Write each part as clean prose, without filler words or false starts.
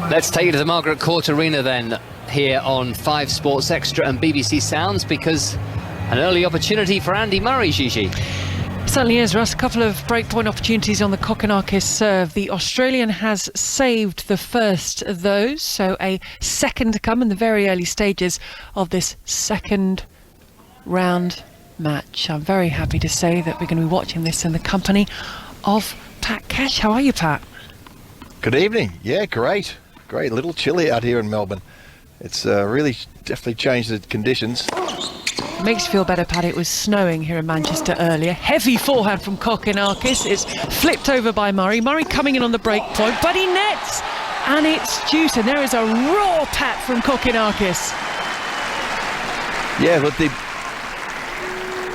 Let's take you to the Margaret Court Arena then, here on 5 Sports Extra and BBC Sounds, because an early opportunity for Andy Murray, Gigi. Certainly is, Russ. A couple of breakpoint opportunities on the Kokkinakis serve. The Australian has saved the first of those, so a second to come in the very early stages of this second round match. I'm very happy to say that we're going to be watching this in the company of Pat Cash. How are you, Pat? Good evening. Yeah, great. Great. A little chilly out here in Melbourne. It's really definitely changed the conditions. Makes you feel better, Pat. It was snowing here in Manchester earlier. Heavy forehand from Kokkinakis. It's flipped over by Murray. Murray coming in on the break point, but he nets, and it's juice. And there is a raw pat from Kokkinakis. Yeah, but it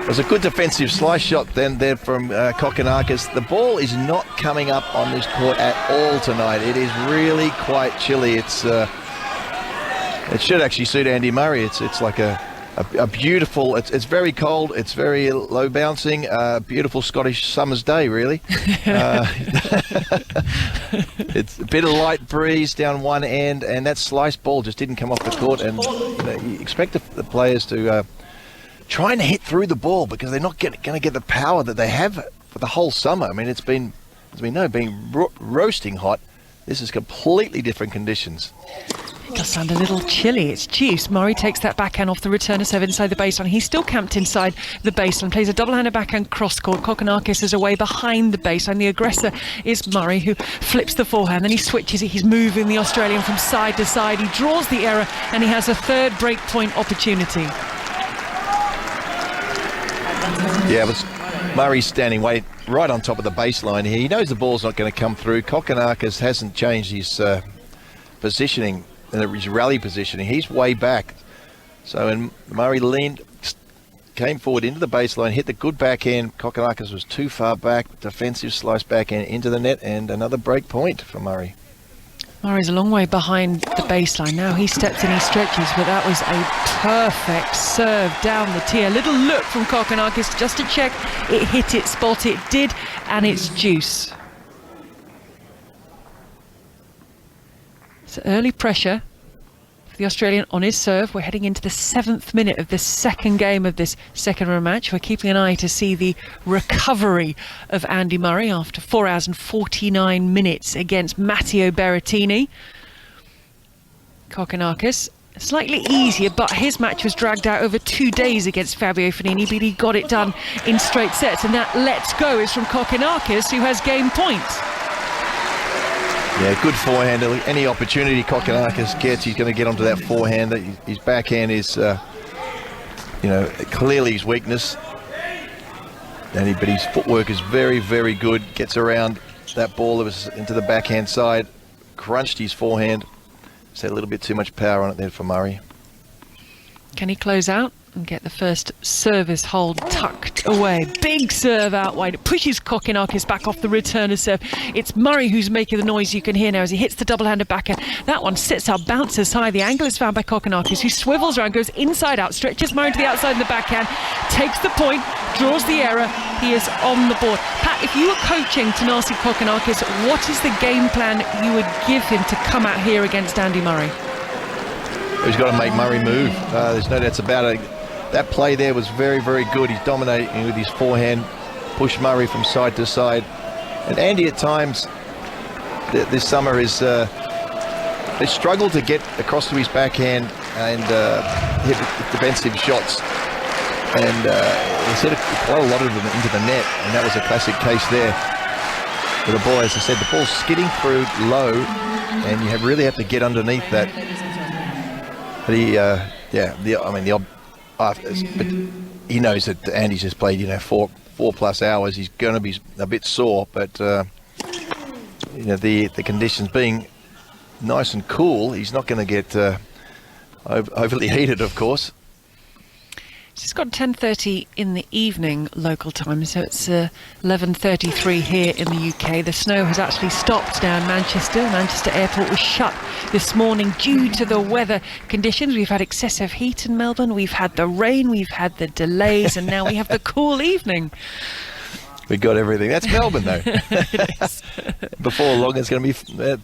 was a good defensive slice shot then there from Kokkinakis. The ball is not coming up on this court at all tonight. It is really quite chilly. It's it should actually suit Andy Murray. It's like a beautiful, it's very cold, it's very low bouncing, beautiful Scottish summer's day, really. It's a bit of light breeze down one end, and that slice ball just didn't come off the court. And you expect the players to try and hit through the ball, because they're not going to get the power that they have for the whole summer. I mean, it's been, as we know, being roasting hot. This is completely different conditions. It does sound a little chilly. It's juice. Murray takes that backhand off the returner serve inside the baseline. He's still camped inside the baseline, plays a double-handed backhand cross-court. Kokkinakis is away behind the baseline. The aggressor is Murray, who flips the forehand. Then he switches it. He's moving the Australian from side to side. He draws the error, and he has a third break-point opportunity. Yeah, but Murray's standing right on top of the baseline here. He knows the ball's not going to come through. Kokkinakis hasn't changed his positioning, his rally positioning. He's way back. So when Murray came forward into the baseline, hit the good backhand. Kokkinakis was too far back. Defensive slice backhand into the net, and another break point for Murray. Murray's a long way behind the baseline. Now he steps in, he stretches, but that was a perfect serve down the tee. A little look from Kokkinakis just to check it hit its spot. It did, and it's juice. So early pressure for the Australian on his serve. We're heading into the 7th minute of the second game of this second round match. We're keeping an eye to see the recovery of Andy Murray after 4 hours and 49 minutes against Matteo Berrettini. Kokkinakis slightly easier, but his match was dragged out over 2 days against Fabio Fognini, but he got it done in straight sets, and that let's go is from Kokkinakis, who has game points. Yeah, good forehand. Any opportunity Kokkinakis gets, he's going to get onto that forehand. His backhand is, clearly his weakness. But his footwork is very, very good. Gets around that ball that was into the backhand side, crunched his forehand. Just had a little bit too much power on it there for Murray. Can he close out and get the first service hold tucked away? Big serve out wide. It pushes Kokkinakis back off the returner serve. It's Murray who's making the noise you can hear now as he hits the double-handed backhand. That one sits out, bounces high. The angle is found by Kokkinakis, who swivels around, goes inside out, stretches Murray to the outside in the backhand, takes the point, draws the error. He is on the board. Pat, if you were coaching Thanasi Kokkinakis, what is the game plan you would give him to come out here against Andy Murray? He's got to make Murray move. There's no doubts about it. That play there was very, very good. He's dominating with his forehand, push Murray from side to side. And Andy at times this summer is they struggle to get across to his backhand and hit defensive shots. And he's hit quite a lot of them into the net, and that was a classic case there. For the ball, as I said, the ball's skidding through low, and you really have to get underneath that. But he knows that Andy's just played, 4+ hours. He's going to be a bit sore, but the conditions being nice and cool, he's not going to get overly heated, of course. It's got 10:30 in the evening local time, so it's 11:33 here in the UK. The snow has actually stopped now in Manchester. Manchester Airport was shut this morning due to the weather conditions. We've had excessive heat in Melbourne, we've had the rain, we've had the delays, and now we have the cool evening. We got everything. That's Melbourne, though. It is. Before long, it's going to be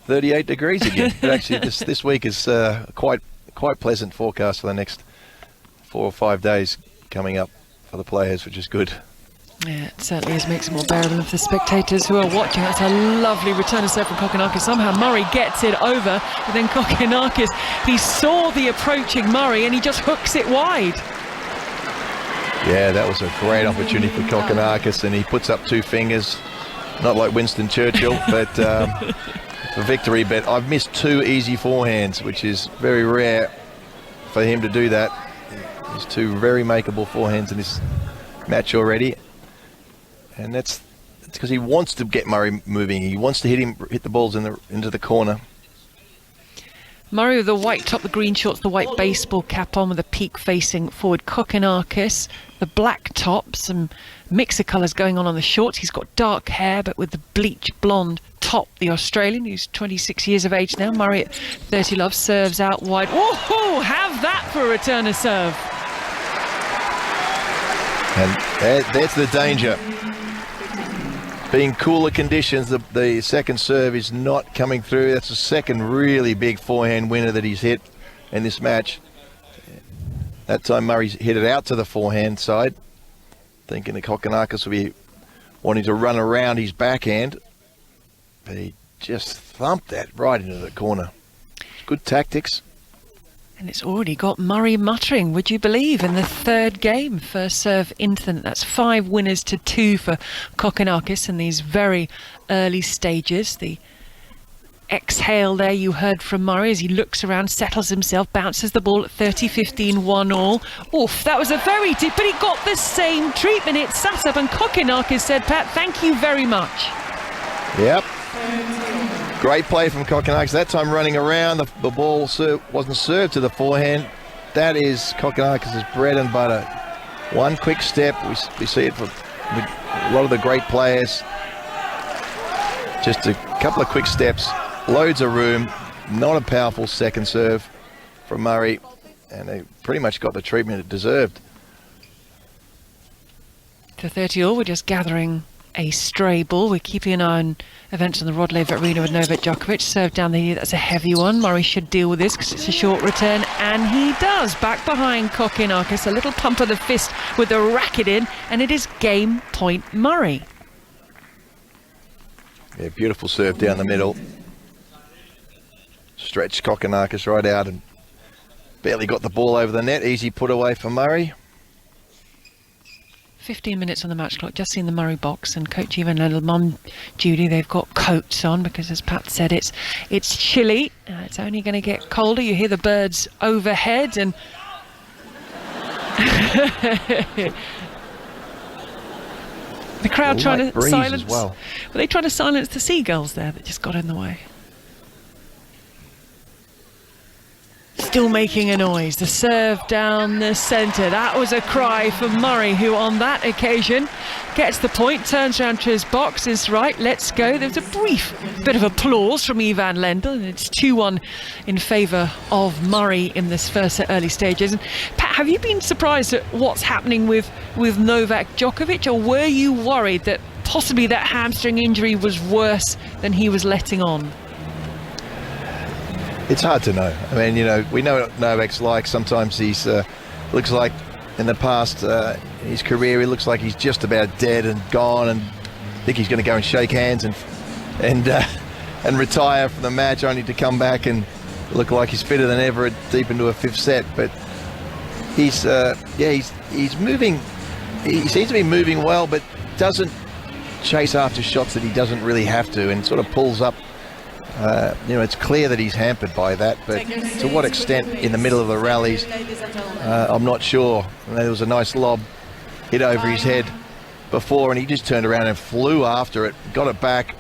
38 degrees again. But actually, this week is quite pleasant forecast for the next 4 or 5 days coming up for the players, which is good. Yeah, it certainly is. Makes it more bearable for the spectators who are watching. That's a lovely return to serve from Kokkinakis. Somehow Murray gets it over, but then Kokkinakis, he saw the approaching Murray and he just hooks it wide. Yeah, that was a great opportunity for Kokkinakis, and he puts up 2 fingers, not like Winston Churchill, but for victory. But I've missed 2 easy forehands, which is very rare for him to do that. There's 2 very makeable forehands in this match already. And that's because he wants to get Murray moving. He wants to hit the balls into the corner. Murray with the white top, the green shorts, the white baseball cap on with a peak facing forward. Kokkinakis, the black top, some mix of colours going on the shorts. He's got dark hair, but with the bleach blonde top. The Australian, who's 26 years of age now. Murray at 30 love, serves out wide. Whoa, have that for a return to serve. And that's the danger. Being cooler conditions, the second serve is not coming through. That's the second really big forehand winner that he's hit in this match. That time Murray's hit it out to the forehand side, thinking that Kokkinakis will be wanting to run around his backhand, but he just thumped that right into the corner. Good tactics. And it's already got Murray muttering, would you believe, in the third game. First serve into the net. That's 5 winners to 2 for Kokkinakis in these very early stages. The exhale there you heard from Murray as he looks around, settles himself, bounces the ball at 30-15, 1-all. Oof, that was a very deep, but he got the same treatment. It sat up and Kokkinakis said, Pat, thank you very much. Yep. Great play from Kokkinakis. That time running around, the ball wasn't served to the forehand. That is Kokkinakis' bread and butter. One quick step. We see it for a lot of the great players. Just a couple of quick steps, loads of room, not a powerful second serve from Murray, and they pretty much got the treatment it deserved. To 30-all, we're just gathering a stray ball. We're keeping an eye on events in the Rod Laver Arena with Novak Djokovic. Serve down the knee, that's a heavy one. Murray should deal with this because it's a short return, and he does. Back behind Kokkinakis, a little pump of the fist with the racket in, and it is game point Murray. Yeah, beautiful serve down the middle. Stretched Kokkinakis right out and barely got the ball over the net. Easy put away for Murray. 15 minutes on the match clock. Just seen the Murray box, and Coach Eva and little mum Judy, they've got coats on because, as Pat said, it's chilly. It's only going to get colder. You hear the birds overhead, and the crowd trying to silence. Well, were they trying to silence the seagulls there that just got in the way? Still making a noise. The serve down the centre. That was a cry for Murray, who on that occasion gets the point, turns around to his box, is right, let's go. There's a brief bit of applause from Ivan Lendl, and it's 2-1 in favour of Murray in this first early stages. And Pat, have you been surprised at what's happening with Novak Djokovic, or were you worried that possibly that hamstring injury was worse than he was letting on? It's hard to know. I mean, you know, we know what Novak's like. Sometimes he's looks like in the past in his career, he looks like he's just about dead and gone, and think he's going to go and shake hands and retire from the match, only to come back and look like he's fitter than ever deep into a fifth set. But he's moving. He seems to be moving well, but doesn't chase after shots that he doesn't really have to, and sort of pulls up. You know, it's clear that he's hampered by that, but to what extent in the middle of the rallies, I'm not sure. There was a nice lob hit over his head before, and he just turned around and flew after it, got it back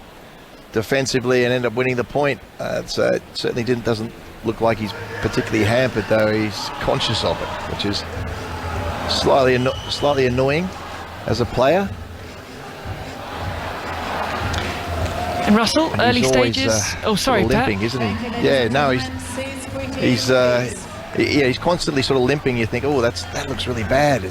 defensively, and ended up winning the point. So it certainly doesn't look like he's particularly hampered, though he's conscious of it, which is slightly annoying as a player. And Russell, early stages. Oh, sorry, limping, Pat. Isn't he? Yeah, no, he's constantly sort of limping. You think, oh, that looks really bad.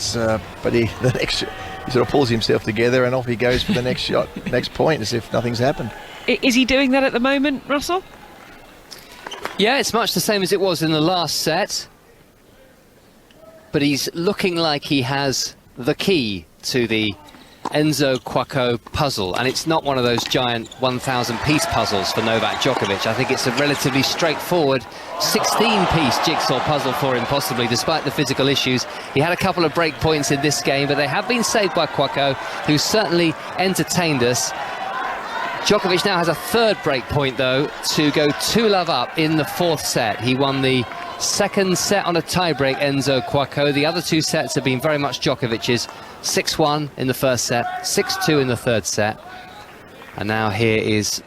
But he sort of pulls himself together and off he goes for the next shot, next point, as if nothing's happened. Is he doing that at the moment, Russell? Yeah, it's much the same as it was in the last set. But he's looking like he has the key to the Enzo Quacco puzzle, and it's not one of those giant 1,000-piece puzzles for Novak Djokovic. I think it's a relatively straightforward 16-piece jigsaw puzzle for him, possibly, despite the physical issues. He had a couple of break points in this game, but they have been saved by Quacco, who certainly entertained us. Djokovic now has a third break point, though, to go 2-love up in the fourth set. He won the second set on a tie-break, Enzo Quacco. The other two sets have been very much Djokovic's. 6-1 in the first set, 6-2 in the third set. And now here is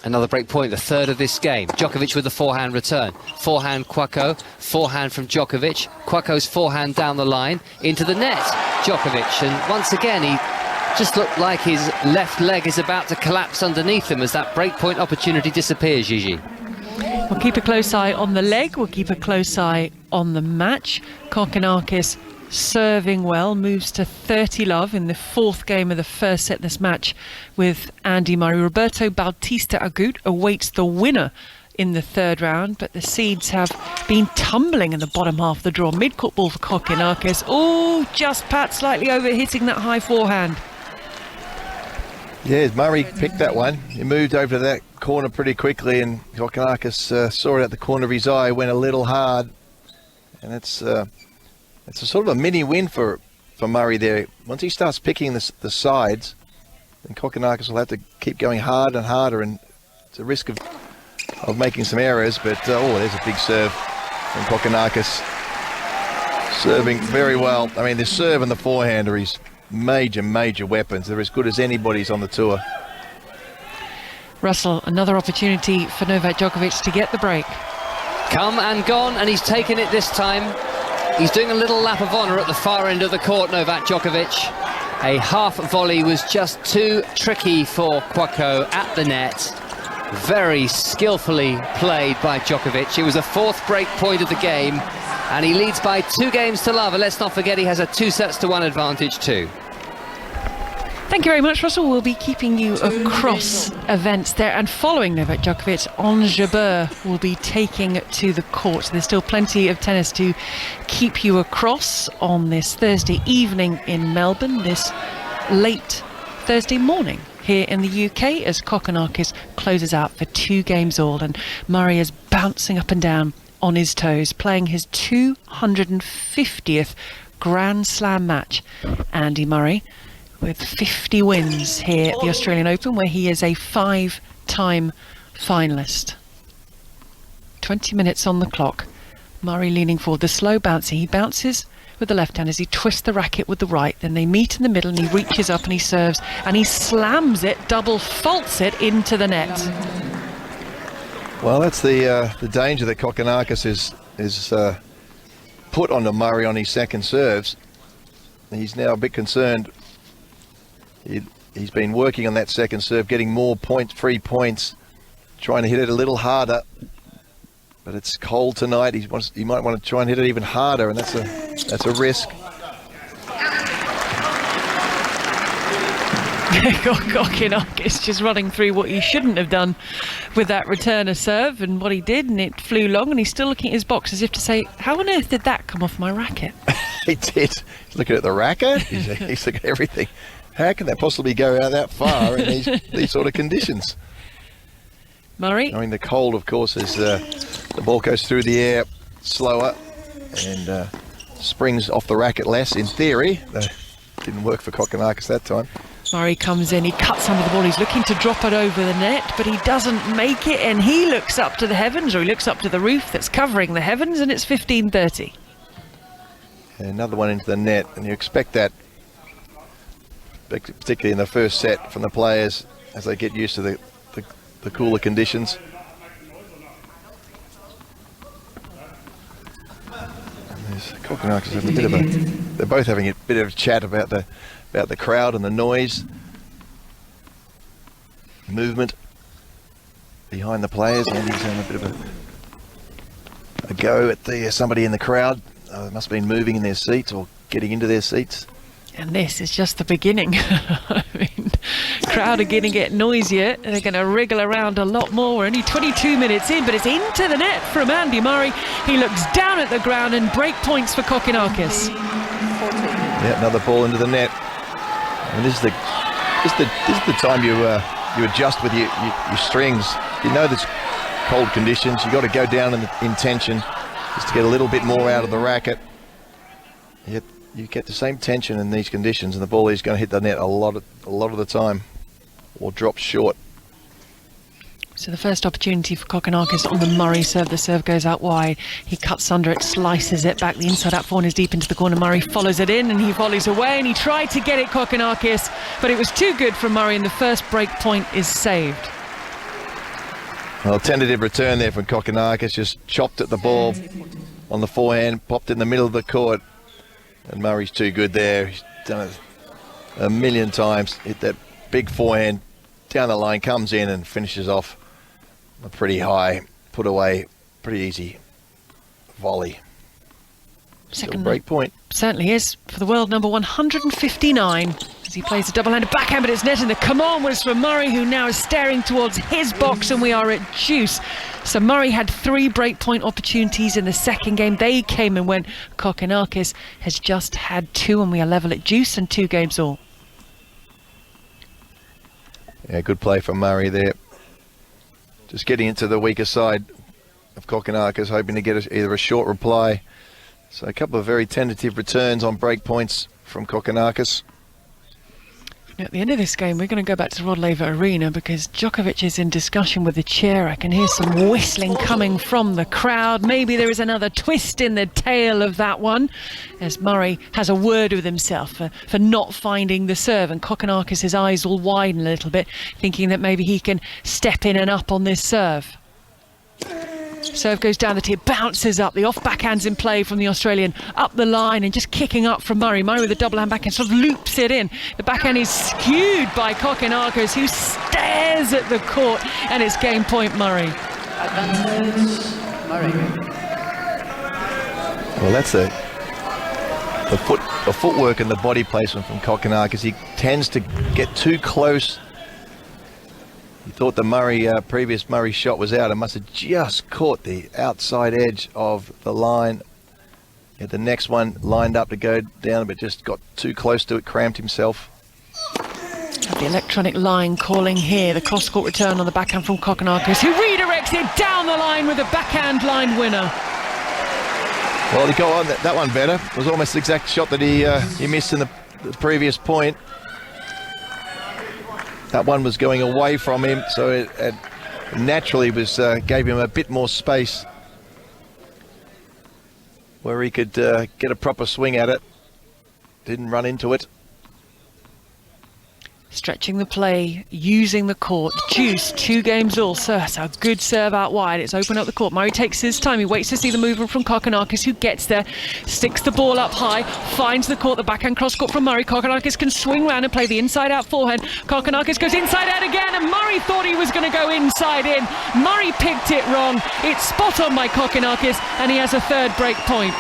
another break point, the third of this game. Djokovic with the forehand return. Forehand Quacco, forehand from Djokovic. Quacco's forehand down the line, into the net, Djokovic. And once again, he just looked like his left leg is about to collapse underneath him as that break point opportunity disappears, Gigi. We'll keep a close eye on the leg, we'll keep a close eye on the match. Kokkinakis serving well, moves to 30-love in the fourth game of the first set this match with Andy Murray. Roberto Bautista Agut awaits the winner in the third round, but the seeds have been tumbling in the bottom half of the draw. Mid-court ball for Kokkinakis. Oh, just Pat slightly over hitting that high forehand. Yeah, Murray picked that one. He moved over to that corner pretty quickly, and Kokkinakis saw it at the corner of his eye, went a little hard, and it's a sort of a mini win for Murray there. Once he starts picking the sides, then Kokkinakis will have to keep going hard and harder, and it's a risk of making some errors. But oh, there's a big serve from Kokkinakis, serving very well. I mean, the serve and the forehand are his major weapons. They're as good as anybody's on the tour. Russell, another opportunity for Novak Djokovic to get the break. Come and gone, and he's taken it this time. He's doing a little lap of honour at the far end of the court, Novak Djokovic. A half volley was just too tricky for Quacco at the net. Very skillfully played by Djokovic. It was a fourth break point of the game, and he leads by 2-0. And let's not forget he has a 2-1 advantage too. Thank you very much, Russell. We'll be keeping you across events there, and following Novak Djokovic, Ons Jabeur will be taking to the court. There's still plenty of tennis to keep you across on this Thursday evening in Melbourne, this late Thursday morning here in the UK, as Kokkinakis closes out for 2 games all, and Murray is bouncing up and down on his toes, playing his 250th Grand Slam match. Andy Murray with 50 wins here at the Australian Open, where he is a 5-time finalist. 20 minutes on the clock. Murray leaning forward, the slow bouncing. He bounces with the left hand as he twists the racket with the right. Then they meet in the middle, and he reaches up and he serves, and he slams it, double faults it into the net. Well, that's the danger that Kokkinakis is put onto Murray on his second serves. He's now a bit concerned. He's been working on that second serve, getting more free points, trying to hit it a little harder. But it's cold tonight. He might want to try and hit it even harder, and that's a risk. Kokkinakis just running through what he shouldn't have done with that returner serve, and what he did, and it flew long, and he's still looking at his box as if to say, how on earth did that come off my racket? He did. He's looking at the racket. He's looking at everything. How can that possibly go out that far in these sort of conditions? Murray? I mean, the cold, of course, is the ball goes through the air slower and springs off the racket less, in theory. Didn't work for Kokkinakis that time. Murray comes in, he cuts under the ball, he's looking to drop it over the net, but he doesn't make it, and he looks up to the heavens, or he looks up to the roof that's covering the heavens, and it's 15-30. Another one into the net, and you expect that, particularly in the first set, from the players as they get used to the cooler conditions. Kokkinakis having a bit of they're both having a bit of a chat about the crowd and the noise, movement behind the players. Andy's having a bit of a go at somebody in the crowd. They must have been moving in their seats or getting into their seats. And this is just the beginning. I mean, crowd are going to get noisier. They're going to wriggle around a lot more. We're only 22 minutes in, but it's into the net from Andy Murray. He looks down at the ground and break points for Kokkinakis. Yeah, another ball into the net. And this is the time you adjust with your strings. You know there's cold conditions. You got to go down in tension just to get a little bit more out of the racket. Yet you get the same tension in these conditions, and the ball is going to hit the net a lot of the time, or drop short. So the first opportunity for Kokkinakis on the Murray serve. The serve goes out wide. He cuts under it, slices it back. The inside out forehand is deep into the corner. Murray follows it in, and he volleys away, and he tried to get it, Kokkinakis, but it was too good for Murray, and the first break point is saved. Well, tentative return there from Kokkinakis, just chopped at the ball on the forehand, popped in the middle of the court. And Murray's too good there. He's done it a million times. Hit that big forehand down the line, comes in and finishes off a pretty high, put away, pretty easy volley. Second break point. Certainly is for the world number 159 as he plays a double-handed backhand, but it's net, and the come on was for Murray, who now is staring towards his box, and we are at deuce. So Murray had 3 breakpoint opportunities in the second game. They came and went. Kokkinakis has just had 2, and we are level at deuce and 2 games all. Yeah, good play from Murray there. Just getting into the weaker side of Kokkinakis, hoping to get either a short reply. So a couple of very tentative returns on break points from Kokkinakis. At the end of this game, we're going to go back to Rod Laver Arena because Djokovic is in discussion with the chair. I can hear some whistling coming from the crowd. Maybe there is another twist in the tail of that one, as Murray has a word with himself for not finding the serve, and Kokkinakis' eyes will widen a little bit, thinking that maybe he can step in and up on this serve. Serve goes down the tee, bounces up, the off backhand's in play from the Australian, up the line and just kicking up from Murray. Murray with a double hand backhand, sort of loops it in. The backhand is skewed by Kokkinakis, who stares at the court, and it's game point Murray. Murray. Well, that's the footwork and the body placement from Kokkinakis. He tends to get too close. He thought the previous Murray shot was out and must have just caught the outside edge of the line. Yeah, the next one lined up to go down, but just got too close to it, cramped himself. The electronic line calling here. The cross-court return on the backhand from Kokkinakis, who redirects it down the line with a backhand line winner. Well, he got on that one better. It was almost the exact shot that he missed in the previous point. That one was going away from him, so it naturally gave him a bit more space where he could get a proper swing at it. Didn't run into it. Stretching the play, using the court. Deuce, 2 games all. So that's a good serve out wide. It's open up the court. Murray takes his time. He waits to see the movement from Kokkinakis, who gets there, sticks the ball up high, finds the court. The backhand cross court from Murray. Kokkinakis can swing round and play the inside out forehand. Kokkinakis goes inside out again, and Murray thought he was going to go inside in. Murray picked it wrong. It's spot on by Kokkinakis, and he has a 3rd break point.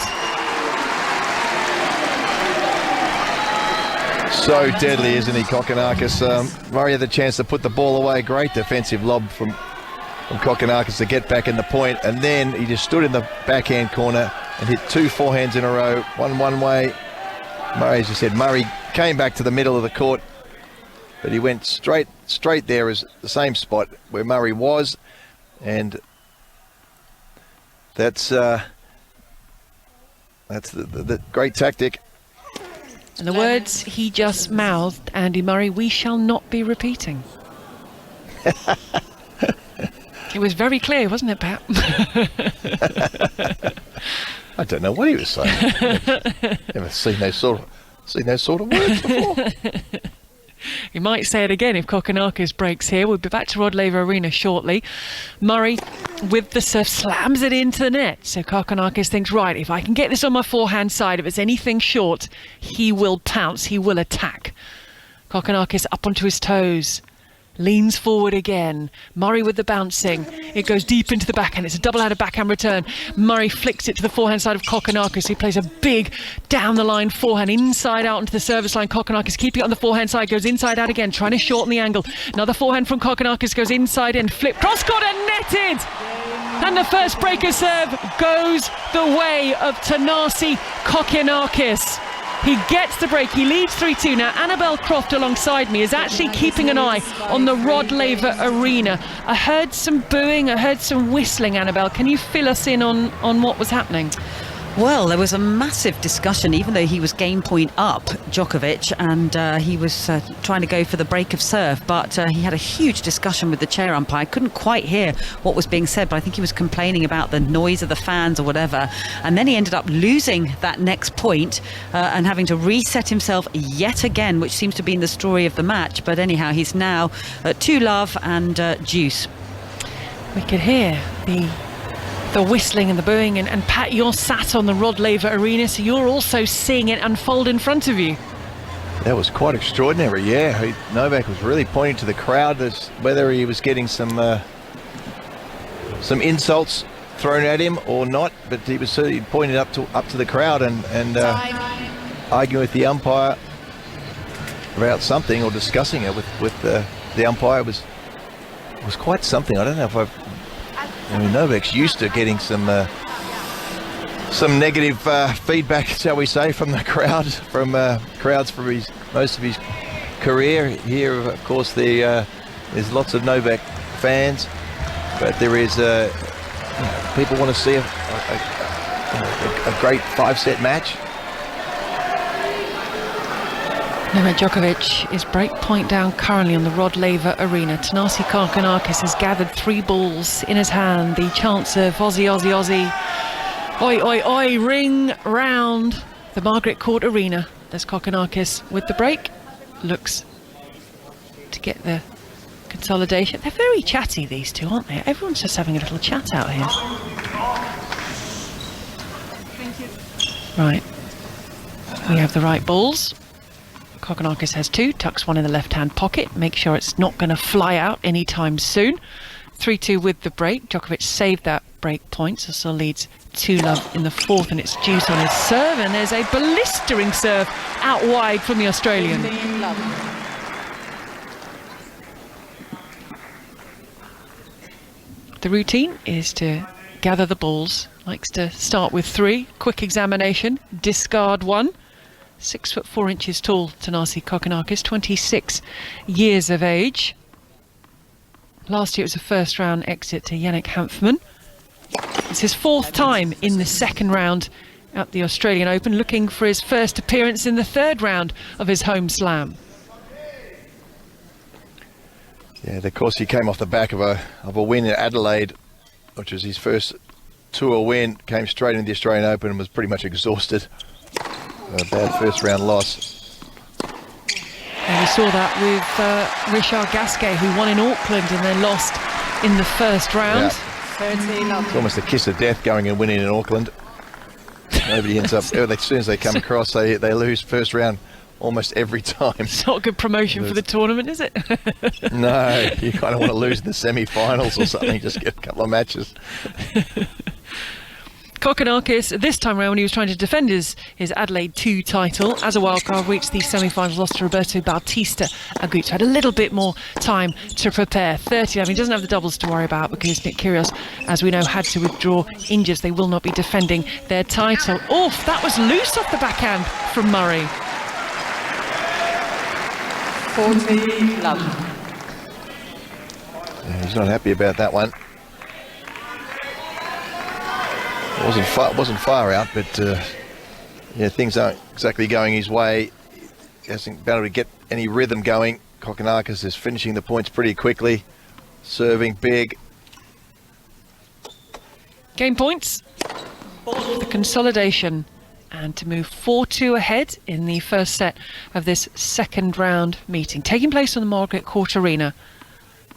So deadly, isn't he, Kokkinakis? Murray had the chance to put the ball away. Great defensive lob from Kokkinakis to get back in the point, and then he just stood in the backhand corner and hit 2 forehands in a row. One way. Murray, as you said, Murray came back to the middle of the court, but he went straight there as the same spot where Murray was, and that's the great tactic. And the words he just mouthed, Andy Murray, we shall not be repeating. It was very clear, wasn't it, Pat? I don't know what he was saying. Never seen those sort of words before. You might say it again if Kokkinakis breaks here. We'll be back to Rod Laver Arena shortly. Murray, with the serve, slams it into the net. So Kokkinakis thinks, right, if I can get this on my forehand side, if it's anything short, he will pounce, he will attack. Kokkinakis up onto his toes, leans forward again. Murray with the bouncing. It goes deep into the backhand. It's a double-handed backhand return. Murray flicks it to the forehand side of Kokkinakis. He plays a big down-the-line forehand, inside out into the service line. Kokkinakis keeping it on the forehand side, goes inside out again, trying to shorten the angle. Another forehand from Kokkinakis, goes inside in, flip, cross-court and netted! And the first breaker serve goes the way of Thanasi Kokkinakis. He gets the break, he leads 3-2. Now Annabelle Croft alongside me is actually keeping an eye on the Rod Laver Arena. I heard some booing, I heard some whistling, Annabelle. Can you fill us in on what was happening? Well, there was a massive discussion, even though he was game point up, Djokovic, and he was trying to go for the break of serve, but he had a huge discussion with the chair umpire. I couldn't quite hear what was being said, but I think he was complaining about the noise of the fans or whatever, and then he ended up losing that next point and having to reset himself yet again, which seems to be the story of the match. But anyhow, he's now at 2-love and deuce. We could hear the whistling and the booing, and Pat, you're sat on the Rod Laver Arena, so you're also seeing it unfold in front of you. That was quite extraordinary, yeah. Novak was really pointing to the crowd as whether he was getting some insults thrown at him or not, but he was certainly pointing up to the crowd and arguing with the umpire about something, or discussing it with the umpire. Was quite something. I don't know if Novak's used to getting some negative feedback, shall we say, from the crowd, from crowds for most of his career. Here, of course, there's lots of Novak fans, but there is people want to see a great 5-set match. Novak Djokovic is break point down currently on the Rod Laver Arena. Thanasi Kokkinakis has gathered 3 balls in his hand. The chants of Aussie, Aussie, Aussie, oi, oi, oi, ring round the Margaret Court Arena. There's Kokkinakis with the break. Looks to get the consolidation. They're very chatty, these two, aren't they? Everyone's just having a little chat out here. Right. We have the right balls. Kokkinakis has 2, tucks one in the left-hand pocket, make sure it's not going to fly out anytime soon. 3-2 with the break. Djokovic saved that break point, so still leads 2-love in the 4th, and it's deuce on his serve, and there's a blistering serve out wide from the Australian. The routine is to gather the balls, likes to start with 3, quick examination, discard 1. 6'4" tall, Thanasi Kokkinakis, 26 years of age. Last year it was a first round exit to Yannick Hanfmann. It's his 4th time in the 2nd round at the Australian Open, looking for his first appearance in the 3rd round of his home slam. Yeah, of course he came off the back of a win in Adelaide, which was his first tour win, came straight into the Australian Open and was pretty much exhausted. A bad first round loss. And we saw that with Richard Gasquet, who won in Auckland and then lost in the 1st round. Yeah. It's almost a kiss of death going and winning in Auckland. Nobody ends up, as soon as they come across, they lose first round almost every time. It's not a good promotion for the tournament, is it? No, you kind of want to lose in the semi-finals or something, just get a couple of matches. Kokkinakis, this time around when he was trying to defend his Adelaide 2 title as a wildcard, reached the semi-finals, lost to Roberto Bautista Agut. Had a little bit more time to prepare. 30, he doesn't have the doubles to worry about because Nick Kyrgios, as we know, had to withdraw injured. They will not be defending their title. Oof, that was loose off the backhand from Murray. 40-love. Yeah, he's not happy about that one. It wasn't far out, but yeah, things aren't exactly going his way. He hasn't been able to get any rhythm going. Kokkinakis is finishing the points pretty quickly, serving big. Game points. The consolidation, and to move 4-2 ahead in the first set of this 2nd round meeting, taking place on the Margaret Court Arena.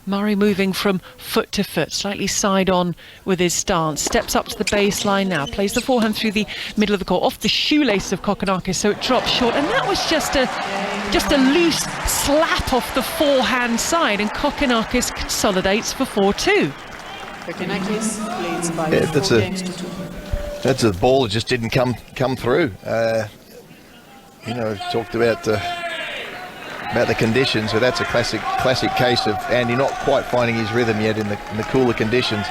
Murray moving from foot to foot, slightly side on with his stance, steps up to the baseline now, plays the forehand through the middle of the court, off the shoelaces of Kokkinakis, so it drops short, and that was just a just a loose slap off the forehand side, and Kokkinakis consolidates for 4-2. Kokkinakis leads by Yeah, 4 games to 2. That's a ball that just didn't come through. You know, we've talked about the conditions, so that's a classic case of Andy not quite finding his rhythm yet in the cooler conditions.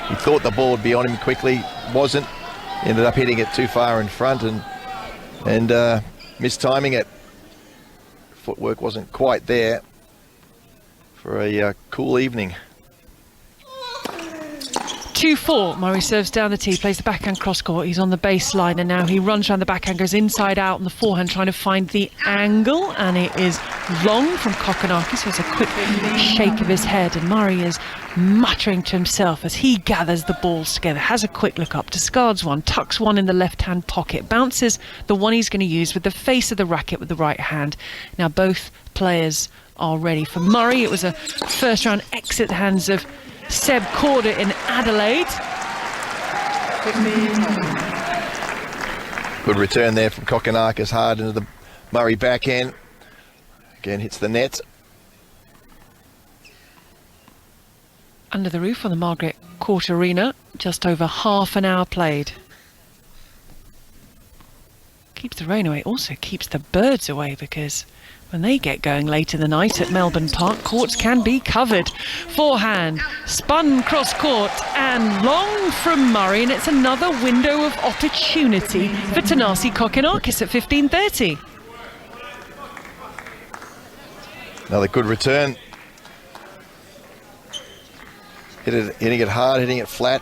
He thought the ball would be on him quickly, wasn't. Ended up hitting it too far in front and mistiming it. Footwork wasn't quite there for a cool evening. 2-4. Murray serves down the tee, plays the backhand cross court. He's on the baseline, and now he runs around the backhand, goes inside out on the forehand, trying to find the angle, and it is long from Kokkinakis. There's a quick shake of his head, and Murray is muttering to himself as he gathers the balls together, has a quick look up, discards one, tucks one in the left-hand pocket, bounces the one he's going to use with the face of the racket with the right hand. Now both players are ready. For Murray, it was a first-round exit hands of Seb Corder in Adelaide. Good return there from Kokkinakis, hard into the Murray backhand. Again, hits the net. Under the roof on the Margaret Court Arena, just over half an hour played. Keeps the rain away, also keeps the birds away, because when they get going late in the night at Melbourne Park, courts can be covered. Forehand, spun cross court and long from Murray, and it's another window of opportunity for Thanasi Kokkinakis at 15:30. Another good return. Hitting it hard, hitting it flat.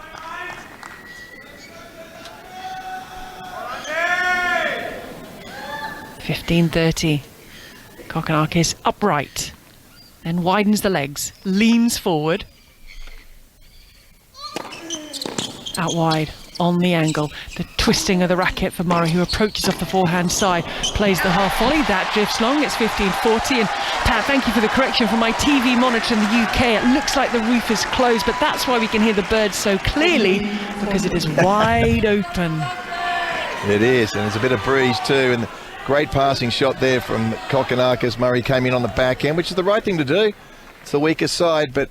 .15:30. Kokkinakis upright, then widens the legs, leans forward, out wide on the angle. The twisting of the racket for Murray, who approaches off the forehand side, plays the half volley. That drifts long. It's 15:40. And Pat, thank you for the correction from my TV monitor in the UK. It looks like the roof is closed, but that's why we can hear the birds so clearly, because it is wide open. It is, and there's a bit of breeze too. And great passing shot there from Kokkinakis. Murray came in on the backhand, which is the right thing to do. It's the weaker side, but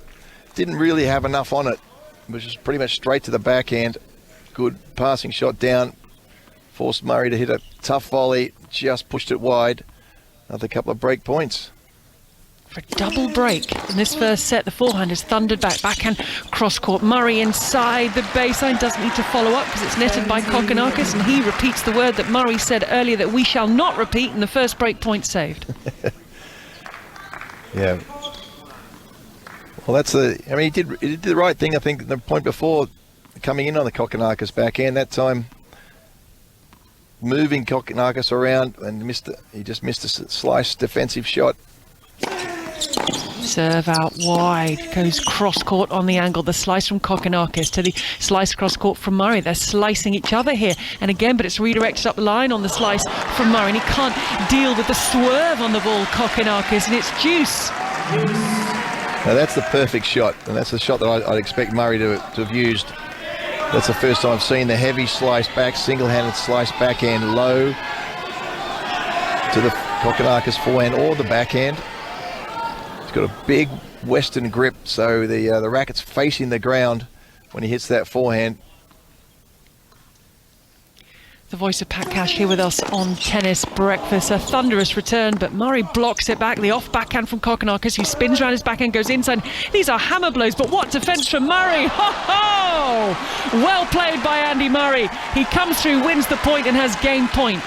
didn't really have enough on it. It was just pretty much straight to the backhand. Good passing shot down. Forced Murray to hit a tough volley. Just pushed it wide. Another couple of break points. For a double break in this first set, the forehand is thundered back, backhand cross court. Murray inside the baseline, doesn't need to follow up because it's netted by Kokkinakis, and he repeats the word that Murray said earlier that we shall not repeat, and the first break point saved. Yeah. Well, that's the. I mean, he did the right thing. I think the point before, coming in on the Kokkinakis backhand that time, moving Kokkinakis around, and he just missed a slice defensive shot. Serve out wide, goes cross court on the angle. The slice from Kokkinakis to the slice cross court from Murray. They're slicing each other here, and again, but it's redirected up the line on the slice from Murray, and he can't deal with the swerve on the ball, Kokkinakis, and it's deuce. Now that's the perfect shot, and that's the shot that I'd expect Murray to have used. That's the first time I've seen the heavy slice back, single-handed slice backhand low to the Kokkinakis forehand or the backhand. He's got a big western grip, so the racket's facing the ground when he hits that forehand. The voice of Pat Cash here with us on Tennis Breakfast. A thunderous return, but Murray blocks it back. The off backhand from Kokkinakis, who spins around his backhand, goes inside. These are hammer blows, but what defence from Murray! Ho ho! Well played by Andy Murray. He comes through, wins the point, and has game point.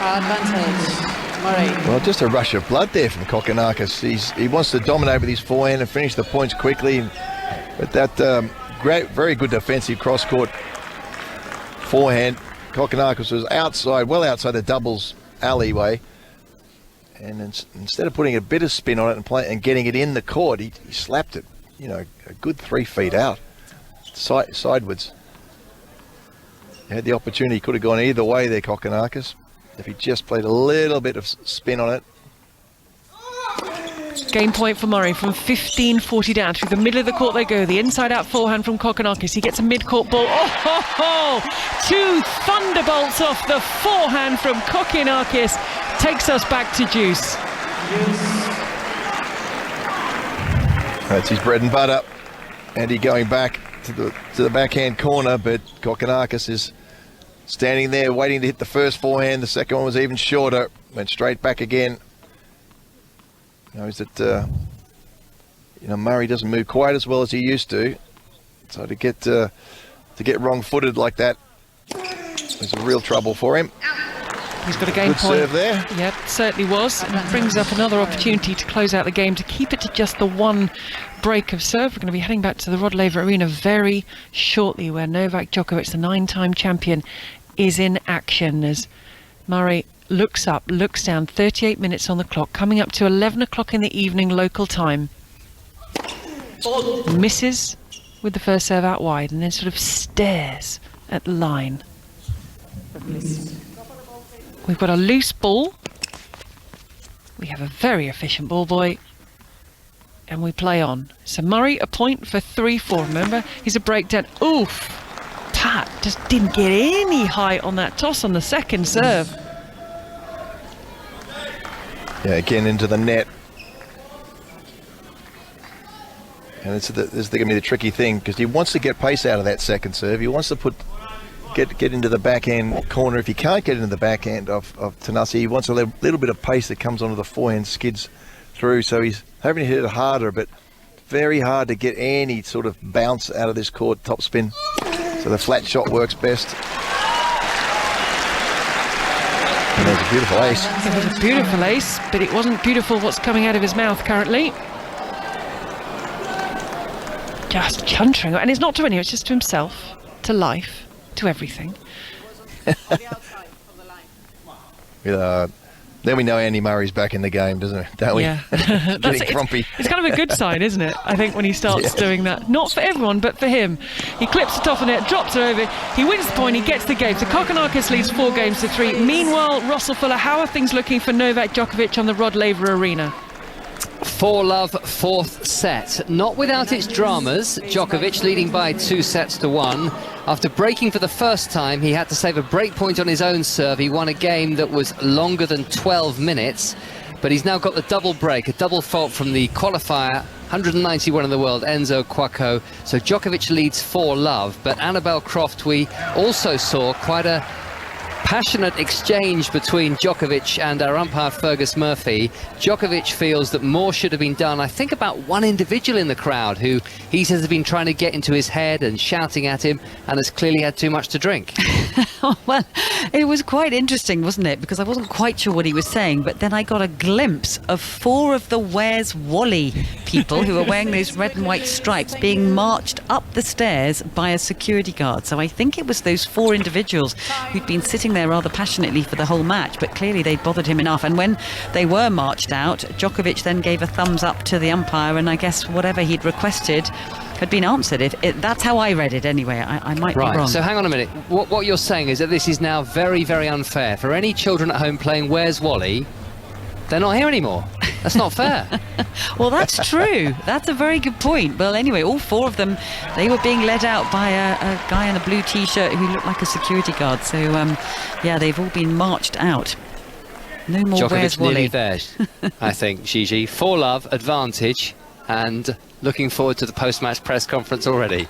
Advantage. Murray. Well, just a rush of blood there from Kokkinakis. He wants to dominate with his forehand and finish the points quickly. But that great, very good defensive cross-court forehand. Kokkinakis was outside, well outside the doubles alleyway. And instead of putting a bit of spin on it and getting it in the court, he slapped it, you know, a good 3 feet out, sideways. He had the opportunity, could have gone either way there, Kokkinakis, if he just played a little bit of spin on it. Game point for Murray from 15:40 down. Through the middle of the court they go. The inside-out forehand from Kokkinakis. He gets a mid-court ball. Oh, ho, ho! 2 thunderbolts off the forehand from Kokkinakis takes us back to juice. That's his bread and butter. Andy going back to the backhand corner, but Kokkinakis is standing there waiting to hit the first forehand. The second one was even shorter. Went straight back again. Knows that Murray doesn't move quite as well as he used to. So to get wrong-footed like that is a real trouble for him. He's got a game Good point. serve there. Yep, certainly was. And it brings up another opportunity to close out the game, to keep it to just the one break of serve. We're going to be heading back to the Rod Laver Arena very shortly, where Novak Djokovic, the 9-time champion, is in action as Murray looks up, looks down, 38 minutes on the clock, coming up to 11 o'clock in the evening local time. Misses with the first serve out wide, and then sort of stares at the line. We've got a loose ball. We have a very efficient ball boy. And we play on. So Murray, a point for 3-4. Remember, he's a breakdown. Oof! Pat just didn't get any height on that toss on the second serve. Yeah, again into the net. And this is going to be the tricky thing, because he wants to get pace out of that second serve. He wants to get into the backhand corner. If he can't get into the backhand of Thanasi, he wants a little bit of pace that comes onto the forehand, skids through. So he's having to hit it harder, but very hard to get any sort of bounce out of this court topspin. So the flat shot works best. And there's a beautiful ace. It was a beautiful ace, but it wasn't beautiful what's coming out of his mouth currently. Just chuntering, and it's not to anyone, it's just to himself, to life, to everything. Then we know Andy Murray's back in the game, don't we? Yeah. Getting grumpy. It's kind of a good sign, isn't it? I think when he starts doing that. Not for everyone, but for him. He clips it off the net, drops it over. He wins the point, he gets the game. So Kokkinakis leads 4-3. Meanwhile, Russell Fuller, how are things looking for Novak Djokovic on the Rod Laver Arena? 4-love, fourth set. Not without its dramas. Djokovic leading by 2-1. After breaking for the first time, he had to save a break point on his own serve. He won a game that was longer than 12 minutes. But he's now got the double break, a double fault from the qualifier, 191 in the world, Enzo Quacco. So Djokovic leads 4-love. But Annabelle Croft, we also saw quite a passionate exchange between Djokovic and our umpire Fergus Murphy. Djokovic feels that more should have been done. I think about one individual in the crowd who he says has been trying to get into his head and shouting at him, and has clearly had too much to drink. Well, it was quite interesting, wasn't it? Because I wasn't quite sure what he was saying, but then I got a glimpse of 4 of the Where's Wally people who are wearing those red and white stripes being marched up the stairs by a security guard. So I think it was those 4 individuals who'd been sitting there rather passionately for the whole match, but clearly they'd bothered him enough. And when they were marched out, Djokovic then gave a thumbs up to the umpire, and I guess whatever he'd requested had been answered. That's how I read it anyway. I might be wrong. So hang on a minute. What you're saying is that this is now very, very unfair. For any children at home playing Where's Wally, they're not here anymore. That's not fair. Well, that's true. That's a very good point. Well, anyway, all 4 of them, they were being led out by a guy in a blue T-shirt who looked like a security guard. So, yeah, they've all been marched out. No more Djokovic Where's Wally. nearly there, I think, Gigi. 4-love, advantage, and looking forward to the post-match press conference already.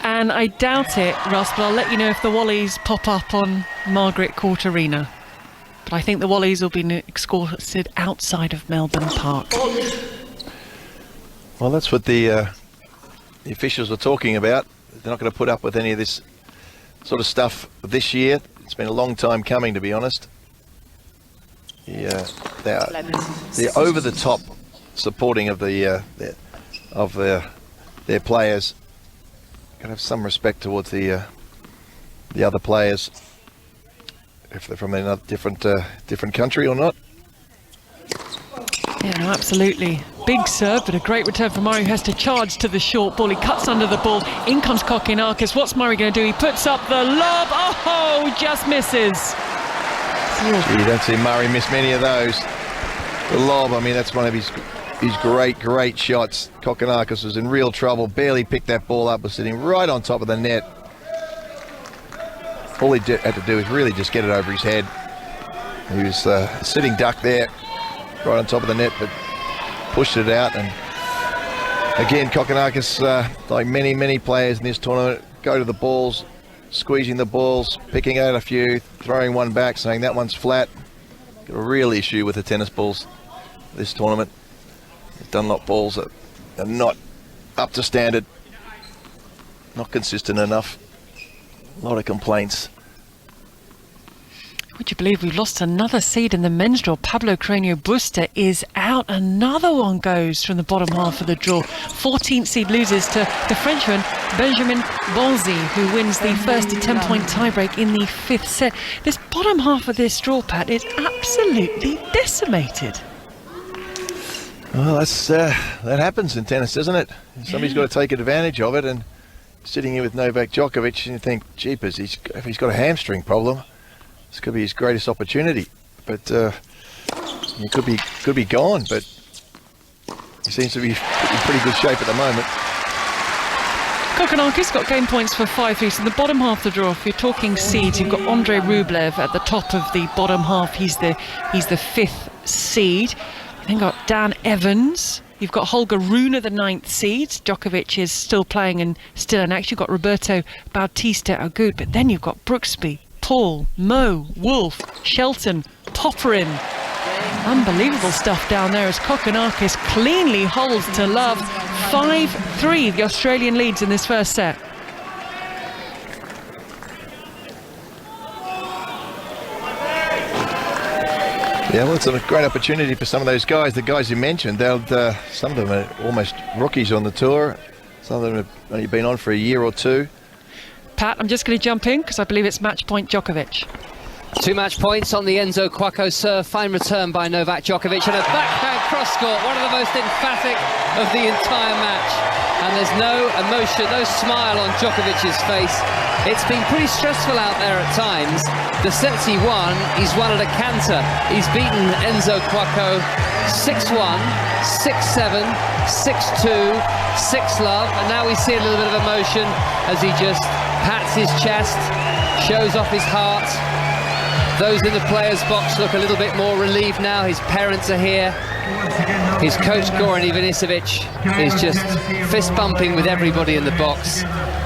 And I doubt it, Russ, but I'll let you know if the Wallies pop up on Margaret Court Arena. But I think the Wallies will be escorted outside of Melbourne Park. Well, that's what the officials were talking about. They're not going to put up with any of this sort of stuff this year. It's been a long time coming, to be honest. They're over the top supporting of their players. Got to have some respect towards the other players, if they're from a different country or not. Yeah, no, absolutely. Big serve, but a great return from Murray, who has to charge to the short ball. He cuts under the ball. In comes Kokkinakis. What's Murray going to do? He puts up the lob. Oh, just misses. You don't see Murray miss many of those. The lob, I mean, that's one of his great shots. Kokkinakis was in real trouble. Barely picked that ball up. Was sitting right on top of the net. All he had to do is really just get it over his head. He was sitting duck there, right on top of the net, but pushed it out. And again, Kokkinakis, like many players in this tournament, go to the balls, squeezing the balls, picking out a few, throwing one back, saying that one's flat. Got a real issue with the tennis balls this tournament. The Dunlop balls are not up to standard, not consistent enough. A lot of complaints. Would you believe we've lost another seed in the men's draw? Pablo Carreño Busta is out. Another one goes from the bottom half of the draw. 14th seed loses to the Frenchman Benjamin Bonzi, who wins the first 10-point tiebreak in the 5th set. This bottom half of this draw, Pat, is absolutely decimated. Well, that happens in tennis, doesn't it? Somebody's got to take advantage of it. And sitting here with Novak Djokovic, and you think, jeepers, if he's got a hamstring problem, this could be his greatest opportunity. But he could be gone. But he seems to be in pretty good shape at the moment. Kokkinakis got game points for 5-3. So the bottom half of the draw, if you're talking seeds, you've got Andrei Rublev at the top of the bottom half. He's the 5th seed. You've then got Dan Evans. You've got Holger Rune, the 9th seed. Djokovic is still playing and still next. You've got Roberto Bautista Agut. But then you've got Brooksby, Paul, Mo, Wolf, Shelton, Popperin. Unbelievable stuff down there as Kokkinakis cleanly holds to love. 5-3, the Australian leads in this first set. Yeah, well, it's a great opportunity for some of those guys. The guys you mentioned, some of them are almost rookies on the tour. Some of them have only been on for a year or two. Pat, I'm just going to jump in because I believe it's match point Djokovic. 2 match points on the Enzo Quacko serve. Fine return by Novak Djokovic and a backhand cross court, one of the most emphatic of the entire match. And there's no emotion, no smile on Djokovic's face. It's been pretty stressful out there at times. The sets he won, he's won at a canter. He's beaten Enzo Quacko 6-1, 6-7, 6-2, 6-love, and now we see a little bit of emotion as he just pats his chest, shows off his heart. Those in the players' box look a little bit more relieved now. His parents are here. His coach, Goran Ivanisevic, is just fist bumping with everybody in the box.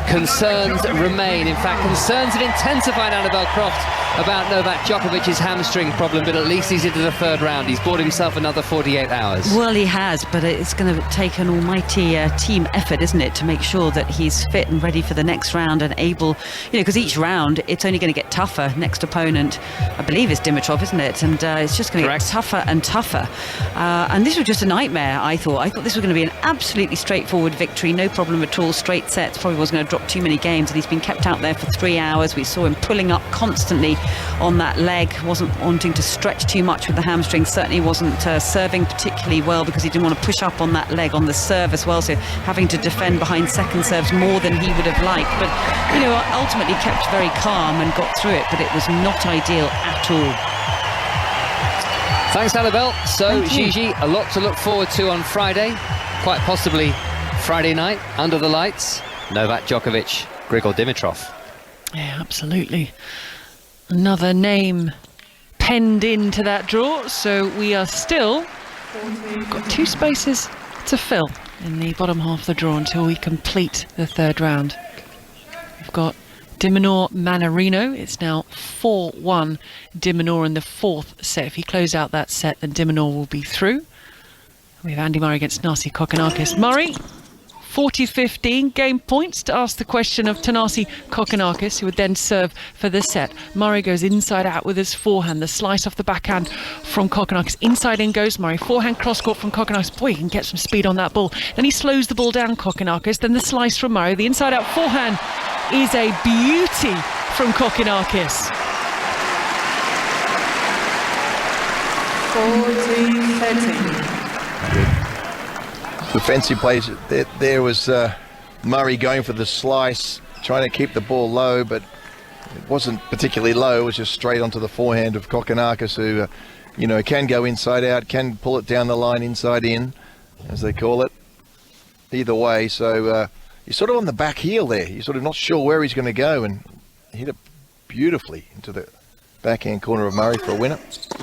Concerns remain. In fact, concerns have intensified, Annabel Croft, about Novak Djokovic's hamstring problem, but at least he's into the 3rd round. He's bought himself another 48 hours. Well, he has, but it's going to take an almighty team effort, isn't it, to make sure that he's fit and ready for the next round and able, because each round it's only going to get tougher. Next opponent, I believe, is Dimitrov, isn't it? And it's just going to get tougher and tougher. And this was just a nightmare, I thought. I thought this was going to be an absolutely straightforward victory, no problem at all, straight sets. Probably wasn't going to drop too many games, and he's been kept out there for 3 hours. We saw him pulling up constantly on that leg, wasn't wanting to stretch too much with the hamstring, certainly wasn't serving particularly well because he didn't want to push up on that leg on the serve as well, so having to defend behind second serves more than he would have liked, but ultimately kept very calm and got through it, but it was not ideal at all. Thanks, Annabelle. So Gigi, a lot to look forward to on Friday, quite possibly Friday night under the lights. Novak Djokovic, Grigor Dimitrov. Yeah, absolutely. Another name penned into that draw, so we are still got 2 spaces to fill in the bottom half of the draw until we complete the 3rd round. We've got de Minaur Manarino. It's now 4-1 de Minaur in the 4th set. If he closes out that set, then de Minaur will be through. We have Andy Murray against Thanasi Kokkinakis. Murray, 40-15, game points to ask the question of Thanasi Kokkinakis, who would then serve for the set. Murray goes inside out with his forehand, the slice off the backhand from Kokkinakis. Inside in goes Murray, forehand cross court from Kokkinakis. Boy, he can get some speed on that ball. Then he slows the ball down, Kokkinakis. Then the slice from Murray. The inside out forehand is a beauty from Kokkinakis. 40-13. Defensive plays. There was Murray going for the slice, trying to keep the ball low, but it wasn't particularly low. It was just straight onto the forehand of Kokkinakis, who, can go inside out, can pull it down the line inside in, as they call it. Either way, so he's sort of on the back heel there. You're sort of not sure where he's going to go, and hit it beautifully into the backhand corner of Murray for a winner.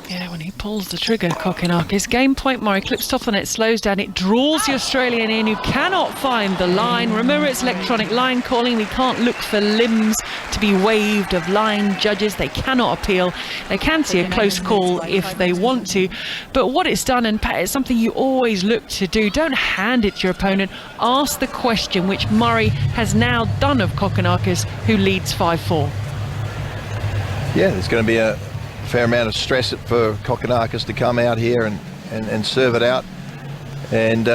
Yeah, when he pulls the trigger, Kokkinakis. Game point, Murray clips top on it, slows down. It draws the Australian in, who cannot find the line. Remember, it's electronic line calling. We can't look for limbs to be waved of line judges. They cannot appeal. They can see a close call if they want to. But what it's done, and Pat, it's something you always look to do. Don't hand it to your opponent. Ask the question, which Murray has now done of Kokkinakis, who leads 5-4. Yeah, there's going to be a fair amount of stress for Kokkinakis to come out here and serve it out. And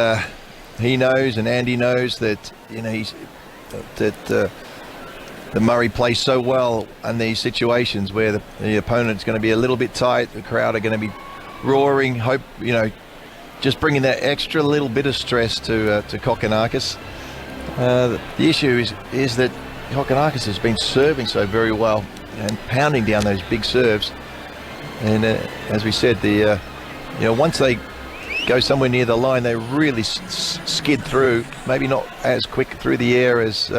he knows, and Andy knows that, you know, the Murray plays so well in these situations where the opponent's going to be a little bit tight, the crowd are going to be roaring, just bringing that extra little bit of stress to Kokkinakis. The issue is that Kokkinakis has been serving so very well and pounding down those big serves. And as we said, once they go somewhere near the line, they really skid through. Maybe not as quick through the air as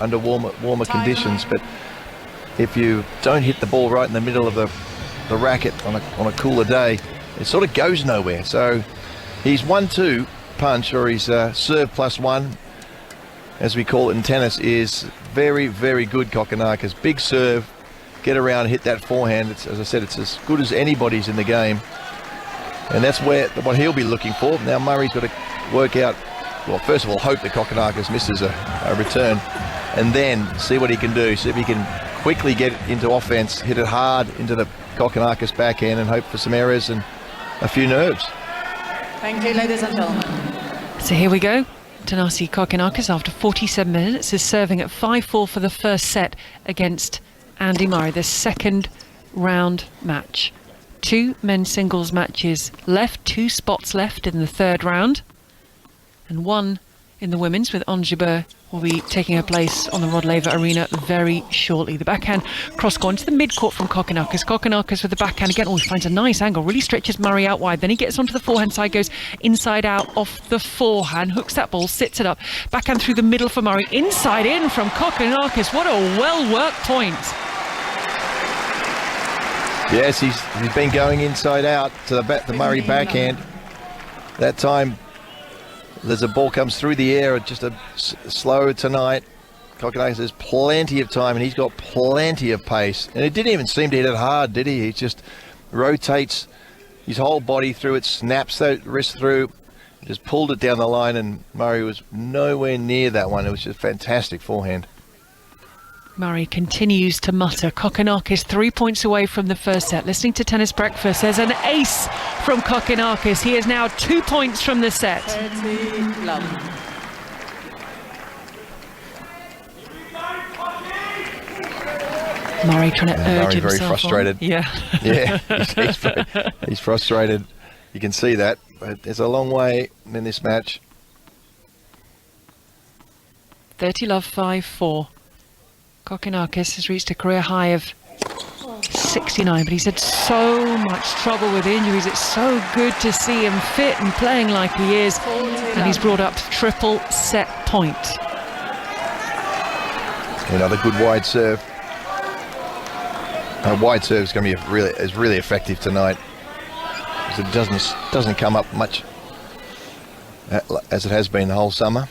under warmer conditions, but if you don't hit the ball right in the middle of the racket on a cooler day, it sort of goes nowhere. So he's 1-2 punch, or his serve +1, as we call it in tennis, is very, very good. Kokkinakis, big serve, get around, hit that forehand. As I said, it's as good as anybody's in the game, and that's what he'll be looking for. Now Murray's got to work out, well, first of all, hope that Kokkinakis misses a return, and then see what he can do. See if he can quickly get into offense, hit it hard into the Kokkinakis backhand, and hope for some errors and a few nerves. Thank you, ladies and gentlemen. So here we go. Thanasi Kokkinakis, after 47 minutes, is serving at 5-4 for the first set against Andy Murray, the second round match. 2 men's singles matches left, 2 spots left in the third round, and 1 in the women's, with Anjibur will be taking her place on the Rod Laver Arena very shortly. The backhand cross court into the mid-court from Kokkinakis. Kokkinakis with the backhand again. Oh, he finds a nice angle, really stretches Murray out wide. Then he gets onto the forehand side, goes inside out off the forehand, hooks that ball, sits it up. Backhand through the middle for Murray. Inside in from Kokkinakis. What a well-worked point. Yes, he's been going inside out to the Murray backhand. That time, as the ball comes through the air, just a slow tonight. Kokkinakis has plenty of time, and he's got plenty of pace. And it didn't even seem to hit it hard, did he? He just rotates his whole body through it, snaps that wrist through, just pulled it down the line, and Murray was nowhere near that one. It was just fantastic forehand. Murray continues to mutter. Kokkinakis 3 points away from the first set. Listening to Tennis Breakfast, there's an ace from Kokkinakis. He is now 2 points from the set. 30 love. Murray trying to urge himself very frustrated. On. Yeah. Yeah, he's frustrated. You can see that, but there's a long way in this match. 30 love, 5-4. Kokkinakis has reached a career high of 69, but he's had so much trouble with injuries. It's so good to see him fit and playing like he is, and he's brought up triple set point. Another good wide serve. Wide serve is going to be really effective tonight, because it doesn't come up much as it has been the whole summer.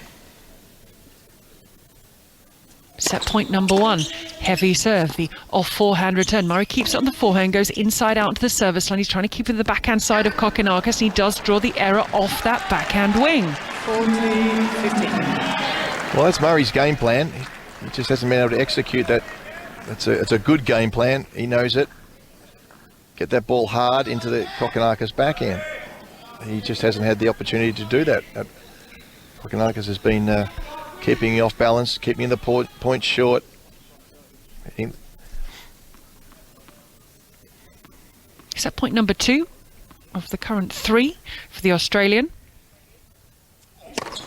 Set point number 1, heavy serve, the off forehand return. Murray keeps it on the forehand, goes inside out into the service line. He's trying to keep it in the backhand side of Kokkinakis, and he does draw the error off that backhand wing. 40-15. Well, that's Murray's game plan. He just hasn't been able to execute that. It's a good game plan. He knows it. Get that ball hard into the Kokkinakis backhand. He just hasn't had the opportunity to do that. Kokkinakis has been keeping off balance, keeping the point short. Set point number 2 of the current 3 for the Australian.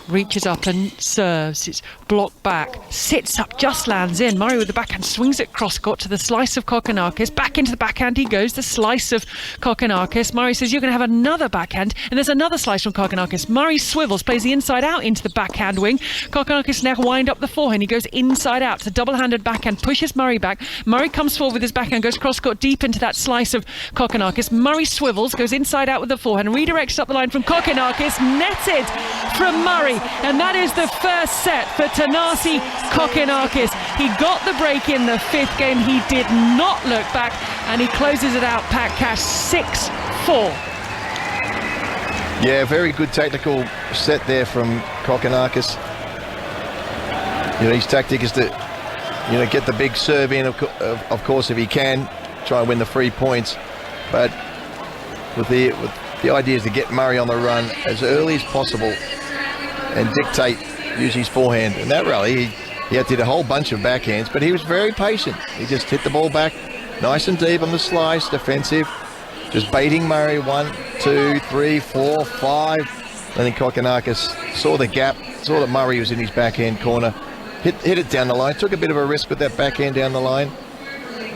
reaches up and serves. It's blocked back, sits up, just lands in. Murray with the backhand swings it cross-court to the slice of Kokkinakis. Back into the backhand he goes, the slice of Kokkinakis. Murray says, you're going to have another backhand, and there's another slice from Kokkinakis. Murray swivels, plays the inside out into the backhand wing. Kokkinakis now wind up the forehand. He goes inside out. It's a double-handed backhand, pushes Murray back. Murray comes forward with his backhand, goes cross-court deep into that slice of Kokkinakis. Murray swivels, goes inside out with the forehand, redirects up the line from Kokkinakis, netted from Murray. And that is the first set for Thanasi Kokkinakis. He got the break in the fifth game. He did not look back, and he closes it out, Pat Cash, 6-4. Yeah, very good tactical set there from Kokkinakis. His tactic is to, get the big serve in, of course, if he can, try and win the 3 points. But with the idea is to get Murray on the run as early as possible and dictate, use his forehand. And that rally, he did a whole bunch of backhands, but he was very patient. He just hit the ball back nice and deep on the slice, defensive, just baiting Murray 1, 2, 3, 4, 5. I think Kokkinakis saw the gap, saw that Murray was in his backhand corner, hit it down the line, took a bit of a risk with that backhand down the line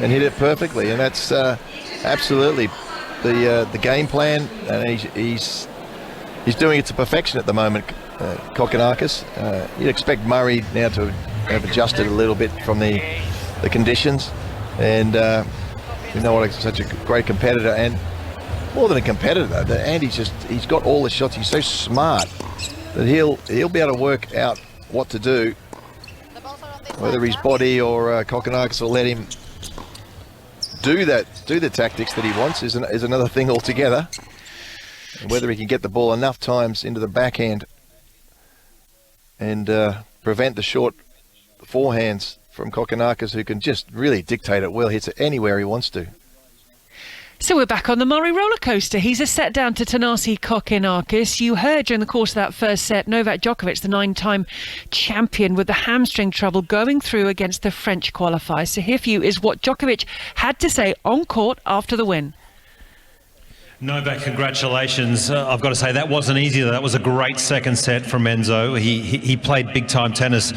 and hit it perfectly. And that's absolutely the game plan, and he's doing it to perfection at the moment, Kokkinakis. You'd expect Murray now to have adjusted a little bit from the conditions, and we know what such a great competitor, and more than a competitor, he's got all the shots. He's so smart that he'll be able to work out what to do, whether his body or Kokkinakis will let him do the tactics that he wants is another thing altogether. And whether he can get the ball enough times into the backhand and prevent the short forehands from Kokkinakis, who can just really dictate it well, hits it anywhere he wants to. So we're back on the Murray roller coaster. He's a set down to Thanasi Kokkinakis. You heard during the course of that first set, Novak Djokovic, the 9-time champion, with the hamstring trouble going through against the French qualifiers. So here for you is what Djokovic had to say on court after the win. Novak, congratulations. I've got to say that wasn't easy. That was a great second set from Enzo. He played big time tennis.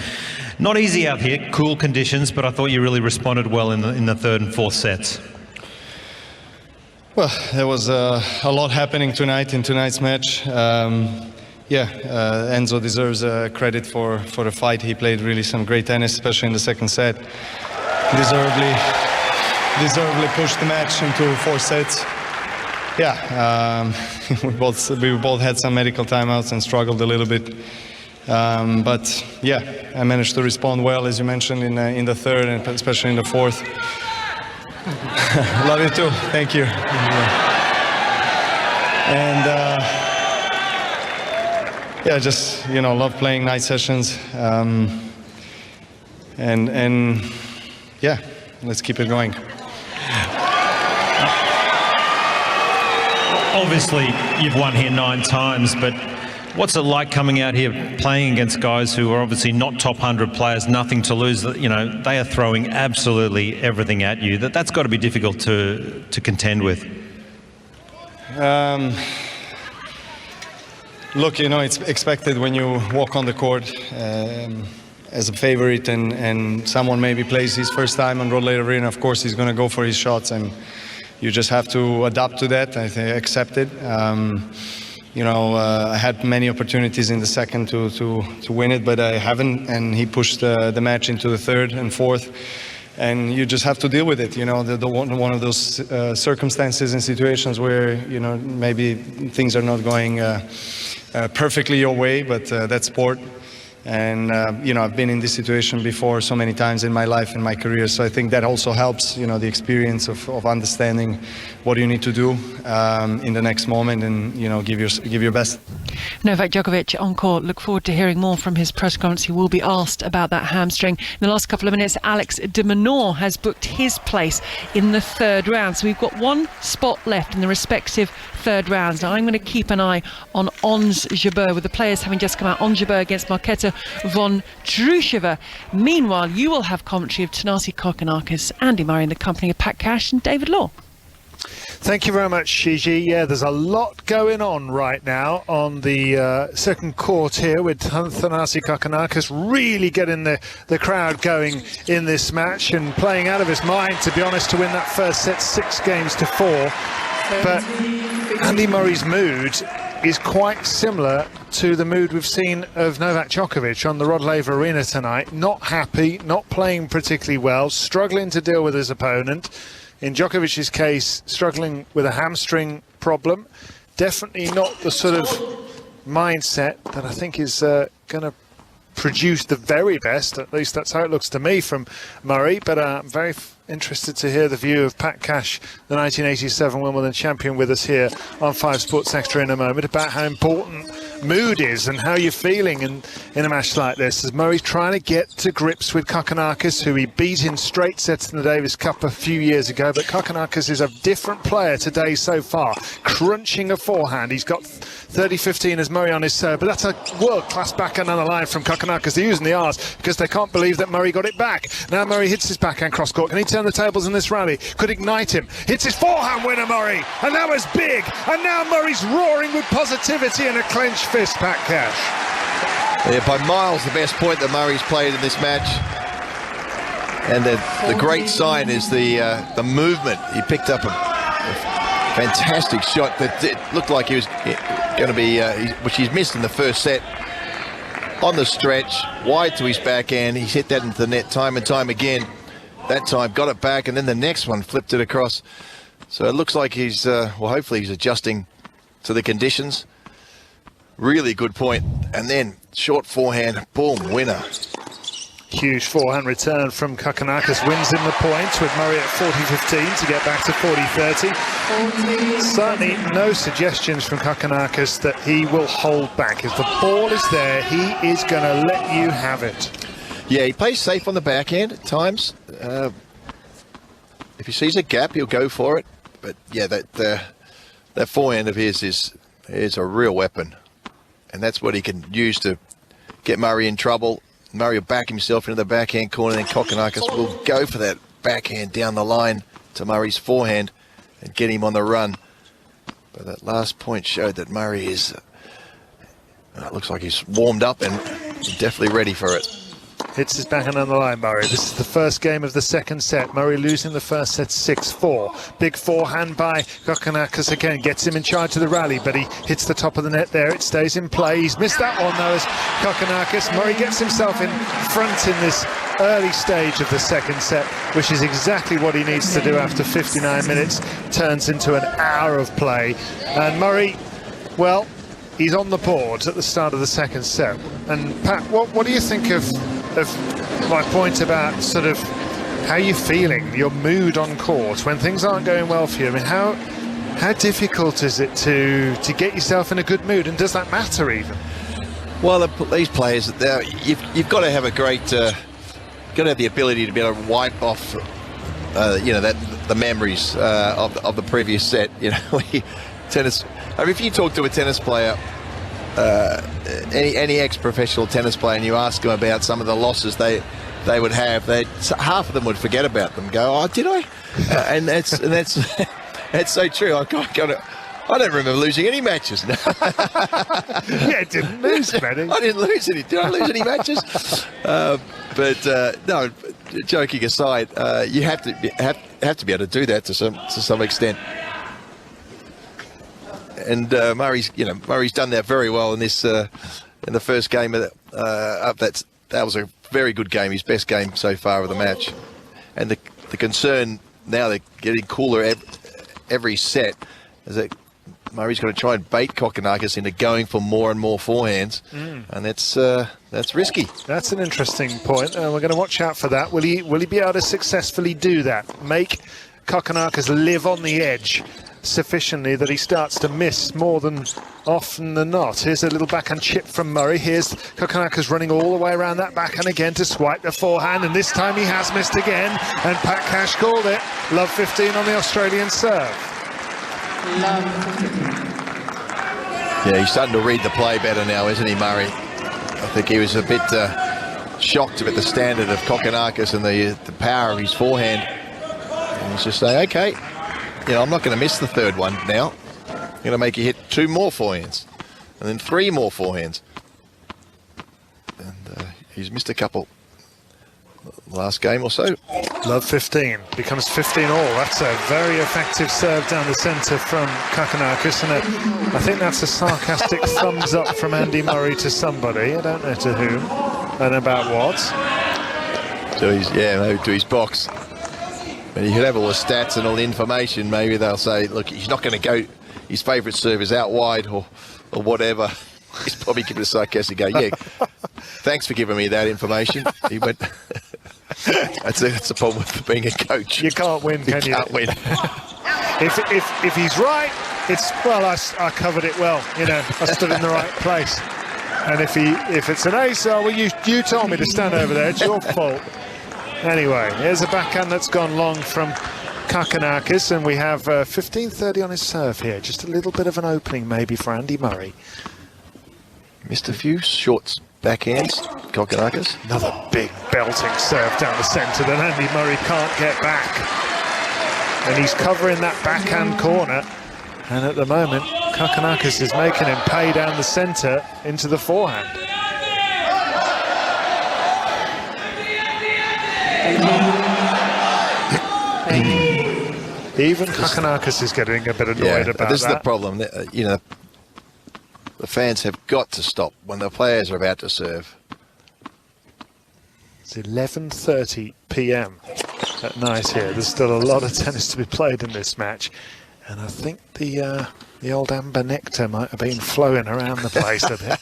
Not easy out here, cool conditions, but I thought you really responded well in the third and fourth sets. Well, there was a lot happening tonight in tonight's match. Enzo deserves credit for the fight. He played really some great tennis, especially in the second set. Deservedly pushed the match into 4 sets. We both had some medical timeouts and struggled a little bit. But I managed to respond well, as you mentioned, in the third and especially in the fourth. Love you too. Thank you. And just love playing night sessions. Let's keep it going. Obviously, you've won here 9 times, but what's it like coming out here playing against guys who are obviously not top 100 players, nothing to lose? They are throwing absolutely everything at you. That's got to be difficult to contend with. Look, it's expected when you walk on the court as a favorite and someone maybe plays his first time on Rod Laver Arena. Of course, he's going to go for his shots, and you just have to adapt to that. I think accept it. I had many opportunities in the second to win it, but I haven't, and he pushed the match into the third and fourth, and you just have to deal with it. One of those circumstances and situations where maybe things are not going perfectly your way, but that's sport. And I've been in this situation before so many times in my life and my career, so I think that also helps, the experience of understanding what you need to do in the next moment, and give your best. Novak Djokovic on court. Look forward to hearing more from his press conference. He will be asked about that hamstring. In the last couple of minutes, Alex de Minaur has booked his place in the third round, so we've got 1 spot left in the respective third rounds. Now I'm going to keep an eye on Ons Jabeur, with the players having just come out. Ons Jabeur against Marketa Vondrousova. Meanwhile, you will have commentary of Thanasi Kokkinakis, Andy Murray, in the company of Pat Cash and David Law. Thank you very much, Shiji. Yeah, there's a lot going on right now on the second court here with Thanasi Kokkinakis really getting the crowd going in this match and playing out of his mind, to be honest, to win that first set 6-4. But Andy Murray's mood is quite similar to the mood we've seen of Novak Djokovic on the Rod Laver Arena tonight. Not happy, not playing particularly well, struggling to deal with his opponent. In Djokovic's case, struggling with a hamstring problem. Definitely not the sort of mindset that I think is going to produce the very best. At least that's how it looks to me from Murray. But I'm very interested to hear the view of Pat Cash, the 1987 Wimbledon champion, with us here on 5 Sports Extra in a moment, about how important mood is and how you're feeling in a match like this, as Murray's trying to get to grips with Kokkinakis, who he beat in straight sets in the Davis Cup a few years ago. But Kokkinakis is a different player today so far, crunching a forehand. He's got 30-15 as Murray on his serve, but that's a world-class backhand on the line from Kokkinakis. They're using the R's because they can't believe that Murray got it back. Now Murray hits his backhand cross-court. Can he turn the tables in this rally? Could ignite him. Hits his forehand winner, Murray, and that was big. And now Murray's roaring with positivity and a clenched fist, Pat Cash. Yeah, by miles the best point that Murray's played in this match. And the great sign is the movement. He picked up a fantastic shot that it looked like he was going to be, which he's missed in the first set. On the stretch, wide to his backhand. He's hit that into the net time and time again. That time got it back, and then the next one flipped it across. So it looks like he's, well, hopefully he's adjusting to the conditions. Really good point. And then short forehand, boom, winner. Huge forehand return from Kokkinakis, wins him the points with Murray at 40-15 to get back to 40-30. Certainly no suggestions from Kokkinakis that he will hold back. If the ball is there, he is going to let you have it. Yeah, he plays safe on the backhand at times. If he sees a gap, he'll go for it. But yeah, that forehand of his is a real weapon. And that's what he can use to get Murray in trouble. Murray will back himself into the backhand corner, and then Kokkinakis will go for that backhand down the line to Murray's forehand and get him on the run. But that last point showed that Murray is, it looks like he's warmed up and definitely ready for it. Hits his backhand on the line, Murray. This is the first game of the second set. Murray losing the first set 6-4. Big forehand by Kokkinakis again. Gets him in charge of the rally, but he hits the top of the net there. It stays in play. He's missed that one, though, as Kokkinakis. Murray gets himself in front in this early stage of the second set, which is exactly what he needs to do after 59 minutes. Turns into an hour of play. And Murray, well, he's on the board at the start of the second set. And Pat, what do you think of my point about sort of how you're feeling, your mood on court when things aren't going well for you? I mean, how difficult is it to get yourself in a good mood, and does that matter even? Well, these players, you've got to have a great, got to have the ability to be able to wipe off, you know, the memories of the previous set. You know, tennis. I mean, if you talk to a tennis player, any ex-professional tennis player, and you ask them about some of the losses they would have, half of them would forget about them. Go, oh, did I? And that's that's so true. I don't remember losing any matches. Yeah, didn't lose many. I didn't lose any. Did I lose any matches? But no, joking aside, you have to be able to do that to some extent. And Murray's done that very well in this in the first game of that was a very good game, his best game so far of the match. And the concern now, they're getting cooler every set, is that Murray's got to try and bait Kokkinakis into going for more and more forehands, and that's risky. That's an interesting point, and we're going to watch out for that. Will he be able to successfully do that? Make Kokkinakis live on the edge sufficiently that he starts to miss more than often than not. Here's a little backhand chip from Murray. Here's Kokkinakis running all the way around that backhand again to swipe the forehand, and this time he has missed again, and Pat Cash called it. Love 15 on the Australian serve. Yeah, he's starting to read the play better now, isn't he, Murray? I think he was a bit shocked about the standard of Kokkinakis and the power of his forehand. And he's just saying, okay, I'm not going to miss the third one now. I'm going to make you hit 2 more forehands, and then 3 more forehands. And he's missed a couple last game or so. Love 15 becomes 15 all. That's a very effective serve down the centre from Kokkinakis, and I think that's a sarcastic thumbs up from Andy Murray to somebody. I don't know to whom and about what. Maybe to his box. And you could have all the stats and all the information. Maybe they'll say, look, he's not going to go. His favourite serve is out wide or whatever. He's probably giving a sarcastic go. Yeah, thanks for giving me that information. He went. That's the problem with being a coach. You can't win, can you? You can't win. if he's right, it's well. I covered it well. I stood in the right place. And if it's an ace, well, you told me to stand over there. It's your fault. Anyway, here's a backhand that's gone long from Kokkinakis, and we have 15-30 on his serve here. Just a little bit of an opening maybe for Andy Murray. Missed a few short backhands, Kokkinakis. Another big belting serve down the centre that Andy Murray can't get back. And he's covering that backhand corner. And at the moment, Kokkinakis is making him pay down the centre into the forehand. Even Kokkinakis is getting a bit annoyed about that. This is the problem. The fans have got to stop when the players are about to serve. It's 11:30 p.m. at night here. There's still a lot of tennis to be played in this match, and I think the old amber nectar might have been flowing around the place a bit.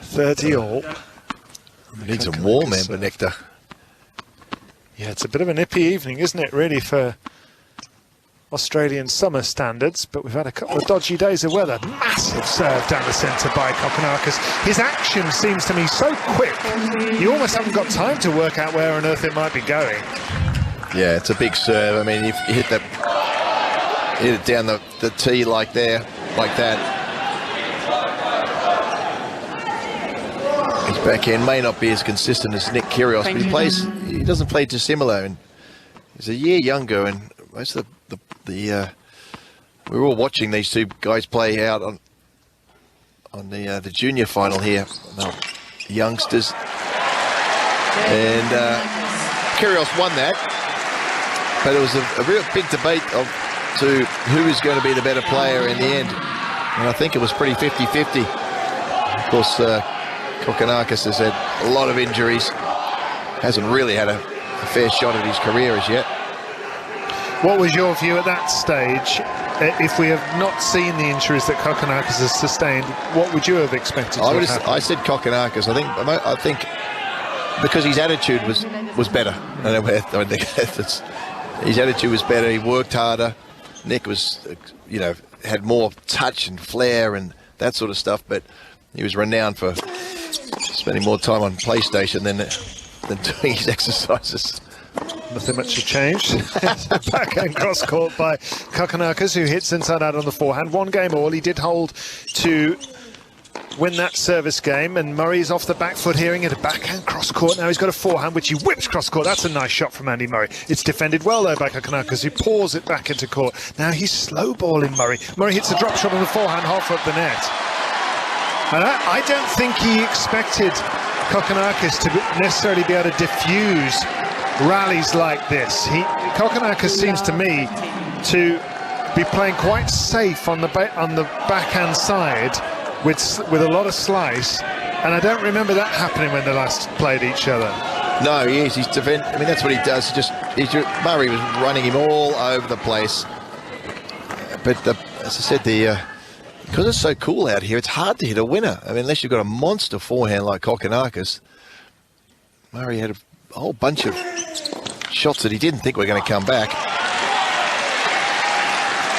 30 all. Need some warm amber nectar. Yeah, it's a bit of a nippy evening, isn't it, really, for Australian summer standards, but we've had a couple of dodgy days of weather. Massive serve down the centre by Kokkinakis. His action seems to me so quick, you almost haven't got time to work out where on earth it might be going. Yeah, it's a big serve. I mean, if you hit it down the tee like that. His backhand may not be as consistent as Nick Kyrgios, but he doesn't play dissimilar, and he's a year younger, and most of we were all watching these two guys play out on the junior final here, the youngsters, and Kyrgios won that, but it was a real big debate to who is going to be the better player in the end, and I think it was pretty 50-50. Of course, Kokkinakis has had a lot of injuries, hasn't really had a fair shot at his career as yet. What was your view at that stage? If we have not seen the injuries that Kokkinakis has sustained, what would you have expected to have happened? I said Kokkinakis. I think because his attitude was better. His attitude was better. He worked harder. Nick was, had more touch and flair and that sort of stuff, but he was renowned for spending more time on PlayStation than doing his exercises. Nothing much has changed. Backhand cross court by Kokkinakis, who hits inside out on the forehand. 1 game all. He did hold to win that service game, and Murray's off the back foot here. At a backhand cross court. Now he's got a forehand, which he whips cross court. That's a nice shot from Andy Murray. It's defended well though by Kokkinakis, who pours it back into court. Now he's slow balling Murray. Murray hits a drop shot on the forehand, half up the net. And I don't think he expected Kokkinakis to necessarily be able to diffuse rallies like this. Kokkinakis seems to me to be playing quite safe on the backhand side with a lot of slice, and I don't remember that happening when they last played each other. No, he is. He's defend. I mean, that's what he does. Murray was running him all over the place. But as I said, because it's so cool out here, it's hard to hit a winner. I mean, unless you've got a monster forehand like Kokkinakis. Murray had a whole bunch of shots that he didn't think were going to come back.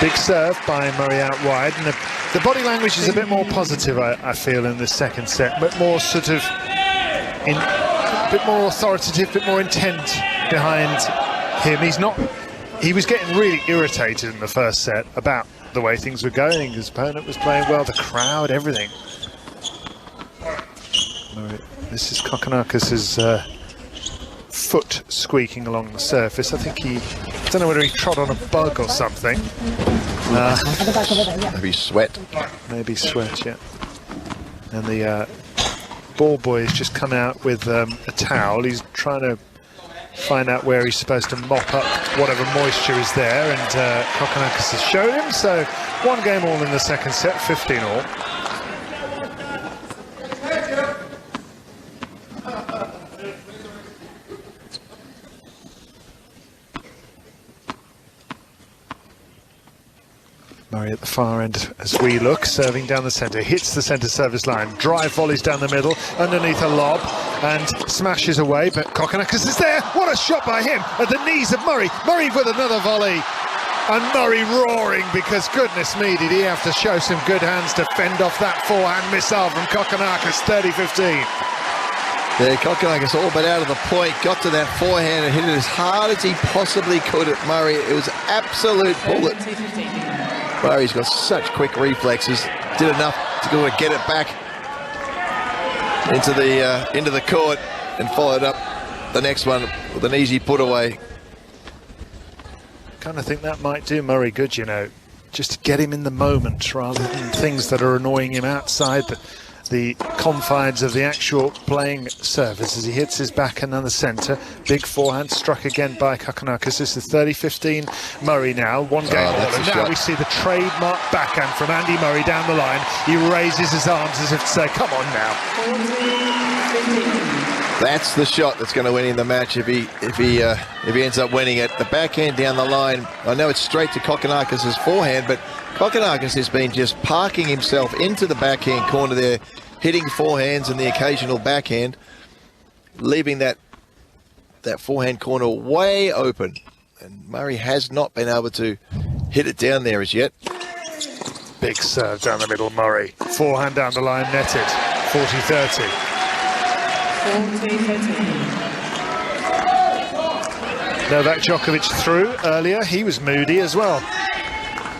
Big serve by Murray out wide, and the body language is a bit more positive, I feel, in this second set, but more sort of, a bit more authoritative, a bit more intent behind him. He was getting really irritated in the first set about the way things were going. His opponent was playing well, the crowd, everything. This is Kokkinakis' foot squeaking along the surface. I think I don't know whether he trod on a bug or something. Maybe sweat. Maybe sweat, yeah. And the ball boy has just come out with a towel. He's trying to find out where he's supposed to mop up whatever moisture is there, and Kokkinakis has shown him. So 1 game all in the second set, 15 all. Murray at the far end as we look, serving down the centre, hits the centre service line, drive volleys down the middle, underneath a lob, and smashes away, but Kokkinakis is there. What a shot by him at the knees of Murray. Murray with another volley, and Murray roaring, because goodness me, did he have to show some good hands to fend off that forehand missile from Kokkinakis. 30-15. Yeah, Kokkinakis all but out of the point, got to that forehand and hit it as hard as he possibly could at Murray. It was absolute bullet. Murray's got such quick reflexes, did enough to go and get it back into the court, and followed up the next one with an easy put away. Kind of think that might do Murray good, you know, just to get him in the moment rather than things that are annoying him outside the confines of the actual playing surface as he hits his backhand on the centre. Big forehand struck again by Kokkinakis. This is 30-15 Murray now. 1 game all, and now we see the trademark backhand from Andy Murray down the line. He raises his arms as if to say, come on now. That's the shot that's going to win him the match if he ends up winning it. The backhand down the line. I know it's straight to Kokkinakis' forehand, but Kokkinakis has been just parking himself into the backhand corner there, hitting forehands and the occasional backhand, leaving that forehand corner way open. And Murray has not been able to hit it down there as yet. Big serve down the middle, Murray. Forehand down the line, netted. 40-30. 40-30. Novak Djokovic through earlier. He was moody as well,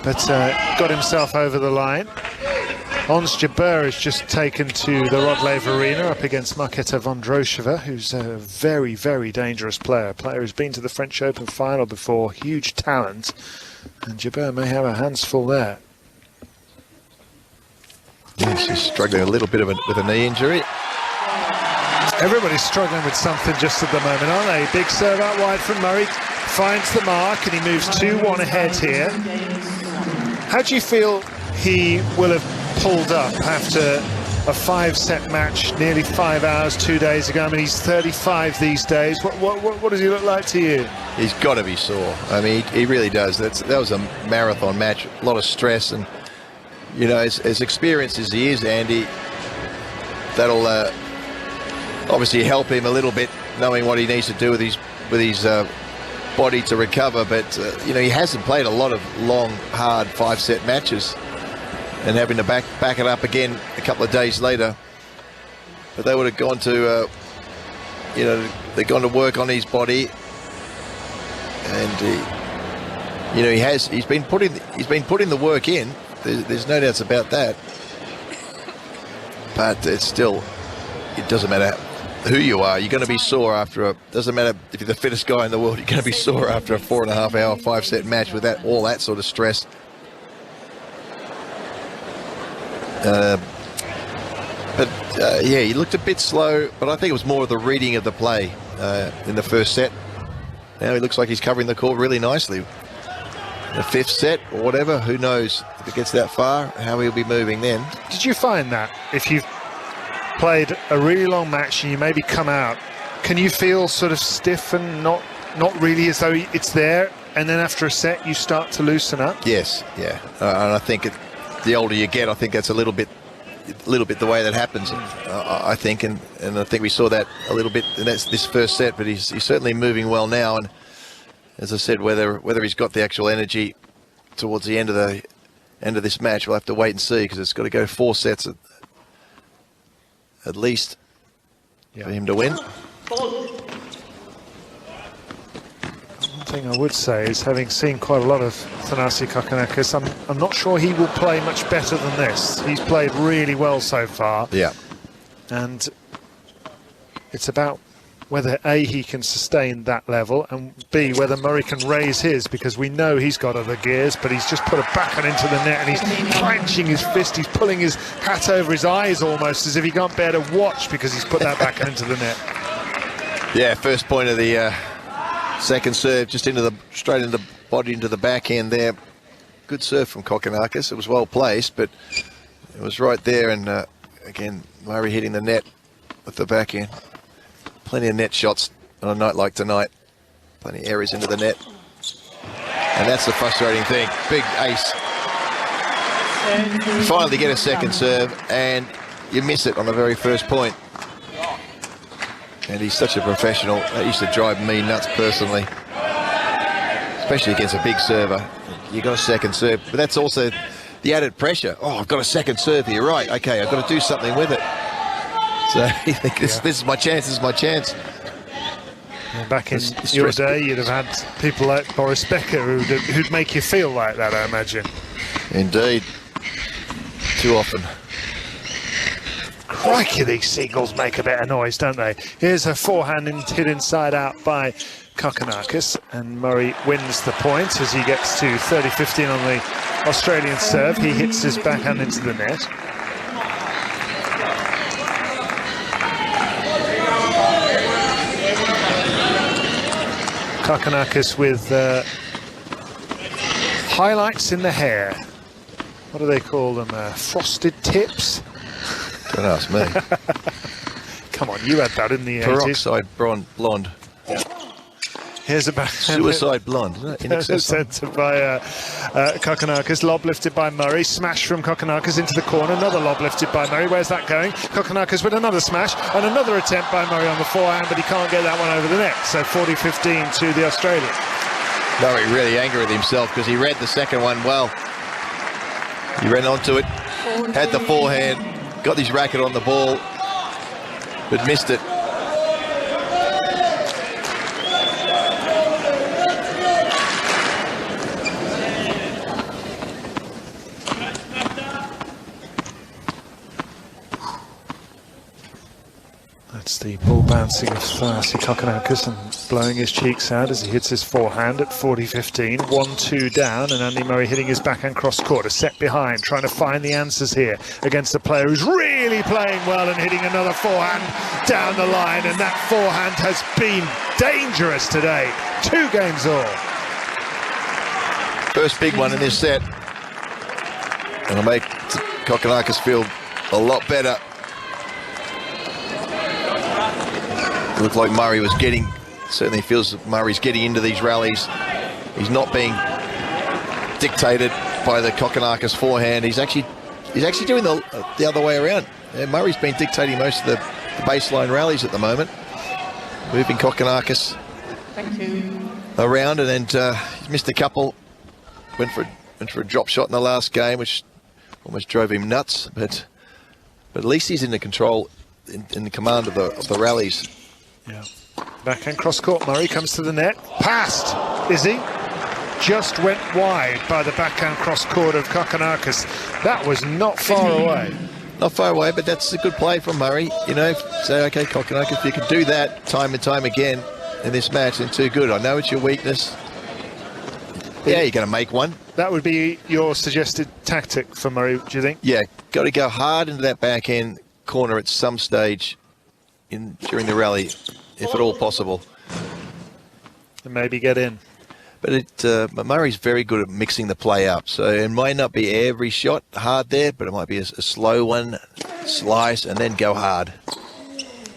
but got himself over the line. Ons Jabeur has just taken to the Rod Laver Arena up against Marketa Vondrousova, who's a very, very dangerous player. A player who's been to the French Open final before, huge talent, and Jabeur may have her hands full there. Yeah, she's struggling a little bit with a knee injury. Everybody's struggling with something just at the moment, aren't they? Big serve out wide from Murray, finds the mark, and he moves 2-1 ahead here. How do you feel he will have pulled up after a 5-set match nearly 5 hours 2 days ago? I mean, he's 35 these days. What does he look like to you? He's got to be sore. I mean, he really does. That was a marathon match, a lot of stress, and you know, as experienced as he is, Andy, that'll obviously help him a little bit, knowing what he needs to do with his body to recover. But you know, he hasn't played a lot of long, hard 5-set matches, and having to back it up again a couple of days later. But they would have gone to, you know, they've gone to work on his body, and you know, he's been putting the work in. There's no doubts about that. But it's still, it doesn't matter who you are, you're going to be sore after doesn't matter if you're the fittest guy in the world, you're going to be sore after a 4.5-hour 5-set match with all that sort of stress. Yeah, he looked a bit slow, but I think it was more of the reading of the play in the first set. Now he looks like he's covering the court really nicely. The 5th set or whatever, who knows if it gets that far, how he'll be moving then. Did you find that if you've played a really long match and you maybe come out, can you feel sort of stiff and not really as though it's there, and then after a set you start to loosen up? Yes, yeah, and I think the older you get, I think that's a little bit the way that happens. I think, and I think we saw that a little bit in this first set. But he's certainly moving well now, and as I said, whether he's got the actual energy towards the end of this match, we'll have to wait and see, because it's got to go 4 sets at least for him to win. One thing I would say is, having seen quite a lot of Thanasi Kokkinakis, I'm not sure he will play much better than this. He's played really well so far. Yeah. And it's about whether A, he can sustain that level, and B, whether Murray can raise his, because we know he's got other gears, but he's just put a backhand into the net and he's clenching his fist, he's pulling his hat over his eyes almost as if he can't bear to watch because he's put that backhand into the net. Yeah, first point of the second serve, just straight into the body, into the backhand there. Good serve from Kokkinakis. It was well placed, but it was right there, and again, Murray hitting the net with the backhand. Plenty of net shots on a night like tonight. Plenty of areas into the net. And that's the frustrating thing. Big ace. You finally get a second serve and you miss it on the very first point. And he's such a professional. That used to drive me nuts personally. Especially against a big server. You got a second serve. But that's also the added pressure. Oh, I've got a second serve here. Right, okay, I've got to do something with it. So you think this is my chance, this is my chance. And back in your day, you'd have had people like Boris Becker who'd make you feel like that, I imagine. Indeed. Too often. Crikey, these seagulls make a bit of noise, don't they? Here's a forehand hit inside out by Kokkinakis, and Murray wins the point as he gets to 30-15 on the Australian serve. He hits his backhand into the net. Kokkinakis with highlights in the hair. What do they call them? Frosted tips? Don't ask me. Come on, you had that in the 80s. Peroxide blonde. Here's a backhand. Suicide blonde, isn't it? Inaccessible. Centre by Kokkinakis. Lob lifted by Murray. Smash from Kokkinakis into the corner. Another lob lifted by Murray. Where's that going? Kokkinakis with another smash and another attempt by Murray on the forehand, but he can't get that one over the net. So 40-15 to the Australian. Murray really angry with himself because he read the second one well. He ran onto it, had the forehand, got his racket on the ball, but missed it. That's the ball bouncing of Thanasi Kokkinakis and blowing his cheeks out as he hits his forehand at 40-15. 1-2 down, and Andy Murray hitting his backhand cross court, a set behind, trying to find the answers here against a player who's really playing well and hitting another forehand down the line, and that forehand has been dangerous today. 2 games all. First big one in this set. And it'll make Kokkinakis feel a lot better. It looked like Murray was certainly feels Murray's getting into these rallies. He's not being dictated by the Kokkinakis forehand. He's actually doing the other way around. Murray's been dictating most of the baseline rallies at the moment, moving Kokkinakis around, and then he's missed a couple. Went for a drop shot in the last game, which almost drove him nuts. But at least he's in the control, in the command of the rallies. Yeah. Backhand cross court. Murray comes to the net. Passed, is he? Just went wide by the backhand cross court of Kokkinakis. That was not far away. Not far away, but that's a good play from Murray. You know, say, okay, Kokkinakis, if you can do that time and time again in this match, then too good. I know it's your weakness. Yeah, you're going to make one. That would be your suggested tactic for Murray, do you think? Yeah, got to go hard into that backhand corner at some stage during the rally, if at all possible. And maybe get in. But Murray's very good at mixing the play up, so it might not be every shot hard there, but it might be a slow one, slice, and then go hard.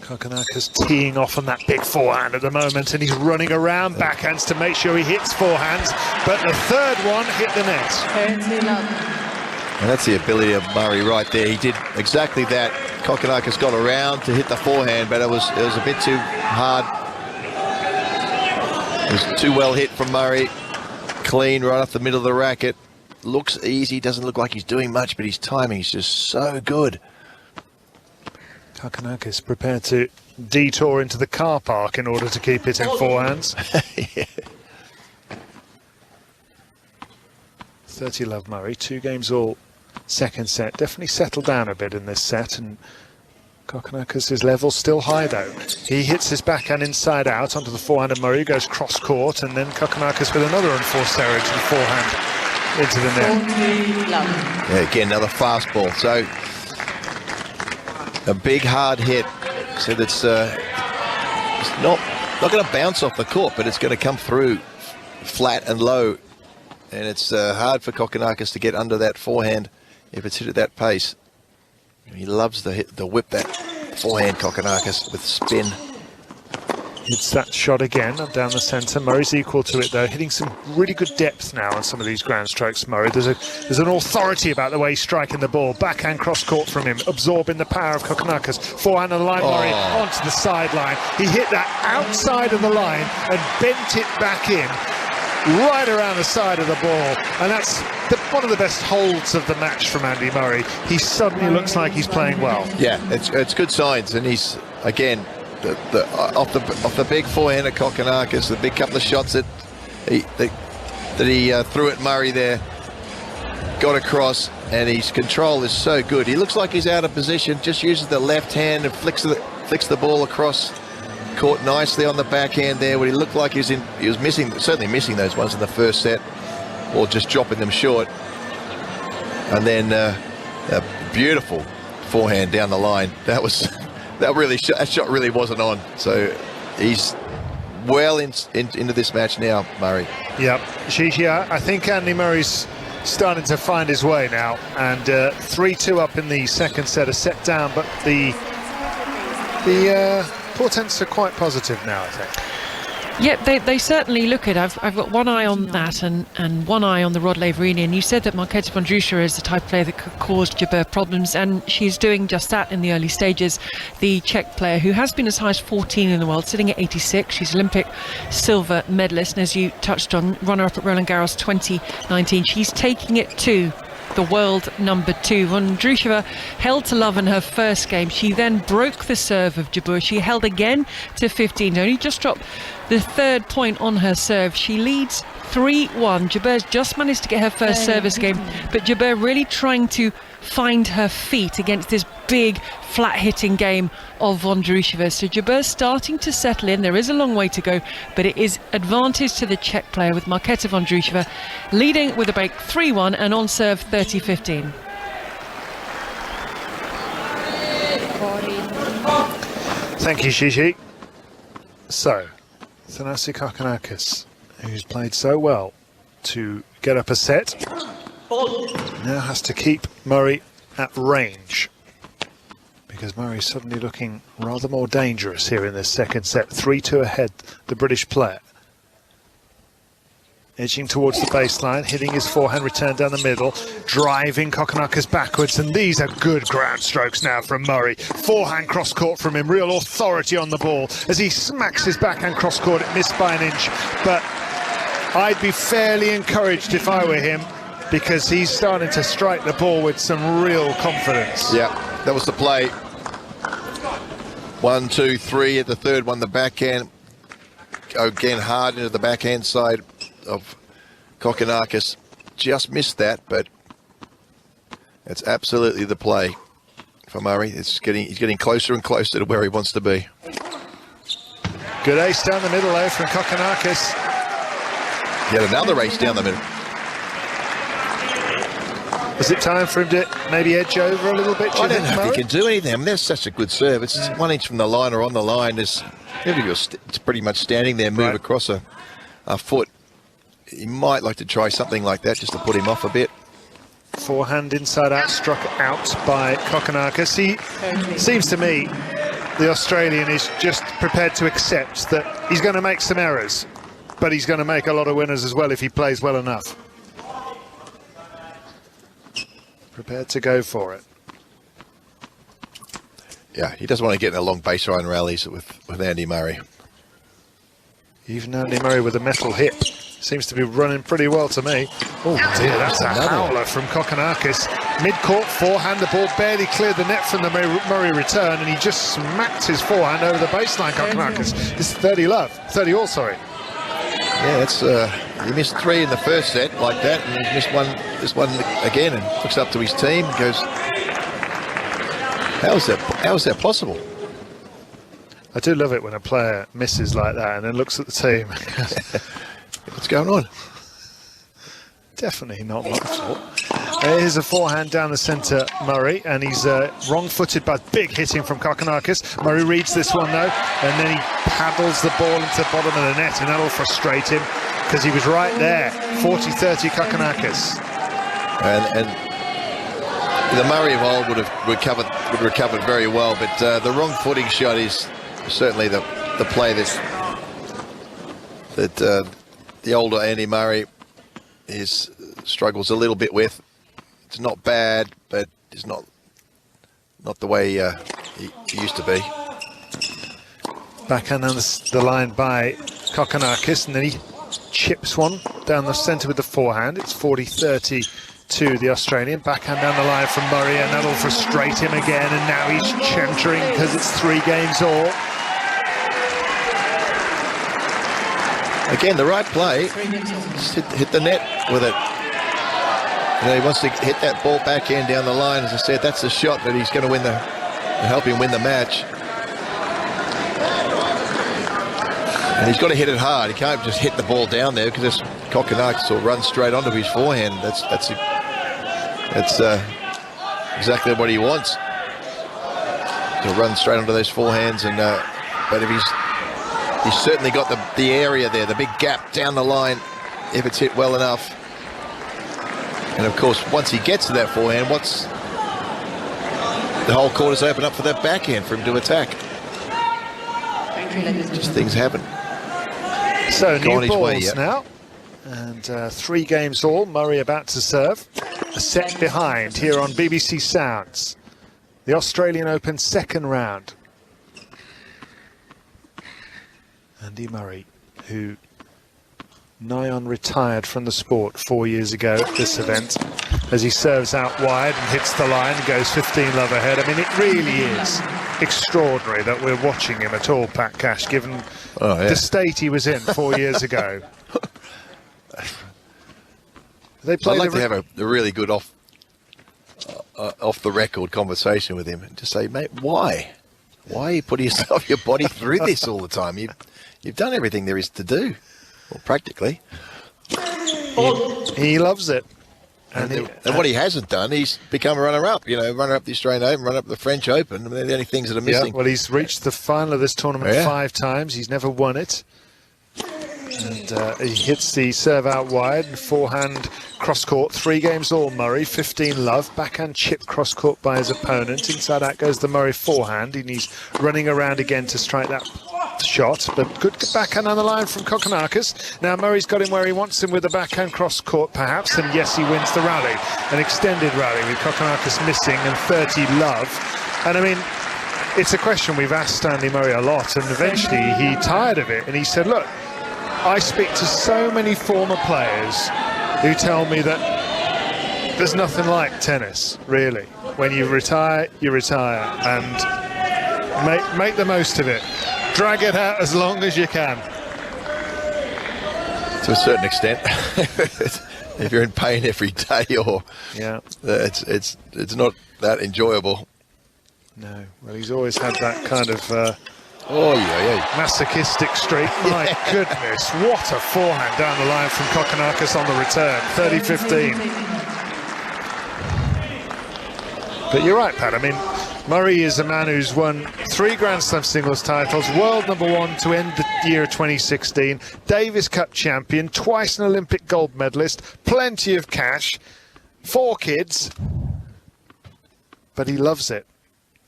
Kokkinakis teeing off on that big forehand at the moment, and he's running around backhands to make sure he hits forehands, but the third one hit the net. And that's the ability of Murray right there. He did exactly that. Kokkinakis got around to hit the forehand, but it was a bit too hard. It was too well hit from Murray. Clean right off the middle of the racket. Looks easy, doesn't look like he's doing much, but his timing is just so good. Kokkinakis prepared to detour into the car park in order to keep hitting forehands. Yeah. 30-love Murray, 2 games all second set. Definitely settled down a bit in this set, and Kokkinakis' level still high though. He hits his backhand inside out onto the forehand of Murray, goes cross court, and then Kokkinakis with another unforced error to the forehand into the net. Yeah, again, another fastball. So a big hard hit. So that's it's not going to bounce off the court, but it's going to come through flat and low. And it's hard for Kokkinakis to get under that forehand if it's hit at that pace. He loves to whip that forehand, Kokkinakis, with spin. Hits that shot again down the centre. Murray's equal to it though, hitting some really good depth now on some of these ground strokes. Murray, there's an authority about the way he's striking the ball. Backhand cross court from him, absorbing the power of Kokkinakis. Forehand on the line, Murray onto the sideline. He hit that outside of the line and bent it back in, right around the side of the ball, and that's one of the best holds of the match from Andy Murray. He suddenly looks like he's playing well. Yeah, it's good signs, and he's again off the big forehand of Kokkinakis, the big couple of shots that he threw at Murray there, got across, and his control is so good. He looks like he's out of position, just uses the left hand and flicks the ball across. Caught nicely on the backhand there, where he looked like he was certainly missing those ones in the first set, or just dropping them short. And then a beautiful forehand down the line. That shot really wasn't on. So he's well into this match now, Murray. Yep, Shishia, I think Andy Murray's starting to find his way now, and 3-2 up in the second set, a set down, but the portents are quite positive now, I think. Yep, they certainly look it. I've got one eye on that and one eye on the Rod Laverini. And you said that Marketa Vondrousova is the type of player that could cause Jabeur problems, and she's doing just that in the early stages. The Czech player, who has been as high as 14 in the world, sitting at 86. She's Olympic silver medalist, and as you touched on, runner-up at Roland Garros 2019. She's taking it to the world number 2. Vondrousova held to love in her first game. She then broke the serve of Jabeur. She held again to 15. Only just dropped the third point on her serve. She leads 3-1. Jabeur's just managed to get her first service game, but Jabeur really trying to find her feet against this big flat hitting game of Vondrousova. So Jabeur's starting to settle in. There is a long way to go, but it is advantage to the Czech player, with Marketa Vondrousova leading with a break 3-1 and on serve 30-15. Thank you, Shishi. So, Thanasi Kokkinakis, who's played so well to get up a set, now has to keep Murray at range, because Murray's suddenly looking rather more dangerous here in this second set. 3-2 ahead, the British player. Edging towards the baseline, hitting his forehand return down the middle, driving Kokkinakis backwards, and these are good ground strokes now from Murray. Forehand cross court from him, real authority on the ball. As he smacks his backhand cross court, it missed by an inch, but I'd be fairly encouraged if I were him, because he's starting to strike the ball with some real confidence. Yeah, that was the play. 1, 2, 3 at the third one, the backhand. Again, hard into the backhand side of Kokkinakis. Just missed that, but it's absolutely the play for Murray. He's getting closer and closer to where he wants to be. Good ace down the middle there from Kokkinakis. Yet another ace down the middle. Is it time for him to maybe edge over a little bit? I don't know if he can do anything. I mean, there's such a good serve. It's 1 inch from the line or on the line. It's pretty much standing there, move across a foot. He might like to try something like that just to put him off a bit. Forehand inside out, struck out by Kokkinakis. He seems to me the Australian is just prepared to accept that he's going to make some errors, but he's going to make a lot of winners as well if he plays well enough. Prepared to go for it. Yeah, he doesn't want to get in the long baseline rallies with Andy Murray. Even Andy Murray with a metal hip seems to be running pretty well to me. Oh dear, that's a howler from Kokkinakis. Mid-court forehand, the ball barely cleared the net from the Murray return, and he just smacked his forehand over the baseline, Kokkinakis. This is 30 all, sorry. Yeah, that's he missed 3 in the first set like that, and he's missed this one again, and looks up to his team, goes, How is that possible? I do love it when a player misses like that and then looks at the team. What's going on? Definitely not my fault. Here's a forehand down the centre, Murray, and he's wrong-footed, but big hitting from Kokkinakis. Murray reads this one though, and then he paddles the ball into the bottom of the net, and that'll frustrate him because he was right there. 40-30 Kokkinakis. And the Murray of old would have recovered very well, but the wrong footing shot is certainly the play that the older Andy Murray struggles a little bit with. It's not bad, but it's not the way he used to be. Backhand on the line by Kokkinakis, and then he chips one down the centre with the forehand. It's 40-30 to the Australian. Backhand down the line from Murray, and that'll frustrate him again, and now he's chantering because it's 3 games all. Again, the right play, just hit the net with it. You know, he wants to hit that ball backhand down the line. As I said, that's the shot that he's going to help him win the match. And he's got to hit it hard. He can't just hit the ball down there because Kokkinakis will run straight onto his forehand. That's exactly what he wants. He'll run straight onto those forehands, and but if he's certainly got the area there, the big gap down the line, if it's hit well enough. And of course, once he gets to that forehand, the whole court is open up for that backhand for him to attack. Just things happen. So new balls now, and 3 games all. Murray about to serve. A set behind here on BBC Sounds. The Australian Open second round. Andy Murray, who nigh on retired from the sport 4 years ago at this event, as he serves out wide and hits the line and goes 15 love ahead. I mean, it really is extraordinary that we're watching him at all, Pat Cash, given the state he was in 4 years ago. I'd like to have a really good off the record conversation with him and just say, mate, why are you putting your body through this all the time? You've done everything there is to do, well, practically. He loves it. And what he hasn't done, he's become a runner-up. You know, runner-up the Australian Open, runner-up the French Open. I mean, they're the only things that are missing. Yeah, well, he's reached the final of this tournament 5 times. He's never won it. And he hits the serve out wide, forehand cross-court, 3 games all Murray, 15 love, backhand chip cross-court by his opponent. Inside out goes the Murray forehand, and he's running around again to strike that shot, but good backhand on the line from Kokkinakis. Now Murray's got him where he wants him with the backhand cross-court perhaps, and yes, he wins the rally. An extended rally with Kokkinakis missing and 30 love. And I mean, it's a question we've asked Andy Murray a lot, and eventually he tired of it, and he said, look, I speak to so many former players who tell me that there's nothing like tennis, really. When you retire, and make the most of it. Drag it out as long as you can. To a certain extent. If you're in pain every day, or it's not that enjoyable. No, well, he's always had that kind of masochistic streak. My goodness, what a forehand down the line from Kokkinakis on the return. 30-15. But you're right, Pat. I mean, Murray is a man who's won 3 Grand Slam singles titles, world #1 to end the year 2016, Davis Cup champion, twice an Olympic gold medalist, plenty of cash, 4 kids, but he loves it.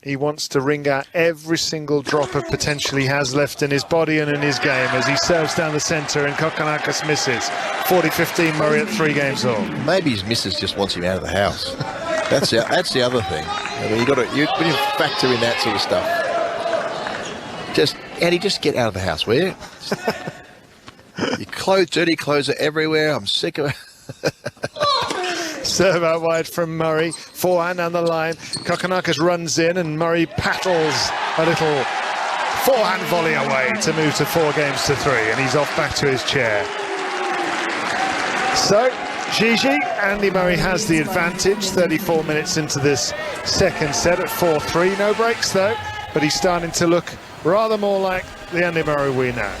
He wants to wring out every single drop of potential he has left in his body and in his game as he serves down the centre and Kokkinakis misses. 40-15 Murray at 3 games all. Maybe his missus just wants him out of the house. That's the other thing. I mean, when you factor in that sort of stuff, just get out of the house, will you? Your dirty clothes are everywhere. I'm sick of it. Serve out wide from Murray, forehand down the line. Kokkinakis runs in and Murray paddles a little forehand volley away to move to 4 games to 3, and he's off back to his chair. So Gigi, Andy Murray has the advantage, 34 minutes into this second set at 4-3. No breaks though, but he's starting to look rather more like the Andy Murray we know.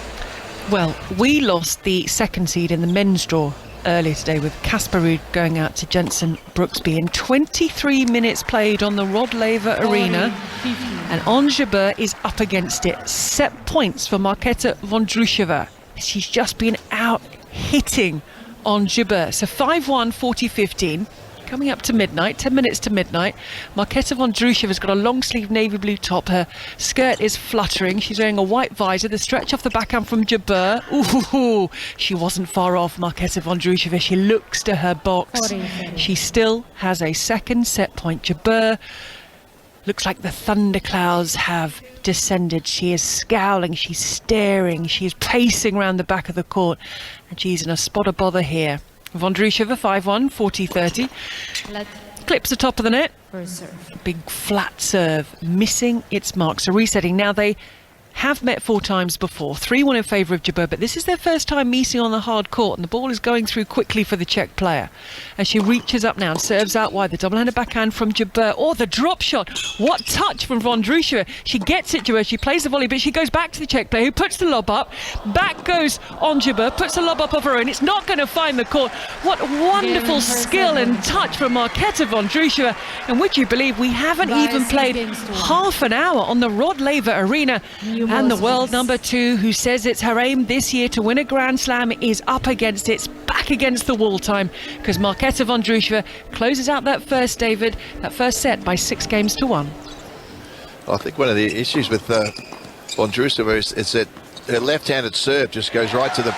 Well, we lost the second seed in the men's draw earlier today with Casper Ruud going out to Jensen Brooksby in 23 minutes played on the Rod Laver Arena, and Ons Jabeur is up against it. Set points for Marketa Vondrousova. She's just been out hitting Ons Jabeur. So 5-1, 40-15. Coming up to midnight, 10 minutes to midnight. Marketa Vondrousova's got a long sleeve navy blue top. Her skirt is fluttering. She's wearing a white visor. The stretch off the backhand from Jabeur. Ooh, she wasn't far off, Marketa Vondrousova. She looks to her box. She still has a second set point. Jabeur looks like the thunderclouds have descended. She is scowling, she's staring, she's pacing around the back of the court, and she's in a spot of bother here. Vondrousova 5-1, 40-30. Clips the top of the net. Big flat serve, missing its mark. So resetting. Now they have met 4 times before, 3-1 in favour of Jabeur, but this is their first time meeting on the hard court, and the ball is going through quickly for the Czech player. And she reaches up now and serves out wide. The double-handed backhand from Jabeur. Oh, the drop shot. What touch from Vondrousova. She gets it, Jabeur. She plays the volley, but she goes back to the Czech player who puts the lob up. Back goes on Jabeur, puts the lob up of her own. It's not going to find the court. What wonderful skill and touch from Marketa Vondrousova. And would you believe we haven't even played half an hour on the Rod Laver Arena? And the world number 2, who says it's her aim this year to win a Grand Slam, is up against it. It's back against the wall time, because Marketa Vondrousova closes out that first set by 6-1. Well, I think one of the issues with Vondrousova is that her left-handed serve just goes right to the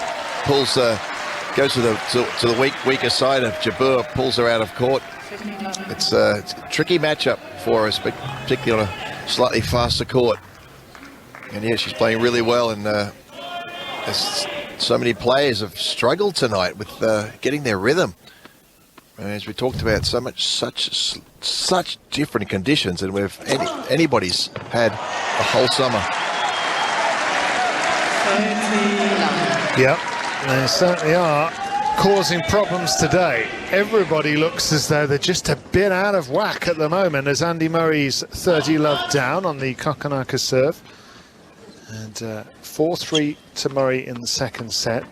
goes to the weaker side of Jabeur, pulls her out of court. It's a tricky matchup for us, but particularly on a slightly faster court. And yeah, she's playing really well, and so many players have struggled tonight with getting their rhythm. And as we talked about, such different conditions than anybody's had the whole summer. Yep, they certainly are causing problems today. Everybody looks as though they're just a bit out of whack at the moment, as Andy Murray's 30-love down on the Kokkinakis serve. And 4-3 to Murray in the second set.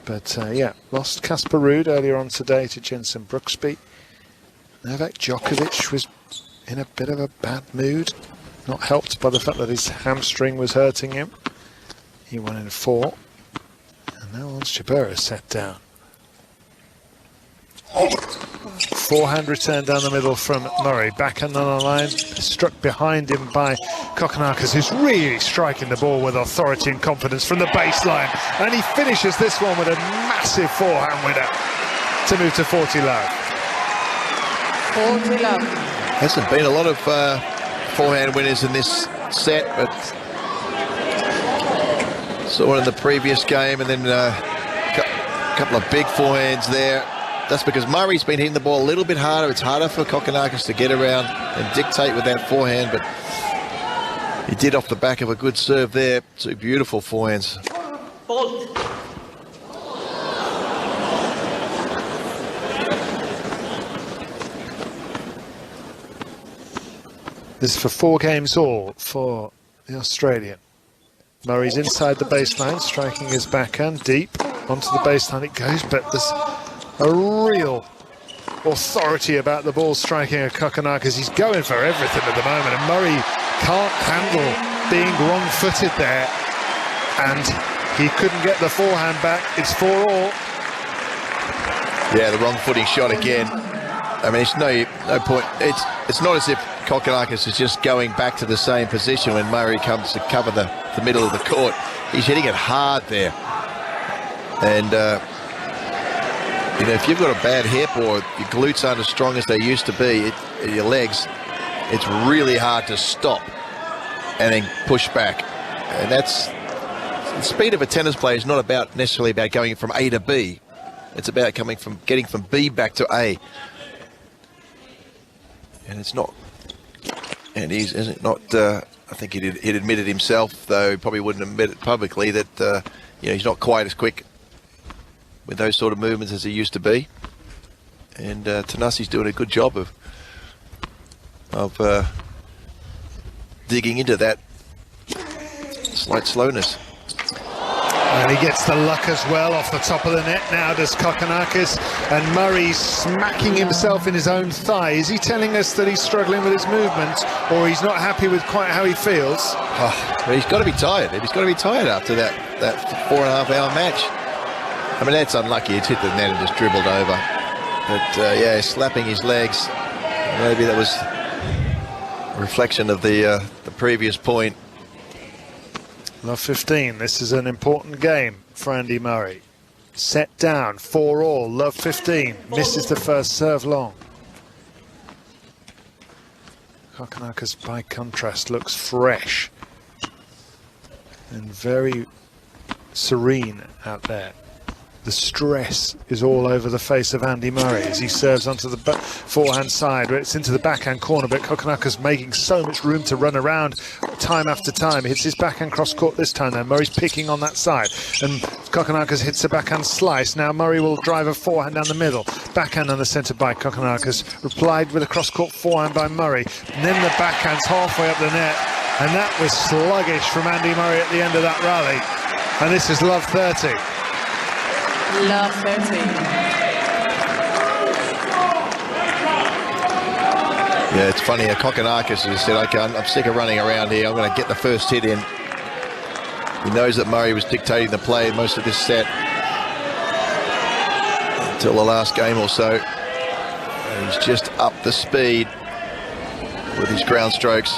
But yeah, lost Casper Ruud earlier on today to Jensen Brooksby. Novak Djokovic was in a bit of a bad mood, not helped by the fact that his hamstring was hurting him. He won in 4. And now Ons Jabeur is set down. Forehand return down the middle from Murray. Backhand on the line, struck behind him by Kokkinakis, who's really striking the ball with authority and confidence from the baseline. And he finishes this one with a massive forehand winner to move to 40-love. 40-love. Hasn't been a lot of forehand winners in this set, but saw one in the previous game, and then a couple of big forehands there. That's because Murray's been hitting the ball a little bit harder. It's harder for Kokkinakis to get around and dictate with that forehand, but he did off the back of a good serve there. 2 beautiful forehands. This is for 4 games all for the Australian. Murray's inside the baseline, striking his backhand deep onto the baseline it goes, but there's a real authority about the ball striking at Kokkinakis. He's going for everything at the moment, and Murray can't handle being wrong-footed there, and he couldn't get the forehand back. It's 4-all. Yeah, the wrong footing shot again. I mean, it's no point. It's not as if Kokkinakis is just going back to the same position when Murray comes to cover the middle of the court. He's hitting it hard there, and you know, if you've got a bad hip or your glutes aren't as strong as they used to be, your legs, it's really hard to stop and then push back. And that's the speed of a tennis player is not necessarily about going from A to B. It's about getting from B back to A. And it's not. And he's not. I think he'd admitted himself, though he probably wouldn't admit it publicly, that you know, he's not quite as quick with those sort of movements as he used to be. And Thanasi's doing a good job of digging into that slight slowness. And he gets the luck as well off the top of the net now, does Kokkinakis. And Murray smacking himself in his own thigh. Is he telling us that he's struggling with his movement, or he's not happy with quite how he feels? Oh, well, he's got to be tired. He's got to be tired after that 4.5-hour match. I mean, that's unlucky. It's hit the net and just dribbled over. But yeah, slapping his legs. Maybe that was a reflection of the previous point. Love 15. This is an important game for Andy Murray. Set down, 4-all, love 15. Misses the first serve long. Kokkinakis, by contrast, looks fresh and very serene out there. The stress is all over the face of Andy Murray as he serves onto the forehand side, where it's into the backhand corner, but Kokkinakis making so much room to run around time after time. He hits his backhand cross court this time though. Murray's picking on that side, and Kokkinakis hits a backhand slice. Now Murray will drive a forehand down the middle. Backhand on the centre by Kokkinakis, replied with a cross court forehand by Murray. And then the backhand's halfway up the net, and that was sluggish from Andy Murray at the end of that rally. And this is love 30. Love 30. Yeah, it's funny. Kokkinakis has said, okay, I'm sick of running around here. I'm going to get the first hit in. He knows that Murray was dictating the play most of this set until the last game or so. And he's just upped the speed with his ground strokes.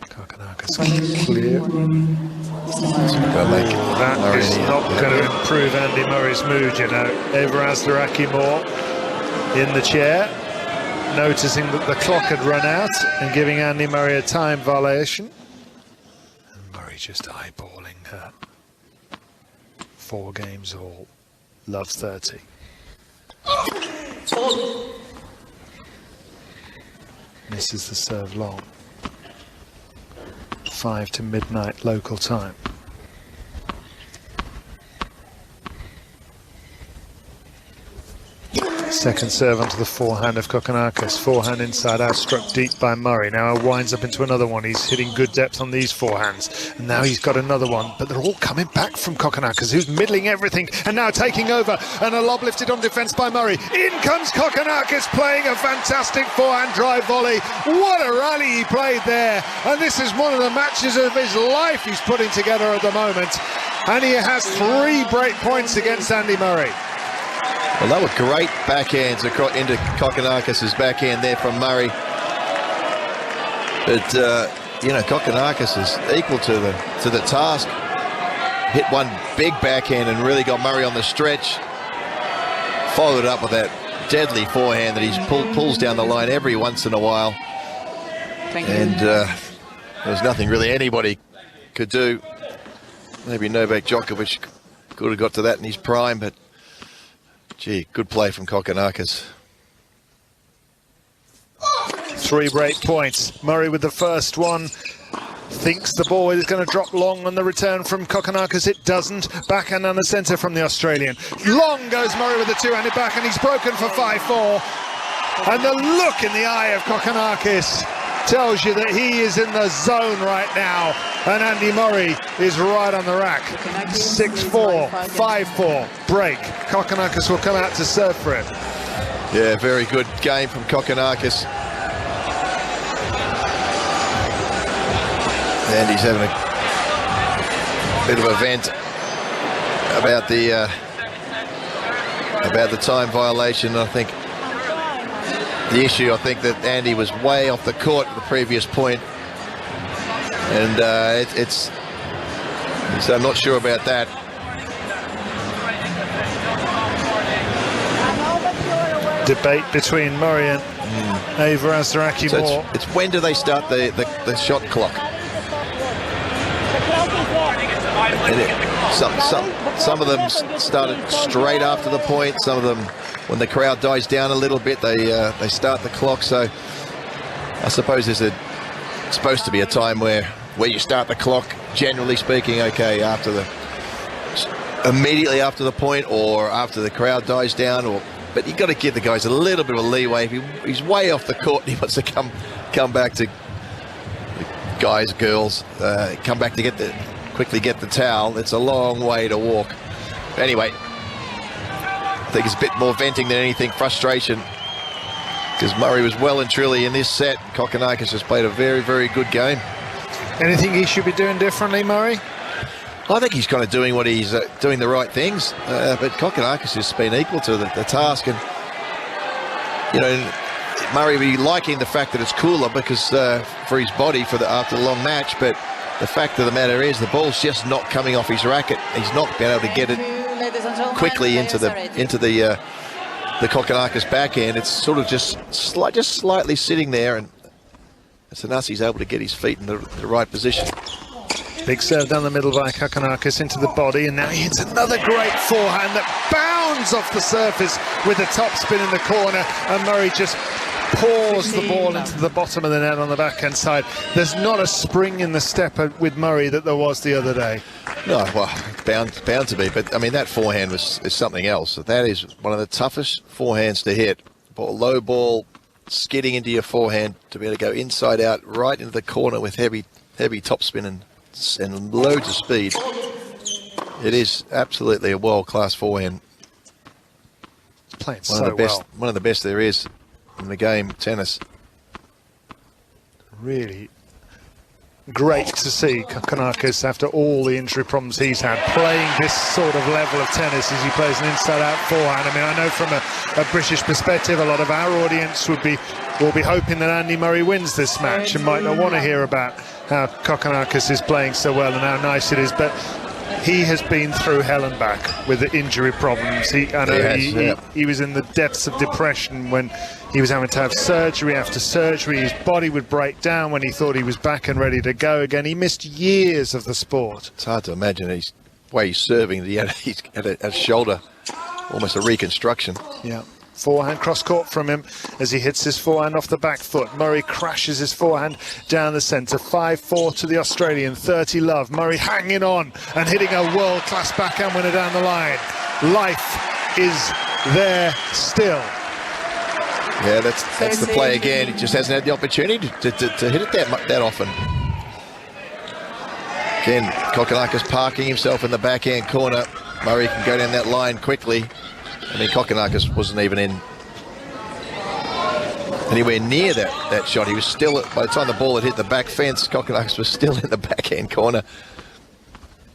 Kokkinakis clear. That is not going to improve Andy Murray's mood, you know. Everaz Durakimore in the chair, noticing that the clock had run out and giving Andy Murray a time violation. And Murray just eyeballing her. 4 games all. Love 30. Misses the serve long. 5 to midnight local time. Second serve onto the forehand of Kokkinakis. Forehand inside out, struck deep by Murray. Now winds up into another one. He's hitting good depth on these forehands. And now he's got another one. But they're all coming back from Kokkinakis, who's middling everything and now taking over. And a lob lifted on defence by Murray. In comes Kokkinakis, playing a fantastic forehand drive volley. What a rally he played there. And this is one of the matches of his life he's putting together at the moment. And he has 3 break points against Andy Murray. Well, that were great backhands into Kokkinakis' backhand there from Murray. But, you know, Kokkinakis is equal to the task. Hit one big backhand and really got Murray on the stretch. Followed up with that deadly forehand that he pulls down the line every once in a while. And there was nothing really anybody could do. Maybe Novak Djokovic could have got to that in his prime, but gee, good play from Kokkinakis. 3 break points. Murray with the first one. Thinks the ball is going to drop long on the return from Kokkinakis. It doesn't. Backhand on the centre from the Australian. Long goes Murray with the 2-handed back, and he's broken for 5-4. And the look in the eye of Kokkinakis tells you that he is in the zone right now. And Andy Murray is right on the rack. 6-4, 5-4, break. Kokkinakis will come out to serve for it. Yeah, very good game from Kokkinakis. And he's having a bit of a vent about the time violation. I think the issue, that Andy was way off the court at the previous point, and so I'm not sure about that. Debate between Murray and Everaz Durakimore. So it's when do they start the shot clock? Some of them started straight after the point. Some of them, when the crowd dies down a little bit, they start the clock. So I suppose there's supposed to be a time where you start the clock, generally speaking. Okay, after immediately after the point or after the crowd dies down, but you've got to give the guys a little bit of a leeway. If he's way off the court and he wants to come back to guys, girls, come back to quickly get the towel. It's a long way to walk. Anyway, I think it's a bit more venting than anything, frustration, because Murray was well and truly in this set. Kokkinakis has played a very, very good game. Anything he should be doing differently, Murray? I think he's kind of doing what he's doing the right things, but Kokkinakis has been equal to the task, and Murray will be liking the fact that it's cooler because for his body after the long match, but the fact of the matter is the ball's just not coming off his racket. He's not been able to get it quickly into the Kokkinakis backhand. It's sort of just slightly sitting there, and Thanasi's able to get his feet in the right position. Big serve down the middle by Kokkinakis into the body, and now he hits another great forehand that bounds off the surface with the top spin in the corner, and Murray just pours the ball into the bottom of the net on the backhand side. There's not a spring in the step with Murray that there was the other day. No, well, it's bound to be, but I mean that forehand is something else. That is one of the toughest forehands to hit. Low ball skidding into your forehand to be able to go inside out right into the corner with heavy topspin and loads of speed. It is absolutely a world-class forehand. Playing so well. One of the best there is in the game, tennis. Really great to see Kokkinakis, after all the injury problems he's had, playing this sort of level of tennis as he plays an inside-out forehand. I mean, I know from a British perspective, a lot of our audience will be hoping that Andy Murray wins this match and might not want to hear about how Kokkinakis is playing so well and how nice it is, but he has been through hell and back with the injury problems. He was in the depths of depression when he was having to have surgery after surgery. His body would break down when he thought he was back and ready to go again. He missed years of the sport. It's hard to imagine the way he's serving. He had a shoulder, almost a reconstruction. Yeah. Forehand cross court from him as he hits his forehand off the back foot. Murray crashes his forehand down the centre. 5-4 to the Australian, 30 love. Murray hanging on and hitting a world-class backhand winner down the line. Life is there still. Yeah, that's the play again. He just hasn't had the opportunity to hit it that often. Again, Kokkinakis parking himself in the backhand corner. Murray can go down that line quickly. I mean, Kokkinakis wasn't even anywhere near that shot. He was still, by the time the ball had hit the back fence, Kokkinakis was still in the backhand corner.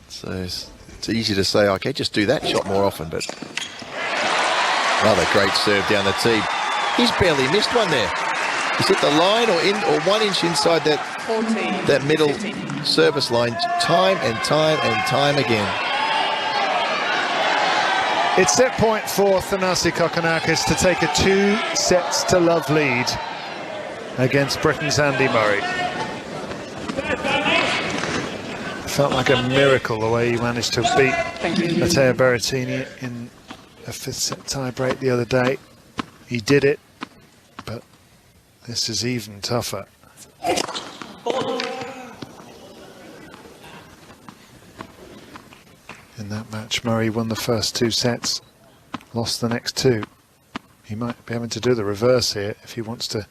So it's easy to say, okay, just do that shot more often, but another great serve down the tee. He's barely missed one there. He's hit the line or 1 inch inside that middle service line time and time again. It's set point for Thanasi Kokkinakis to take a 2-0 lead against Britain's Andy Murray. Felt like a miracle the way he managed to beat Matteo Berrettini in a 5th set tie break the other day. He did it, but this is even tougher. In that match, Murray won the first 2 sets, lost the next 2. He might be having to do the reverse here if he wants to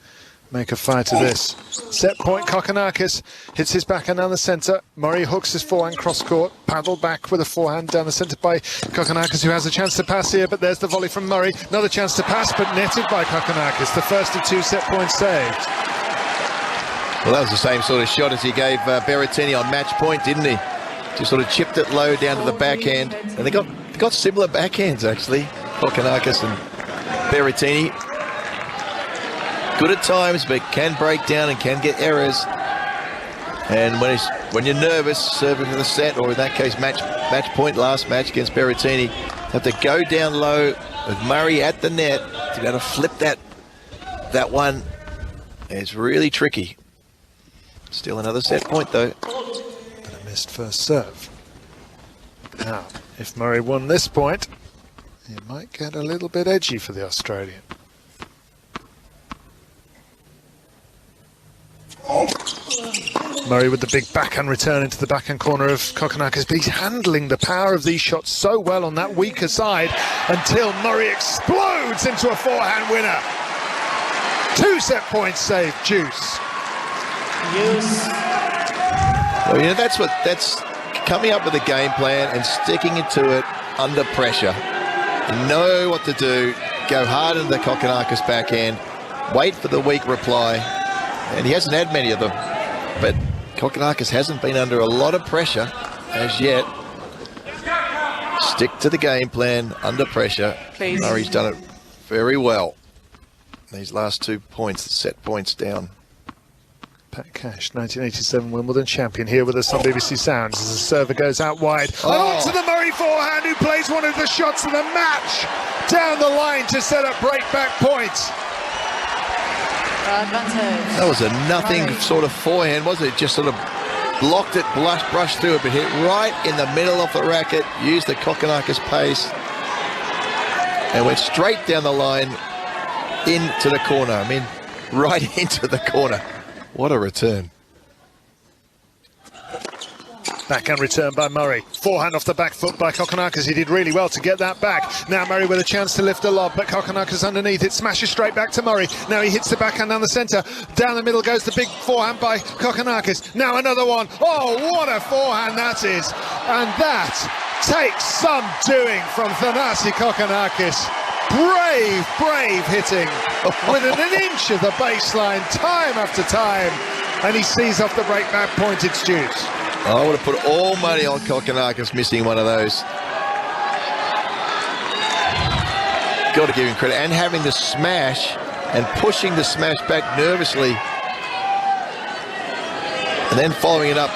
make a fight of this. Set point, Kokkinakis hits his backhand down the centre. Murray hooks his forehand cross court, paddle back with a forehand down the centre by Kokkinakis, who has a chance to pass here, but there's the volley from Murray. Another chance to pass, but netted by Kokkinakis. The first of 2 set points saved. Well, that was the same sort of shot as he gave Berrettini on match point, didn't he? Just sort of chipped it low down to the backhand, and they got similar backhands actually, Kokkinakis and Berrettini. Good at times, but can break down and can get errors. And when you're nervous, serving for the set, or in that case match point last match against Berrettini, have to go down low with Murray at the net to be able to flip that one. It's really tricky. Still another set point though. Missed first serve. Now, if Murray won this point, it might get a little bit edgy for the Australian. Murray with the big backhand return into the backhand corner of Kokkinakis, but he's handling the power of these shots so well on that weaker side until Murray explodes into a forehand winner. 2 set points saved, Juice. Well, you know, that's coming up with a game plan and sticking into it under pressure. You know what to do. Go hard into the Kokkinakis backhand. Wait for the weak reply. And he hasn't had many of them. But Kokkinakis hasn't been under a lot of pressure as yet. Stick to the game plan under pressure. Please. Murray's done it very well. These last 2 points, set points down. Pat Cash, 1987 Wimbledon champion, here with us on BBC Sounds as the server goes out wide. And onto the Murray forehand, who plays one of the shots of the match down the line to set up break-back points. Advantage. That was a nothing Murray. sort of forehand, wasn't it? Just sort of blocked it, brushed through it, but hit right in the middle of the racket, used the Kokkinakis pace, and went straight down the line into the corner. I mean, right into the corner. What a return. Backhand return by Murray. Forehand off the back foot by Kokkinakis. He did really well to get that back. Now Murray with a chance to lift a lob, but Kokkinakis underneath. It smashes straight back to Murray. Now he hits the backhand down the centre. Down the middle goes the big forehand by Kokkinakis. Now another one. Oh, what a forehand that is. And that takes some doing from Thanasi Kokkinakis. Brave hitting within an inch of the baseline time after time. And he sees off the break-back point. It's Juice. I would have put all money on Kokkinakis missing one of those. Got to give him credit. And having the smash and pushing the smash back nervously. And then following it up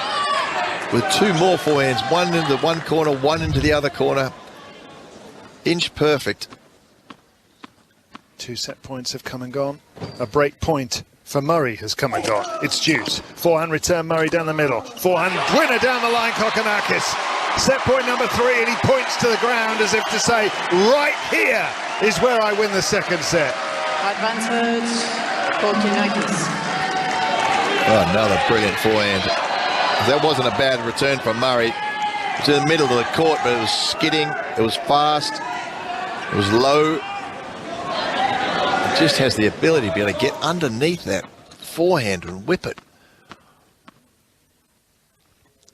with 2 more forehands. One into one corner, one into the other corner. Inch perfect. 2 set points have come and gone. A break point for Murray has come and gone. It's Juice. Forehand return, Murray down the middle. Forehand winner down the line, Kokkinakis. Set point number 3, and he points to the ground as if to say, right here is where I win the second set. Advantage. Kokkinakis. Oh, another brilliant forehand. That wasn't a bad return from Murray. It was in the middle of the court, but it was skidding. It was fast. It was low. Just has the ability to be able to get underneath that forehand and whip it.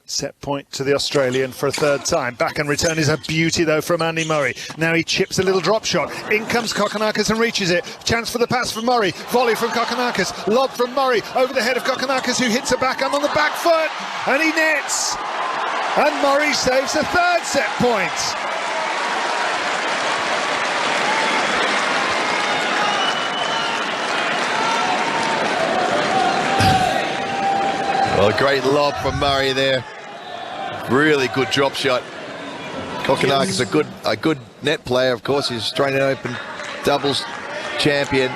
Set point to the Australian for a 3rd time. Backhand return is a beauty though from Andy Murray. Now he chips a little drop shot. In comes Kokkinakis and reaches it. Chance for the pass from Murray. Volley from Kokkinakis. Lob from Murray over the head of Kokkinakis, who hits a backhand on the back foot. And he nets. And Murray saves a 3rd set point. Well, a great lob from Murray there. Really good drop shot. Kokkinakis, a good net player, of course. He's Australian Open doubles champion.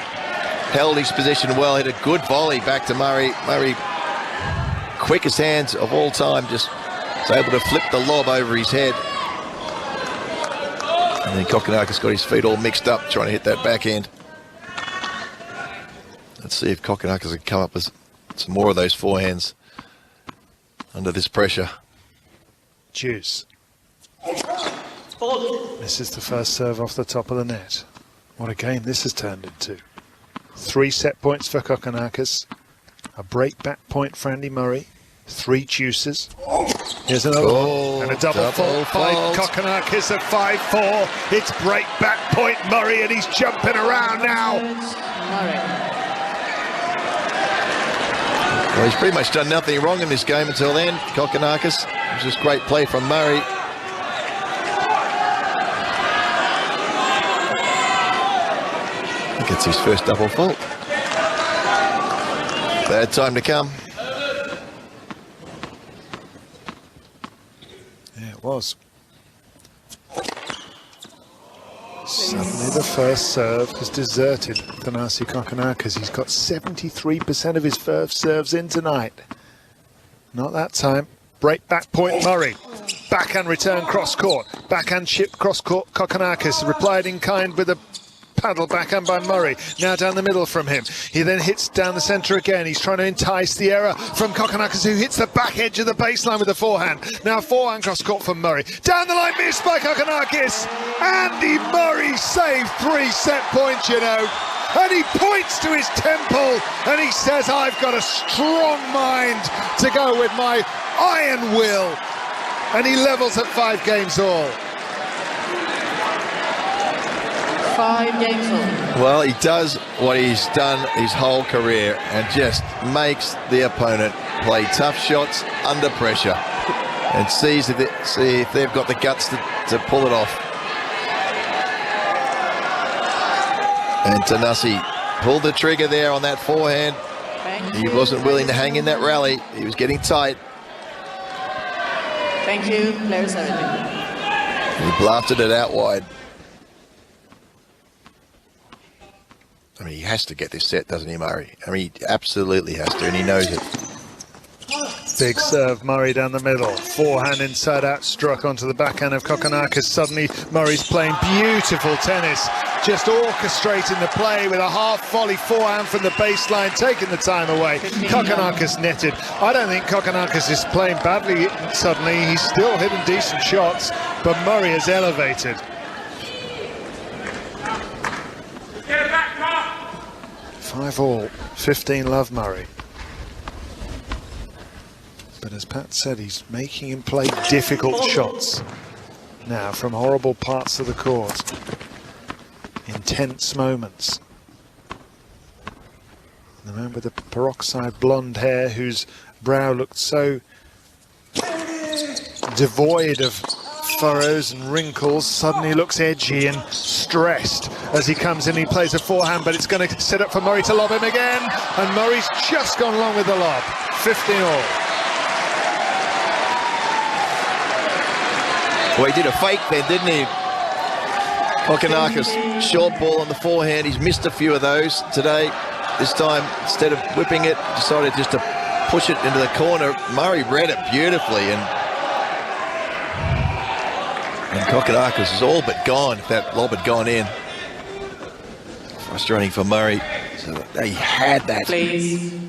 Held his position well, hit a good volley back to Murray. Murray, quickest hands of all time, just was able to flip the lob over his head. And then Kokkinakis got his feet all mixed up trying to hit that backhand. Let's see if Kokkinakis can come up with some more of those forehands under this pressure. Juice. This is the first serve off the top of the net. What a game this has turned into. 3 set points for Kokkinakis. A break-back point for Andy Murray. 3 juices. Here's another one. And a double fault by Kokkinakis at 5-4. It's break-back point Murray, and he's jumping around now. Well, he's pretty much done nothing wrong in this game until then, Kokkinakis. It was just great play from Murray. He gets his first double fault. Bad time to come. Yeah, it was. Suddenly the first serve has deserted Thanasi Kokkinakis. He's got 73% of his first serves in tonight. Not that time. Break back point Murray. Backhand return cross court. Backhand chip cross court Kokkinakis. Replied in kind with a paddle backhand by Murray. Now down the middle from him. He then hits down the centre again. He's trying to entice the error from Kokkinakis, who hits the back edge of the baseline with the forehand. Now forehand cross court from Murray. Down the line, missed by Kokkinakis. Andy Murray saved 3 set points, you know. And he points to his temple and he says, I've got a strong mind to go with my iron will. And he levels at 5 games all. 5 games all. Well, he does what he's done his whole career and just makes the opponent play tough shots under pressure and see if they've got the guts to pull it off. And Thanasi pulled the trigger there on that forehand. He wasn't willing to hang in that rally. He was getting tight. Thank you, player 17. He blasted it out wide. I mean, he has to get this set, doesn't he, Murray? I mean, he absolutely has to, and he knows it. Big serve, Murray down the middle. Forehand inside out, struck onto the backhand of Kokkinakis. Suddenly, Murray's playing beautiful tennis. Just orchestrating the play with a half volley forehand from the baseline, taking the time away. Kokkinakis netted. I don't think Kokkinakis is playing badly suddenly. He's still hitting decent shots, but Murray is elevated. Get back, Mark. 5 all, 15 love Murray. But as Pat said, he's making him play difficult shots now from horrible parts of the court. Intense moments. The man with the peroxide blonde hair, whose brow looked so devoid of furrows and wrinkles, suddenly looks edgy and stressed as he comes in. He plays a forehand, but it's going to set up for Murray to lob him again, and Murray's just gone long with the lob. 15 all. Well, he did a fake then, didn't he? Kokkinakis, short ball on the forehand. He's missed a few of those today. This time, instead of whipping it, decided just to push it into the corner. Murray read it beautifully, and Kokkinakis is all but gone if that lob had gone in. Frustrating for Murray. So he had that. Please.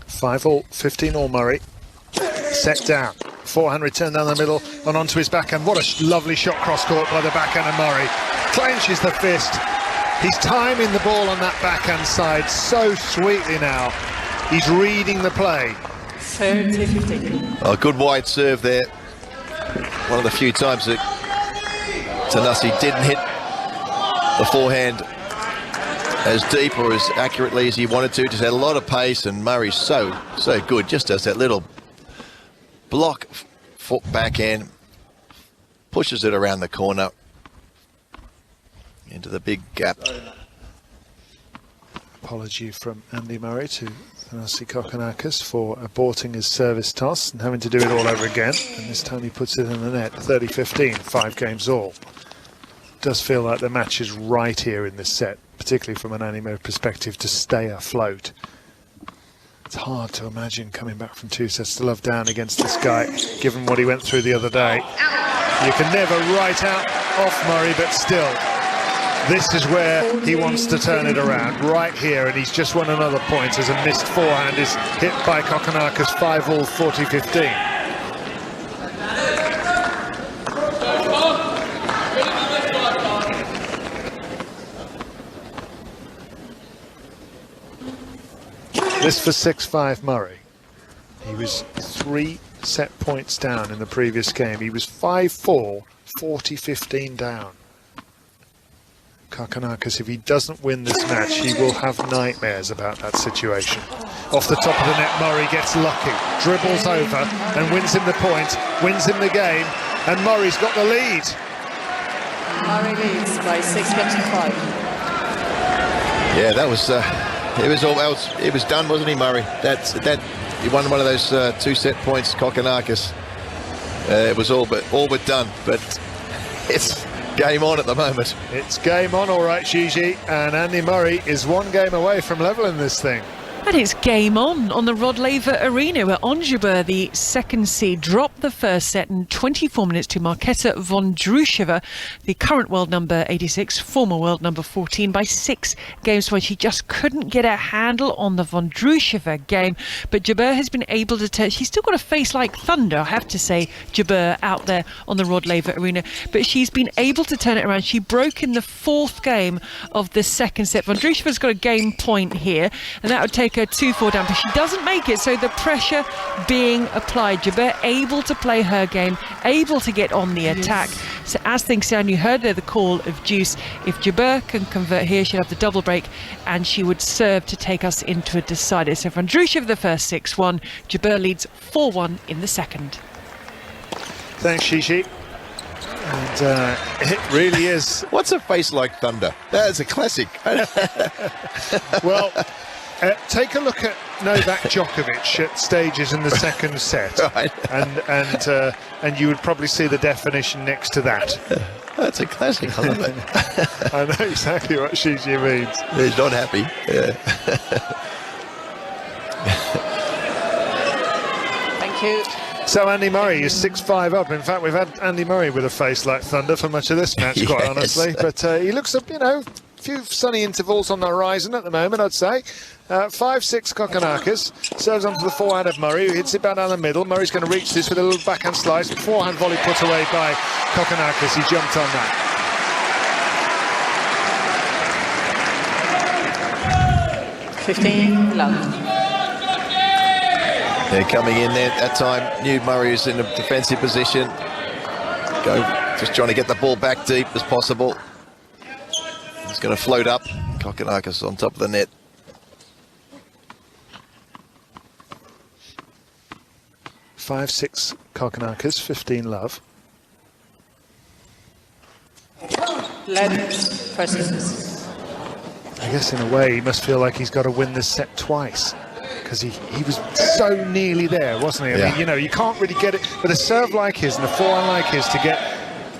Five all, 15 all Murray. Set down. Forehand return down the middle and onto his backhand. What a lovely shot cross court by the backhand of Murray. Clenches the fist. He's timing the ball on that backhand side so sweetly now. He's reading the play. 30-15. A good wide serve there. One of the few times that Thanasi didn't hit the forehand as deep or as accurately as he wanted to. Just had a lot of pace, and Murray's so good. Just does that little block foot backhand, pushes it around the corner into the big gap. Apology from Andy Murray to Thanasi Kokkinakis for aborting his service toss and having to do it all over again. And this time he puts it in the net. 30-15, 5 games all. Does feel like the match is right here in this set, particularly from an Andy Murray perspective, to stay afloat. It's hard to imagine coming back from 2 sets to love down against this guy, given what he went through the other day. You can never write out off Murray, but still, this is where he wants to turn it around, right here, and he's just won another point as a missed forehand is hit by Kokkinakis. 5 all, 40-15. This for 6-5 Murray. He was 3 set points down in the previous game. He was 5-4, 40-15 down. Kokkinakis, if he doesn't win this match, he will have nightmares about that situation. Off the top of the net, Murray gets lucky, dribbles over and wins him the point, wins him the game, and Murray's got the lead. Murray leads by 6 games to 5. Yeah, that was it was done, wasn't he, Murray? He won one of those 2 set points, Kokkinakis. It was all but done, but it's game on at the moment. It's game on, all right, Gigi, and Andy Murray is one game away from leveling this thing. And it's game on the Rod Laver Arena, where Onjabeur, the second seed, dropped the first set in 24 minutes to Marketa Vondroušová, the current world number 86, former world number 14, by 6 games to 1. She just couldn't get a handle on the Vondroušová game, but Jabeur has been able to turn. She's still got a face like thunder, I have to say, Jabeur, out there on the Rod Laver Arena, but she's been able to turn it around. She broke in the 4th game of the second set. Vondroušová's got a game point here, and that would take her 2-4 down, but she doesn't make it, so the pressure being applied. Jabeur able to play her game, able to get on the attack. So as things stand, you heard there the call of deuce. If Jabeur can convert here, she'll have the double break, and she would serve to take us into a decider. So Vondroušová the first 6-1, Jabeur leads 4-1 in the second. Thanks, Gigi. And it really is. What's a face like thunder? That is a classic. Well, take a look at Novak Djokovic at stages in the second set, Right. and you would probably see the definition next to that. That's a classic. I love it. I know exactly what Gigi means. He's not happy. Yeah. Thank you. So Andy Murray is 6-5 up. In fact, we've had Andy Murray with a face like thunder for much of this match, quite Yes. honestly. But he looks up, a few sunny intervals on the horizon at the moment, I'd say. 5-6 Kokkinakis serves onto the forehand of Murray, who hits it back down the middle. Murray's going to reach this with a little backhand slice. Forehand volley put away by Kokkinakis. He jumped on that. Love. They're coming in there at that time. Knew Murray was in a defensive position. Just trying to get the ball back deep as possible. He's going to float up. Kokkinakis on top of the net. 5-6 Kokkinakis, 15 love. Presses. I guess in a way he must feel like he's got to win this set twice, because he was so nearly there, wasn't he? I mean, you can't really get it with a serve like his and a forehand like his to get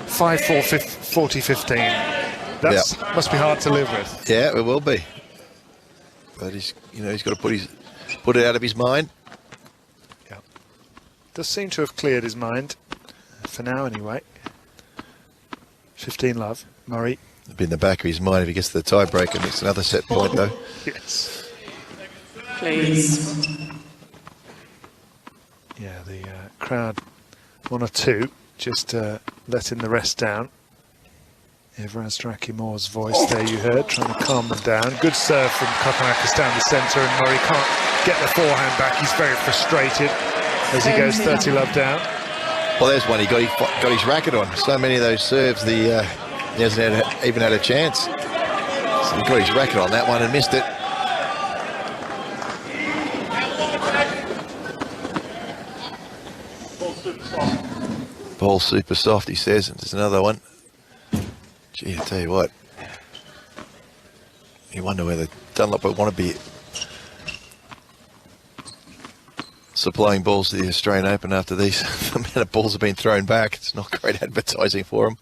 5-4, 40-15. That must be hard to live with. Yeah, it will be. But he's got to put it out of his mind. Yeah, does seem to have cleared his mind for now, anyway. 15 love, Murray. It'll be in the back of his mind if he gets to the tiebreaker. It's another set point, though. Yes. Please. Yeah, the crowd, 1 or 2, just letting the rest down. Everaz Draki-Moore's voice there you heard, trying to calm them down. Good serve from Kokkinakis down the centre, and Murray can't get the forehand back. He's very frustrated as he goes 30 love down. Well, there's one he got his racket on. So many of those serves, he hasn't even had a chance. So he got his racket on that one and missed it. Ball super soft, he says. There's another one. Gee, I tell you what. You wonder whether Dunlop would want to be supplying balls to the Australian Open after these amount of balls have been thrown back. It's not great advertising for him.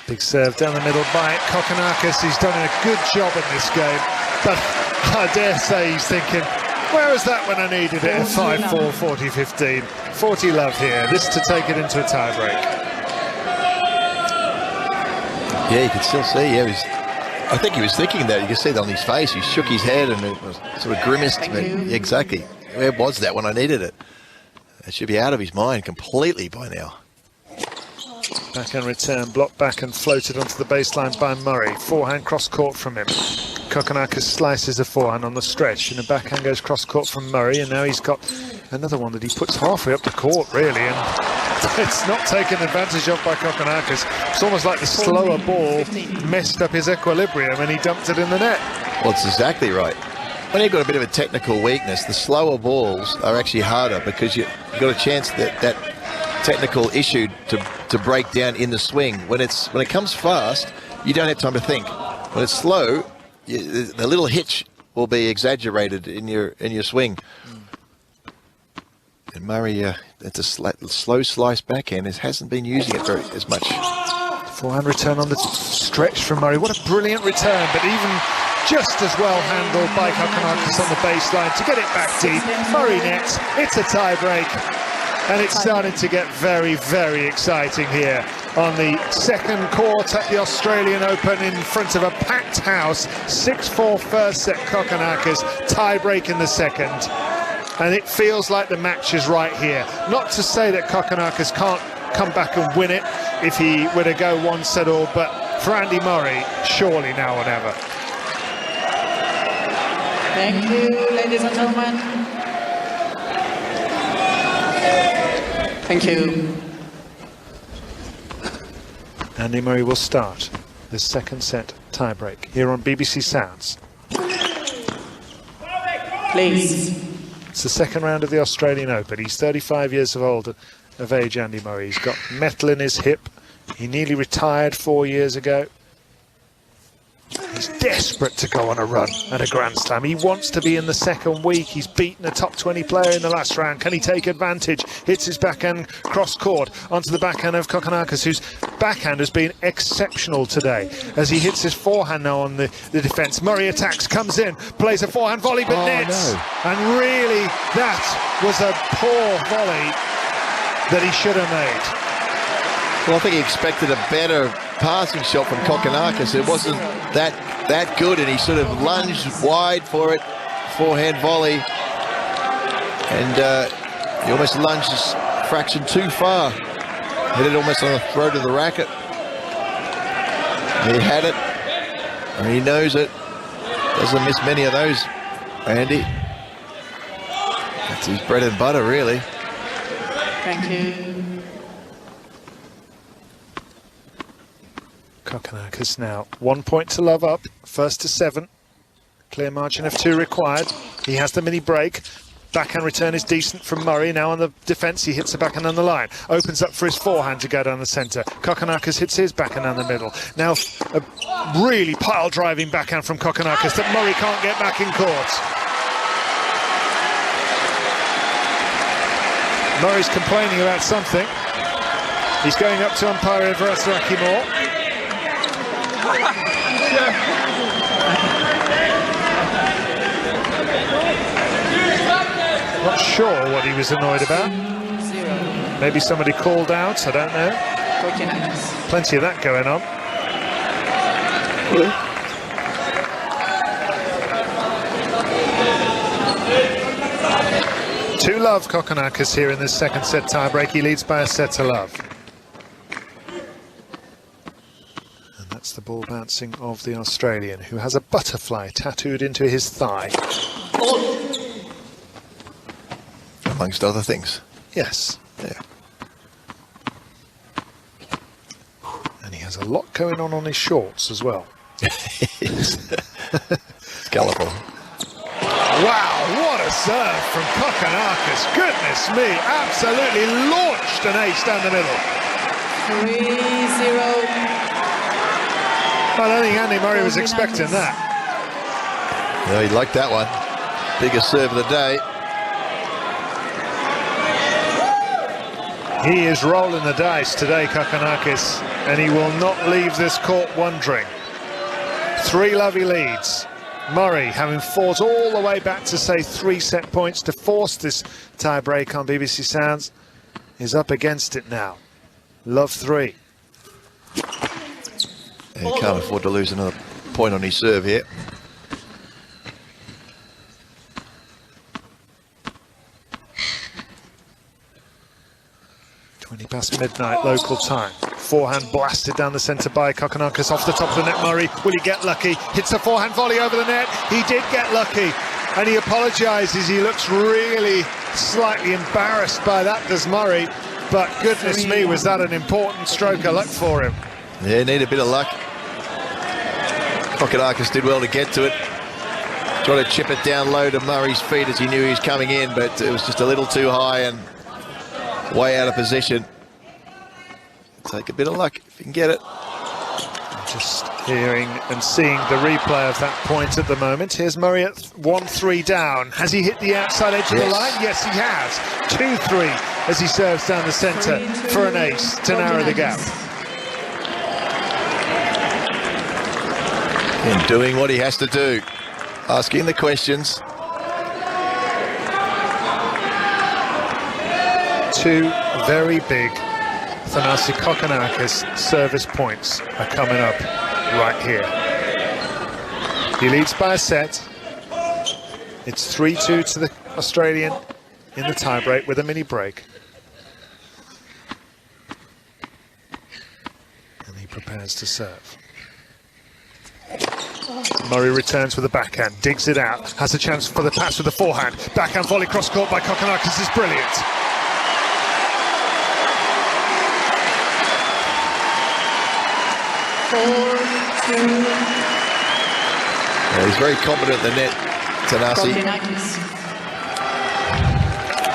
Big serve down the middle by Kokkinakis. He's done a good job in this game, but I dare say he's thinking, where was that when I needed it at 5-4, 40-15? 40 love here. This to take it into a tiebreak. Yeah, you can still see. Yeah, I think he was thinking that. You can see that on his face. He shook his head and it was sort of grimaced. Exactly. Where was that when I needed it? It should be out of his mind completely by now. Backhand return, blocked back and floated onto the baseline by Murray. Forehand cross court from him. Kokkinakis slices a forehand on the stretch, and the backhand goes cross court from Murray, and now he's got another one that he puts halfway up the court, really, and it's not taken advantage of by Kokkinakis. It's almost like the slower ball messed up his equilibrium and he dumped it in the net. Well, it's exactly right. When you've got a bit of a technical weakness, the slower balls are actually harder because you've got a chance that technical issue to break down in the swing. When it comes fast, you don't have time to think. When it's slow, the little hitch will be exaggerated in your swing. And Murray, it's a slow slice backhand. It hasn't been using it as much. Forehand return on the stretch from Murray. What a brilliant return, but even just as well handled by Kokkinakis on the baseline to get it back deep. Murray nets, it's a tie break, and it's starting to get very, very exciting here on the second court at the Australian Open in front of a packed house. 6-4 first set Kokkinakis, tie break in the second. And it feels like the match is right here. Not to say that Kokkinakis can't come back and win it if he were to go one set all, but for Andy Murray, surely now or never. Thank you, ladies and gentlemen. Thank you. Andy Murray will start the second set tiebreak here on BBC Sounds. Please. It's the second round of the Australian Open. He's 35 years of age, Andy Murray. He's got metal in his hip. He nearly retired 4 years ago. He's desperate to go on a run at a Grand Slam. He wants to be in the second week. He's beaten a top 20 player in the last round. Can he take advantage? Hits his backhand cross court onto the backhand of Kokkinakis, whose backhand has been exceptional today as he hits his forehand now on the defence. Murray attacks, comes in, plays a forehand volley, but nets. No. And really, that was a poor volley that he should have made. Well, I think he expected a better passing shot from Kokkinakis. It wasn't that good, and he sort of lunged wide for it, forehand volley, and he almost lunged a fraction too far. Hit it almost on the throat of the racket. He had it, and he knows it. Doesn't miss many of those, Andy. That's his bread and butter, really. Thank you. Kokkinakis now 1 point to love up, first to 7. Clear margin of 2 required. He has the mini break. Backhand return is decent from Murray. Now on the defence, he hits the backhand on the line. Opens up for his forehand to go down the centre. Kokkinakis hits his backhand down the middle. Now a really pile-driving backhand from Kokkinakis that Murray can't get back in court. Murray's complaining about something. He's going up to umpire Thanasi more. Not sure what he was annoyed about. Maybe somebody called out, I don't know. Plenty of that going on. Two love Kokkinakis here in this second set tiebreak. He leads by a set to love. And that's the ball bouncing of the Australian, who has a butterfly tattooed into his thigh. Amongst other things. Yes. Yeah. And he has a lot going on his shorts as well. Colourful. Wow, what a serve from Kokkinakis. Goodness me, absolutely launched an ace down the middle. 3-0. I don't think Andy Murray was expecting that. No, he liked that one. Biggest serve of the day. He is rolling the dice today, Kokkinakis, and he will not leave this court wondering. 3 lovely leads. Murray, having fought all the way back to, say, 3 set points to force this tie-break on BBC Sounds, is up against it now. Love 3. He can't afford to lose another point on his serve here. 20 past midnight local time. Forehand blasted down the centre by Kokkinakis off the top of the net. Murray, will he get lucky? Hits a forehand volley over the net. He did get lucky, and he apologises. He looks really slightly embarrassed by that, does Murray. But goodness me, was that an important stroke of luck for him. Yeah, he needed a bit of luck. Kokkinakis did well to get to it. Tried to chip it down low to Murray's feet as he knew he was coming in, but it was just a little too high and way out of position. Take a bit of luck if you can get it. Just hearing and seeing the replay of that point at the moment. Here's Murray at 1-3 down. Has he hit the outside edge of the line? Yes, he has. 2-3 as he serves down the centre for an ace to narrow the gap. And doing what he has to do, asking the questions. Two very big Thanasi Kokkinakis service points are coming up right here. He leads by a set. It's 3-2 to the Australian in the tiebreak with a mini break. And he prepares to serve. Murray returns with a backhand, digs it out, has a chance for the pass with the forehand. Backhand volley cross court by Kokkinakis is brilliant. Yeah, he's very competent at the net, Thanasi.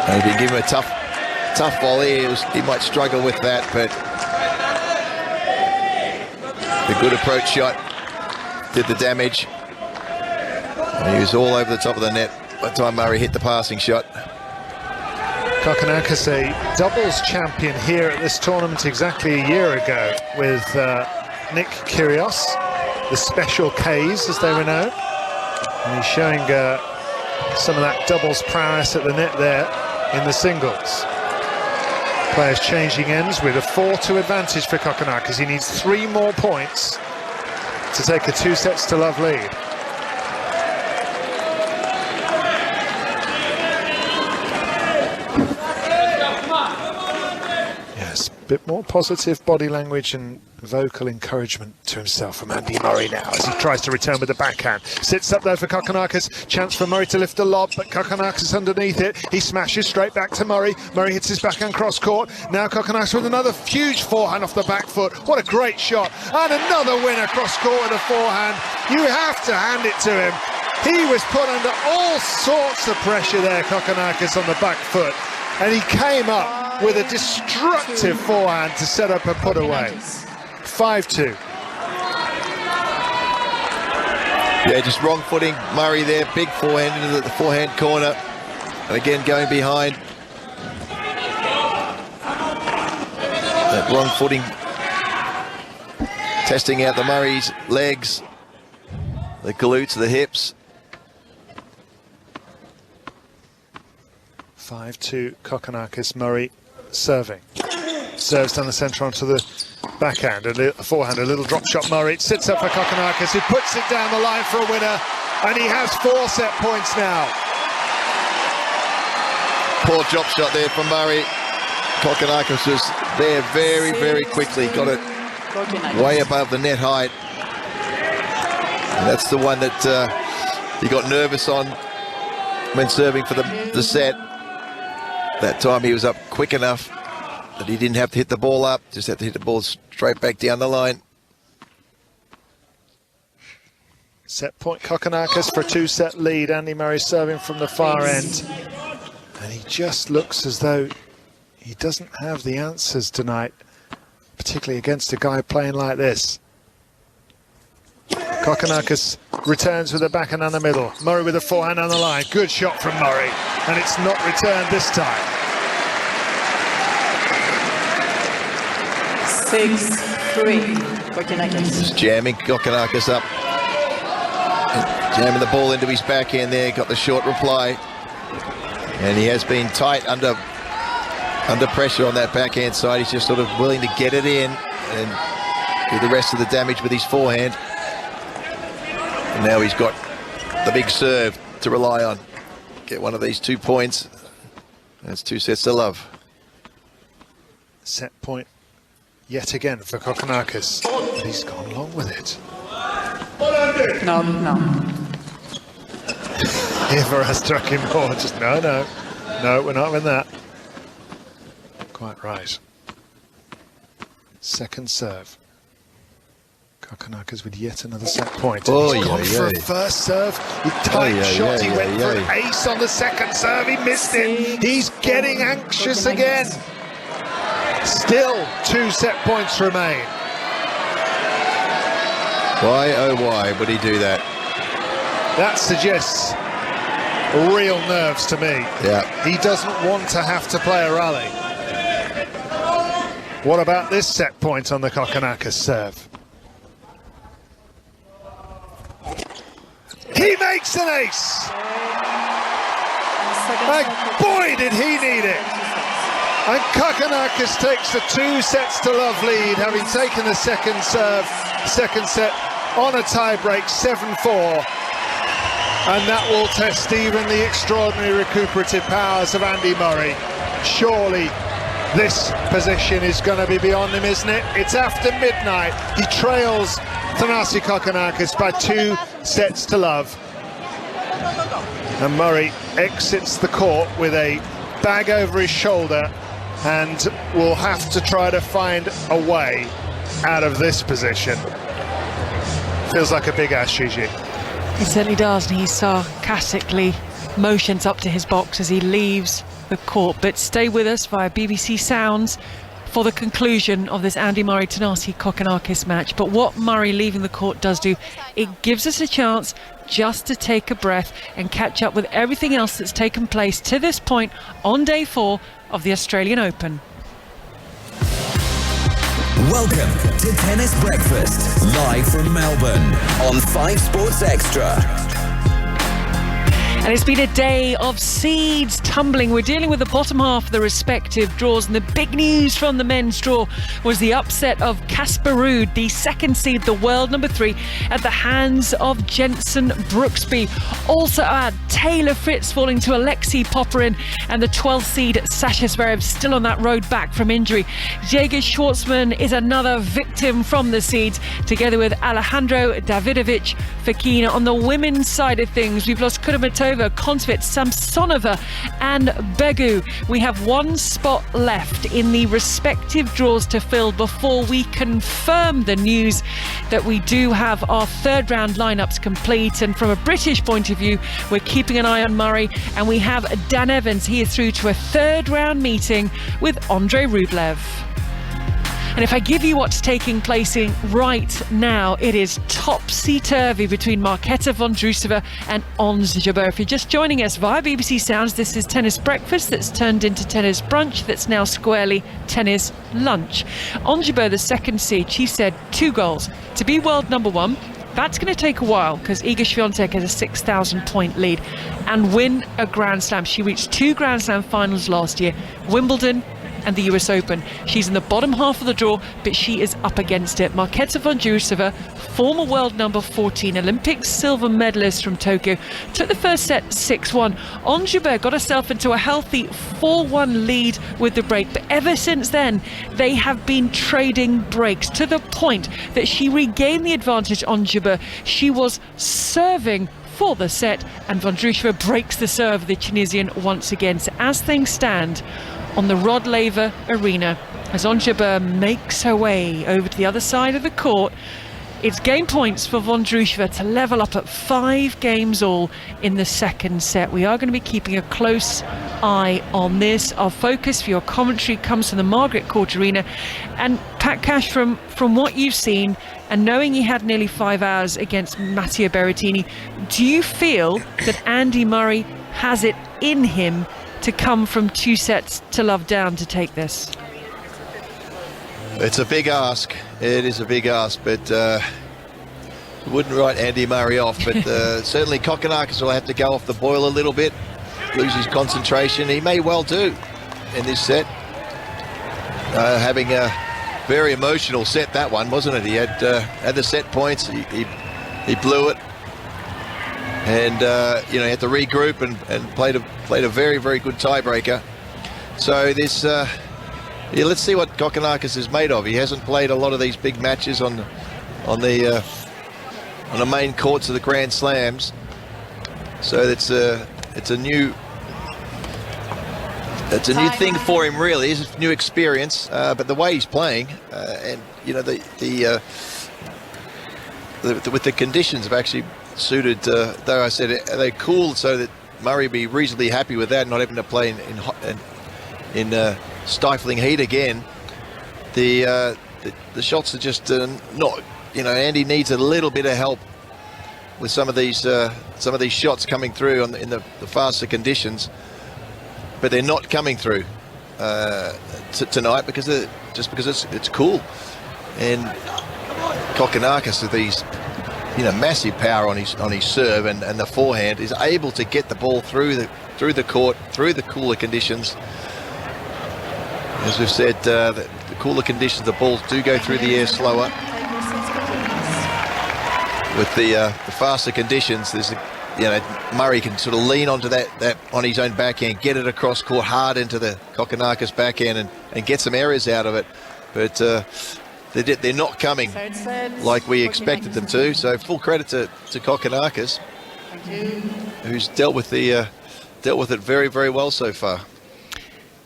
And if you give him a tough volley, he might struggle with that, but the good approach shot did the damage. And he was all over the top of the net by the time Murray hit the passing shot. Kokkinakis, a doubles champion here at this tournament exactly a year ago with Nick Kyrgios, the special Ks as they were known. And he's showing some of that doubles prowess at the net there in the singles. Players changing ends with a 4-2 advantage for Kokkinakis. He needs 3 more points to take a 2-sets-to-love lead. Yes, a bit more positive body language and vocal encouragement to himself from Andy Murray now as he tries to return with the backhand. Sits up there for Kokkinakis. Chance for Murray to lift a lob, but Kokkinakis underneath it. He smashes straight back to Murray. Murray hits his backhand cross court. Now Kokkinakis with another huge forehand off the back foot. What a great shot. And another winner cross court with a forehand. You have to hand it to him. He was put under all sorts of pressure there, Kokkinakis, on the back foot. And he came up with a destructive forehand to set up a put away. 5-2. Yeah, just wrong footing Murray there, big forehand into the forehand corner, and again going behind. That wrong footing, testing out the Murray's legs, the glutes, the hips. 5-2 Kokkinakis. Murray serving. Serves down the centre onto the backhand, a forehand, a little drop shot. Murray sits up for Kokkinakis, who puts it down the line for a winner, and he has 4 set points now. Poor drop shot there from Murray. Kokkinakis was there very, very quickly, got it way above the net height. And that's the one that he got nervous on when serving for the set. That time he was up quick enough that he didn't have to hit the ball up, just had to hit the ball straight back down the line. Set point Kokkinakis for a 2-set lead. Andy Murray serving from the far end. And he just looks as though he doesn't have the answers tonight, particularly against a guy playing like this. Kokkinakis returns with a backhand down the middle. Murray with a forehand on the line. Good shot from Murray, and it's not returned this time. 6-3, Kokkinakis. Just jamming Kokkinakis up. And jamming the ball into his backhand there, got the short reply. And he has been tight under pressure on that backhand side. He's just sort of willing to get it in and do the rest of the damage with his forehand. And now he's got the big serve to rely on. Get one of these 2 points. That's 2 sets to love. Set point yet again for Kokkinakis. But he's gone along with it. No. Ever has struck him more. Just no, we're not having that. Quite right. Second serve. Kokkinakis with yet another set point. He's gone for a first serve. He tight shot. He went for an ace on the second serve. He missed it. He's getting anxious again. Still 2 set points remain. Why, oh why would he do that? That suggests real nerves to me. Yeah. He doesn't want to have to play a rally. What about this set point on the Kokkinakis serve? He makes an ace! And boy, did he need it! And Kokkinakis takes the 2-0 lead, having taken the second set on a tie-break, 7-4. And that will test even the extraordinary recuperative powers of Andy Murray. Surely this position is going to be beyond him, isn't it? It's after midnight. He trails Thanasi Kokkinakis by 2-0. And Murray exits the court with a bag over his shoulder and will have to try to find a way out of this position. Feels like a big ass, Gigi. He certainly does, and he sarcastically motions up to his box as he leaves the court. But stay with us via BBC Sounds for the conclusion of this Andy Murray-Thanasi Kokkinakis match. But what Murray leaving the court does do, it gives us a chance just to take a breath and catch up with everything else that's taken place to this point on day 4 of the Australian Open. Welcome to Tennis Breakfast, live from Melbourne on 5 Sports Extra. And it's been a day of seeds tumbling. We're dealing with the bottom half of the respective draws, and the big news from the men's draw was the upset of Casper Ruud, the second seed, the world number 3, at the hands of Jenson Brooksby. Also Taylor Fritz falling to Alexei Popyrin, and the 12th seed Sasha Zverev still on that road back from injury. Jaeger Schwartzman is another victim from the seeds, together with Alejandro Davidovich Fekina. On the women's side of things, we've lost Kudermetova, Kontvit, Samsonova and Begu. We have one spot left in the respective draws to fill before we confirm the news that we do have our third round lineups complete. And from a British point of view, we're keeping an eye on Murray, and we have Dan Evans. He is through to a third round meeting with Andrei Rublev. And if I give you what's taking place right now, it is topsy-turvy between Marketa Vondrousova and Ons Jabeur. If you're just joining us via BBC Sounds, this is Tennis Breakfast that's turned into Tennis Brunch, that's now squarely Tennis Lunch. Ons Jabeur, the second seed, she said 2 goals. To be world number 1, that's going to take a while, because Iga Swiatek has a 6,000 point lead, and win a Grand Slam. She reached 2 Grand Slam finals last year, Wimbledon and the US Open. She's in the bottom half of the draw, but she is up against it. Marketa Vondrousova, former world number 14, Olympic silver medalist from Tokyo, took the first set 6-1. Ons Jabeur got herself into a healthy 4-1 lead with the break, but ever since then they have been trading breaks to the point that she regained the advantage on Jabeur. She was serving for the set, and Vondrousova breaks the serve of the Tunisian once again. So as things stand on the Rod Laver Arena, as Ons Jabeur makes her way over to the other side of the court, it's game points for Vondrousova to level up at 5 games all in the second set. We are going to be keeping a close eye on this. Our focus for your commentary comes from the Margaret Court Arena. And Pat Cash, from what you've seen, and knowing he had nearly 5 hours against Matteo Berrettini, do you feel that Andy Murray has it in him to come from 2-0 down to take this? It's a big ask. It is a big ask, but wouldn't write Andy Murray off. But certainly Kokkinakis will have to go off the boil a little bit, lose his concentration. He may well do in this set. Having a very emotional set, that one, wasn't it? He had the set points. He blew it. And you know, he had to regroup and played a very, very good tiebreaker. So this, yeah, let's see what Kokkinakis is made of. He hasn't played a lot of these big matches on the main courts of the Grand Slams. So it's a new thing for him, really. It's a new experience. But the way he's playing, and you know, with the conditions have actually suited, though I said they're cool, so that Murray be reasonably happy with that, not having to play in stifling heat again. The shots are just not you know, Andy needs a little bit of help with some of these shots coming through in the faster conditions, but they're not coming through tonight because it's cool. And Kokkinakis with these, you know, massive power on his serve and the forehand is able to get the ball through the court, through the cooler conditions. As we've said, the cooler conditions, the balls do go through the air slower. With the faster conditions, there's Murray can sort of lean onto that on his own backhand, get it across court hard into the Kokkinakis backhand and get some errors out of it. But they're not coming like we expected them to. So full credit to Kokkinakis, who's dealt with it very, very well so far.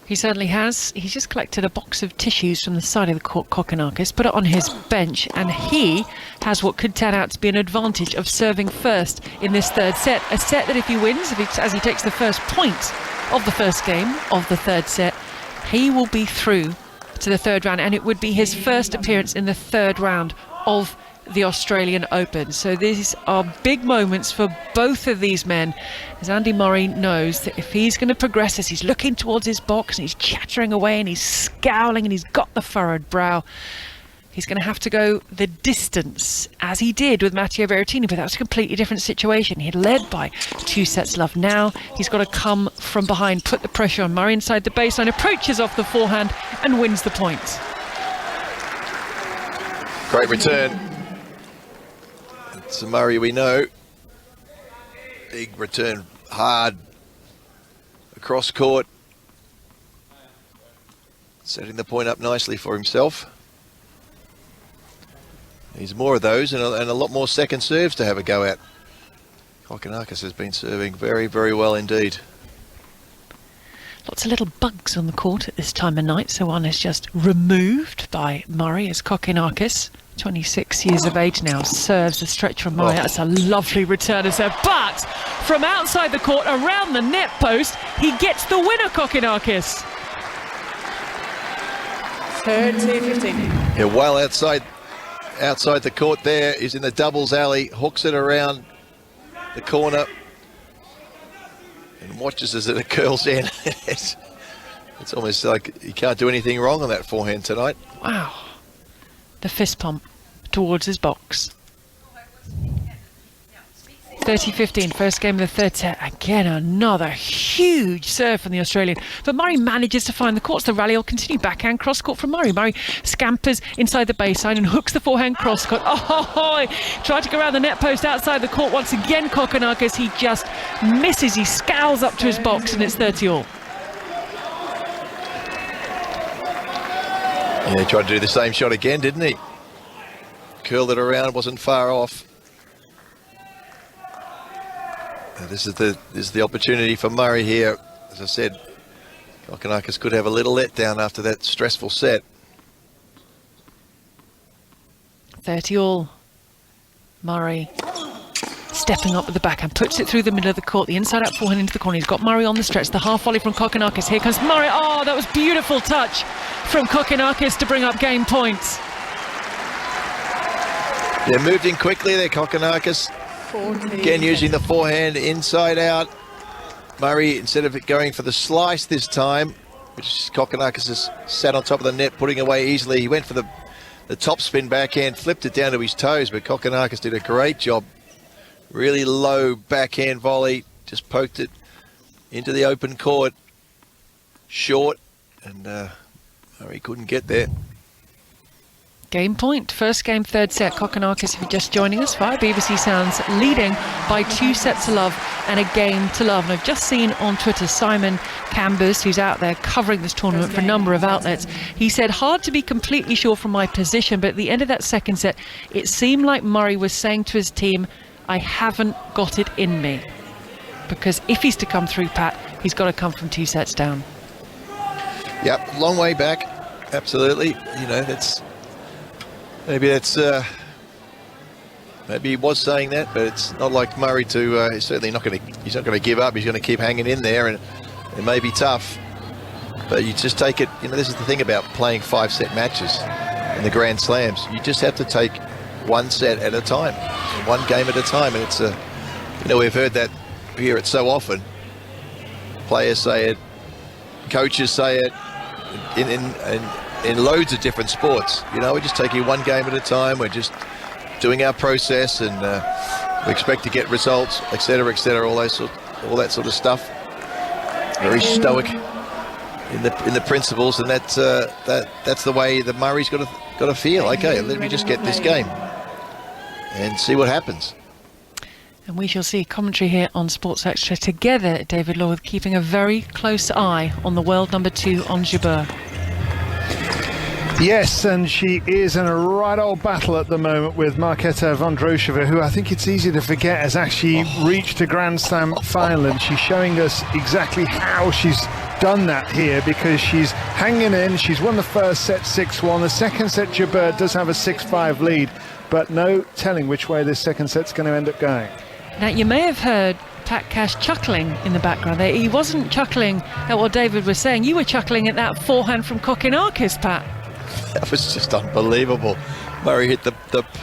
He certainly has. He's just collected a box of tissues from the side of the court, Kokkinakis, put it on his bench, and he has what could turn out to be an advantage of serving first in this third set. A set that if he wins, as he takes the first point of the first game of the third set, he will be through to the third round, and it would be his first appearance in the third round of the Australian Open. So these are big moments for both of these men, as Andy Murray knows that if he's going to progress, as he's looking towards his box and he's chattering away and he's scowling and he's got the furrowed brow, he's going to have to go the distance, as he did with Matteo Berrettini, but that was a completely different situation. He had led by 2 sets love. Now he's got to come from behind, put the pressure on. Murray inside the baseline, approaches off the forehand and wins the point. Great return. So Murray, we know, big return, hard across court, setting the point up nicely for himself. Needs more of those and a lot more second serves to have a go at. Kokkinakis has been serving very, very well indeed. Lots of little bugs on the court at this time of night, so one is just removed by Murray as Kokkinakis, 26 years of age now, serves a stretch from Murray. That's a lovely return of serve, but from outside the court, around the net post, he gets the winner, Kokkinakis. 30-15. Yeah, well outside the court there, is in the doubles alley, hooks it around the corner and watches as it curls in. It's almost like he can't do anything wrong on that forehand tonight. Wow. The fist pump towards his box. 30-15, first game of the third set. Again, another huge serve from the Australian. But Murray manages to find the courts. The rally will continue. Backhand cross court from Murray. Murray scampers inside the baseline and hooks the forehand cross court. Oh, tried to go around the net post outside the court once again. Kokkinakis, he just misses. He scowls up to his box and it's 30-all. Yeah, he tried to do the same shot again, didn't he? Curled it around, wasn't far off. Now this is the opportunity for Murray here. As I said, Kokkinakis could have a little letdown after that stressful set. 30-all. Murray stepping up with the backhand, puts it through the middle of the court, the inside out forehand into the corner. He's got Murray on the stretch, the half volley from Kokkinakis. Here comes Murray. Oh, that was beautiful touch from Kokkinakis to bring up game points. Yeah, moved in quickly there, Kokkinakis. Again, using the forehand inside out. Murray, instead of it going for the slice this time, which Kokkinakis has sat on top of the net, putting away easily, he went for the top spin backhand, flipped it down to his toes, but Kokkinakis did a great job. Really low backhand volley, just poked it into the open court, short, and Murray couldn't get there. Game point, first game, third set. Kokkinakis, if you're just joining us, via BBC Sounds, leading by 2 sets to love and a game to love. And I've just seen on Twitter Simon Cambers, who's out there covering this tournament for a number of outlets. He said, hard to be completely sure from my position, but at the end of that second set, it seemed like Murray was saying to his team, I haven't got it in me. Because if he's to come through, Pat, he's got to come from 2 sets down. Yep, long way back, absolutely. You know, maybe he was saying that, but it's not like Murray to. He's certainly not going to give up. He's going to keep hanging in there, and it may be tough. But you just take it. You know, this is the thing about playing 5-set matches in the Grand Slams. You just have to take one set at a time, one game at a time. And it's we've heard that, hear it so often. Players say it, coaches say it, in loads of different sports. We're just taking one game at a time. We're just doing our process, and we expect to get results, etc., all that sort of stuff. Very stoic in the principles, and that's the way that Murray's got to feel. Okay, let me just get this game and see what happens. And we shall see commentary here on Sports Extra together, David Law, with keeping a very close eye on the world number 2 on Jabeur. Yes, and she is in a right old battle at the moment with Marketa Vondrousova, who I think it's easy to forget has actually reached a Grand Slam final, and she's showing us exactly how she's done that here, because she's hanging in. She's won the first set 6-1. The second set, Jabeur does have a 6-5 lead, but no telling which way this second set's going to end up going. Now, you may have heard Pat Cash chuckling in the background there. He wasn't chuckling at what David was saying. You were chuckling at that forehand from Kokkinakis, Pat. That was just unbelievable. Murray hit the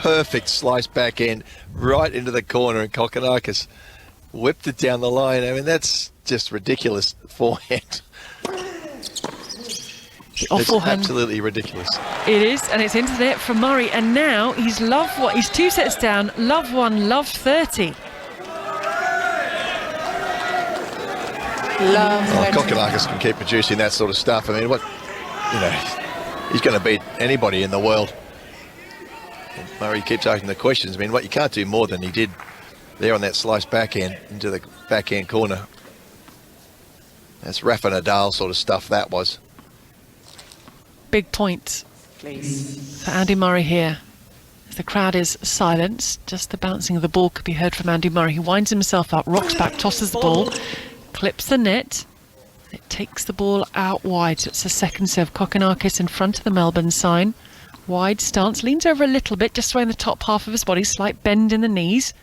perfect slice backhand right into the corner, and Kokkinakis whipped it down the line. I mean, that's just ridiculous forehand. It's absolutely ridiculous. It is, and it's into there for Murray. And now he's 2 sets down, love 1, love 30. Kokkinakis can keep producing that sort of stuff. I mean, he's going to beat anybody in the world. And Murray keeps asking the questions. I mean, you can't do more than he did there on that slice backhand into the backhand corner. That's Rafa Nadal sort of stuff, that was. Big points, please, for Andy Murray here. As the crowd is silenced, just the bouncing of the ball could be heard from Andy Murray. He winds himself up, rocks back, tosses the ball, clips the net. It takes the ball out wide, so it's a second serve. Kokkinakis in front of the Melbourne sign. Wide stance, leans over a little bit, just throwing the top half of his body, slight bend in the knees.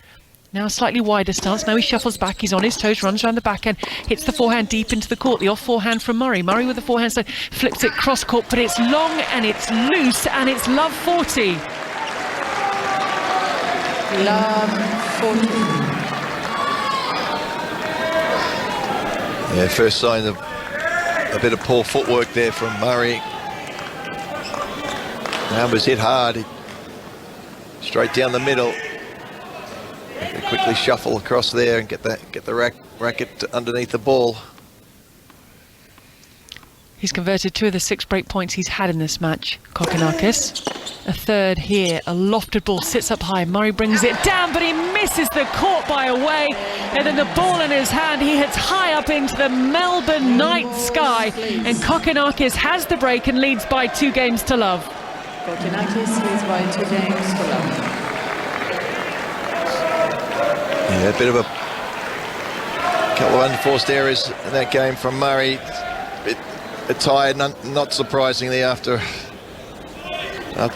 Now a slightly wider stance, now he shuffles back, he's on his toes, runs around the backhand, hits the forehand deep into the court, the off forehand from Murray. Murray with the forehand side, flips it cross court, but it's long and it's loose, and it's love 40. Love 40. Yeah, first sign of a bit of poor footwork there from Murray. Numbers hit hard, straight down the middle. They quickly shuffle across there and get the racket underneath the ball. He's converted 2 of the 6 break points he's had in this match, Kokkinakis. A third here, a lofted ball sits up high. Murray brings it down, but he misses the court by a way. And then the ball in his hand, he hits high up into the Melbourne night sky. And Kokkinakis has the break and leads by 2 games to love. Kokkinakis leads by 2 games to love. Yeah, a bit of a couple of unforced errors in that game from Murray. A tired, not surprisingly, after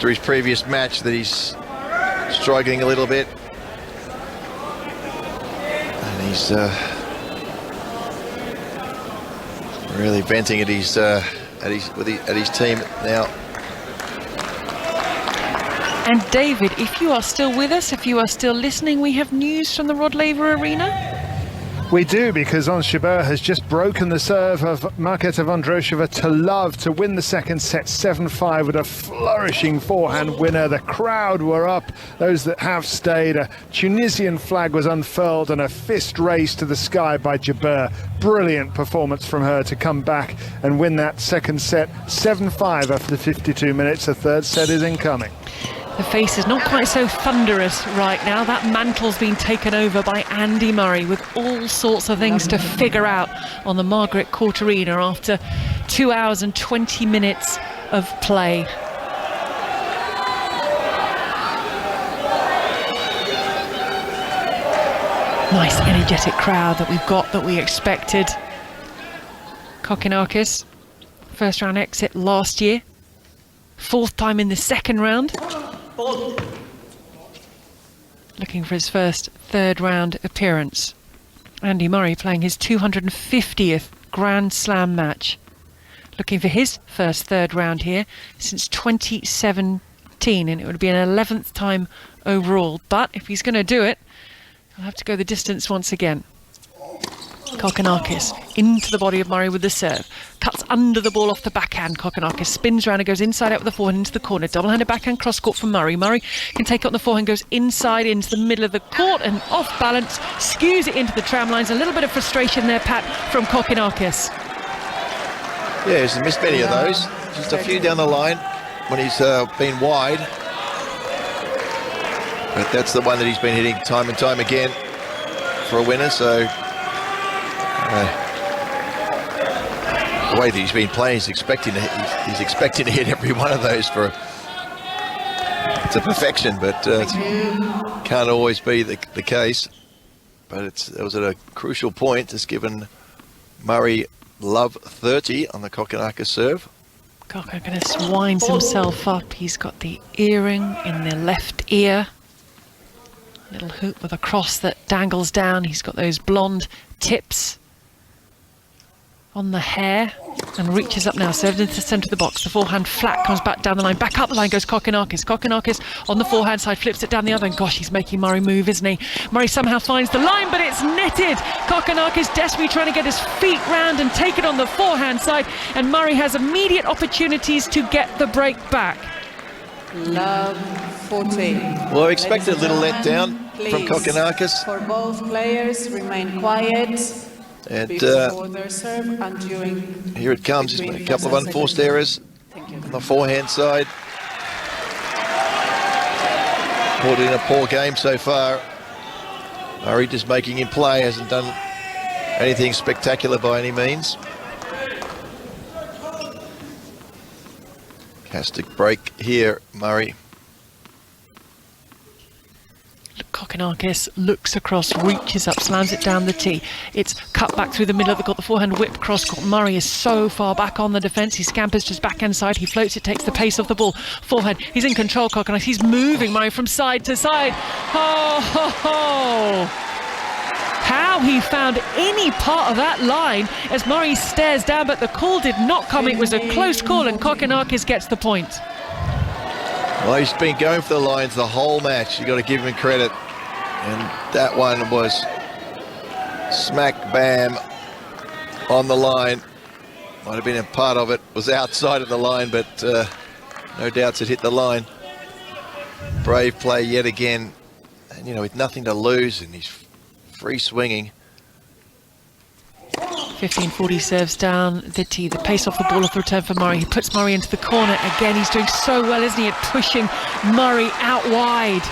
his previous match, that he's struggling a little bit, and he's really venting at his team now. And David, if you are still with us, if you are still listening, we have news from the Rod Laver Arena. We do, because Ons Jabeur has just broken the serve of Marketa Vondrousova to love to win the second set 7-5 with a flourishing forehand winner. The crowd were up, those that have stayed. A Tunisian flag was unfurled and a fist raised to the sky by Jabeur. Brilliant performance from her to come back and win that second set 7-5 after 52 minutes. The third set is incoming. The face is not quite so thunderous right now. That mantle's been taken over by Andy Murray with all sorts of things to figure out on the Margaret Court Arena after 2 hours and 20 minutes of play. Nice energetic crowd that we've got, that we expected. Kokkinakis, first round exit last year. 4th time in the second round. Looking for his first third round appearance. Andy Murray playing his 250th Grand Slam match. Looking for his first third round here since 2017, and it would be an 11th time overall. But if he's going to do it, he'll have to go the distance once again. Kokkinakis into the body of Murray with the serve. Cuts under the ball off the backhand. Kokkinakis spins around and goes inside out with the forehand into the corner. Double-handed backhand cross court from Murray. Murray can take it on the forehand, goes inside into the middle of the court and off balance, skews it into the tram lines. A little bit of frustration there, Pat, from Kokkinakis. Yeah, he's missed many of those. Just a few down the line when he's been wide. But that's the one that he's been hitting time and time again for a winner, so the way that he's been playing, he's expecting to hit every one of those to perfection, but can't always be the case. But it was at a crucial point. It's given Murray love 30 on the Kokkinakis serve. Kokkinakis winds himself up. He's got the earring in the left ear. Little hoop with a cross that dangles down. He's got those blonde tips on the hair and reaches up now, served into the centre of the box. The forehand flat comes back down the line, back up the line goes Kokkinakis. Kokkinakis on the forehand side flips it down the other, and gosh, he's making Murray move, isn't he? Murray somehow finds the line, but it's netted. Kokkinakis desperately trying to get his feet round and take it on the forehand side, and Murray has immediate opportunities to get the break back. Love 40. Well, I expected a little letdown from Kokkinakis. For both players, remain quiet. And before their serve and during. Here it comes. He's made a couple of unforced errors on the forehand side. Caught in a poor game so far. Murray just making him play, hasn't done anything spectacular by any means. Has to break here, Murray. Kokkinakis looks across, reaches up, slams it down the tee. It's cut back through the middle of the court. The forehand whip cross court. Murray is so far back on the defence. He scampers to his backhand side. He floats it, takes the pace off the ball. Forehand, he's in control, Kokkinakis. He's moving Murray from side to side. Oh, ho, ho. How he found any part of that line as Murray stares down, but the call did not come. It was a close call, and Kokkinakis gets the point. Well, he's been going for the lines the whole match. You've got to give him credit. And that one was smack bam on the line. Might have been a part of it. Was outside of the line, but no doubts it hit the line. Brave play yet again. And, you know, with nothing to lose, and he's free swinging. 15-40 serves down the tee. The pace off the ball off the return for Murray. He puts Murray into the corner again. He's doing so well, isn't he, at pushing Murray out wide.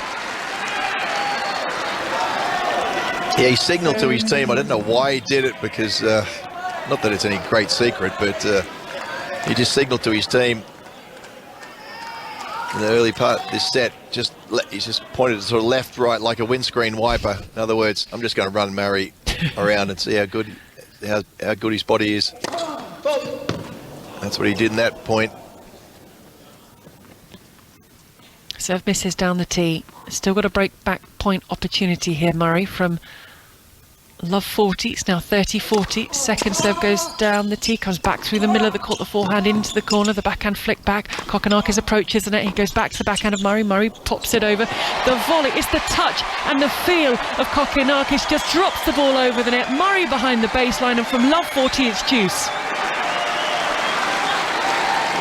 Yeah, he signalled to his team. I don't know why he did it, because not that it's any great secret, but he just signalled to his team in the early part of this set. He's just pointed to sort of left, right, like a windscreen wiper. In other words, I'm just going to run Murray around and see how good his body is. That's what he did in that point. Serve misses down the tee. Still got a break back point opportunity here, Murray, from love 40. It's now 30-40. Second serve goes down the tee, comes back through the middle of the court. The forehand into the corner, the backhand flick back. Kokkinakis approaches the net. He goes back to the backhand of Murray. Murray pops it over. The volley, it's the touch and the feel of Kokkinakis. Just drops the ball over the net. Murray behind the baseline, and from love 40, it's juice.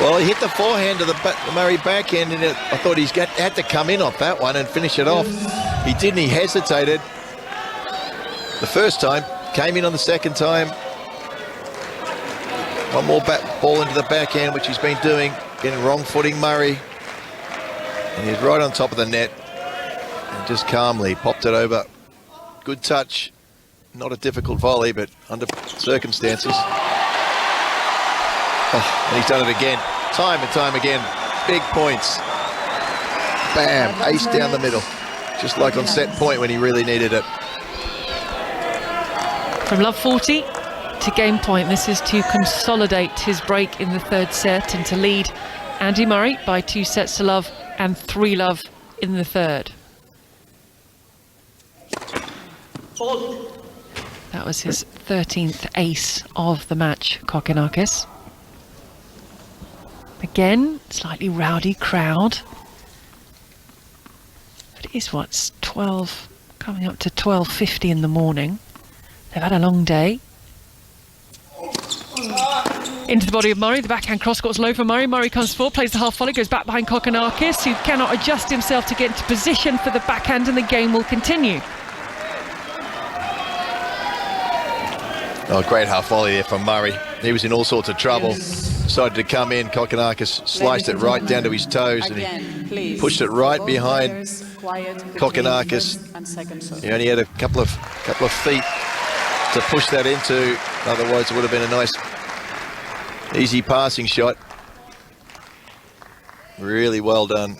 Well, he hit the forehand of the Murray backhand, and I thought had to come in off that one and finish it off. He didn't. He hesitated the first time, came in on the second time. One more ball into the backhand, which he's been doing, getting wrong footing Murray. And he's right on top of the net and just calmly popped it over. Good touch. Not a difficult volley, but under circumstances. Oh, and he's done it again, time and time again. Big points. Bam, ace down the middle. Just like on set point when he really needed it. From love 40 to game point. This is to consolidate his break in the third set and to lead Andy Murray by 2 sets to love and 3 love in the third. That was his 13th ace of the match, Kokkinakis. Again, slightly rowdy crowd. But It is what's 12, coming up to 12:50 in the morning. They've had a long day. Into the body of Murray, the backhand cross court's low for Murray. Murray comes forward, plays the half volley, goes back behind Kokkinakis, who cannot adjust himself to get into position for the backhand, and the game will continue. Oh, great half volley there from Murray. He was in all sorts of trouble. Decided to come in. Kokkinakis sliced it right down to his toes, and he pushed it right behind Kokkinakis. He only had a couple of feet to push that into. Otherwise, it would have been a nice, easy passing shot. Really well done.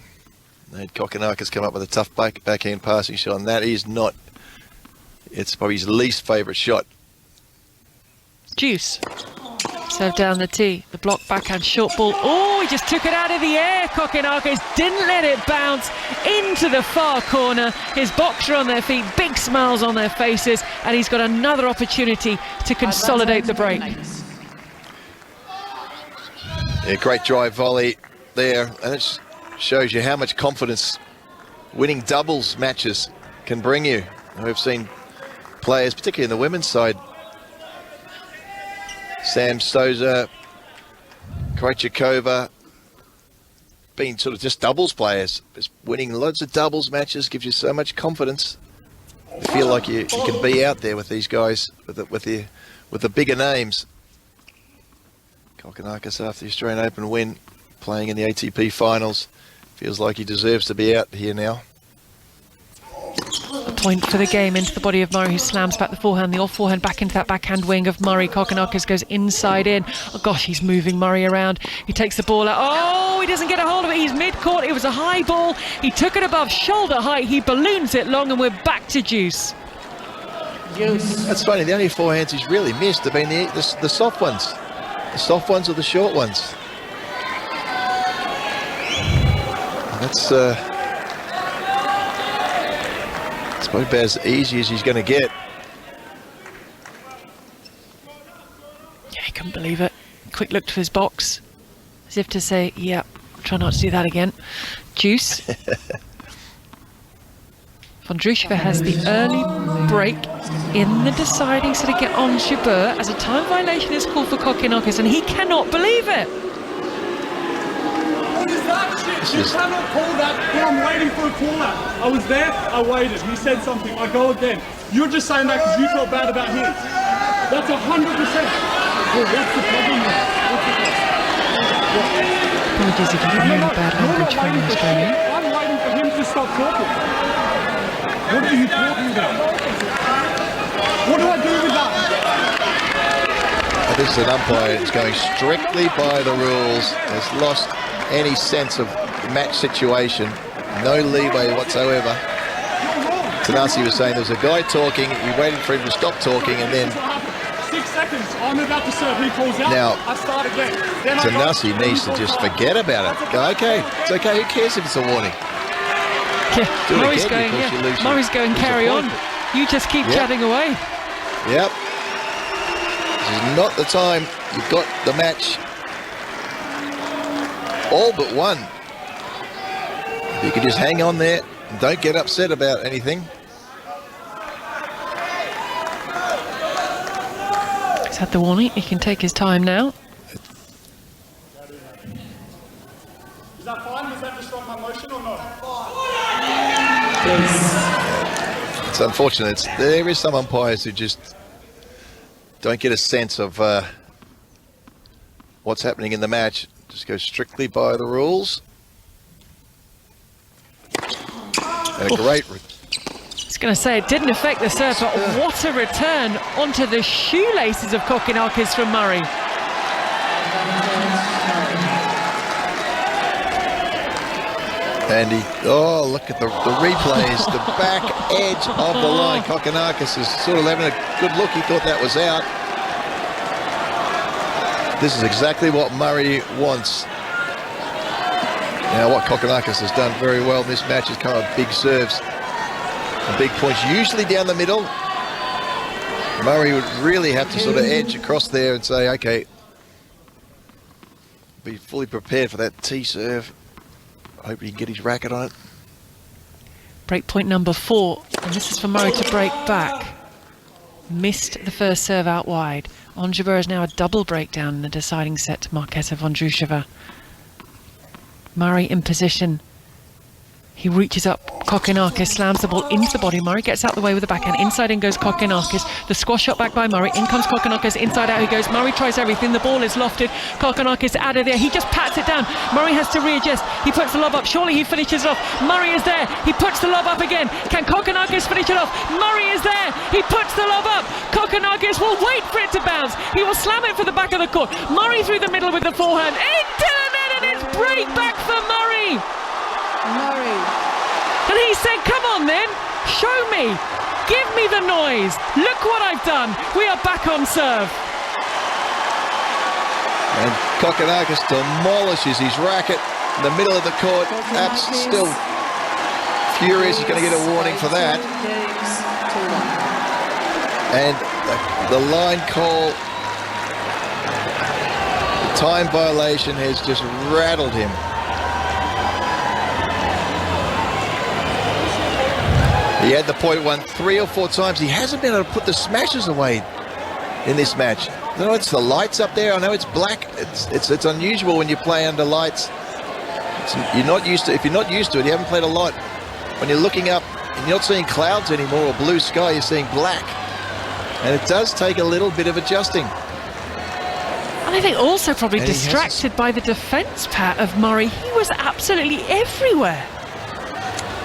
They had Kokkinakis come up with a tough backhand passing shot, and that is not. It's probably his least favourite shot. Juice. Serve down the tee. The block backhand short ball. Oh, he just took it out of the air. Kokkinakis didn't let it bounce into the far corner. His boxer on their feet, big smiles on their faces, and he's got another opportunity to consolidate the break. Yeah, great drive volley there, and it shows you how much confidence winning doubles matches can bring you. We've seen players, particularly in the women's side, Sam Stosur, Krejcikova, being sort of just doubles players. Just winning loads of doubles matches gives you so much confidence. You feel like you can be out there with these guys, with the bigger names. Kokkinakis, after the Australian Open win, playing in the ATP finals, feels like he deserves to be out here now. Point for the game into the body of Murray, who slams back the forehand, the off forehand back into that backhand wing of Murray. Kokkinakis goes inside in. Oh gosh, he's moving Murray around. He takes the ball out. Oh, he doesn't get a hold of it. He's mid-court. It was a high ball. He took it above shoulder height. He balloons it long, and we're back to Juice. That's funny. The only forehands he's really missed have been the soft ones. The soft ones or the short ones. That's it's probably about as easy as he's going to get. Yeah, he couldn't believe it. Quick look to his box, as if to say, yeah, try not to do that again. Juice. Vondrousova has the early break in the deciding set to get on Jabeur, as a time violation is called for Kokkinakis, and he cannot believe it. What is that shit? You cannot call that. I'm waiting for a call out. I was there, I waited. He said something, I go again. You're just saying that because you felt bad about him. That's 100%. Well, what's the problem there? Apologies if you can hear the bad language from Australia. I'm waiting for him to stop talking. What are you talking about? What do I do with that? This is an umpire that's going strictly by the rules. Has lost any sense of the match situation. No leeway whatsoever. Thanasi was saying there's a guy talking, you waited for him to stop talking, and then 6 seconds, I'm about to serve, he calls out, now, I start again. Thanasi needs to just forget about it. Go, okay, it's okay, who cares if it's a warning? Yeah, Murray's going, Murray's going, carry on. You just keep chatting away. Yep. This is not the time. You've got the match all but one. If you could just hang on there and don't get upset about anything. He's had the warning. He can take his time now. Is that fine? Was that disrupt my motion or not? It's unfortunate. There is some umpires who just don't get a sense of what's happening in the match. Just go strictly by the rules. And a great... I was going to say, it didn't affect the serve, but what a return onto the shoelaces of Kokkinakis from Murray. And he, oh, look at the replays, the back edge of the line. Kokkinakis is sort of having a good look. He thought that was out. This is exactly what Murray wants. Now, what Kokkinakis has done very well in this match is kind of big serves and big points, usually down the middle. Murray would really have to sort of edge across there and say, okay, be fully prepared for that tee serve. I hope he can get his racket on it. Break point number 4, and this is for Murray to break back. Missed the first serve out wide. Onjibur is now a double breakdown in the deciding set to Marketa Vondroušová. Murray in position. He reaches up, Kokkinakis slams the ball into the body. Murray gets out the way with the backhand. Inside in goes Kokkinakis. The squash shot back by Murray. In comes Kokkinakis. Inside out he goes. Murray tries everything. The ball is lofted. Kokkinakis out of there. He just pats it down. Murray has to readjust. He puts the lob up. Surely he finishes it off. Murray is there. He puts the lob up again. Can Kokkinakis finish it off? Murray is there. He puts the lob up. Kokkinakis will wait for it to bounce. He will slam it for the back of the court. Murray through the middle with the forehand. Into the net, and it's break back for Murray. And he said, come on then, show me, give me the noise, look what I've done, we are back on serve. And Kokkinakis demolishes his racket in the middle of the court. That's still furious, he's going to get a warning for that. And the line call, the time violation has just rattled him. He had the point one 3 or 4 times. He hasn't been able to put the smashes away in this match. I know it's the lights up there. I know it's black. It's unusual when you play under lights. You're not used to. If you're not used to it, you haven't played a lot. When you're looking up and you're not seeing clouds anymore or blue sky, you're seeing black, and it does take a little bit of adjusting. And I think also probably distracted by the defence, Pat, of Murray. He was absolutely everywhere.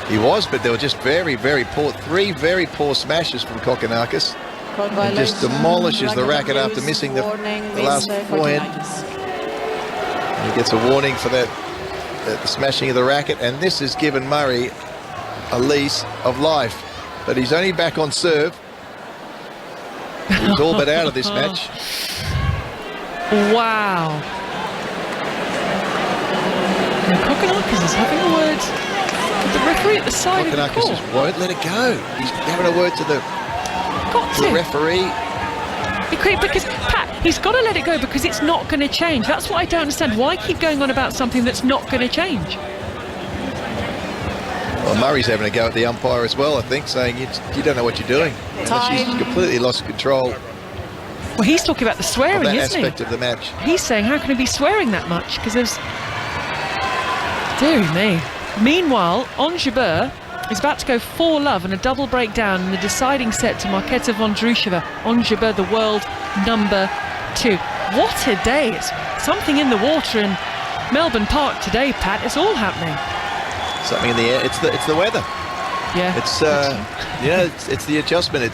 He was, but they were just very, very poor. 3 very poor smashes from Kokkinakis. He just demolishes the racket after missing the last forehand. He gets a warning for that, the smashing of the racket, and this has given Murray a lease of life. But he's only back on serve. He's all but out of this match. Wow. Now Kokkinakis is having a word. The referee at the side of the court. Just won't let it go. He's having a word to the referee. Because, Pat, he's got to let it go because it's not going to change. That's what I don't understand. Why keep going on about something that's not going to change? Well, Murray's having a go at the umpire as well, I think, saying you don't know what you're doing. She's completely lost control. Well, he's talking about the swearing, isn't he? That aspect of the match. He's saying, how can he be swearing that much? Because there's... Dear me. Meanwhile, Onjibur is about to go 4-love and a double breakdown in the deciding set to Marketa Vondroušová. Onjibur, the world number 2. What a day! It's something in the water in Melbourne Park today, Pat. It's all happening. Something in the air. It's the weather. Yeah. It's it's the adjustment.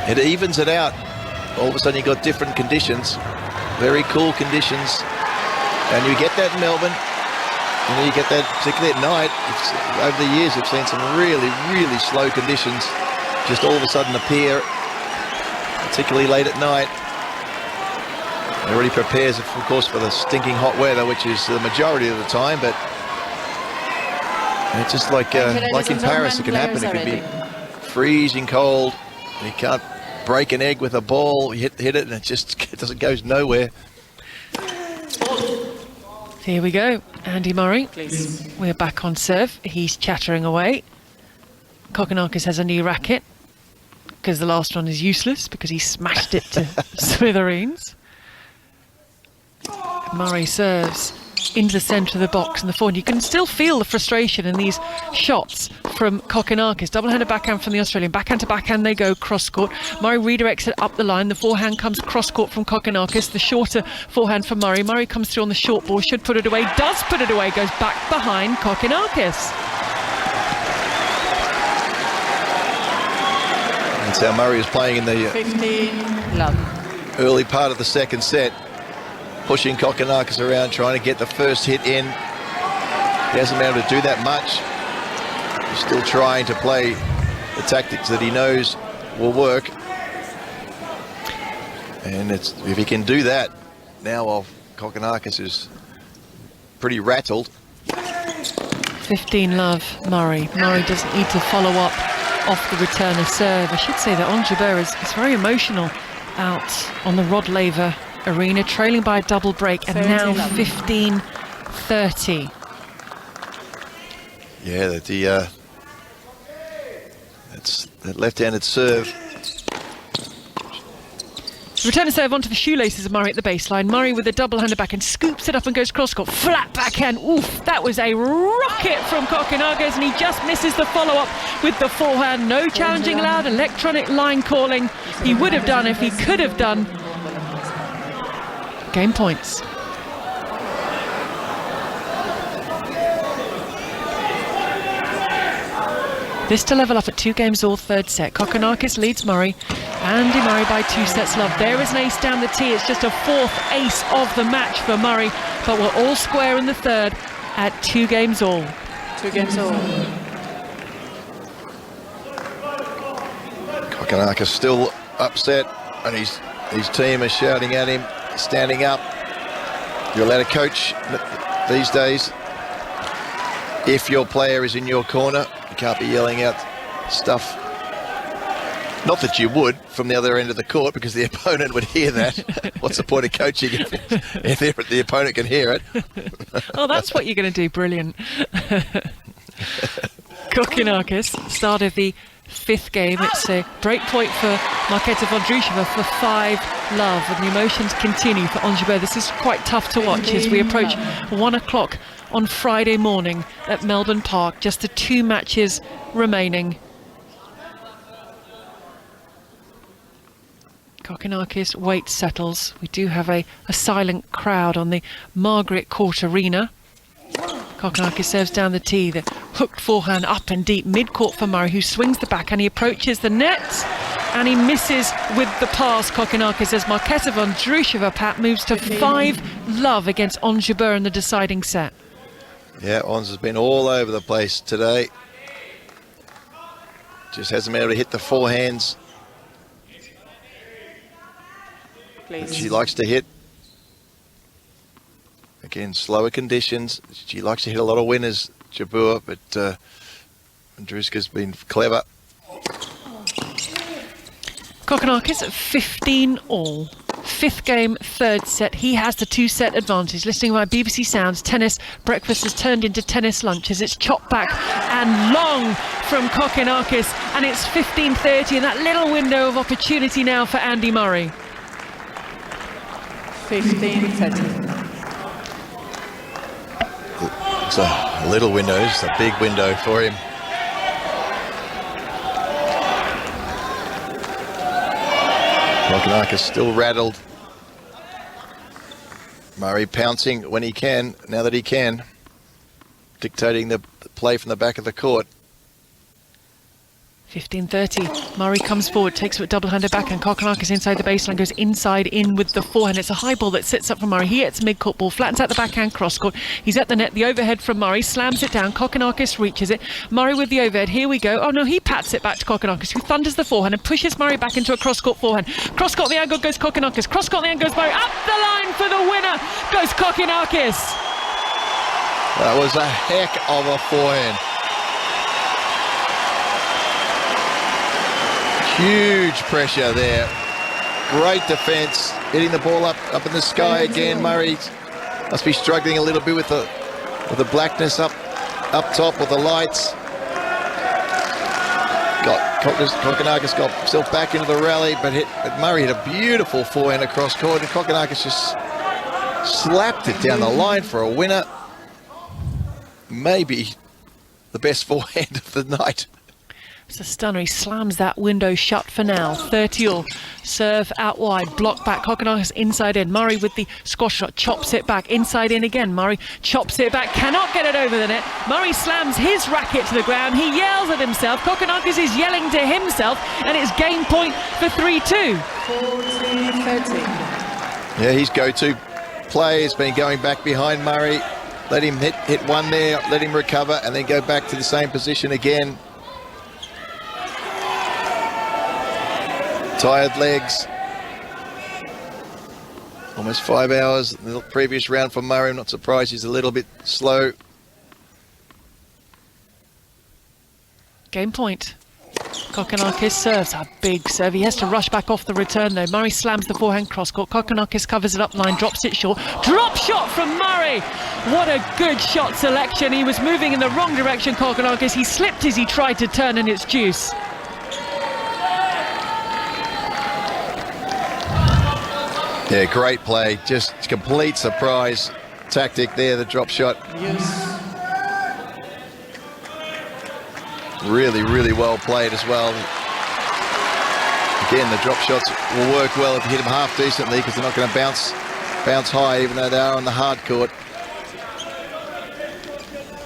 It evens it out. All of a sudden, you got different conditions, very cool conditions, and you get that in Melbourne. You know, you get that, particularly at night. Over the years, we've seen some really, really slow conditions just all of a sudden appear, particularly late at night. It already prepares, of course, for the stinking hot weather, which is the majority of the time, but it's just like in Paris, it can happen. It can be freezing cold, and you can't break an egg with a ball. You hit it, and it just goes nowhere. Here we go, Andy Murray. Please. We're back on serve. He's chattering away. Kokkinakis has a new racket because the last one is useless because he smashed it to smithereens. Murray serves into the centre of the box and the forehand. You can still feel the frustration in these shots from Kokkinakis. Double-handed backhand from the Australian. Backhand to backhand they go cross-court. Murray redirects it up the line. The forehand comes cross-court from Kokkinakis. The shorter forehand for Murray. Murray comes through on the short ball. Should put it away. Does put it away. Goes back behind Kokkinakis. That's how Murray was playing in the 15-love. early part of the second set. Pushing Kokkinakis around, trying to get the first hit in. He hasn't been able to do that much. He's still trying to play the tactics that he knows will work. And if he can do that, now Kokkinakis is pretty rattled. 15-love Murray. Murray doesn't need to follow up off the return of serve. I should say that Onjibur is very emotional out on the Rod Laver arena, trailing by a double break, and now 15-30. Yeah, that's that left-handed serve. Return a serve onto the shoelaces of Murray at the baseline. Murray with a double-handed backhand scoops it up and goes cross-court. Flat backhand. Oof, that was a rocket from Kokkinakis, and he just misses the follow-up with the forehand. No challenging allowed. Electronic line calling. He would have done if he could have done. Game points. This to level up at 2 games all, third set. Kokkinakis leads Murray. Andy Murray by 2 sets love. There is an ace down the tee. It's just a 4th ace of the match for Murray. But we're all square in the third at 2 games all. 2 games all. Kokkinakis still upset, and his team is shouting at him, standing up. You're allowed to coach these days. If your player is in your corner, you can't be yelling out stuff. Not that you would from the other end of the court, because the opponent would hear that. What's the point of coaching if the opponent can hear it? Oh, that's what you're going to do. Brilliant. Kokkinakis started the 5th game. It's a break point for Marketa Vondrushova for 5 love, and the emotions continue for Anjou. This is quite tough to watch as we approach 1 o'clock on Friday morning at Melbourne Park. Just the 2 matches remaining. Kokkinakis waits, settles. We do have a silent crowd on the Margaret Court Arena. Kokkinakis serves down the tee, the hooked forehand up and deep mid-court for Murray, who swings the back and he approaches the net and he misses with the pass. Kokkinakis as Marketa Vondrushova, Pat, moves to 5 love against Anjou in the deciding set. Yeah, Ons has been all over the place today. Just hasn't been able to hit the forehands that she likes to hit. Again, slower conditions. She likes to hit a lot of winners, Jabeur, but Vondrushka's been clever. Kokkinakis at 15 all. 5th game, 3rd set. He has the 2-set advantage. Listening to my BBC Sounds, tennis breakfast has turned into tennis lunch as it's chopped back and long from Kokkinakis, and it's 15:30 and that little window of opportunity now for Andy Murray. 15:30. It's a little window, it's a big window for him. Kokkinakis still rattled. Murray pouncing when he can, now that he can. Dictating the play from the back of the court. 15:30. Murray comes forward, takes it with double-handed backhand. Kokkinakis inside the baseline, goes inside in with the forehand. It's a high ball that sits up from Murray. He hits mid-court ball, flattens out the backhand cross-court. He's at the net, the overhead from Murray, slams it down. Kokkinakis reaches it. Murray with the overhead. Here we go. Oh no, he pats it back to Kokkinakis, who thunders the forehand and pushes Murray back into a cross-court forehand. Cross-court the angle goes Kokkinakis. Cross-court the angle goes Murray. Up the line for the winner goes Kokkinakis. That was a heck of a forehand. Huge pressure there. Great defence. Hitting the ball up in the sky again. Murray must be struggling a little bit with the blackness up top with the lights. Kokkinakis got himself back into the rally, but Murray hit a beautiful forehand across court, and Kokkinakis just slapped it down the line for a winner. Maybe the best forehand of the night. It's a stunner. He slams that window shut for now. 30 all. Serve out wide. Block back. Kokkinakis inside in. Murray with the squash shot. Chops it back. Inside in again. Murray chops it back. Cannot get it over the net. Murray slams his racket to the ground. He yells at himself. Kokkinakis is yelling to himself. And it's game point for 3-2. 40-30. Yeah, his go-to play has been going back behind Murray. Let him hit one there. Let him recover. And then go back to the same position again. Tired legs. Almost 5 hours. The previous round for Murray. I'm not surprised he's a little bit slow. Game point. Kokkinakis serves a big serve. He has to rush back off the return though. Murray slams the forehand cross-court. Kokkinakis covers it up line, drops it short. Drop shot from Murray! What a good shot selection. He was moving in the wrong direction, Kokkinakis. He slipped as he tried to turn, and it's deuce. Yeah, great play. Just complete surprise tactic there, the drop shot. Yes. Really, really well played as well. Again, the drop shots will work well if you hit them half decently, because they're not going to bounce high, even though they are on the hard court.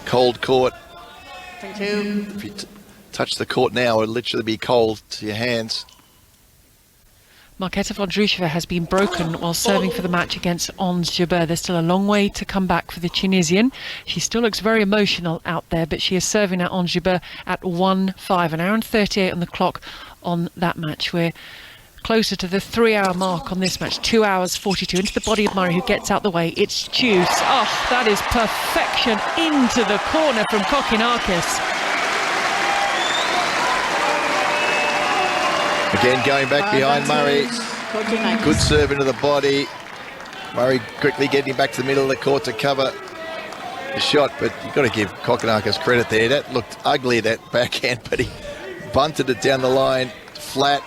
Cold court. Thank you. If you touch the court now, it'll literally be cold to your hands. Marketa Vondrousova has been broken while serving for the match against Ons Jabeur. There's still a long way to come back for the Tunisian. She still looks very emotional out there, but she is serving at Ons Jabeur at 1-5. An hour and 38 on the clock on that match. We're closer to the 3-hour mark on this match. 2 hours 42 into the body of Murray, who gets out the way. It's deuce. Oh, that is perfection into the corner from Kokkinakis. Again, going back behind Murray. Good serve into the body. Murray quickly getting back to the middle of the court to cover the shot, but you've got to give Kokkinakis credit there. That looked ugly, that backhand, but he bunted it down the line, flat,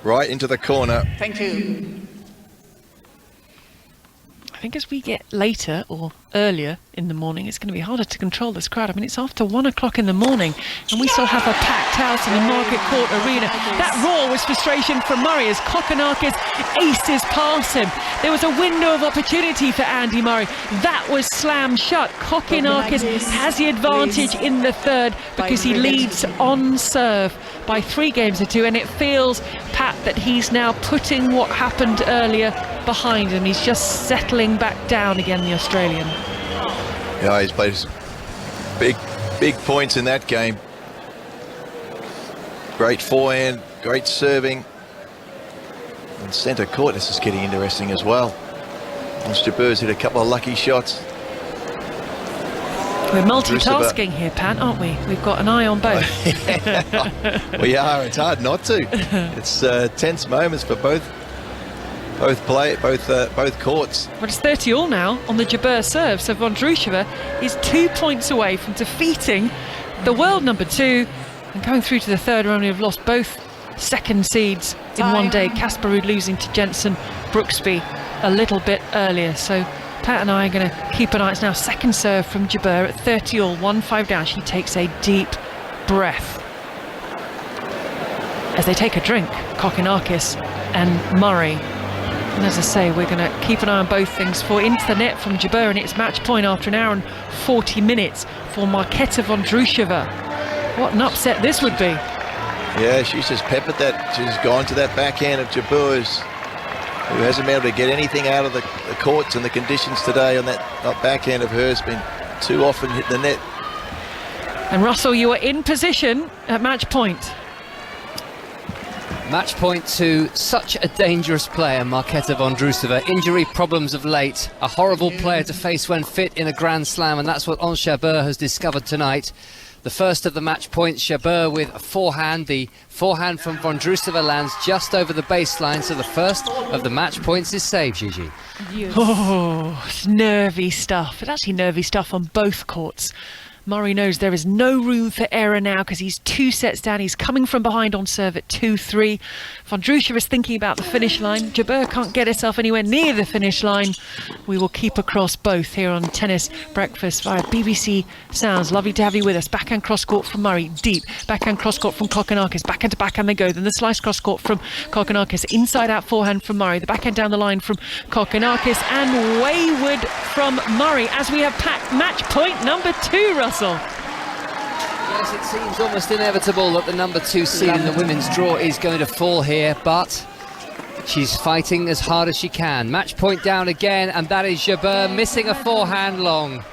right into the corner. Thank you. I think as we get later or earlier in the morning, it's going to be harder to control this crowd. I mean, it's after 1 o'clock in the morning and we still have a packed house in the Market Court Arena. That roar was frustration from Murray as Kokkinakis aces past him. There was a window of opportunity for Andy Murray. That was slammed shut. Kokkinakis has the advantage in the third because he leads on serve by 3 games to 2, and it feels, Pat, that he's now putting what happened earlier behind him. He's just settling back down again, the Australian. Yeah, he's played big points in that game. Great forehand, great serving. And centre court, this is getting interesting as well. Ons Jabeur's hit a couple of lucky shots. We're multitasking here, Pat, aren't we? We've got an eye on both. We are. It's hard not to. It's tense moments for both courts. But it's 30-all now on the Jabeur serve, so Vondrousova is 2 points away from defeating the world number 2 and going through to the third round. We've lost both second seeds in one day. Casper Ruud losing to Jensen Brooksby a little bit earlier. So Pat and I are going to keep an eye. It's now second serve from Jabeur at 30-all, 1-5 down. She takes a deep breath as they take a drink, Kokkinakis and Murray. And as I say, we're going to keep an eye on both things. For into the net from Jabeur, and it's match point after an hour and 40 minutes for Marketa Vondrousova. What an upset this would be. Yeah, she's just peppered that. She's gone to that backhand of Jabeur's, who hasn't been able to get anything out of the courts and the conditions today on that backhand of hers. Been too often hit the net. And Russell, you are in position at match point. Match point to such a dangerous player, Marketa Vondrousova. Injury problems of late. A horrible player to face when fit in a Grand Slam, and that's what Ons Jabeur has discovered tonight. The first of the match points, Jabeur with a forehand. The forehand from Vondrousova lands just over the baseline, so the first of the match points is saved, Gigi. Oh, it's nervy stuff. It's actually nervy stuff on both courts. Murray knows there is no room for error now because he's 2 sets down. He's coming from behind on serve at 2-3. Vondrousova is thinking about the finish line. Jabeur can't get herself anywhere near the finish line. We will keep across both here on Tennis Breakfast via BBC Sounds. Lovely to have you with us. Backhand cross court from Murray, deep. Backhand cross court from Kokkinakis. Backhand to backhand they go. Then the slice cross court from Kokkinakis. Inside out forehand from Murray. The backhand down the line from Kokkinakis. And wayward from Murray as we have packed match point number 2, Russell. Yes, it seems almost inevitable that the number 2 seed in the women's draw is going to fall here, but she's fighting as hard as she can. Match point down again, and that is Jabeur missing a forehand long.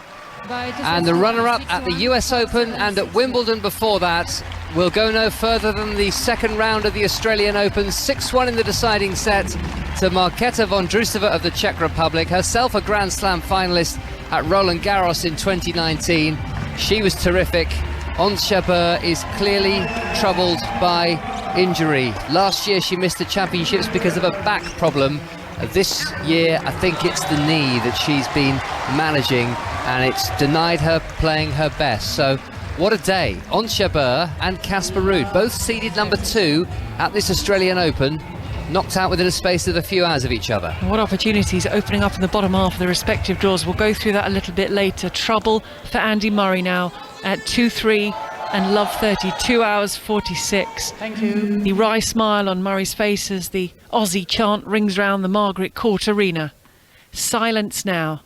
And the runner-up at the US Open and at Wimbledon before that will go no further than the second round of the Australian Open. 6-1 in the deciding set to Marketa Vondrousova of the Czech Republic, herself a Grand Slam finalist at Roland Garros in 2019. She was terrific, Ons Jabeur is clearly troubled by injury. Last year she missed the championships because of a back problem. This year I think it's the knee that she's been managing, and it's denied her playing her best. So what a day. Ons Jabeur and Casper Ruud, both seeded number 2 at this Australian Open, knocked out within a space of a few hours of each other. And what opportunities opening up in the bottom half of the respective draws. We'll go through that a little bit later. Trouble for Andy Murray now at 2-3 and love 30, 2 hours 46. Thank you. The wry smile on Murray's face as the Aussie chant rings round the Margaret Court Arena. Silence now.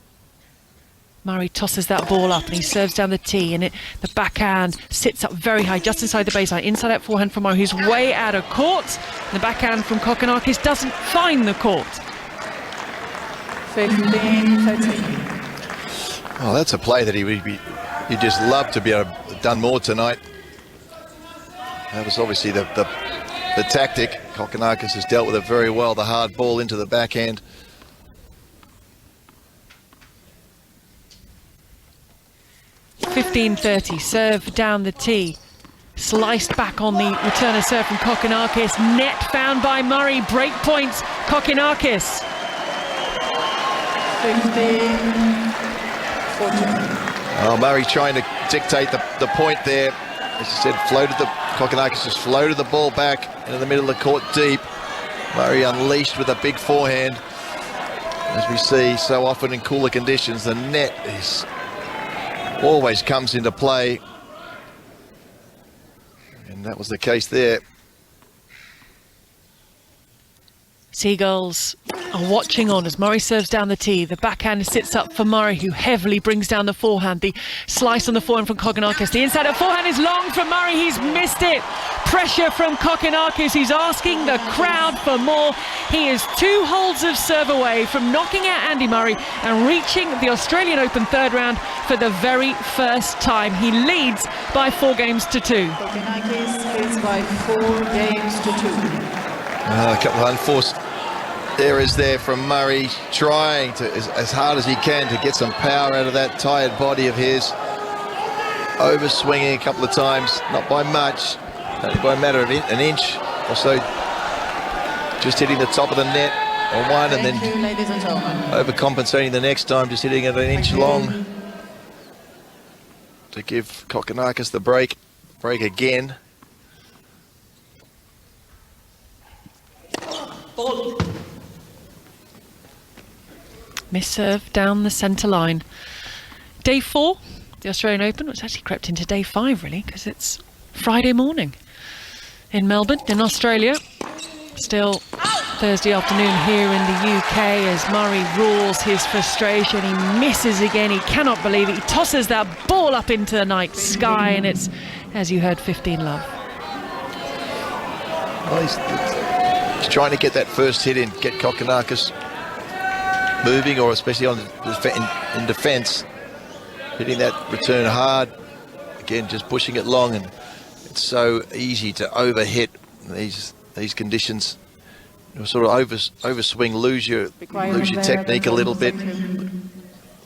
Murray tosses that ball up and he serves down the tee, and the backhand sits up very high just inside the baseline. Inside out forehand from Murray, who's way out of court. The backhand from Kokkinakis doesn't find the court. 15-13. Oh, that's a play that he'd just love to be able to have done more tonight. That was obviously the tactic. Kokkinakis has dealt with it very well. The hard ball into the backhand. .15.30, serve down the tee. Sliced back on the returner serve from Kokkinakis. Net found by Murray. Break points, Kokkinakis. 15-14. Oh, Murray trying to dictate the point there. As I said, Kokkinakis just floated the ball back into the middle of the court deep. Murray unleashed with a big forehand. As we see so often in cooler conditions, the net always comes into play, and that was the case there. Seagulls are watching on as Murray serves down the tee. The backhand sits up for Murray, who heavily brings down the forehand. The slice on the forehand from Kokkinakis. The inside of forehand is long from Murray. He's missed it. Pressure from Kokkinakis, who's asking the crowd for more. He is 2 holes of serve away from knocking out Andy Murray and reaching the Australian Open third round for the very first time. He leads by 4 games to 2. Kokkinakis leads by 4 games to 2. A couple of unforced errors there from Murray, trying to, as hard as he can, to get some power out of that tired body of his. Overswinging a couple of times, not by much, only by a matter of an inch or so. Just hitting the top of the net on one, and then overcompensating the next time, just hitting it an inch long to give Kokkinakis the break again. Miss serve down the centre line. Day 4, the Australian Open, which actually crept into day 5 really, because it's Friday morning in Melbourne, in Australia. Still Thursday afternoon here in the UK as Murray roars his frustration. He misses again. He cannot believe it. He tosses that ball up into the night sky, and it's, as you heard, 15 love. Well, he's trying to get that first hit in, get Kokkinakis moving, or especially in defence, hitting that return hard. Again, just pushing it long, and it's so easy to overhit these conditions. You sort of overswing, lose your technique a little bit,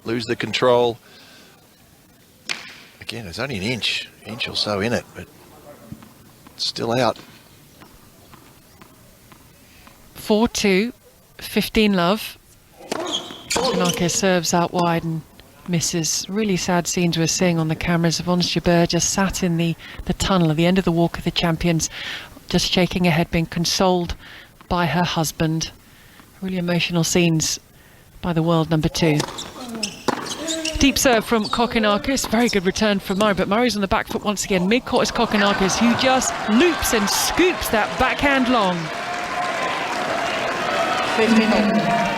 lose the control. Again, it's only an inch or so in it, but it's still out. 4-2, 15 love. Kokkinakis serves out wide and misses. Really sad scenes we're seeing on the cameras of Ons Jabeur just sat in the tunnel at the end of the Walk of the Champions, just shaking her head, being consoled by her husband. Really emotional scenes by the world number 2. Deep serve from Kokkinakis. Very good return from Murray, but Murray's on the back foot once again. Mid-court is Kokkinakis, who just loops and scoops that backhand long. 15-all.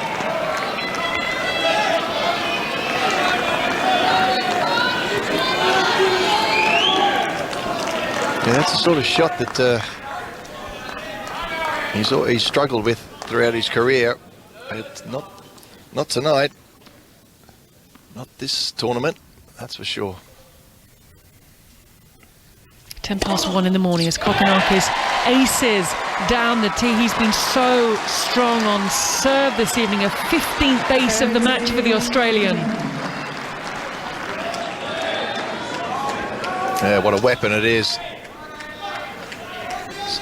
Yeah, that's the sort of shot that he's struggled with throughout his career. It's not tonight, not this tournament, that's for sure. 1:10 in the morning as Kokkinakis aces down the tee. He's been so strong on serve this evening, a 15th ace of the match for the Australian. Yeah, what a weapon it is. So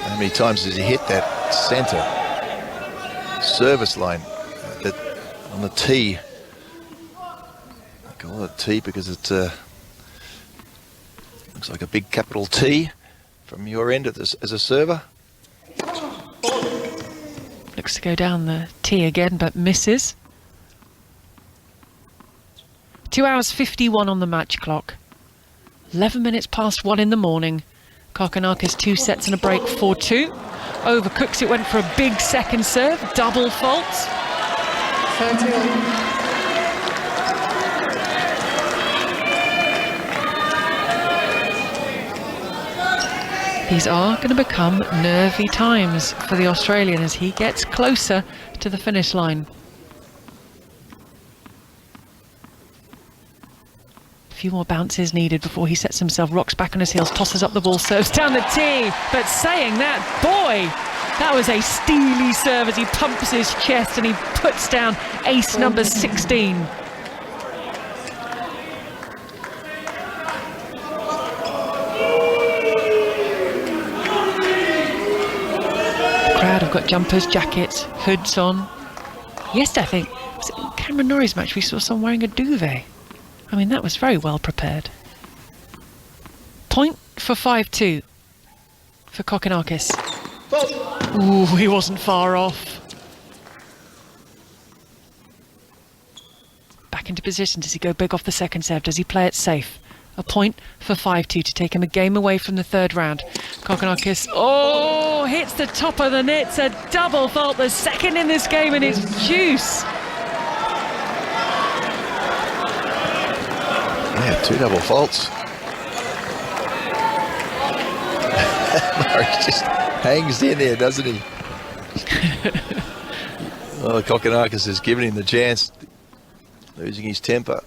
how many times does he hit that centre service line on the tee? I call it a tee because it looks like a big capital T from your end as a server. Looks to go down the tee again, but misses. 2 hours 51 on the match clock. 11 minutes past 1 in the morning. Kokkinakis 2 sets and a break, 4-2. Over Cooks, it went for a big second serve, double faults. 30. These are going to become nervy times for the Australian as he gets closer to the finish line. A few more bounces needed before he sets himself, rocks back on his heels, tosses up the ball, serves down the tee. But saying that, boy, that was a steely serve as he pumps his chest and he puts down ace number 16. Have got jumpers, jackets, hoods on. Yesterday, I think, was it in Cameron Norrie's match, we saw someone wearing a duvet. I mean, that was very well prepared. Point for 5-2 for Kokkinakis. Ooh, he wasn't far off. Back into position. Does he go big off the second serve? Does he play it safe? A point for 5-2 to take him a game away from the third round. Kokkinakis, oh, hits the top of the net. It's a double fault, the second in this game, and it's juice. Yeah, 2 double faults. Murray just hangs in there, doesn't he? Oh, Kokkinakis has given him the chance, losing his temper.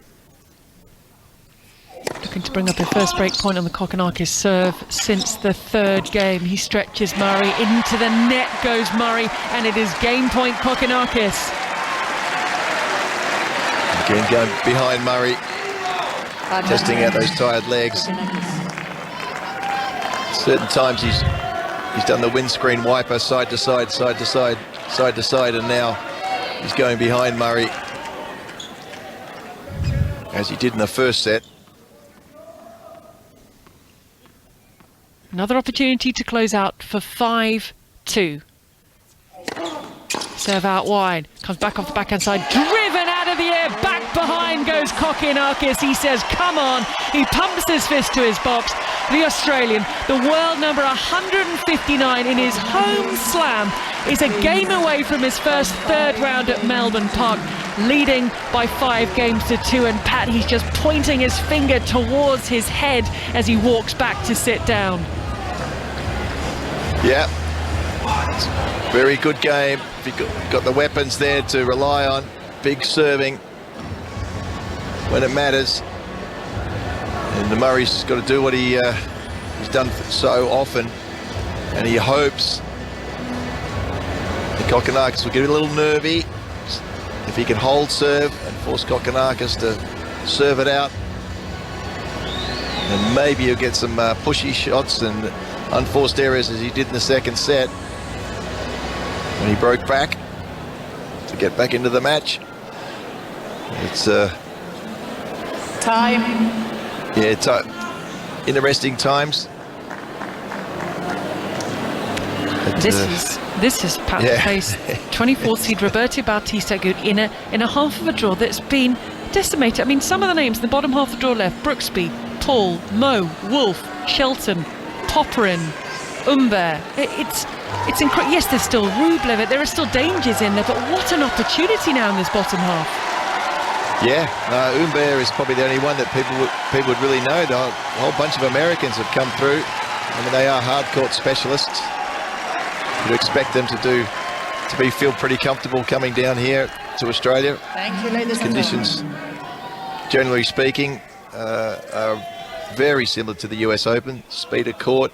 Looking to bring up a first break point on the Kokkinakis serve since the third game. He stretches Murray, into the net goes Murray, and it is game point Kokkinakis. Again going behind Murray, testing out those tired legs. Certain times he's done the windscreen wiper side to side, side to side, side to side, and now he's going behind Murray, as he did in the first set. Another opportunity to close out for 5-2. Serve out wide, comes back off the backhand side, driven out of the air, back behind goes Kokkinakis. He says, come on. He pumps his fist to his box. The Australian, the world number 159 in his home slam, is a game away from his first third round at Melbourne Park, leading by 5 games to 2. And Pat, he's just pointing his finger towards his head as he walks back to sit down. Yeah, it's a very good game. You've got the weapons there to rely on. Big serving when it matters. And Murray's got to do what he's done so often. And he hopes the Kokkinakis will get a little nervy. If he can hold serve and force Kokkinakis to serve it out, and maybe he'll get some pushy shots and unforced errors as he did in the second set when he broke back to get back into the match. It's time. Yeah, interesting times. But, this is Pat Pace, 24th seed Roberto Bautista in a half of a draw that's been decimated. I mean, some of the names in the bottom half of the draw left: Brooksby, Paul, Mo, Wolf, Shelton, Popperin, Humbert. It's incredible. Yes, there's still Rublev. There are still dangers in there, but what an opportunity now in this bottom half. Yeah, Humbert is probably the only one that people would really know. The whole bunch of Americans have come through. I mean, they are hard court specialists. You'd expect them to feel pretty comfortable coming down here to Australia. Thank you, ladies and Conditions, generally speaking, are very similar to the US Open. Speed of court.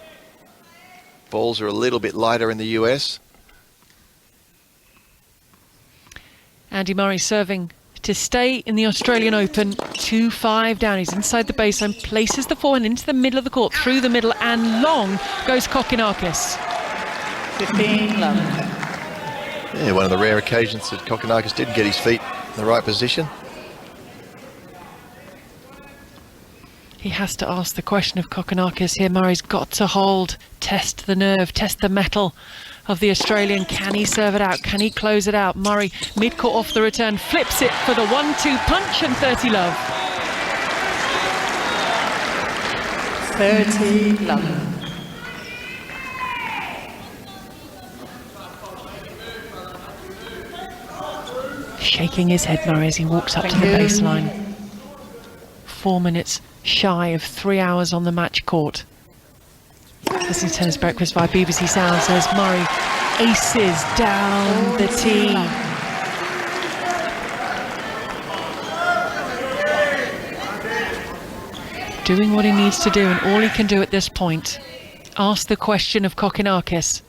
Balls are a little bit lighter in the US. Andy Murray serving to stay in the Australian Open. 2-5 down. He's inside the baseline, places the forehand into the middle of the court, through the middle, and long goes Kokkinakis. 15 love. Yeah, one of the rare occasions that Kokkinakis didn't get his feet in the right position. He has to ask the question of Kokkinakis here. Murray's got to hold, test the nerve, test the mettle of the Australian. Can he serve it out? Can he close it out? Murray, mid-court off the return, flips it for the 1-2 punch, and 30 love. 30 love. Shaking his head, Murray, as he walks up to the baseline. 4 minutes shy of 3 hours on the match court. This is Tennis Breakfast via BBC Sounds as Murray aces down the tee. Doing what he needs to do, and all he can do at this point. Ask the question of Kokkinakis.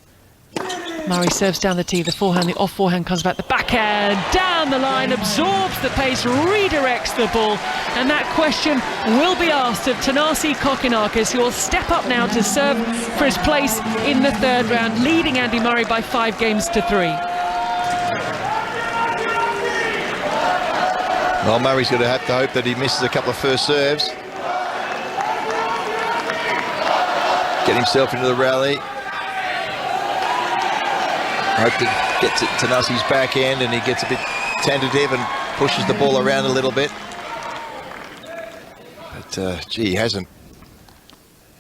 Murray serves down the tee, the forehand, the off forehand comes back, the backhand, down the line, absorbs the pace, redirects the ball, and that question will be asked of Thanasi Kokkinakis, who will step up now to serve for his place in the third round, leading Andy Murray by 5 games to 3. Well, Murray's going to have to hope that he misses a couple of first serves. Get himself into the rally. Hope to get to Thanasi's back end and he gets a bit tentative and pushes the ball around a little bit. But gee, he hasn't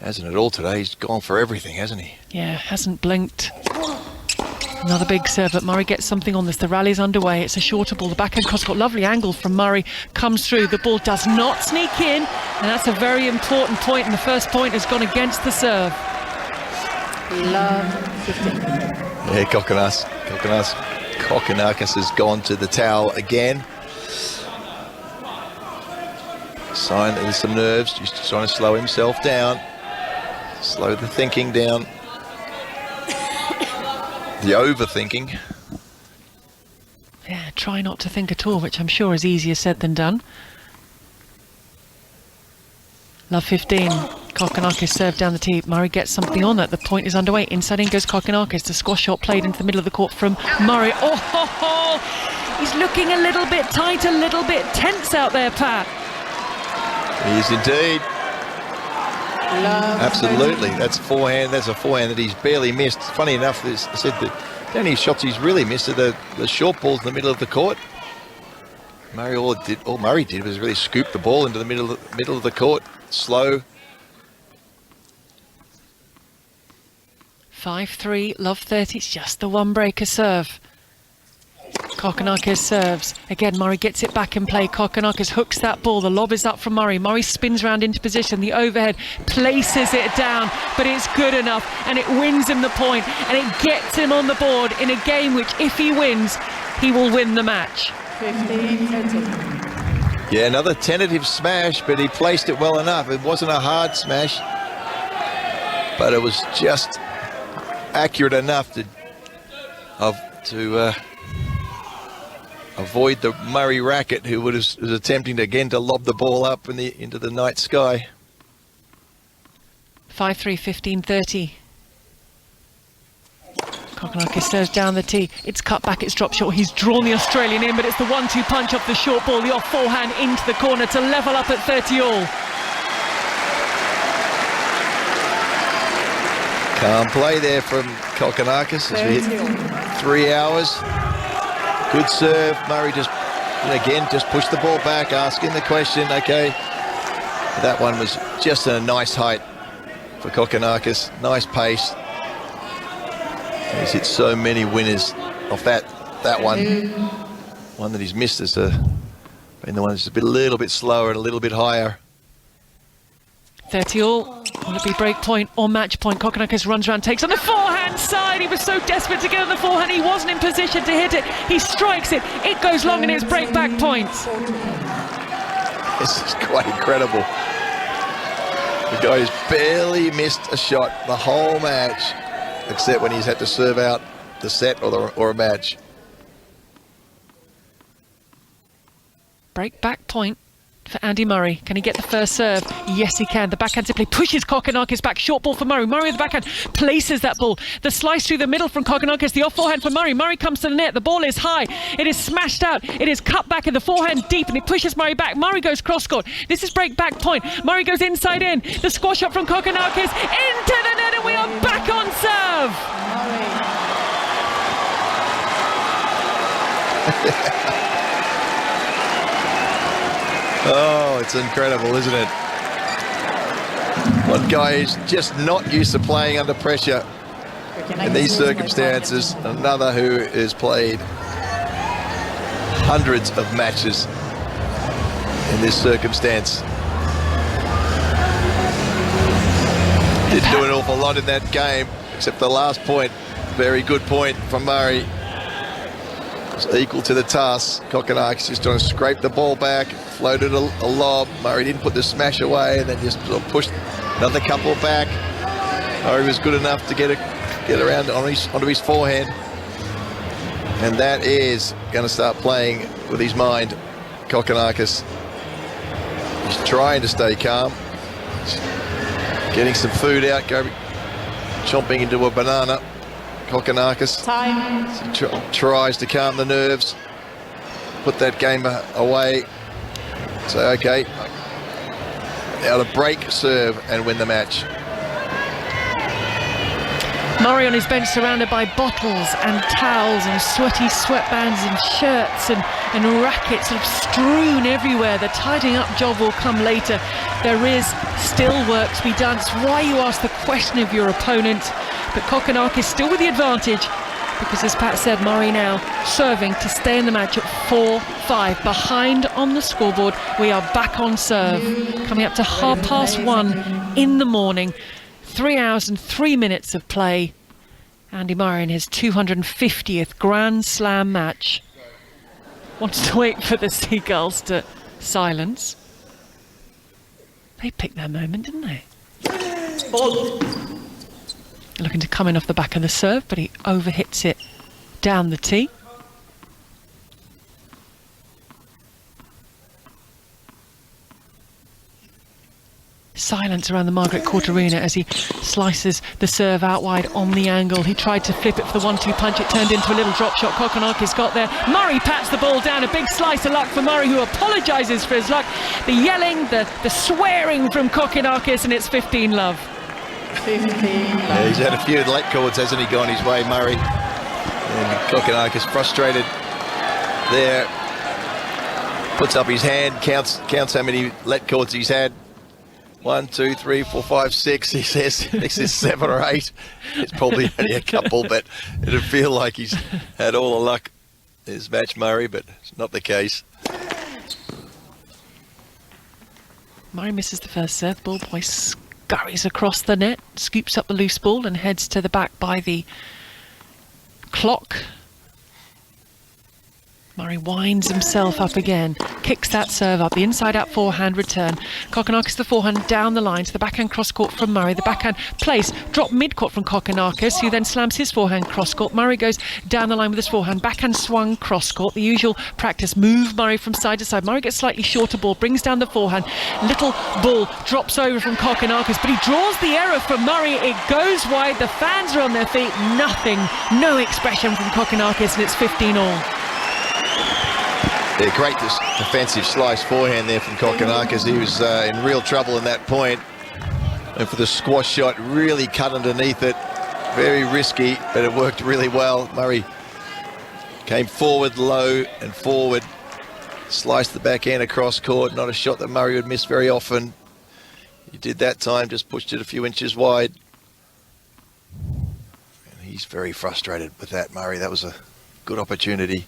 at all today. He's gone for everything, hasn't he? Yeah, hasn't blinked. Another big serve, but Murray gets something on this. The rally's underway. It's a shorter ball. The backhand cross court, lovely angle from Murray, comes through. The ball does not sneak in, and that's a very important point, and the first point has gone against the serve. Love 15. Yeah, Kokkinakis has gone to the towel again. Sign there's some nerves, just trying to slow himself down. Slow the thinking down. The overthinking. Yeah, try not to think at all, which I'm sure is easier said than done. Love 15. Kokkinakis served down the tee. Murray gets something on that. The point is underway. Inside in goes Kokkinakis. The squash shot played into the middle of the court from Murray. Oh, ho, ho. He's looking a little bit tight, a little bit tense out there, Pat. He is indeed. Love Absolutely. That's forehand. That's a forehand that he's barely missed. Funny enough, I said that the only shots he's really missed are the short balls in the middle of the court. All Murray did was really scoop the ball into the middle of the court. Slow. 5-3, love 30. It's just the one breaker serve. Kokkinakis serves. Again, Murray gets it back in play. Kokkinakis hooks that ball. The lob is up from Murray. Murray spins round into position. The overhead places it down, but it's good enough, and it wins him the point, and it gets him on the board in a game which, if he wins, he will win the match. 15-13. Yeah, another tentative smash, but he placed it well enough. It wasn't a hard smash, but it was just accurate enough to avoid the Murray racket, who was attempting again to lob the ball up into the night sky. 5-3, 15-30. Kokkinakis serves down the tee. It's cut back, it's dropped short. He's drawn the Australian in, but it's the 1-2 punch off the short ball, the off forehand into the corner to level up at 30 all. Calm play there from Kokkinakis as we hit 3 hours. Good serve. Murray just pushed the ball back, asking the question. Okay, that one was just a nice height for Kokkinakis. Nice pace. He's hit so many winners off that one. One that he's missed has been the one that's a little bit slower and a little bit higher. 30 all. Will it be break point or match point? Kokkinakis runs around, takes on the forehand side. He was so desperate to get on the forehand, he wasn't in position to hit it. He strikes it. It goes long and it's break back points. This is quite incredible. The guy has barely missed a shot the whole match, except when he's had to serve out the set or a match. Break back point for Andy Murray. Can he get the first serve? Yes, he can. The backhand simply pushes Kokkinakis back. Short ball for Murray. Murray with the backhand places that ball. The slice through the middle from Kokkinakis. The off forehand for Murray. Murray comes to the net. The ball is high. It is smashed out. It is cut back in the forehand deep, and it pushes Murray back. Murray goes cross court. This is break back point. Murray goes inside in. The squash up from Kokkinakis into the net, and we are back on serve. Oh, it's incredible, isn't it? One guy is just not used to playing under pressure in these circumstances. Another who has played hundreds of matches in this circumstance. Didn't do an awful lot in that game, except the last point. Very good point from Murray. It's equal to the task. Kokkinakis just trying to scrape the ball back, floated a lob. Murray didn't put the smash away, and then just sort of pushed another couple back. Murray was good enough to get around onto his forehand, and that is going to start playing with his mind. Kokkinakis, he's trying to stay calm, getting some food out, chomping into a banana. Kokkinakis tries to calm the nerves, put that game away, say okay, now to break, serve and win the match. Murray on his bench surrounded by bottles and towels and sweaty sweatbands and shirts and rackets sort of strewn everywhere. The tidying up job will come later. There is still work to be done. It's why you ask the question of your opponent. But Kokkinakis still with the advantage, because as Pat said, Murray now serving to stay in the match at 4-5. Behind on the scoreboard, we are back on serve. Coming up to 1:30 in the morning. 3 hours and 3 minutes of play. Andy Murray in his 250th Grand Slam match wants to wait for the seagulls to silence. They picked their moment, didn't they? Looking to come in off the back of the serve, but he overhits it down the tee. Silence around the Margaret Court Arena as he slices the serve out wide on the angle. He tried to flip it for the 1-2 punch. It turned into a little drop shot. Kokkinakis got there. Murray pats the ball down. A big slice of luck for Murray, who apologises for his luck. The yelling, the swearing from Kokkinakis, and it's 15 love. 15 love. Yeah, he's had a few let cords, hasn't he, gone his way, Murray? And Kokkinakis frustrated there. Puts up his hand, counts how many let cords he's had. 1, 2, 3, 4, 5, 6. He says this is 7 or 8. It's probably only a couple, but it'd feel like he's had all the luck in his match, Murray, but it's not the case. Murray misses the first serve. Ball boy scurries across the net, scoops up the loose ball and heads to the back by the clock. Murray winds himself up again, kicks that serve up, the inside-out forehand return. Kokkinakis the forehand down the line to the backhand cross-court from Murray. The backhand place, drop mid-court from Kokkinakis, who then slams his forehand cross-court. Murray goes down the line with his forehand, backhand swung cross-court. The usual practice move Murray from side to side. Murray gets slightly shorter ball, brings down the forehand. Little ball drops over from Kokkinakis, but he draws the error from Murray. It goes wide, the fans are on their feet. Nothing, no expression from Kokkinakis, and it's 15 all. Yeah, great defensive slice forehand there from Kokkinakis. He was in real trouble in that point. And for the squash shot, really cut underneath it. Very risky, but it worked really well. Murray came forward, low and forward. Sliced the backhand across court. Not a shot that Murray would miss very often. He did that time, just pushed it a few inches wide. And he's very frustrated with that, Murray. That was a good opportunity.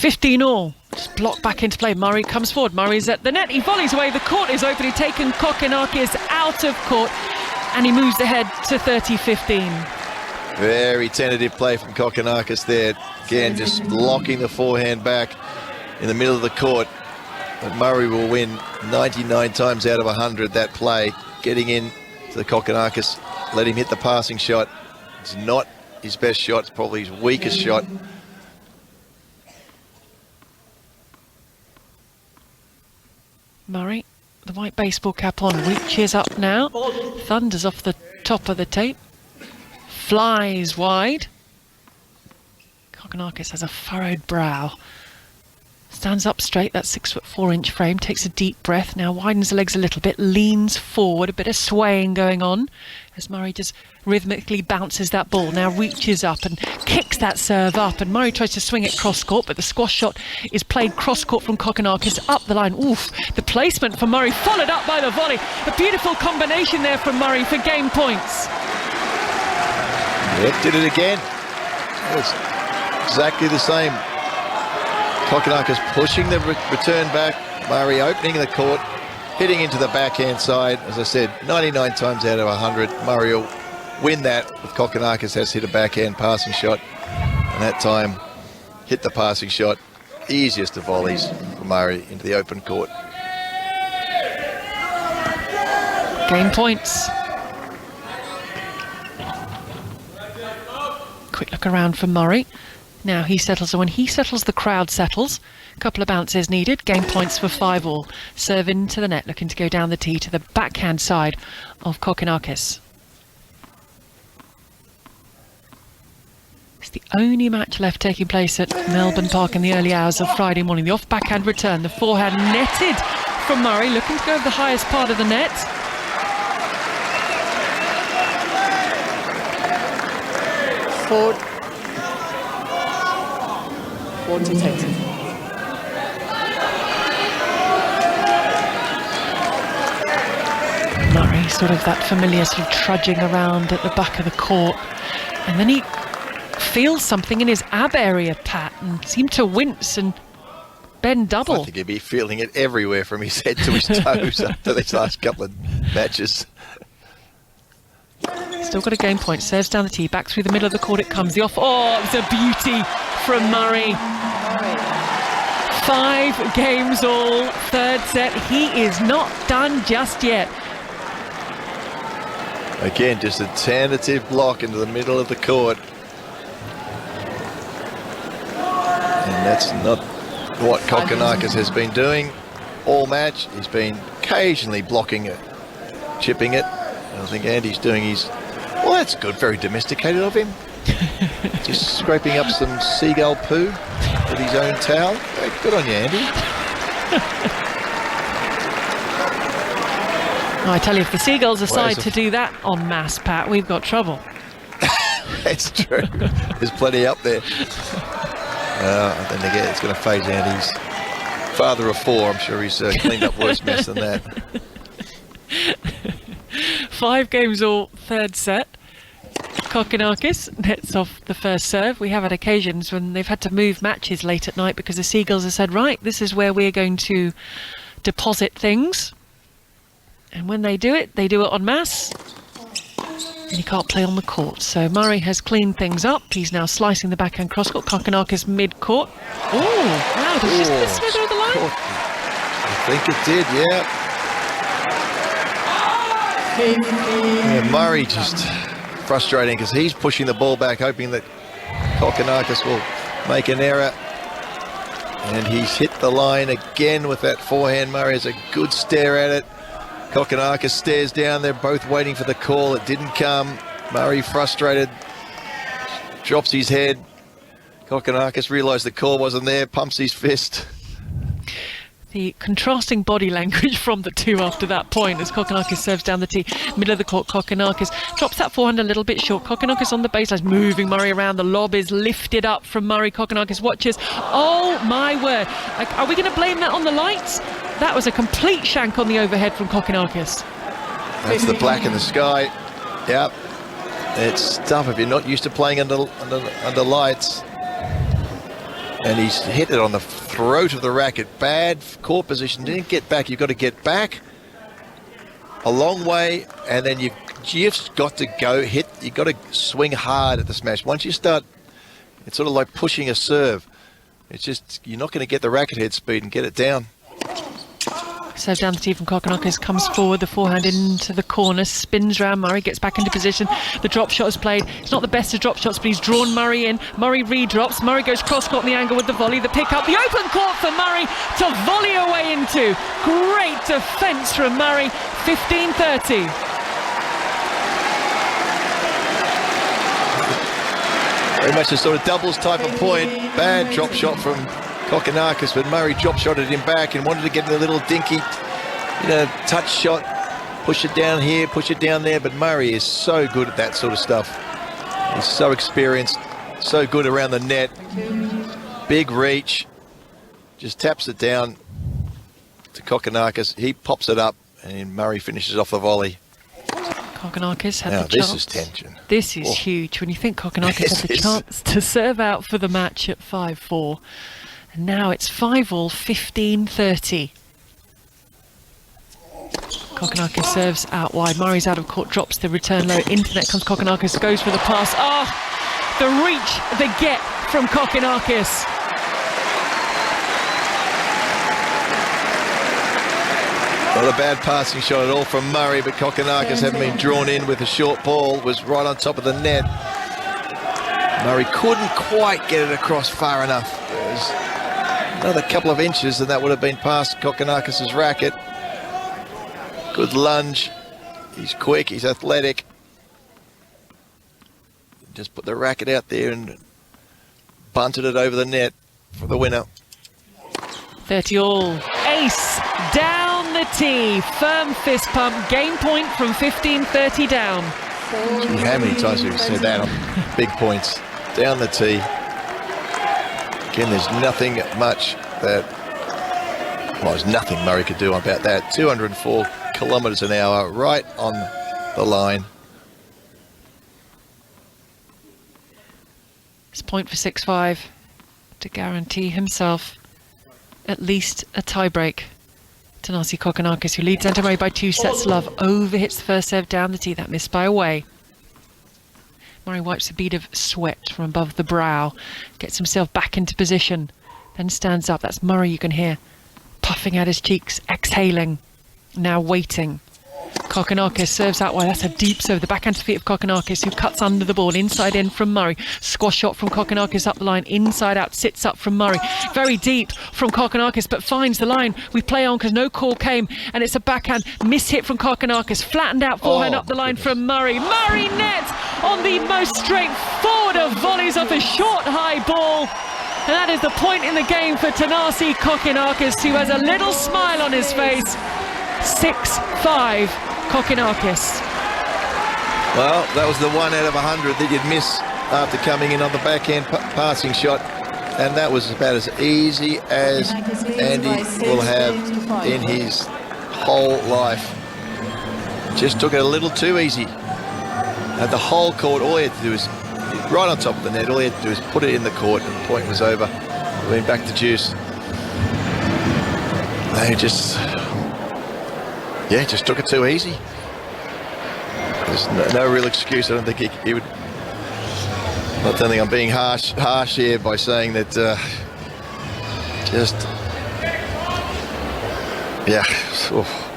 15 all. Just blocked back into play. Murray comes forward. Murray's at the net. He volleys away. The court is open. He's taken Kokkinakis out of court, and he moves ahead to 30-15. Very tentative play from Kokkinakis there. Again, just locking the forehand back in the middle of the court. But Murray will win 99 times out of 100 that play. Getting in to the Kokkinakis. Let him hit the passing shot. It's not his best shot. It's probably his weakest shot. Murray, the white baseball cap on, reaches up now, thunders off the top of the tape, flies wide. Kokkinakis has a furrowed brow. Stands up straight, that 6'4" frame, takes a deep breath, now widens the legs a little bit, leans forward, a bit of swaying going on as Murray just rhythmically bounces that ball, now reaches up and kicks that serve up, and Murray tries to swing it cross court, but the squash shot is played cross court from Kokkinakis up the line. Oof, the placement for Murray, followed up by the volley. A beautiful combination there from Murray for game points. Yep, did it again. It's exactly the same. Kokkinakis pushing the return back, Murray opening the court, hitting into the backhand side. As I said, 99 times out of 100, Murray will win that if Kokkinakis has hit a backhand passing shot. And that time, hit the passing shot. Easiest of volleys for Murray into the open court. Game points. Quick look around for Murray. Now he settles, and when he settles, the crowd settles. A couple of bounces needed. Game points for 5-all. Serve into the net, looking to go down the tee to the backhand side of Kokkinakis. It's the only match left taking place at Melbourne Park in the early hours of Friday morning. The off backhand return, the forehand netted from Murray, looking to go over the highest part of the net. Forward. 46. Murray, sort of that familiar sort of trudging around at the back of the court, and then he feels something in his ab area, Pat, and seemed to wince and bend double. I think he'd be feeling it everywhere from his head to his toes after these last couple of matches. Still got a game point. Serves down the tee, back through the middle of the court it comes. The off. Oh, it was a beauty from Murray. 5 games all, third set. He is not done just yet. Again, just a tentative block into the middle of the court. And that's not what Kokkinakis has been doing all match. He's been occasionally blocking it, chipping it. And I think Andy's doing his... Well, that's good. Very domesticated of him. Just scraping up some seagull poo with his own towel. Very good on you, Andy. I tell you, if the seagulls decide to do that en masse, Pat, we've got trouble. That's true. There's plenty up there. Then again, it's going to phase Andy's father of 4. I'm sure he's cleaned up worse mess than that. 5 games all, third set. Kokkinakis nets off the first serve. We have had occasions when they've had to move matches late at night because the Seagulls have said, right, this is where we're going to deposit things. And when they do it en masse. And he can't play on the court. So Murray has cleaned things up. He's now slicing the backhand cross-court. Kokkinakis mid-court. Oh, wow, did you just miss over the line? I think it did, yeah. Murray just frustrating because he's pushing the ball back, hoping that Kokkinakis will make an error. And he's hit the line again with that forehand. Murray has a good stare at it. Kokkinakis stares down. They're both waiting for the call. It didn't come. Murray frustrated, drops his head. Kokkinakis realised the call wasn't there, pumps his fist. The contrasting body language from the two after that point as Kokkinakis serves down the tee. Middle of the court, Kokkinakis drops that forehand a little bit short. Kokkinakis on the baseline, moving Murray around. The lob is lifted up from Murray. Kokkinakis watches. Oh my word. Are we going to blame that on the lights? That was a complete shank on the overhead from Kokkinakis. That's the black in the sky. Yep. It's tough if you're not used to playing under lights. And he's hit it on the throat of the racket. Bad court position. Didn't get back. You've got to get back a long way, and then you've just got to go hit. You've got to swing hard at the smash. Once you start, it's sort of like pushing a serve. It's just, you're not going to get the racket head speed and get it down. Serve down the tee from Kokkinakis, comes forward, the forehand into the corner, spins round Murray, gets back into position. The drop shot is played. It's not the best of drop shots, but he's drawn Murray in. Murray redrops. Murray goes cross-court in the angle with the volley. The pick up, the open court for Murray to volley away into. Great defence from Murray. 15-30. Very much a sort of doubles type of point. Bad drop shot from Kokkinakis, but Murray drop shotted him back and wanted to get a little dinky, touch shot, push it down here, push it down there. But Murray is so good at that sort of stuff. He's so experienced, so good around the net. Big reach, just taps it down to Kokkinakis. He pops it up, and Murray finishes off the volley. Kokkinakis had now, the chance. This is tension. This is huge. When you think Kokkinakis had the chance to serve out for the match at 5-4. And now it's 5-all, 15-30. Kokkinakis serves out wide. Murray's out of court, drops the return low. Into net comes Kokkinakis, goes for the pass. Oh, the reach, the get from Kokkinakis. Not a bad passing shot at all from Murray, but Kokkinakis, having been drawn in with a short ball, was right on top of the net. Murray couldn't quite get it across far enough. It was another couple of inches and that would have been past Kokkinakis' racket. Good lunge. He's quick, he's athletic. Just put the racket out there and bunted it over the net for the winner. 30-all. Ace down the tee. Firm fist pump. Game point from 15-30 down. Gee, how many times have we said that on big points? Down the tee. Again, there's nothing much that, well, there's nothing Murray could do about that. 204 kilometres an hour, right on the line. It's point for 6-5 to guarantee himself at least a tie-break. Thanasi Kokkinakis, who leads Murray by 2 sets to love, overhits the first serve down the tee. That missed by a way. Murray wipes a bead of sweat from above the brow, gets himself back into position, then stands up. That's Murray, you can hear, puffing out his cheeks, exhaling, now waiting. Kokkinakis serves out wide. That's a deep serve. The backhand to feet of Kokkinakis, who cuts under the ball, inside in from Murray. Squash shot from Kokkinakis up the line, inside out, sits up from Murray. Very deep from Kokkinakis, but finds the line. We play on because no call came, and it's a backhand miss hit from Kokkinakis. Flattened out forehand up the line from Murray. Murray net on the most straightforward of volleys off a short high ball. And that is the point in the game for Thanasi Kokkinakis, who has a little smile on his face. 6-5 Kokkinakis. Well, that was the 1 out of 100 that you'd miss after coming in on the backhand passing shot, and that was about as easy as Andy will have in his whole life. Just took it a little too easy. At the whole court, all he had to do is, right on top of the net, all he had to do is put it in the court and the point was over. Went back to juice. They just took it too easy. There's no real excuse. I don't think he would. I don't think I'm being harsh here by saying that.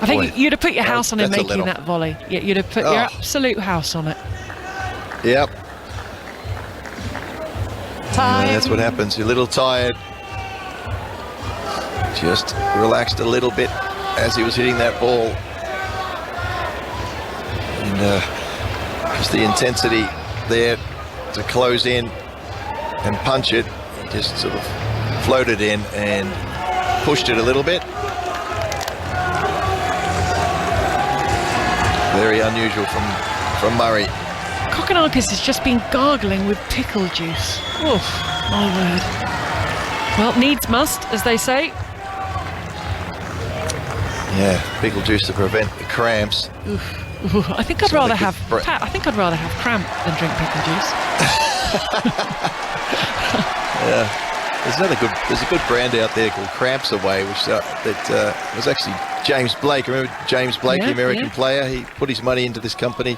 I think you'd have put your house on him making that volley. You'd have put your absolute house on it. Yep. That's what happens. You're a little tired. Just relaxed a little bit as he was hitting that ball. And just the intensity there to close in and punch it, he just sort of floated in and pushed it a little bit. Very unusual from Murray. Kokkinakis has just been gargling with pickle juice. Oh, my word. Well, needs must, as they say. Yeah, pickle juice to prevent the cramps. Oof. I think I'd rather have Pat, I think I'd rather have cramp than drink pickle juice. Yeah, there's a good brand out there called Cramps Away, which was actually James Blake. Remember James Blake, the American player? He put his money into this company,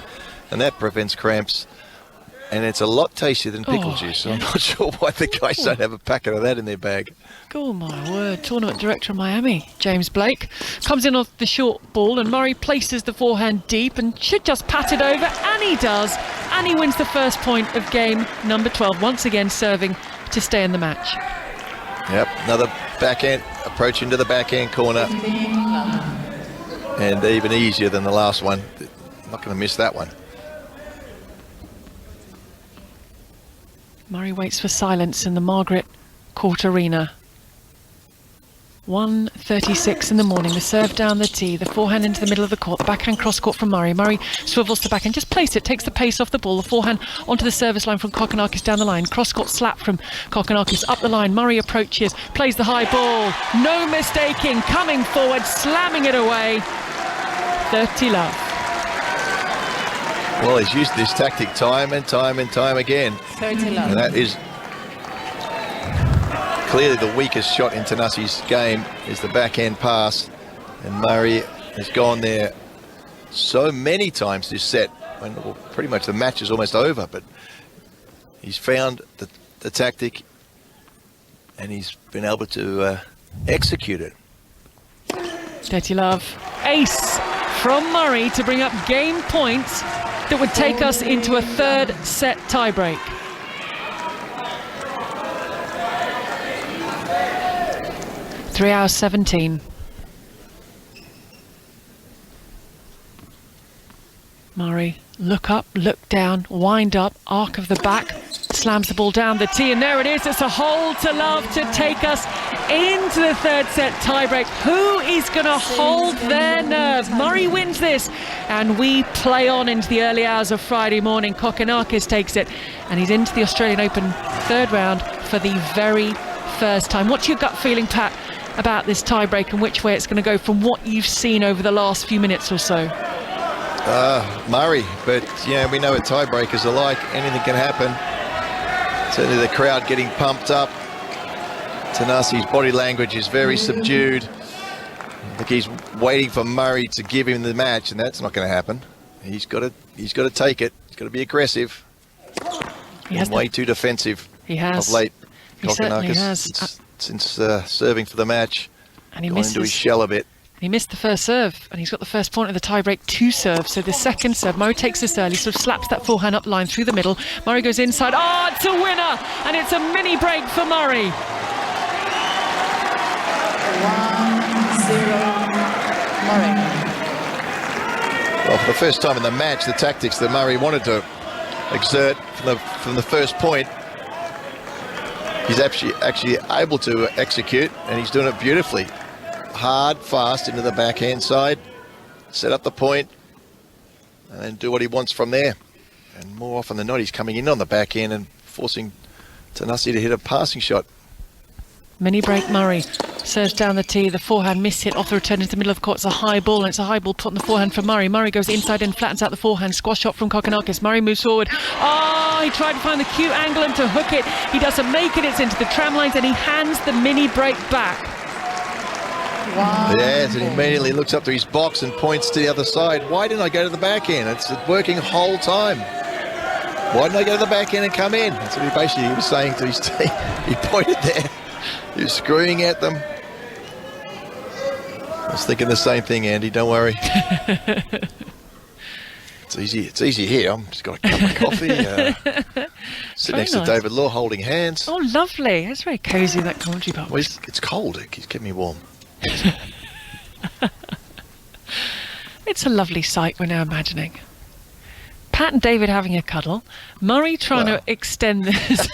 and that prevents cramps. and it's a lot tastier than pickle juice. So I'm not sure why the guys don't have a packet of that in their bag. Oh my word, tournament director of Miami, James Blake, comes in off the short ball and Murray places the forehand deep and should just pat it over, and he does, and he wins the first point of game number 12, once again serving to stay in the match. Yep, another backhand approach into the backhand corner, and even easier than the last one. I'm not going to miss that one. Murray waits for silence in the Margaret Court Arena. 1:36 in the morning, the serve down the tee, the forehand into the middle of the court, the backhand cross court from Murray. Murray swivels the backhand, just place it, takes the pace off the ball, the forehand onto the service line from Kokkinakis down the line, cross court slap from Kokkinakis up the line. Murray approaches, plays the high ball, no mistaking, coming forward, slamming it away. 30 love. Well, he's used this tactic time and time and time again, 30 love. and that is clearly the weakest shot in Thanasi's game is the backhand pass, and Murray has gone there so many times this set when pretty much the match is almost over, but he's found the tactic and he's been able to execute it. Dirty love. Ace from Murray to bring up game points that would take us into a third set tiebreak. Three hours 17. Murray, look up, look down, wind up, arc of the back, slams the ball down the tee, and there it is. It's a hole to love to take us into the third set tiebreak. Who is going to hold their nerve? Murray wins this, and we play on into the early hours of Friday morning. Kokkinakis takes it, and he's into the Australian Open third round for the very first time. What's your gut feeling, Pat, about this tiebreak and which way it's going to go from what you've seen over the last few minutes or so? Murray, but yeah, we know what tiebreakers are like. Anything can happen. Certainly the crowd getting pumped up. Thanasi's body language is very subdued. I think he's waiting for Murray to give him the match, and that's not going to happen. He's got to take it. He's got to be aggressive. He's way too defensive. He has of late. He certainly has. Since serving for the match, and he gone into his shell a bit. He missed the first serve, and he's got the first point of the tiebreak, 2 serves. So the second serve, Murray takes this early, sort of slaps that forehand up the line through the middle. Murray goes inside. Oh, it's a winner, and it's a mini break for Murray. 1-0, Murray. Well, for the first time in the match, the tactics that Murray wanted to exert from the first point, he's actually able to execute, and he's doing it beautifully. Hard, fast into the backhand side, set up the point, and then do what he wants from there. And more often than not, he's coming in on the backhand and forcing Thanasi to hit a passing shot. Mini break Murray serves down the tee, the forehand miss hit off the return into the middle of the court. It's a high ball, and it's a high ball put on the forehand from Murray. Murray goes inside and flattens out the forehand. Squash shot from Kokkinakis. Murray moves forward. Oh, he tried to find the cute angle and to hook it. He doesn't make it. It's into the tram lines, and he hands the mini break back. Yes, and he immediately looks up to his box and points to the other side. Why didn't I go to the backhand? It's working the whole time. Why didn't I go to the backhand and come in? That's what he was saying to his team. He pointed there. He was screaming at them. I was thinking the same thing, Andy. Don't worry. It's easy. It's easy here. I'm just got a cup of coffee. Sit next to David Law, holding hands. Oh, lovely. That's very cosy, that commentary box. Well, it's cold. He's keeping me warm. It's a lovely sight we're now imagining. Pat and David having a cuddle. Murray trying to extend this.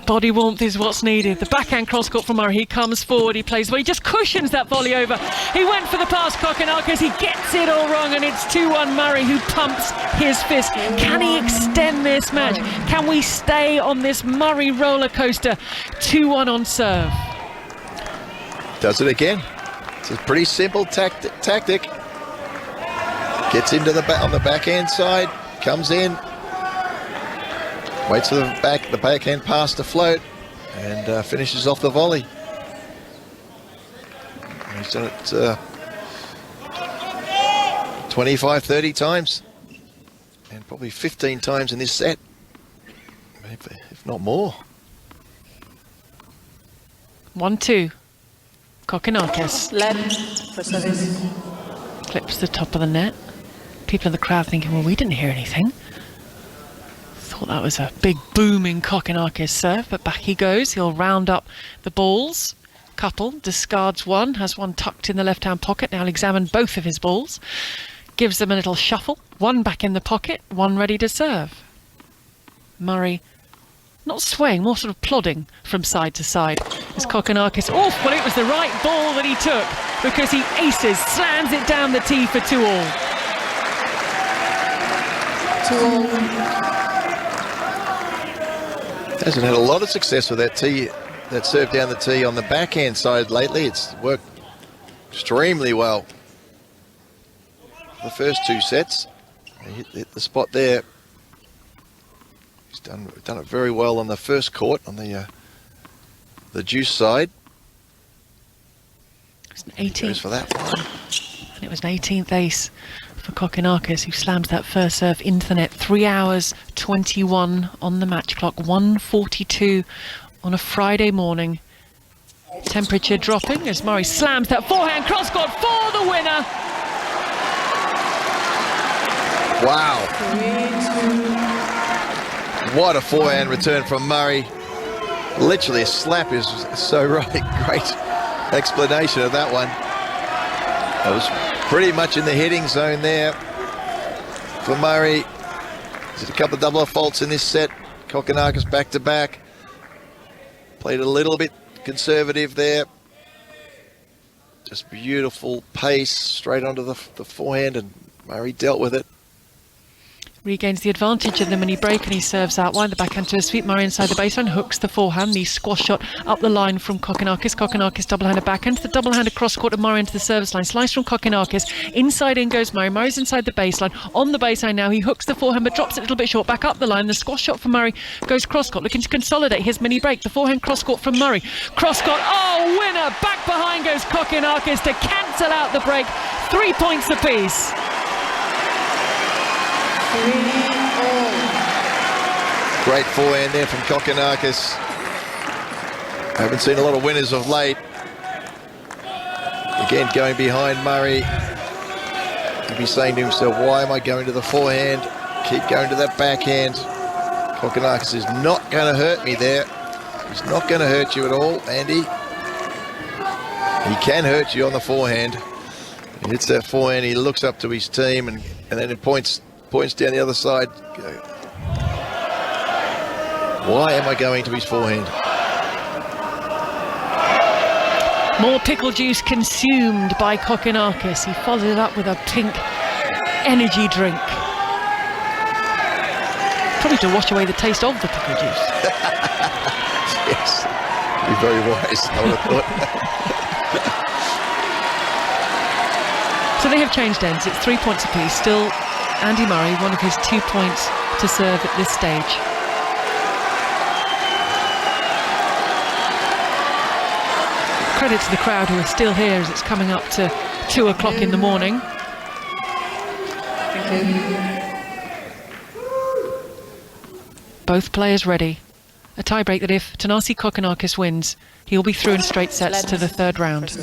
Body warmth is what's needed. The backhand cross court from Murray. He comes forward. He plays well. He just cushions that volley over. He went for the pass, Kokkinakis. He gets it all wrong, and it's 2-1 Murray, who pumps his fist. Can he extend this match? Can we stay on this Murray roller coaster? 2-1 on serve. Does it again. It's a pretty simple tactic. Gets into on the backhand side, comes in, waits for the backhand pass to float, and finishes off the volley. He's done it 25, 30 times. and probably 15 times in this set, if not more. 1-2. Kokkinakis. Left for service. Clips the top of the net. People in the crowd thinking, well, we didn't hear anything. Thought that was a big booming Kokkinakis serve, but back he goes. He'll round up the balls. Cuttle discards one, has one tucked in the left-hand pocket. Now he'll examine both of his balls. Gives them a little shuffle. One back in the pocket, one ready to serve. Murray not swaying, more sort of plodding from side to side. As Kokkinakis, well, it was the right ball that he took because he aces, slams it down the tee for 2-all. 2-all. Hasn't had a lot of success with that tee, that serve down the tee on the backhand side lately. It's worked extremely well. The first 2 sets, he hit the spot there. He's done it very well on the first court on the juice side. It's an 18th for that one. And it was an 18th ace for Kokkinakis, who slams that first serve into the net. 3 hours 21 on the match clock. 1:42 on a Friday morning. Temperature dropping as Murray slams that forehand cross court for the winner. Wow. 3-2. What a forehand return from Murray. Literally a slap is so right. Great explanation of that one. That was pretty much in the hitting zone there for Murray. There's a couple of double faults in this set. Kokkinakis back to back. Played a little bit conservative there. Just beautiful pace straight onto the forehand, and Murray dealt with it. Regains the advantage of the mini break and he serves out wide. The backhand to his feet. Murray inside the baseline hooks the forehand. The squash shot up the line from Kokkinakis. Kokkinakis double-handed backhand. The double-handed cross-court of Murray into the service line. Slice from Kokkinakis. Inside in goes Murray. Murray's inside the baseline. On the baseline now. He hooks the forehand but drops it a little bit short. Back up the line. The squash shot from Murray goes cross-court. Looking to consolidate his mini break. The forehand cross-court from Murray. Cross-court. Oh, winner! Back behind goes Kokkinakis to cancel out the break. 3 points apiece. 3-all. Great forehand there from Kokkinakis. Haven't seen a lot of winners of late. Again, going behind Murray. He'll be saying to himself, why am I going to the forehand? Keep going to that backhand. Kokkinakis is not going to hurt me there. He's not going to hurt you at all, Andy. He can hurt you on the forehand. He hits that forehand, he looks up to his team, and then it points down the other side. Why am I going to his forehand? More pickle juice consumed by Kokkinakis. He followed it up with a pink energy drink. Probably to wash away the taste of the pickle juice. Yes, be very wise, I would have thought. So they have changed ends. It's 3 points apiece. Still Andy Murray, one of his 2 points to serve at this stage. Credit to the crowd who are still here as it's coming up to 2 o'clock in the morning. Thank you. Both players ready. A tiebreak that if Thanasi Kokkinakis wins, he'll be through in straight sets to the 3rd round.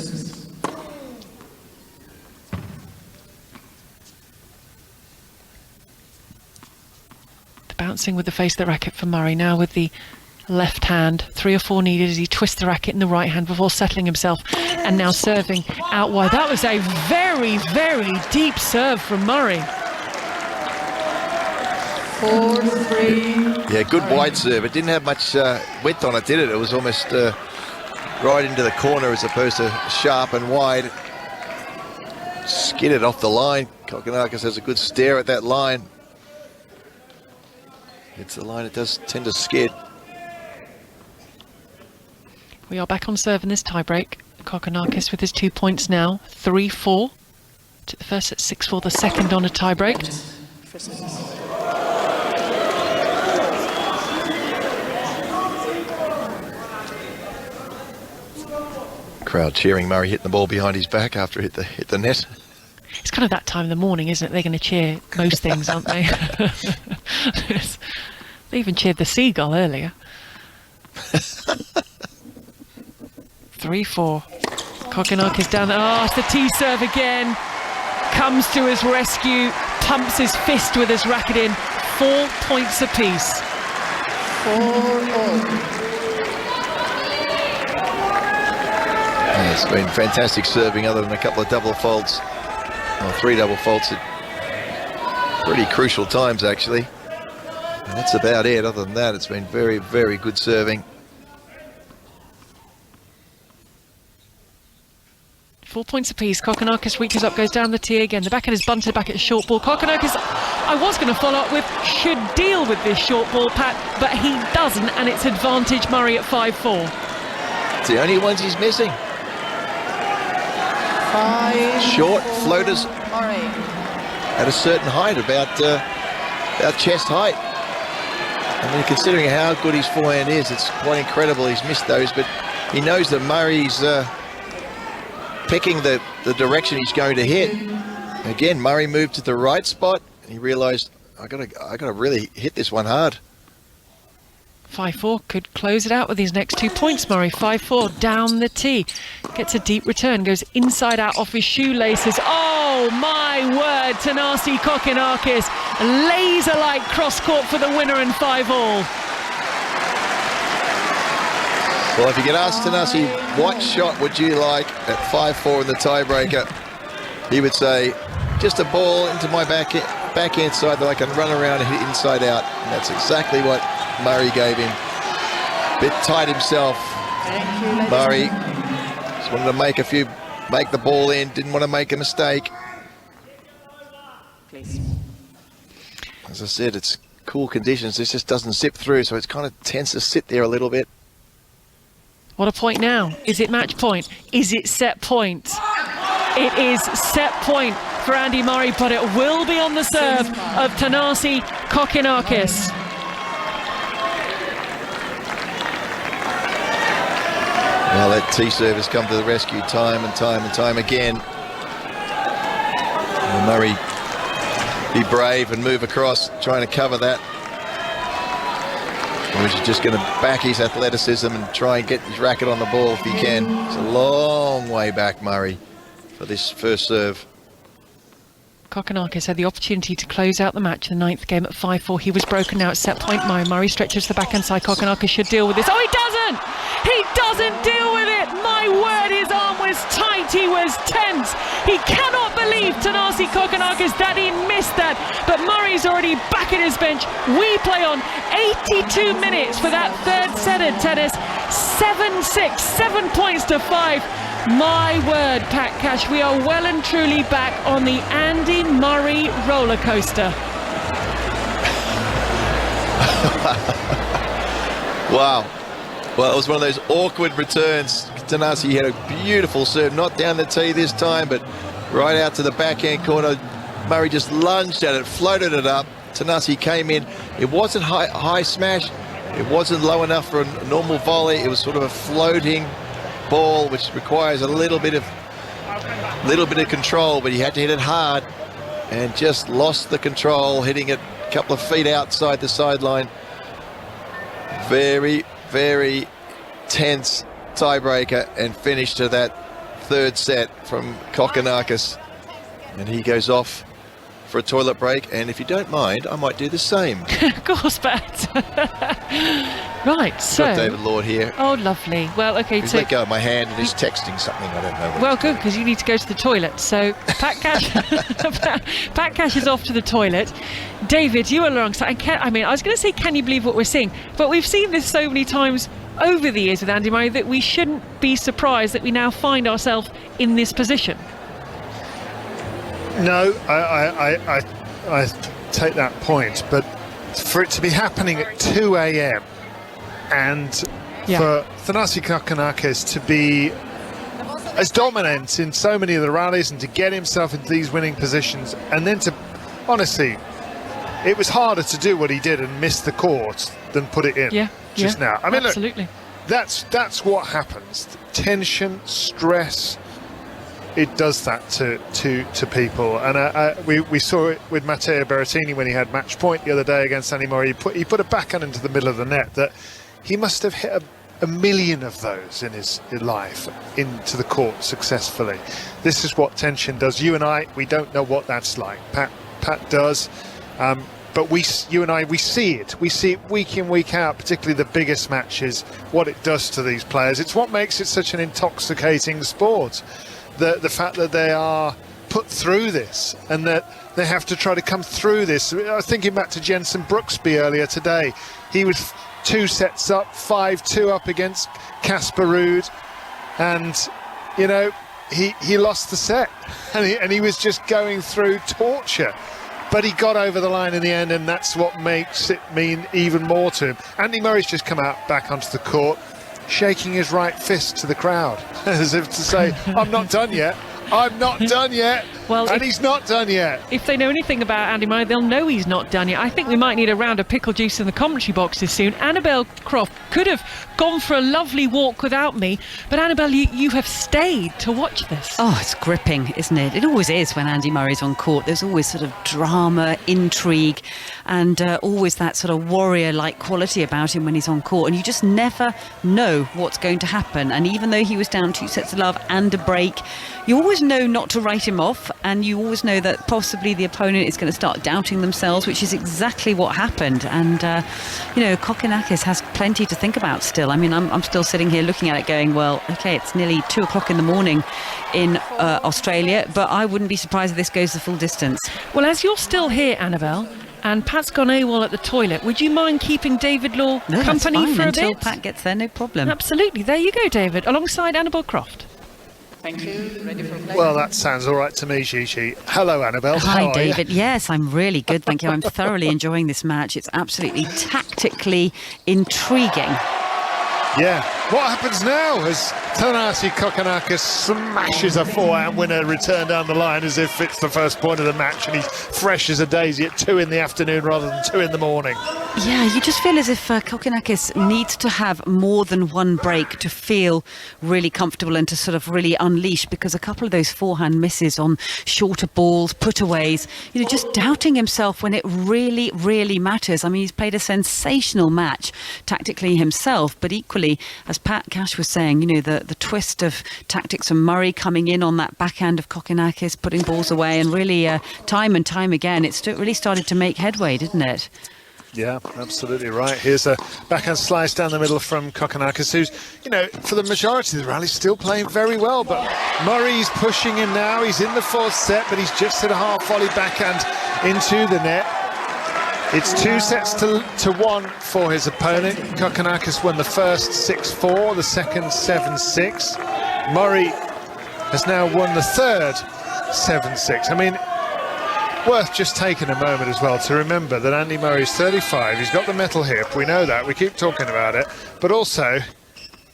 Bouncing with the face of the racket for Murray, now with the left hand. 3 or 4 needed as he twists the racket in the right hand before settling himself, and now serving out wide. That was a very, very deep serve from Murray. 4-3. Yeah, good wide serve. It didn't have much width on it, did it? It was almost right into the corner as opposed to sharp and wide. Skidded off the line. Kokkinakis has a good stare at that line. It's the line, it does tend to skid. We are back on serve in this tiebreak. Kokkinakis with his 2 points now. 3-4. Took the first set 6-4, the second on a tiebreak. Crowd cheering Murray hitting the ball behind his back after it hit the net. It's kind of that time of the morning, isn't it? They're going to cheer most things, aren't they? They even cheered the seagull earlier. 3-4. Kokkinakis down there. Oh, it's the tee serve again. Comes to his rescue, pumps his fist with his racket in. 4 points apiece. 4-all. It's been fantastic serving, other than a couple of double faults, or 3 double faults at pretty crucial times, actually. And that's about it. Other than that, it's been very, very good serving. 4 points apiece. Kokkinakis reaches up, goes down the tee again. The backhand is bunted back at the short ball. Kokkinakis, I was going to follow up with, should deal with this short ball, Pat, but he doesn't, and it's advantage Murray at 5-4. It's the only ones he's missing. 5. Short floaters Murray. at a certain height, about chest height. I mean, considering how good his forehand is, it's quite incredible he's missed those, but he knows that Murray's picking the direction he's going to hit. Again, Murray moved to the right spot, and he realised, I gotta really hit this one hard. 5-4 could close it out with his next 2 points. Murray 5-4 down the tee, gets a deep return, goes inside out off his shoelaces. Oh my word! Thanasi Kokkinakis, laser-like cross court for the winner in 5-all. Well, if you could ask Thanasi, what shot would you like at 5-4 in the tiebreaker? He would say, just a ball into my backhand side that I can run around and hit inside out. And that's exactly what Murray gave him. Bit tight himself. Murray just wanted to make the ball in, didn't want to make a mistake. Please. As I said, it's cool conditions. This just doesn't zip through, so it kind of tends to sit there a little bit. What a point now. Is it match point? Is it set point? It is set point for Andy Murray, but it will be on the serve of Thanasi Kokkinakis. Well, that tee serve has come to the rescue time and time and time again. And Murray, be brave and move across, trying to cover that. Or is he just going to back his athleticism and try and get his racket on the ball if he can? It's a long way back, Murray, for this first serve. Kokkinakis had the opportunity to close out the match in the 9th game at 5-4. He was broken now at set point. Murray stretches to the backhand side. Kokkinakis should deal with this. Oh, he doesn't! He doesn't deal with it! My word, his arm was tight. He was tense. He cannot believe, Thanasi Kokkinakis, that he missed that. But Murray's already back at his bench. We play on 82 minutes for that third set of tennis. 7-6, 7 points to 5. My word, Pat Cash, we are well and truly back on the Andy Murray roller coaster. Wow. Well, it was one of those awkward returns. Thanasi had a beautiful serve, not down the tee this time, but right out to the backhand corner. Murray just lunged at it, floated it up. Thanasi came in. It wasn't high smash. It wasn't low enough for a normal volley. It was sort of a floating ball, which requires a little bit of control, but he had to hit it hard and just lost the control, hitting it a couple of feet outside the sideline. Very, very tense tiebreaker, and finish to that third set from Kokkinakis, and he goes off for a toilet break, and if you don't mind, I might do the same. Of course, Pat. Right, so... Got David Lord here. Oh, lovely. Well, okay, He's so... let go of my hand and he's texting something, I don't know what. Well, good, because you need to go to the toilet. So, Pat Cash, Pat Cash is off to the toilet. David, you are alongside. I mean, I was going to say, can you believe what we're seeing? But we've seen this so many times over the years with Andy Murray that we shouldn't be surprised that we now find ourselves in this position. No, I take that point, but for it to be happening at 2 a.m. and for Thanasi Kokkinakis to be as dominant in so many of the rallies and to get himself into these winning positions, and then to, honestly, it was harder to do what he did and miss the court than put it in just now. I mean, absolutely. Look, that's what happens. Tension, stress, it does that to people, and we saw it with Matteo Berrettini when he had match point the other day against Andy Murray. He put a backhand into the middle of the net that he must have hit a million of those in his life into the court successfully. This is what tension does. You and I, we don't know what that's like. Pat does, but you and I, we see it. We see it week in, week out, particularly the biggest matches, what it does to these players. It's what makes it such an intoxicating sport. The fact that they are put through this and that they have to try to come through this. I was thinking back to Jensen Brooksby earlier today. He was 2 sets up, 5-2 up against Casper Ruud, and you know he lost the set, and he was just going through torture, but he got over the line in the end, and that's what makes it mean even more to him. Andy Murray's just come out back onto the court, shaking his right fist to the crowd as if to say, I'm not done yet. I'm not done yet. Well, and he's not done yet. If they know anything about Andy Murray, they'll know he's not done yet. I think we might need a round of pickle juice in the commentary boxes soon. Annabelle Croft could have gone for a lovely walk without me, but Annabelle, you have stayed to watch this. Oh, it's gripping, isn't it? It always is when Andy Murray's on court. There's always sort of drama, intrigue, and always that sort of warrior-like quality about him when he's on court, and you just never know what's going to happen. And even though he was down 2 sets to love and a break, you always know not to write him off, and you always know that possibly the opponent is going to start doubting themselves, which is exactly what happened. And Kokkinakis has plenty to think about still. I mean, I'm still sitting here looking at it going, well, okay, it's nearly 2 o'clock in the morning in Australia, but I wouldn't be surprised if this goes the full distance. Well, as you're still here, Annabelle, and Pat's gone AWOL at the toilet, would you mind keeping David Law company for a bit? Until Pat gets there, no problem. Absolutely. There you go, David, alongside Annabelle Croft. Thank you. Ready for play? Well, that sounds all right to me, Gigi. Hello, Annabelle. Hi, David. Yes, I'm really good, thank you. I'm thoroughly enjoying this match. It's absolutely tactically intriguing. Yeah. What happens now as Thanasi Kokkinakis smashes a forehand winner return down the line as if it's the first point of the match, and he's fresh as a daisy at 2 in the afternoon rather than 2 in the morning. Yeah, you just feel as if Kokkinakis needs to have more than one break to feel really comfortable and to sort of really unleash, because a couple of those forehand misses on shorter balls, putaways, just doubting himself when it really, really matters. I mean, he's played a sensational match tactically himself, but equally, as Pat Cash was saying, the twist of tactics from Murray coming in on that backhand of Kokkinakis, putting balls away, and really time and time again, it's really started to make headway, didn't it? Yeah, absolutely right. Here's a backhand slice down the middle from Kokkinakis, who's, for the majority of the rally, still playing very well. But Murray's pushing him now. He's in the 4th set, but he's just hit a half volley backhand into the net. It's 2 sets to 1 for his opponent. Kokkinakis won the first 6-4, the second 7-6. Murray has now won the third 7-6. I mean, worth just taking a moment as well to remember that Andy Murray's 35. He's got the metal hip. We know that. We keep talking about it. But also,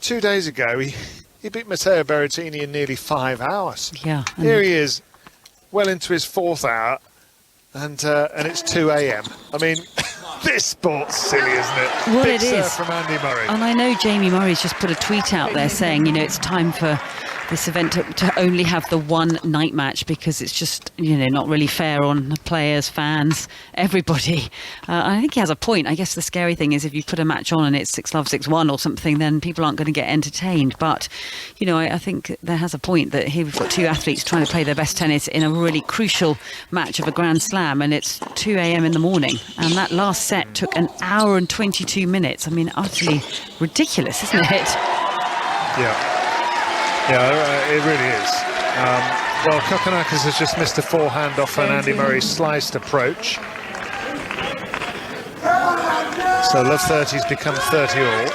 2 days ago, he beat Matteo Berrettini in nearly 5 hours. Yeah. Here he is, well into his 4th hour. And it's 2 a.m. I mean, this sport's silly, isn't it? Well, Big it serve is. from Andy Murray. And I know Jamie Murray's just put a tweet out there saying, it's time for this event to only have the one night match, because it's just, not really fair on the players, fans, everybody. I think he has a point. I guess the scary thing is if you put a match on and it's 6-love, 6-1 or something, then people aren't going to get entertained. But, I think there has a point that here we've got 2 athletes trying to play their best tennis in a really crucial match of a Grand Slam, and it's 2 a.m. in the morning. And that last set took 1 hour and 22 minutes. I mean, utterly ridiculous, isn't it? Yeah, it really is. Well, Kokkinakis has just missed a forehand off an Andy Murray sliced approach. So love 30's become 30 all.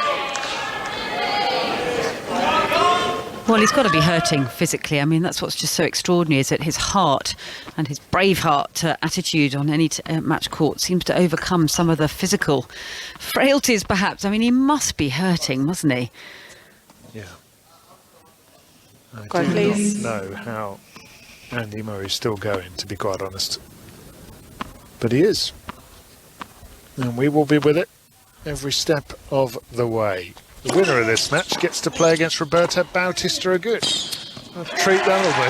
Well, he's got to be hurting physically. I mean, that's what's just so extraordinary, is that his heart and his braveheart attitude on any match court seems to overcome some of the physical frailties, perhaps. I mean, he must be hurting, mustn't he? Yeah. I do not know how Andy Murray's still going, to be quite honest. But he is. And we will be with it every step of the way. The winner of this match gets to play against Roberta Bautista Agut. What a treat that'll be.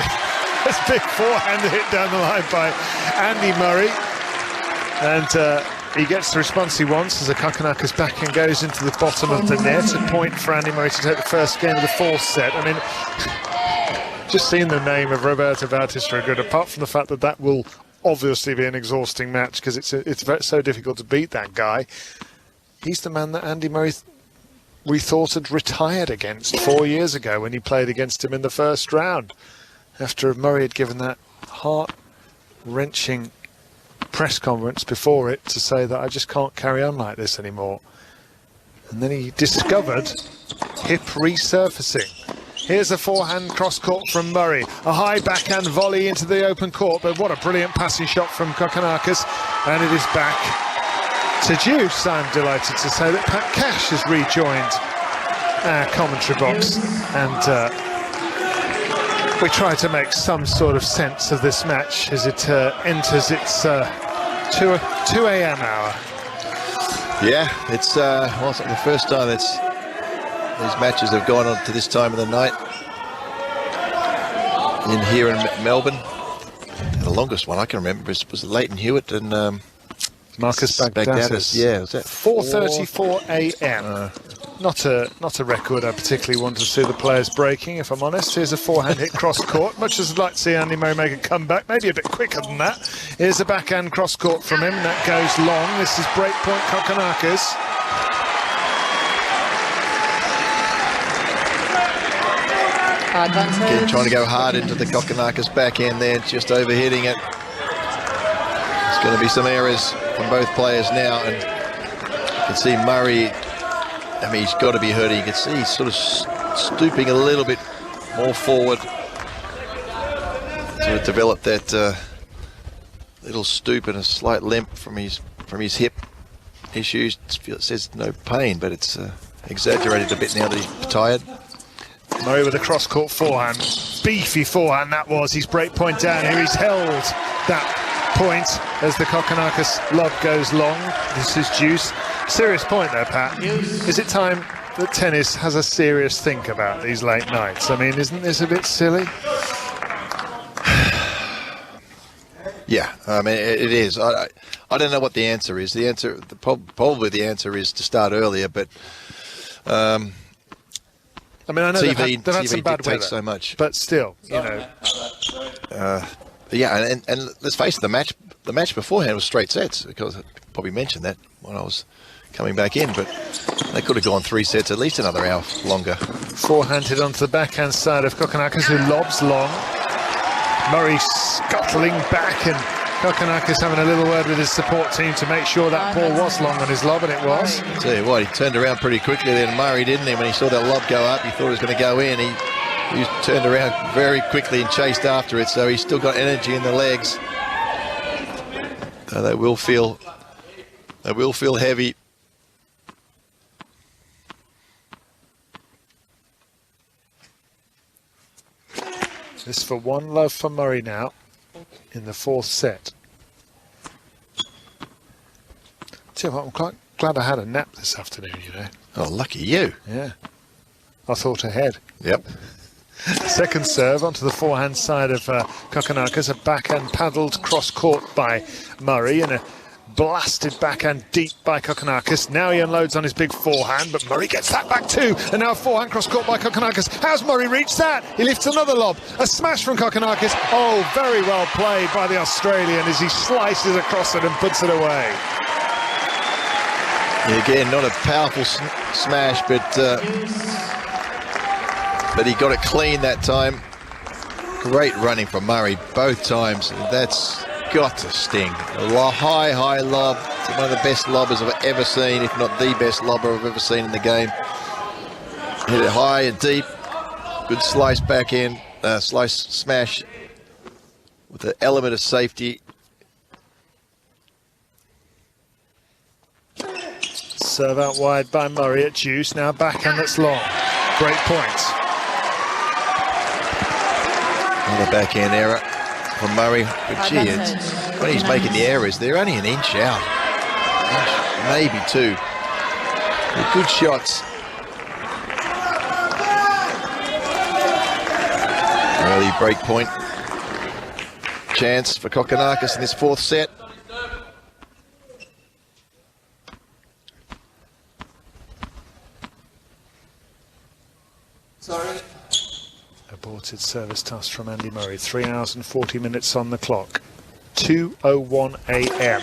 That's a big forehand hit down the line by Andy Murray. And he gets the response he wants as the Kokkinakis backhand goes into the bottom of the net. A point for Andy Murray to take the first game of the fourth set. I mean, just seeing the name of Roberto Bautista Agut, apart from the fact that that will obviously be an exhausting match because it's so difficult to beat that guy, he's the man that Andy Murray we thought had retired against 4 years ago when he played against him in the first round, after Murray had given that heart-wrenching press conference before it to say that I just can't carry on like this anymore. And then he discovered hip resurfacing. Here's a forehand cross-court from Murray. A high backhand volley into the open court, but what a brilliant passing shot from Kokkinakis. And it is back to Juice. I'm delighted to say that Pat Cash has rejoined our commentary box. And we try to make some sort of sense of this match as it enters its 2 a.m. hour. Yeah, it's well, it's not the first time these matches have gone on to this time of the night here in Melbourne. The longest one I can remember was Leighton Hewitt and Marcus Baghdatis. Yeah, was that 4:34 a.m. Not a record I particularly want to see the players breaking, if I'm honest. Here's a forehand hit cross court. Much as I'd like to see Andy Murray make a comeback, maybe a bit quicker than that. Here's a backhand cross court from him. That goes long. This is breakpoint Kokkinakis. Again, trying to go hard into the Kokkinakis backhand there, just overhitting it. There's going to be some errors from both players now, and you can see Murray, I mean, he's got to be hurting. You can see he's sort of stooping a little bit more forward to develop that little stoop and a slight limp from his hip issues. It says no pain, but it's exaggerated a bit now that he's tired. Murray with a cross-court forehand. Beefy forehand that was. He's break point down here. He's held that point as the Kokkinakis lob goes long. This is Juice. Serious point there, Pat. Is it time that tennis has a serious think about these late nights? I mean, isn't this a bit silly? Yeah, I mean, it is. I don't know what the answer is. Probably the answer is to start earlier, but I mean, I know TV they've had some bad weather, so much, but still, you know. Yeah, and let's face it, the match beforehand was straight sets, because I probably mentioned that when I was coming back in, but they could have gone 3 sets, at least another hour longer. Forehanded onto the backhand side of Kokkinakis, who lobs long. Murray scuttling back, and Kokkinakis having a little word with his support team to make sure that ball was long on his lob, and it was. I'll tell you what, he turned around pretty quickly then, Murray, didn't he? When he saw that lob go up, he thought it was going to go in. He turned around very quickly and chased after it, so he's still got energy in the legs. They will feel heavy. This for 1-love for Murray now in the fourth set. Tell you what, I'm quite glad I had a nap this afternoon, you know. Oh, lucky you. Yeah. I thought ahead. Yep. Second serve onto the forehand side of Kokkinakis. A backhand paddled cross-court by Murray, and a blasted backhand deep by Kokkinakis. Now he unloads on his big forehand, but Murray gets that back too. And now a forehand cross-court by Kokkinakis. How's Murray reached that? He lifts another lob. A smash from Kokkinakis. Oh, very well played by the Australian as he slices across it and puts it away. Yeah, again, not a powerful smash, but he got it clean that time. Great running from Murray both times. That's got to sting. A high lob. It's one of the best lobbers I've ever seen, if not the best lobber I've ever seen in the game. Hit it high and deep. Good slice backhand, slice smash with the element of safety. Serve out wide by Murray at Juice. Now backhand that's long. Great point. Another backhand error from Murray. But gee, when he's making the errors, they're only an inch out. Maybe 2. They're good shots. Early break point chance for Kokkinakis in this fourth set. Sorry. Aborted service toss from Andy Murray. 3 hours and 40 minutes on the clock. 2:01 a.m.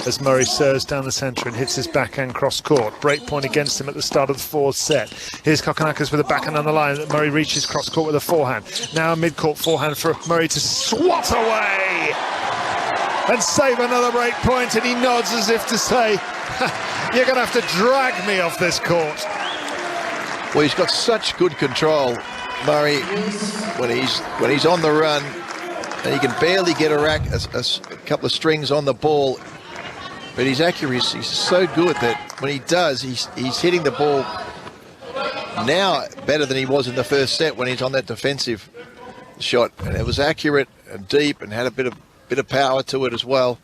as Murray serves down the centre and hits his backhand cross court. Break point against him at the start of the fourth set. Here's Kokkinakis with a backhand on the line. Murray reaches cross court with a forehand. Now a mid-court forehand for Murray to swat away and save another break point, and he nods as if to say, you're going to have to drag me off this court. Well, he's got such good control, Murray, when he's on the run, and he can barely get a couple of strings on the ball, but his accuracy is so good that when he does, he's hitting the ball now better than he was in the first set when he's on that defensive shot, and it was accurate and deep and had a bit of power to it as well.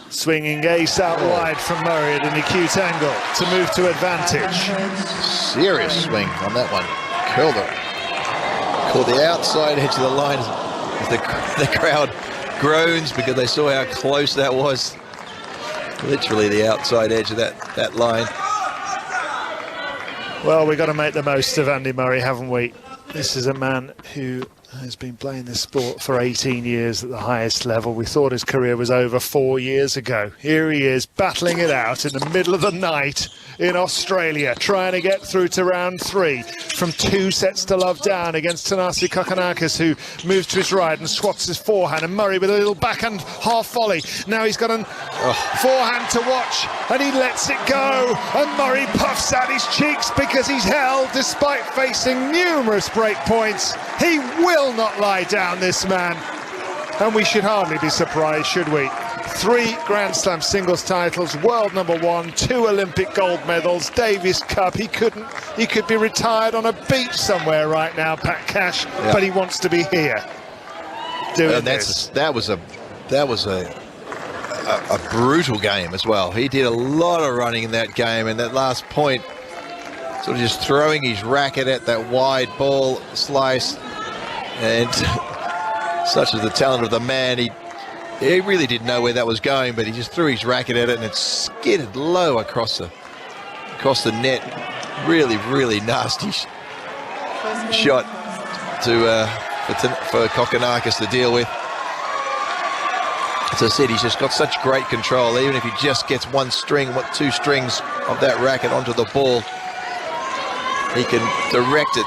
Swinging ace out wide from Murray at an acute angle to move to advantage. Serious swing on that one. Curled it. Caught the outside edge of the line as the crowd groans because they saw how close that was. Literally the outside edge of that line. Well, we've got to make the most of Andy Murray, haven't we? This is a man who has been playing this sport for 18 years at the highest level. We thought his career was over 4 years ago. Here he is, battling it out in the middle of the night in Australia, trying to get through to round 3 from 2 sets to love down against Thanasi Kokkinakis, who moves to his right and swats his forehand, and Murray with a little backhand half volley. Now he's got a forehand to watch, and he lets it go, and Murray puffs out his cheeks because he's held despite facing numerous break points. He will not lie down, this man, and we should hardly be surprised, should we? 3 Grand Slam singles titles, world #1, 2 Olympic gold medals, Davis Cup. He could be retired on a beach somewhere right now, Pat Cash, but he wants to be here doing this. That was a brutal game as well. He did a lot of running in that game, and that last point, sort of just throwing his racket at that wide ball slice. And such is the talent of the man, he really didn't know where that was going, but he just threw his racket at it and it skidded low across the net. Really, really nasty shot for Kokkinakis to deal with. As I said, he's just got such great control. Even if he just gets 1 string, 2 strings of that racket onto the ball, he can direct it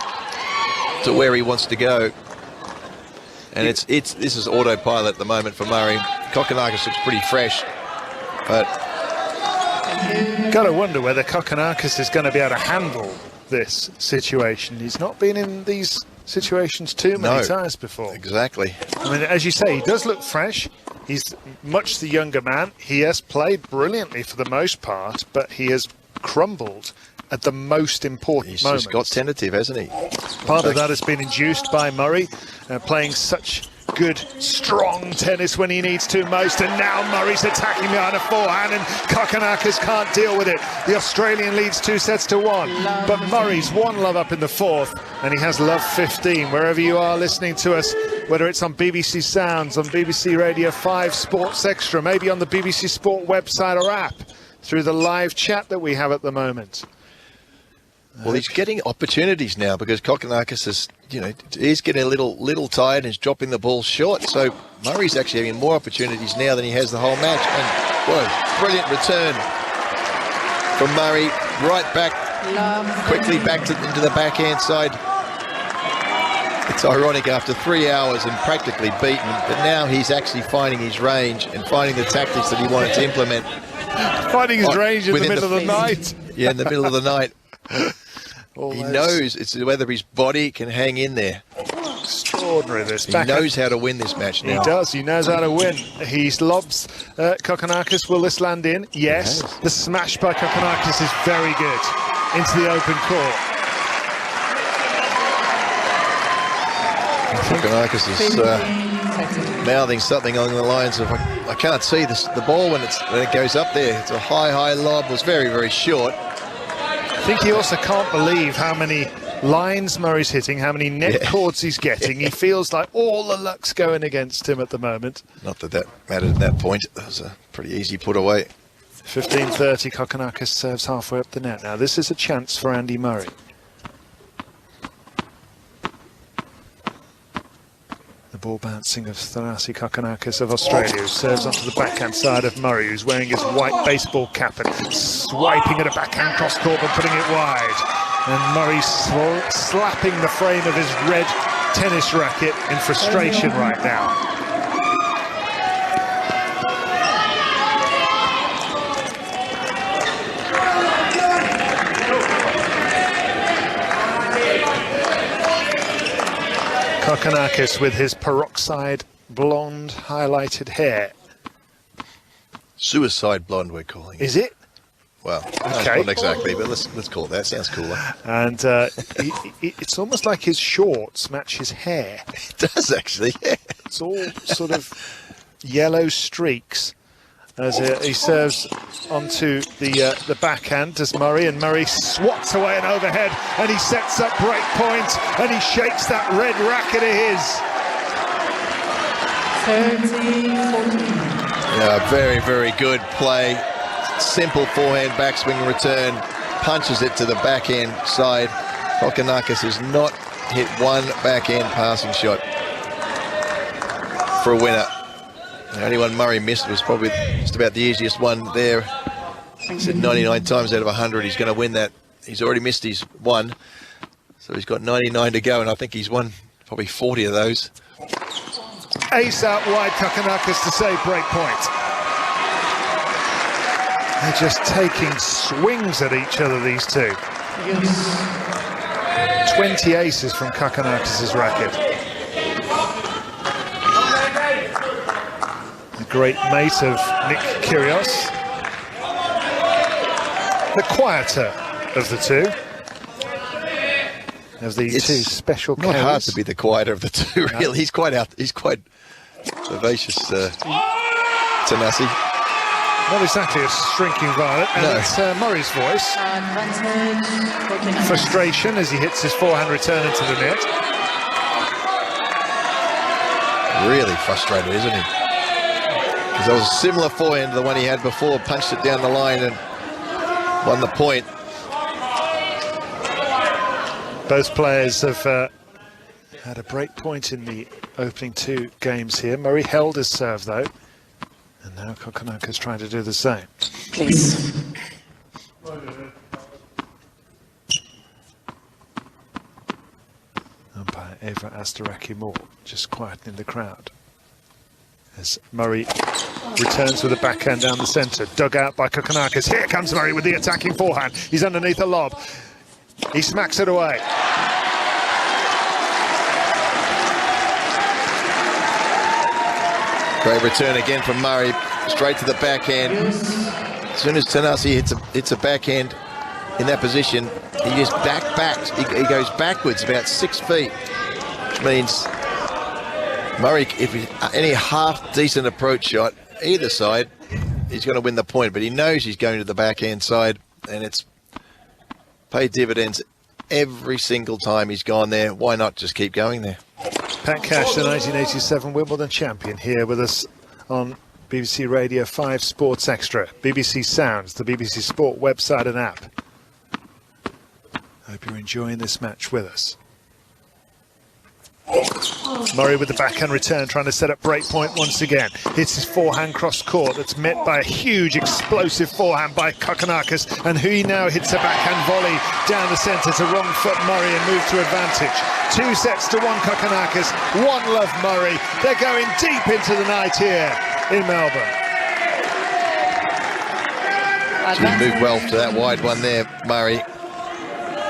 to where he wants to go. And this is autopilot at the moment for Murray. Kokkinakis looks pretty fresh, but got to wonder whether Kokkinakis is going to be able to handle this situation. He's not been in these situations too many times before. Exactly. I mean, as you say, he does look fresh. He's much the younger man. He has played brilliantly for the most part, but he has crumbled at the most important moments. He's just got tentative, hasn't he? Part of that has been induced by Murray playing such good, strong tennis when he needs to most, and now Murray's attacking behind a forehand, and Kokkinakis can't deal with it. The Australian leads 2 sets to 1, but Murray's 1 love up in the 4th, and he has love 15. Wherever you are listening to us, whether it's on BBC Sounds, on BBC Radio 5 Sports Extra, maybe on the BBC Sport website or app, through the live chat that we have at the moment. Well, he's getting opportunities now because Kokkinakis is, he's getting a little tired and he's dropping the ball short. So Murray's actually having more opportunities now than he has the whole match. And what a brilliant return from Murray, right back, quickly back into the backhand side. It's ironic, after 3 hours and practically beaten, but now he's actually finding his range and finding the tactics that he wanted to implement. Finding his range in the middle of the night. Yeah, in the middle of the night. He knows it's whether his body can hang in there. Extraordinary, this. He knows how to win this match now. He does. He knows how to win. He lobs Kokkinakis. Will this land in? Yes. The smash by Kokkinakis is very good. Into the open court. Kokkinakis is mouthing something along the lines of, I can't see the ball when it goes up there. It's a high lob. It was very, very short. I think he also can't believe how many lines Murray's hitting, how many net cords he's getting. He feels like all the luck's going against him at the moment. Not that that mattered at that point. That was a pretty easy put away. 15:30, Kokkinakis serves halfway up the net. Now this is a chance for Andy Murray. The ball bouncing of Thanasi Kokkinakis of Australia, who serves onto the backhand side of Murray, who's wearing his white baseball cap and swiping at a backhand cross court and putting it wide. And Murray slapping the frame of his red tennis racket in frustration right now. Kokkinakis with his peroxide blonde highlighted hair. Suicide blonde, we're calling it. Is it? Well, okay. Not exactly, but let's call it that. Sounds cooler. And it's almost like his shorts match his hair. It does actually. Yeah. It's all sort of yellow streaks as he serves onto the backhand. Does Murray, and Murray swats away an overhead, and he sets up break point, and he shakes that red racket of his. 30-14. Yeah, very, very good play. Simple forehand backswing return, punches it to the backhand side. Kokkinakis has not hit one backhand passing shot for a winner. The only one Murray missed was probably just about the easiest one there. He said 99 times out of 100 he's going to win that. He's already missed his one, so he's got 99 to go, and I think he's won probably 40 of those. Ace out wide, Kokkinakis to save break point. They're just taking swings at each other, these two. 20 aces from Kokkinakis' racket. The great mate of Nick Kyrgios. The quieter of the two. Of the two special Not hard carriers. to be the quieter of the two, really. No. He's quite vivacious, Thanasi. Not exactly a shrinking violet, and no. It's Murray's voice. Frustration as he hits his forehand return into the net. Really frustrated, isn't he? Because there was a similar forehand to the one he had before, punched it down the line and won the point. Both players have had a break point in the opening two games here. Murray held his serve though. And now Kokkinakis trying to do the same. Please. Umpire Eva Astaraki-Moore just quietening the crowd. As Murray returns with a backhand down the centre. Dug out by Kokkinakis. Here comes Murray with the attacking forehand. He's underneath a lob. He smacks it away. Great return again from Murray, straight to the backhand. As soon as Thanasi hits a backhand in that position, he just backs. He goes backwards about 6 feet, which means Murray, if any half decent approach shot either side, he's going to win the point. But he knows he's going to the backhand side, and it's paid dividends every single time he's gone there. Why not just keep going there? Pat Cash, the 1987 Wimbledon champion, here with us on BBC Radio 5 Sports Extra, BBC Sounds, the BBC Sport website and app. Hope you're enjoying this match with us. Murray with the backhand return, trying to set up break point once again. Hits his forehand cross court, that's met by a huge explosive forehand by Kokkinakis, and he now hits a backhand volley down the centre to wrong foot Murray and move to advantage. 2-1 Kokkinakis, 1-love Murray. They're going deep into the night here in Melbourne. He moved well to that wide one there, Murray.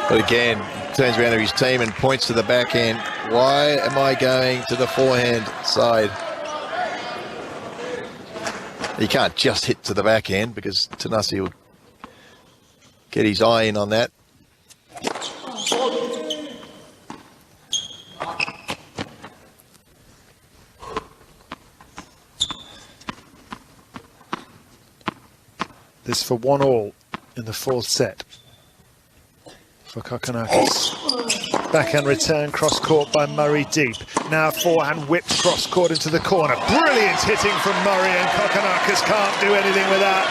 But again, turns around to his team and points to the backhand. Why am I going to the forehand side? He can't just hit to the backhand because Thanasi will get his eye in on that. This for 1-1 in the fourth set. for Kokkinakis. Backhand return, cross court by Murray deep. Now forehand whipped cross court into the corner. Brilliant hitting from Murray, and Kokkinakis can't do anything with that.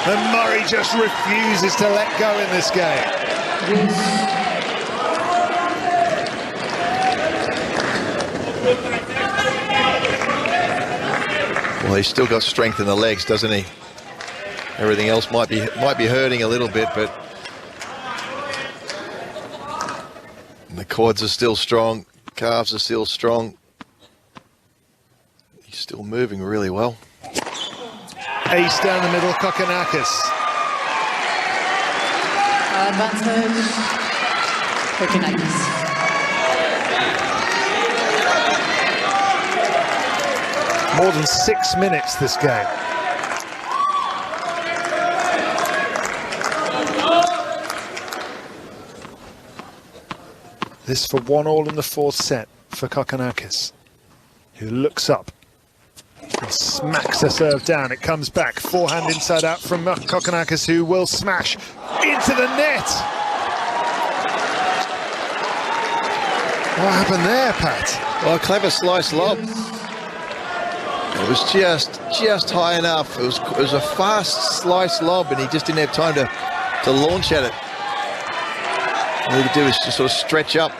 And Murray just refuses to let go in this game. Well, he's still got strength in the legs, doesn't he? Everything else might be hurting a little bit, but the quads are still strong, calves are still strong. He's still moving really well. Ace down the middle, Kokkinakis. Advantage, Kokkinakis. More than 6 minutes this game. This for 1-1 in the fourth set for Kokkinakis, who looks up and smacks the serve down. It comes back, forehand inside out from Kokkinakis, who will smash into the net. What happened there, Pat? Well, a clever slice lob. It was just high enough. It was a fast slice lob, and he just didn't have time to launch at it. All he could do is just sort of stretch up.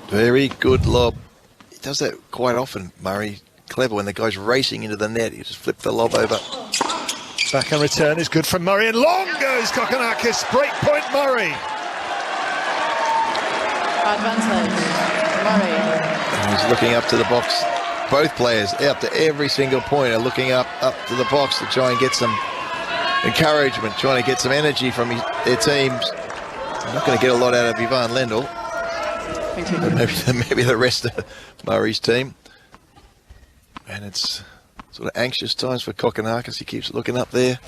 Very good lob. He does that quite often, Murray. Clever when the guy's racing into the net. He just flipped the lob over. Backhand return is good from Murray, and long goes Kokkinakis. Break point, Murray. Advantage, Murray. And he's looking up to the box. Both players, up to every single point, are looking up to the box to try and get some encouragement, trying to get some energy from their teams. I'm not going to get a lot out of Ivan Lendl, but maybe the rest of Murray's team. And it's sort of anxious times for Kokkinakis. He keeps looking up there.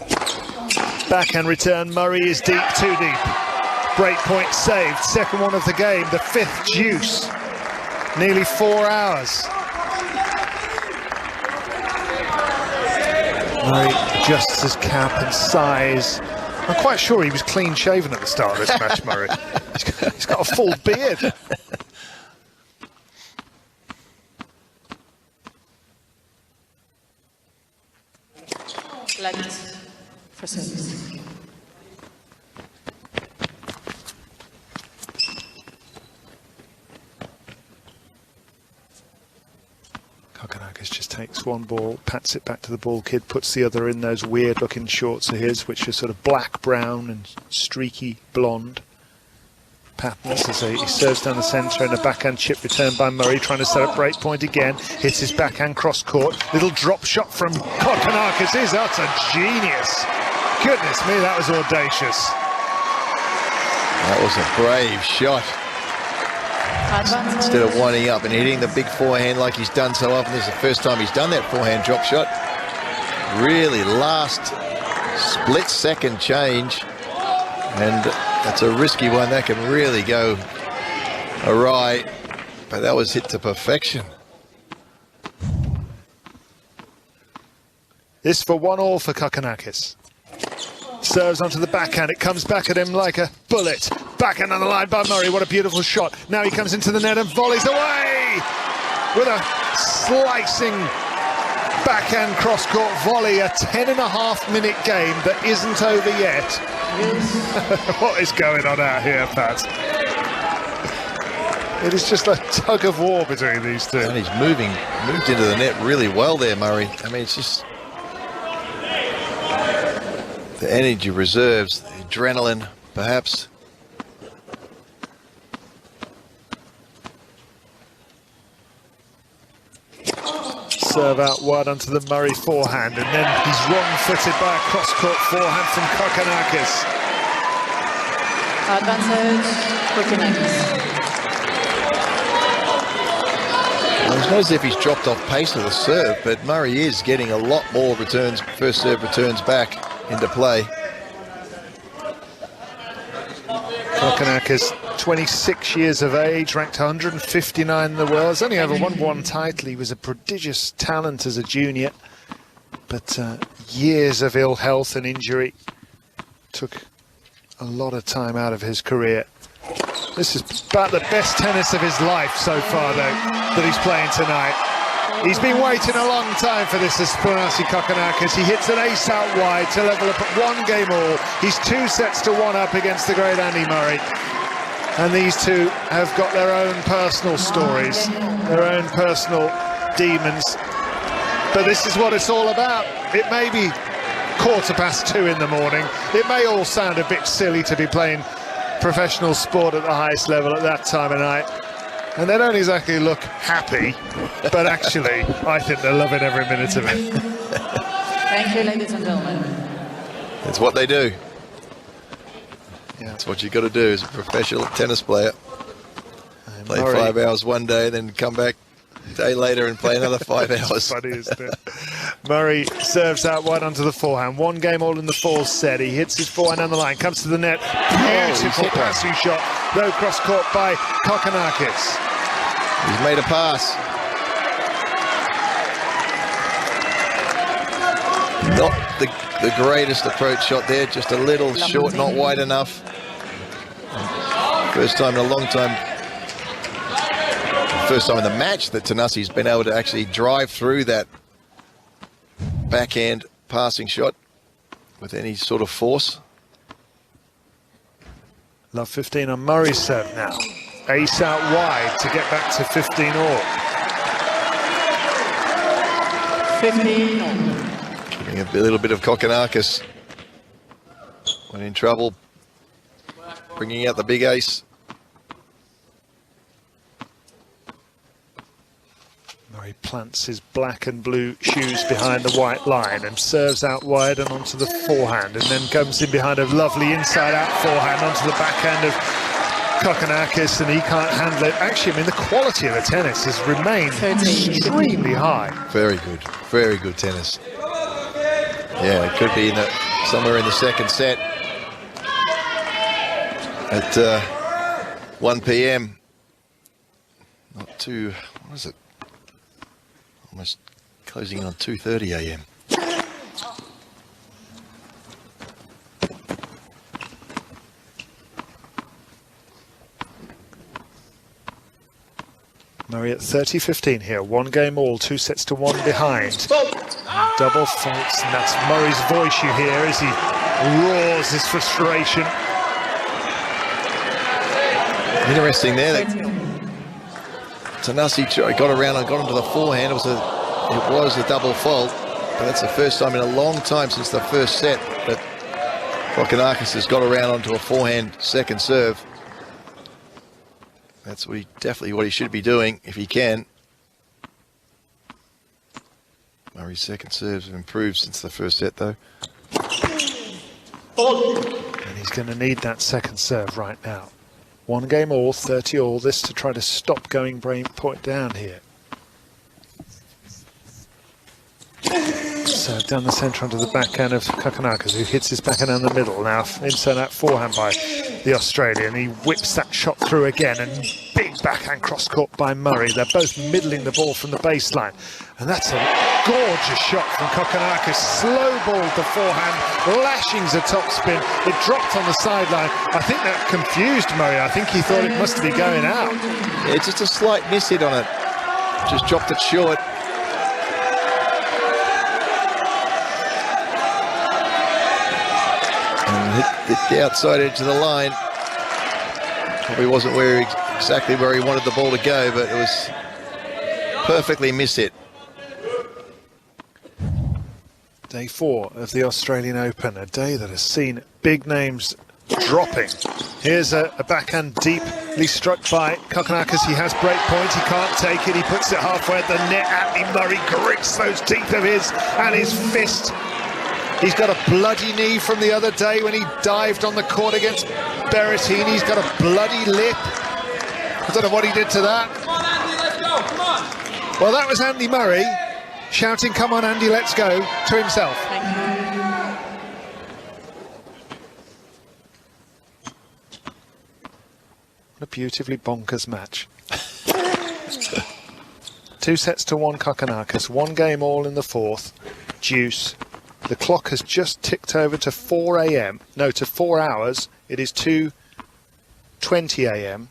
Backhand return, Murray is deep, too deep. Break point saved, second one of the game, the fifth deuce. Nearly 4 hours. Murray adjusts his cap and sighs. I'm quite sure he was clean shaven at the start of this match, Murray. He's got a full beard. Left for service. Kokkinakis just takes one ball, pats it back to the ball kid, puts the other in those weird looking shorts of his, which are sort of black, brown and streaky blonde patterns as he serves down the centre, and a backhand chip return by Murray, trying to set up break point again. Hits his backhand cross court. Little drop shot from Kokkinakis is utter genius. Goodness me, that was audacious. That was a brave shot. Instead of winding up and hitting the big forehand like he's done so often, this is the first time he's done that forehand drop shot. Really last split second change, and that's a risky one. That can really go awry, but that was hit to perfection. This for 1-1 for Kokkinakis. Serves onto the backhand, it comes back at him like a bullet. Backhand on the line by Murray, what a beautiful shot. Now he comes into the net and volleys away with a slicing backhand cross-court volley. A 10.5-minute game that isn't over yet. What is going on out here, Pat? It is just a tug of war between these two. And he's moved into the net really well there, Murray. I mean, it's just the energy reserves, the adrenaline, perhaps. Serve out wide onto the Murray forehand, and then he's wrong-footed by a cross-court forehand from Kokkinakis. Advantage, Kokkinakis. Well, it's not as if he's dropped off pace of the serve, but Murray is getting a lot more returns, first serve returns back into play. Kokkinakis, 26 years of age, ranked 159 in the world. He's only ever won one title. He was a prodigious talent as a junior, but years of ill health and injury. Took a lot of time out of his career. This is about the best tennis of his life so far, though, that he's playing tonight. He's been waiting a long time for this as Thanasi Kokkinakis. He hits an ace out wide to level up at 1 game all. He's 2 sets to 1 up against the great Andy Murray. And these two have got their own personal stories, their own personal demons. But this is what it's all about. It may be 2:15 in the morning. It may all sound a bit silly to be playing professional sport at the highest level at that time of night. And they don't exactly look happy, but actually, I think they're loving every minute of it. Thank you, ladies and gentlemen. It's what they do. Yeah. That's what you got to do as a professional tennis player. Play Murray, 5 hours one day, then come back a day later and play another 5 hours. Funny, isn't it? Murray serves out wide onto the forehand. 1 game all in the 4th set. He hits his forehand on the line, comes to the net. Beautiful passing shot, low cross court by Kokkinakis. He's made a pass. Not the greatest approach shot there, just a little short, not wide enough. First time in a long time. First time in the match that Thanasi's been able to actually drive through that backhand passing shot with any sort of force. Love 15 on Murray's serve now. Ace out wide to get back to 15 all. 15 all. Giving a little bit of Kokkinakis when in trouble. Bringing out the big ace. Murray plants his black and blue shoes behind the white line and serves out wide and onto the forehand, and then comes in behind a lovely inside-out forehand onto the backhand of Kokkinakis, and he can't handle it. Actually, I mean, the quality of the tennis has remained extremely high. Very good tennis. Yeah, it could be somewhere in the second set at 1 p.m. Not too, what is it? Almost closing on 2:30 a.m. Murray at 30-15 here. 1 game all, 2 sets to 1 behind. Double faults, and that's Murray's voice you hear as he roars his frustration. Interesting there that Thanasi got around and got onto the forehand. It was a double fault, but that's the first time in a long time since the first set that Kokkinakis has got around onto a forehand second serve. That's definitely what he should be doing if he can. Murray's second serves have improved since the first set, though. And he's going to need that second serve right now. 1 game all, 30 all. This to try to stop going point down here. So down the centre onto the backhand of Kokkinakis, who hits his backhand down the middle. Now inside that forehand by the Australian. He whips that shot through again, and big backhand cross court by Murray. They're both middling the ball from the baseline. And that's a gorgeous shot from Kokkinakis. Slow balled the forehand, lashings a topspin. It dropped on the sideline. I think that confused Murray. I think he thought it must be going out. Yeah, just a slight miss hit on it. Just dropped it short. Hit the outside edge of the line. Probably wasn't exactly where he wanted the ball to go, but it was perfectly mishit. Day 4 of the Australian Open, a day that has seen big names dropping. Here's a backhand deeply struck by Kokkinakis. He has break point, he can't take it, he puts it halfway at the net. Andy Murray grips those teeth of his and his fist. He's got a bloody knee from the other day when he dived on the court against Berrettini. He's got a bloody lip. I don't know what he did to that. Come on, Andy, let's go, come on. Well, that was Andy Murray shouting, "Come on, Andy, let's go," to himself. What a beautifully bonkers match. 2 sets to 1 Kokkinakis. 1 game all in the 4th. Deuce. The clock has just ticked over to 4 a.m. No, to 4 hours. It is 2:20 a.m.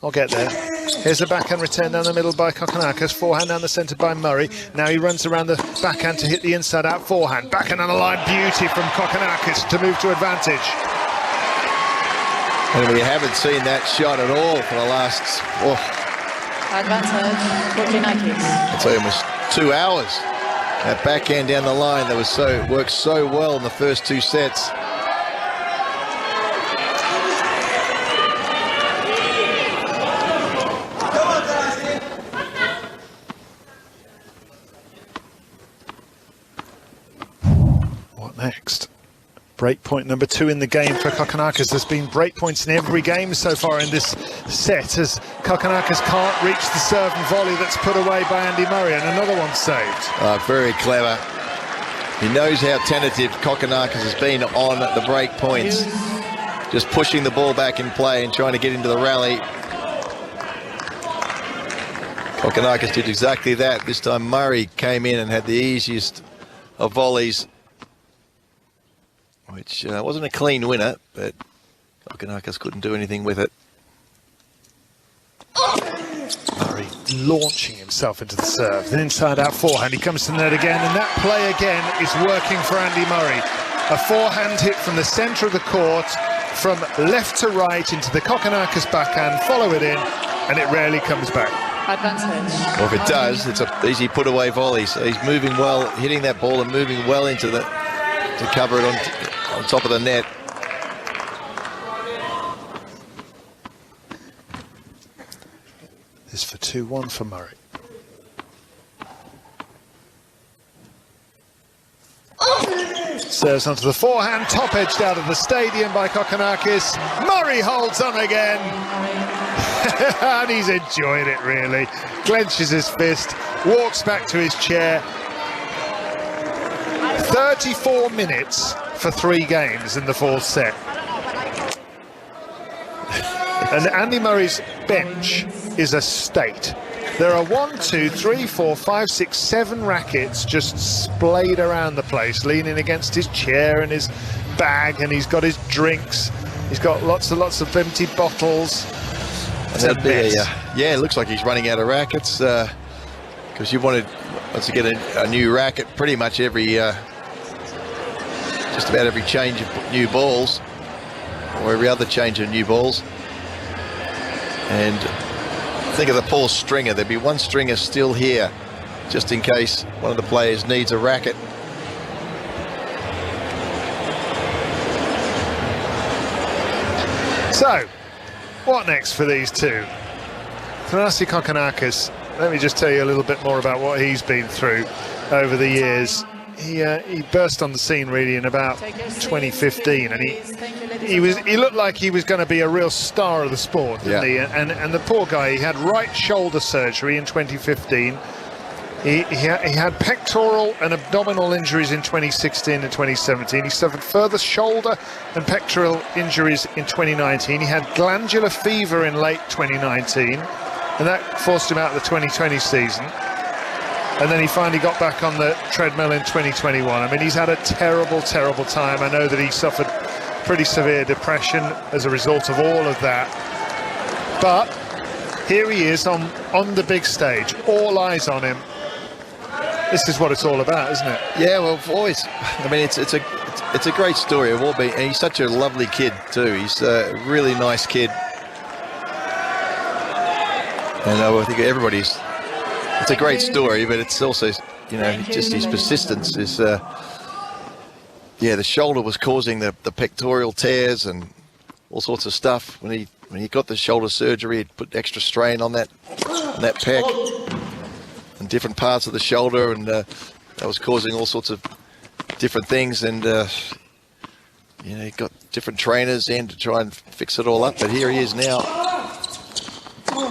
I'll get there. Here's a backhand return down the middle by Kokkinakis. Forehand down the centre by Murray. Now he runs around the backhand to hit the inside out forehand. Backhand on the line. Beauty from Kokkinakis to move to advantage. And we haven't seen that shot at all for the last... Advantage, Kokkinakis. I'd say almost 2 hours. That backhand down the line that was worked so well in the first 2 sets. What next? Breakpoint number 2 in the game for Kokkinakis. There's been breakpoints in every game so far in this set as Kokkinakis can't reach the serve and volley that's put away by Andy Murray, and another one saved. Very clever. He knows how tentative Kokkinakis has been on the break points. Just pushing the ball back in play and trying to get into the rally. Kokkinakis did exactly that. This time Murray came in and had the easiest of volleys, which wasn't a clean winner, but Kokkinakis couldn't do anything with it. Murray launching himself into the serve. Then inside out forehand, he comes to the net again, and that play again is working for Andy Murray. A forehand hit from the centre of the court, from left to right into the Kokkinakis backhand, follow it in, and it rarely comes back. Advantage. Well, if it does, it's an easy put away volley. So he's moving well, hitting that ball and moving well into the to cover it on top of the net. This for 2-1 for Murray. Serves onto the forehand, top edged out of the stadium by Kokkinakis. Murray holds on again. And he's enjoying it, really. Clenches his fist, walks back to his chair. 34 minutes for 3 games in the 4th set. And Andy Murray's bench is a state. There are 1, 2, 3, 4, 5, 6, 7 rackets just splayed around the place, leaning against his chair and his bag, and he's got his drinks. He's got lots of empty bottles. And yeah, it looks like he's running out of rackets because you wanted to get a new racket pretty much every just about every change of new balls, or every other change of new balls. And think of the poor stringer. There'd be 1 stringer still here just in case one of the players needs a racket. So, what next for these two? Thanasi Kokkinakis, let me just tell you a little bit more about what he's been through over the years. He burst on the scene really in about 2015, and he looked like he was going to be a real star of the sport, didn't he? And the poor guy, he had right shoulder surgery in 2015. He had pectoral and abdominal injuries in 2016 and 2017. He suffered further shoulder and pectoral injuries in 2019. He had glandular fever in late 2019, and that forced him out of the 2020 season. And then he finally got back on the treadmill in 2021. I mean, he's had a terrible, terrible time. I know that he suffered pretty severe depression as a result of all of that. But here he is on the big stage, all eyes on him. This is what it's all about, isn't it? Yeah, well, always. I mean, it's a great story of all being. And he's such a lovely kid too. He's a really nice kid, and I think everybody's. It's a great story, but it's also, you know, just his persistence is. Yeah, the shoulder was causing the pectoral tears and all sorts of stuff. When he got the shoulder surgery, it put extra strain on that pec and different parts of the shoulder, and that was causing all sorts of different things. And you know, he got different trainers in to try and fix it all up. But here he is now.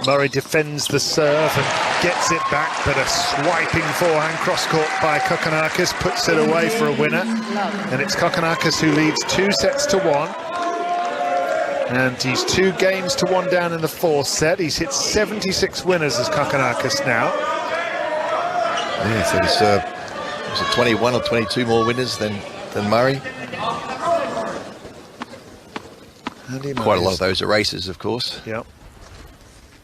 Murray defends the serve and gets it back, but a swiping forehand cross-court by Kokkinakis puts it away for a winner. And it's Kokkinakis who leads 2 sets to 1. And he's 2 games to 1 down in the 4th set. He's hit 76 winners as Kokkinakis now. Yeah, so was it 21 or 22 more winners than Murray. Quite a lot of those are races, of course. Yep.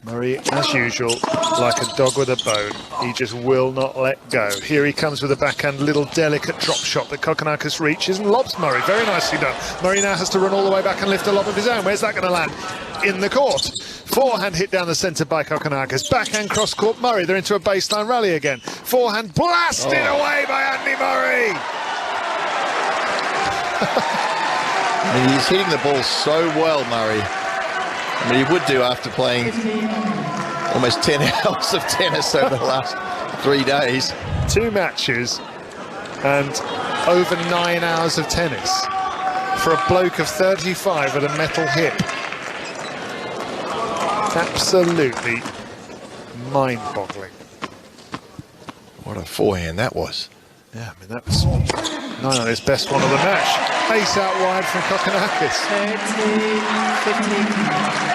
Murray, as usual, like a dog with a bone, he just will not let go. Here he comes with a backhand, little delicate drop shot that Kokkinakis reaches and lobs Murray. Very nicely done. Murray now has to run all the way back and lift a lob of his own. Where's that going to land? In the court. Forehand hit down the centre by Kokkinakis. Backhand cross court Murray. They're into a baseline rally again. Forehand blasted away by Andy Murray. I mean, he's hitting the ball so well, Murray. I mean, he would do after playing almost 10 hours of tennis over the last 3 days. 2 matches and over 9 hours of tennis for a bloke of 35 with a metal hip. Absolutely mind-boggling. What a forehand that was. Yeah, I mean, that was none of his best one of the match. Ace out wide from Kokkinakis. 13-15.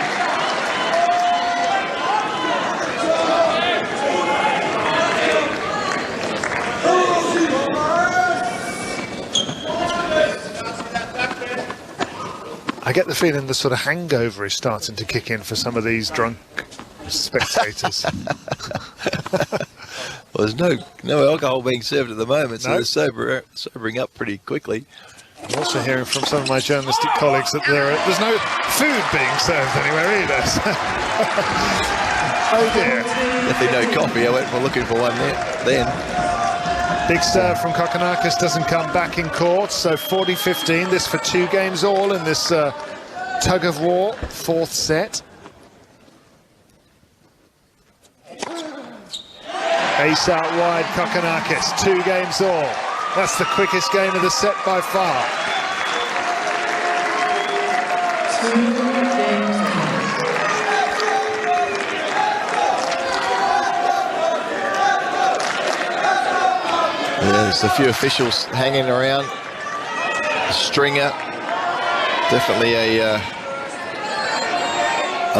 I get the feeling the sort of hangover is starting to kick in for some of these drunk spectators. Well, there's no alcohol being served at the moment, so they're sobering up pretty quickly. I'm also hearing from some of my journalistic colleagues that there's no food being served anywhere either. Oh dear. Definitely no coffee. I went for looking for one then. Big serve from Kokkinakis doesn't come back in court, so 40-15. This for 2 games all in this tug of war, 4th set. Ace out wide, Kokkinakis, 2 games all. That's the quickest game of the set by far. 2 games. There's a few officials hanging around. A stringer, definitely a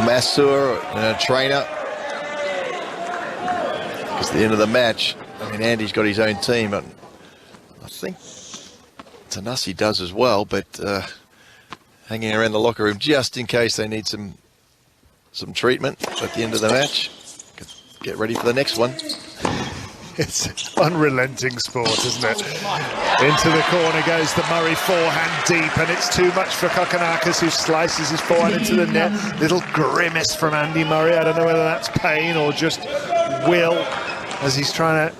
masseur and a trainer. It's the end of the match. I mean, Andy's got his own team, and I think Thanasi does as well, but hanging around the locker room just in case they need some treatment at the end of the match. Get ready for the next one. It's unrelenting sport, isn't it? Into the corner goes the Murray forehand deep, and it's too much for Kokkinakis, who slices his forehand into the net. Little grimace from Andy Murray. I don't know whether that's pain or just will, as he's trying to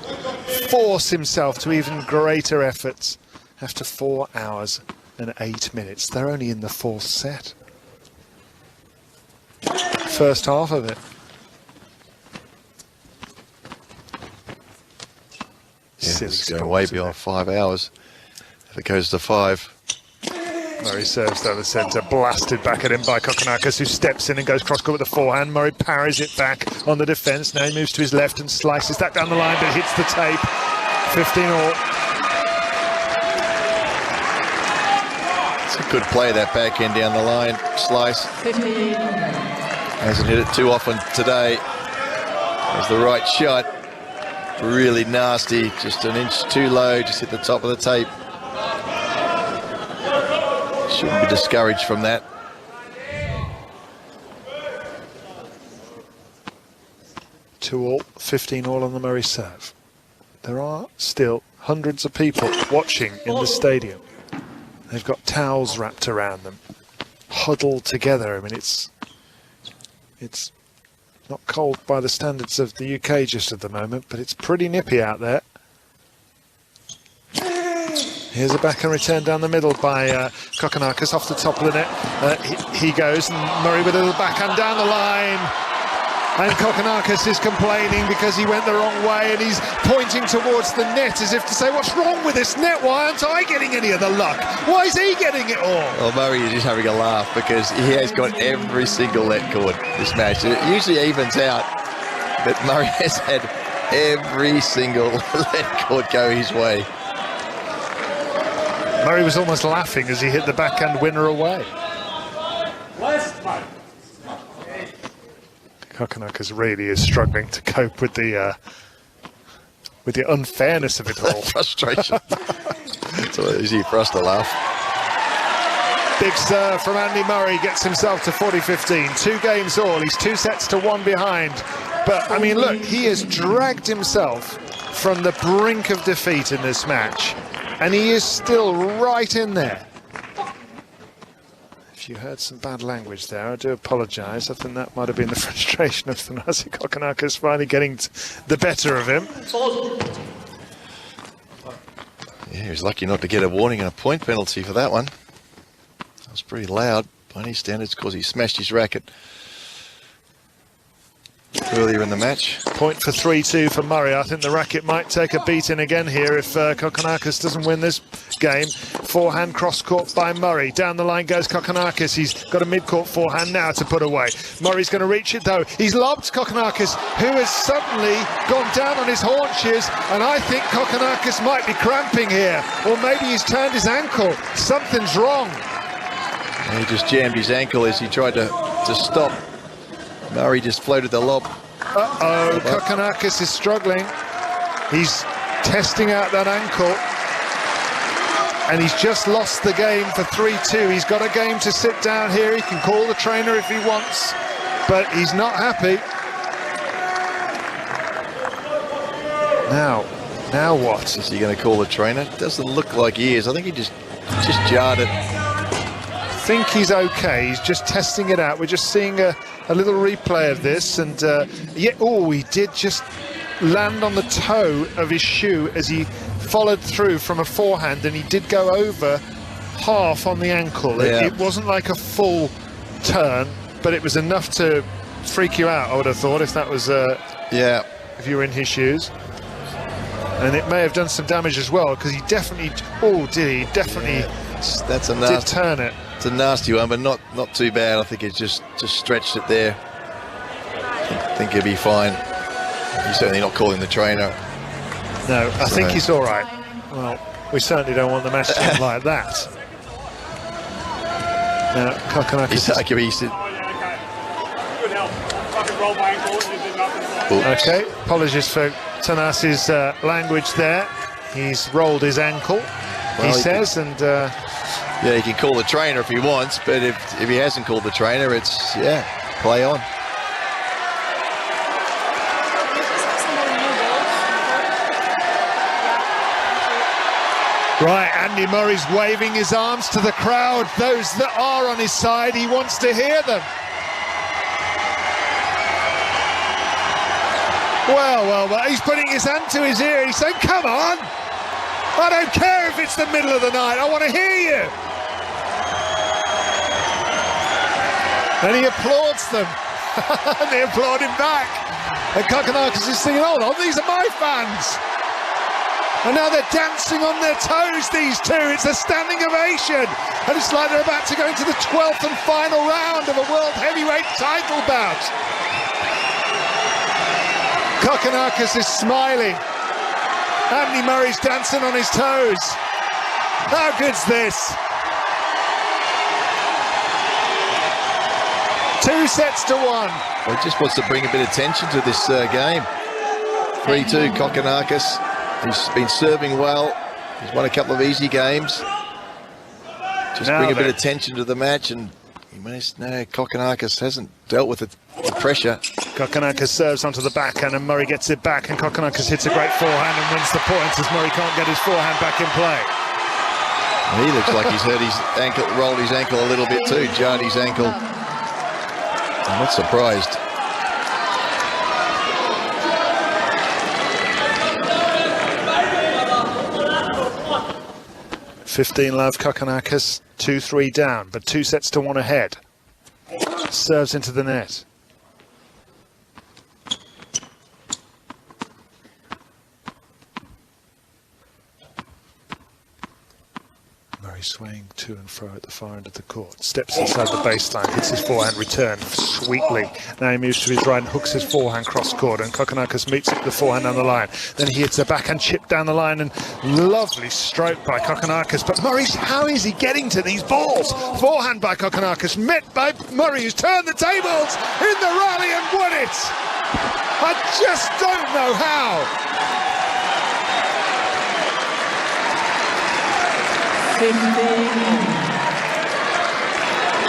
force himself to even greater efforts after 4 hours and 8 minutes. They're only in the 4th set. First half of it. Yeah, it's going way beyond 5 hours. If it goes to 5. Murray serves down the centre, blasted back at him by Kokkinakis, who steps in and goes cross-court with the forehand. Murray parries it back on the defence. Now he moves to his left and slices that down the line, but hits the tape. 15 all. It's a good play, that backhand down the line. Slice. 15. Hasn't hit it too often today. That's the right shot. Really nasty, just an inch too low, just hit the top of the tape. Shouldn't be discouraged from that. Two all, 15 all on the Murray serve. There are still hundreds of people watching in the stadium. They've got towels wrapped around them, huddled together. I mean, it's not cold by the standards of the UK just at the moment, but it's pretty nippy out there. Here's a backhand return down the middle by Kokkinakis off the top of the net. He goes, and Murray with a little backhand down the line. And Kokkinakis is complaining because he went the wrong way, and he's pointing towards the net as if to say, what's wrong with this net? Why aren't I getting any of the luck? Why is he getting it all? Well, Murray is just having a laugh because he has got every single net cord this match. It usually evens out, but Murray has had every single net cord go his way. Murray was almost laughing as he hit the backhand winner away. Kokkinakis really is struggling to cope with the with the unfairness of it all. Frustration. It's easy for us to laugh. Big serve from Andy Murray gets himself to 40-15. 2 games all. He's 2 sets to 1 behind. But, I mean, look, he has dragged himself from the brink of defeat in this match. And he is still right in there. If you heard some bad language there, I do apologise. I think that might have been the frustration of Thanasi Kokkinakis finally getting the better of him. Yeah, he was lucky not to get a warning and a point penalty for that one. That was pretty loud by any standards because he smashed his racket earlier in the match. Point for 3-2 for Murray. I think the racket might take a beating again here if Kokkinakis doesn't win this game. Forehand cross-court by Murray. Down the line goes Kokkinakis. He's got a mid-court forehand now to put away. Murray's going to reach it though. He's lobbed Kokkinakis, who has suddenly gone down on his haunches, and I think Kokkinakis might be cramping here, or maybe he's turned his ankle. Something's wrong. And he just jammed his ankle as he tried to stop. Murray just floated the lob. Uh-oh, Kokkinakis is struggling. He's testing out that ankle. And he's just lost the game for 3-2. He's got a game to sit down here. He can call the trainer if he wants, but he's not happy. Now what? Is he going to call the trainer? Doesn't look like he is. I think he just jarred it. I think he's okay. He's just testing it out. We're just seeing a little replay of this, and he did just land on the toe of his shoe as he followed through from a forehand, and he did go over half on the ankle. Yeah. It wasn't like a full turn, but it was enough to freak you out, I would have thought, if that was if you were in his shoes. And it may have done some damage as well, because he definitely that's a did nasty, turn it. it's a nasty one, but not too bad. I think it just stretched it there. I think he'll be fine. He's certainly not calling the trainer. No, I think he's all right. Well, we certainly don't want the match to end like that. Now, Kokkinakis. Okay, apologies for Thanasi's language there. He's rolled his ankle, he says, and yeah, he can call the trainer if he wants, but if he hasn't called the trainer, it's play on. Right, Andy Murray's waving his arms to the crowd. Those that are on his side, he wants to hear them. Well, he's putting his hand to his ear. He's saying, come on. I don't care if it's the middle of the night. I want to hear you. And he applauds them. And they applaud him back. And Kokkinakis is singing, hold on, these are my fans. And now they're dancing on their toes, these two. It's a standing ovation. And it's like they're about to go into the 12th and final round of a world heavyweight title bout. Kokkinakis is smiling. Andy Murray's dancing on his toes. How good's this? 2 sets to 1. Well, he just wants to bring a bit of tension to this game. 3-2, Kokkinakis. He's been serving well. He's won a couple of easy games. Just bring a bit of tension to the match, and Kokkinakis hasn't dealt with the pressure. Kokkinakis serves onto the backhand, and Murray gets it back, and Kokkinakis hits a great forehand and wins the point as Murray can't get his forehand back in play. He looks like he's hurt his ankle, rolled his ankle a little bit too, jarred his ankle. I'm not surprised. 15-love Kokkinakis, 2-3 down, but 2 sets to 1 ahead. Serves into the net. Murray swaying to and fro at the far end of the court. Steps inside the baseline, hits his forehand return sweetly. Now he moves to his right and hooks his forehand cross court, and Kokkinakis meets it with the forehand down the line. Then he hits a backhand chip down the line, and lovely stroke by Kokkinakis. But Murray's, how is he getting to these balls? Forehand by Kokkinakis, met by Murray, who's turned the tables in the rally and won it. I just don't know how.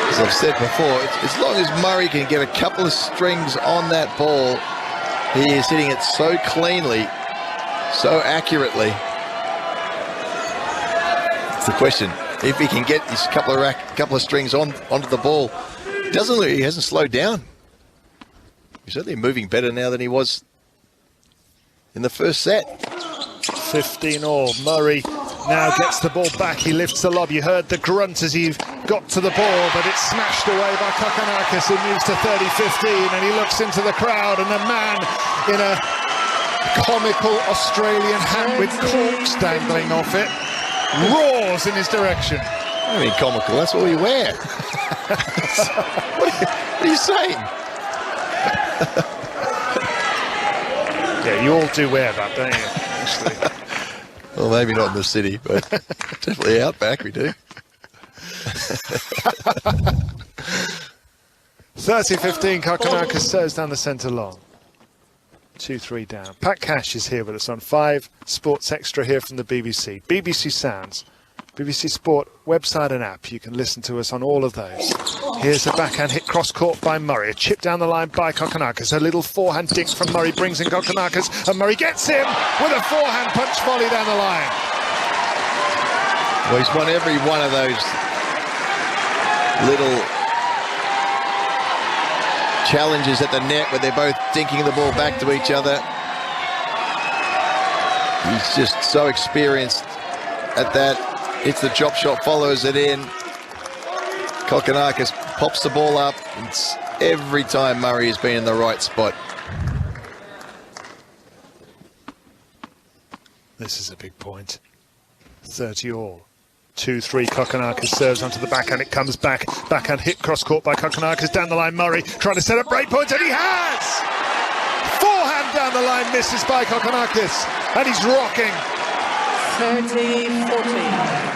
As I've said before, as long as Murray can get a couple of strings on that ball, he is hitting it so cleanly, so accurately. It's the question, if he can get his couple of strings onto the ball. He hasn't slowed down. He's certainly moving better now than he was in the first set. 15-all. Murray now gets the ball back. He lifts the lob. You heard the grunt as he got to the ball, but it's smashed away by Kokkinakis, who moves to 30-15, and he looks into the crowd, and a man in a comical Australian hat with corks dangling off it roars in his direction. I mean, comical, that's all you wear. What are you saying? Yeah, you all do wear that, don't you? Actually. Well, maybe not in the city, but definitely out back we do. 30-15, Kokkinakis serves down the centre long. 2-3 down. Pat Cash is here with us on 5 Sports Extra here from the BBC. BBC Sounds, BBC Sport website and app. You can listen to us on all of those. Here's a backhand hit cross court by Murray. A chip down the line by Kokkinakis. A little forehand dink from Murray brings in Kokkinakis, and Murray gets him with a forehand punch volley down the line. Well, he's won every one of those little challenges at the net where they're both dinking the ball back to each other. He's just so experienced at that. Hits the drop shot, follows it in. Kokkinakis pops the ball up. It's every time Murray has been in the right spot. This is a big point. 30-all. 2-3, Kokkinakis serves onto the backhand. It comes back. Backhand hit cross court by Kokkinakis. Down the line, Murray trying to set up break points, and he has! Forehand down the line, misses by Kokkinakis, and he's rocking. 30-14.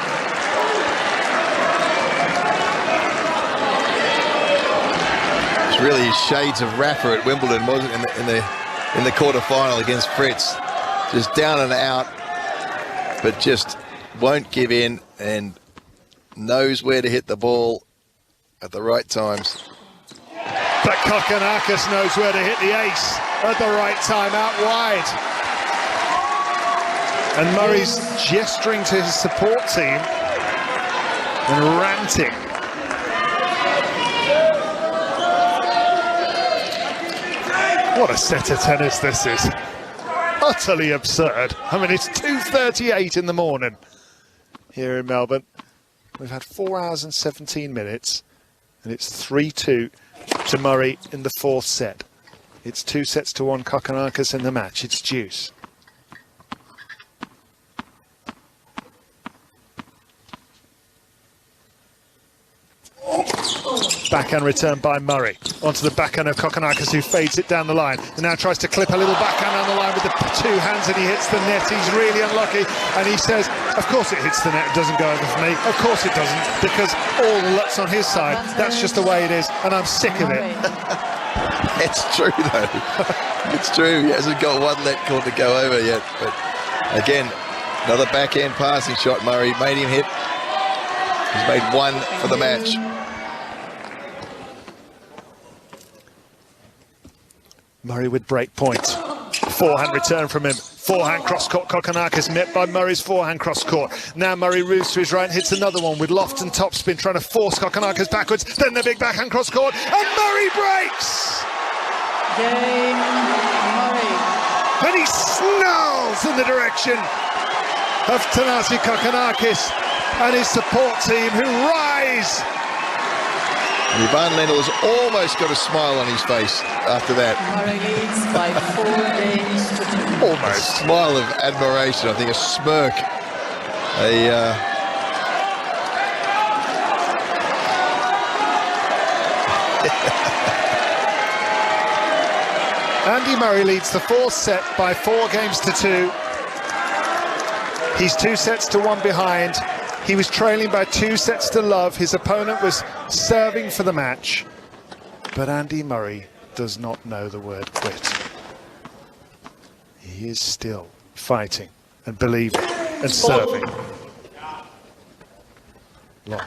It's really shades of Rafa at Wimbledon, wasn't it, in the quarter-final against Fritz. Just down and out, but just won't give in and knows where to hit the ball at the right times. But Kokkinakis knows where to hit the ace at the right time, out wide. And Murray's gesturing to his support team and ranting. What a set of tennis this is. Utterly absurd. I mean, it's 2:38 in the morning here in Melbourne. We've had 4 hours and 17 minutes, and it's 3-2 to Murray in the 4th set. It's 2-1 Kokkinakis in the match. It's deuce. Backhand return by Murray onto the backhand of Kokkinakis, who fades it down the line and now tries to clip a little backhand down the line with the 2 hands, and he hits the net. He's really unlucky, and he says, of course it hits the net, it doesn't go over for me. Of course it doesn't, because all the luck's on his side. That's just the way it is, and I'm sick of it. It's true though. It's true. He hasn't got one net caught to go over yet, but again, another backhand passing shot. Murray made him hit. He's made 1 for the match. Murray with break point. Forehand return from him. Forehand cross court. Kokkinakis met by Murray's forehand cross court. Now Murray moves to his right and hits another one with loft and topspin, trying to force Kokkinakis backwards. Then the big backhand cross court, and Murray breaks! Game Murray. And he snarls in the direction of Thanasi Kokkinakis and his support team, who rise. And Ivan Lendl has almost got a smile on his face after that. Murray leads by 4 games to 2. Almost. A smile of admiration, I think, a smirk. Andy Murray leads the 4th set by 4 games to 2. He's 2-1 behind. He was trailing by 2-0. His opponent was serving for the match. But Andy Murray does not know the word quit. He is still fighting and believing and serving. long.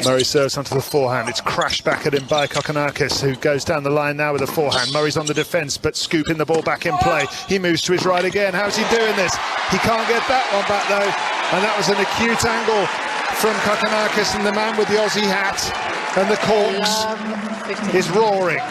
Murray serves onto the forehand. It's crashed back at him by Kokkinakis, who goes down the line now with a forehand. Murray's on the defence, but scooping the ball back in play. He moves to his right again. How's he doing this? He can't get that one back, though. And that was an acute angle from Kokkinakis, and the man with the Aussie hat and the corks is roaring.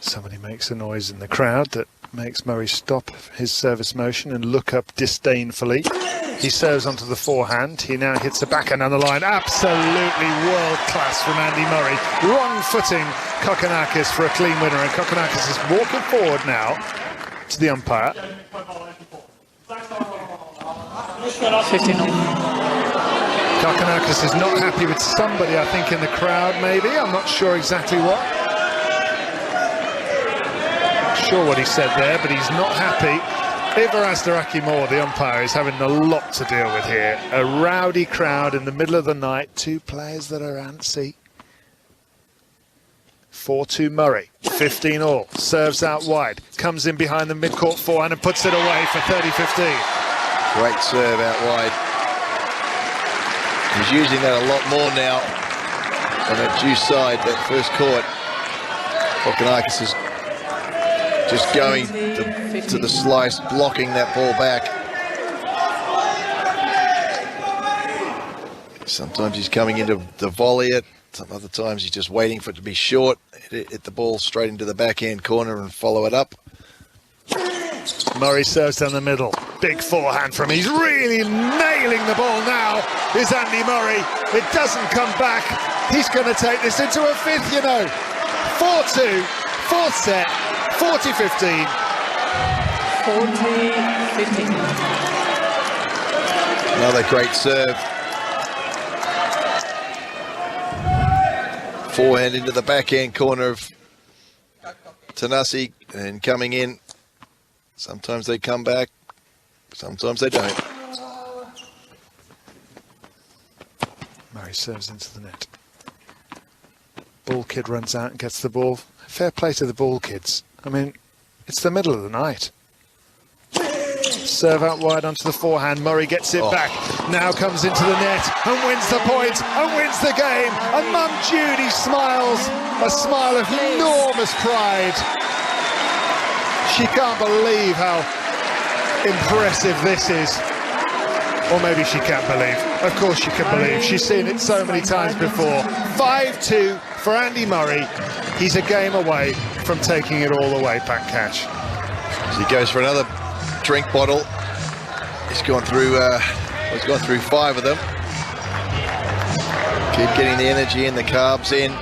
Somebody makes a noise in the crowd that makes Murray stop his service motion and look up disdainfully. He serves onto the forehand. He now hits the backhand on the line. Absolutely world class from Andy Murray. Wrong footing Kokkinakis for a clean winner, and Kokkinakis is walking forward now to the umpire. 15-all. Kokkinakis is not happy with somebody, I think, in the crowd, maybe. I'm not sure exactly what. Not sure what he said there, but he's not happy. Ivaras Moore, the umpire, is having a lot to deal with here. A rowdy crowd in the middle of the night. Two players that are antsy. 4-2 Murray. 15-all. Serves out wide. Comes in behind the midcourt forehand and puts it away for 30-15. Great serve out wide. He's using that a lot more now on that due side, that first court. Kokkinakis is just going to the slice, blocking that ball back. Sometimes he's coming into the volley it, some other times he's just waiting for it to be short, hit the ball straight into the backhand corner and follow it up. Murray serves down the middle. Big forehand from him. He's really nailing the ball now, is Andy Murray. It doesn't come back. He's going to take this into a fifth, you know. 4-2, fourth set, 40-15. 40-15. Another great serve. Forehand into the backhand corner of Thanasi, and coming in. Sometimes they come back, sometimes they don't. Murray serves into the net. Ball kid runs out and gets the ball. Fair play to the ball kids. I mean, it's the middle of the night. Serve out wide onto the forehand. Murray gets it back. Now comes into the net and wins the point and wins the game. And Mum Judy smiles, a smile of enormous pride. She can't believe how impressive this is. Or maybe she can't believe. Of course she can believe. She's seen it so many times before. 5-2 for Andy Murray. He's a game away from taking it all away, Pat Cash. As he goes for another drink bottle. He's gone through 5 of them. Keep getting the energy in, the carbs in.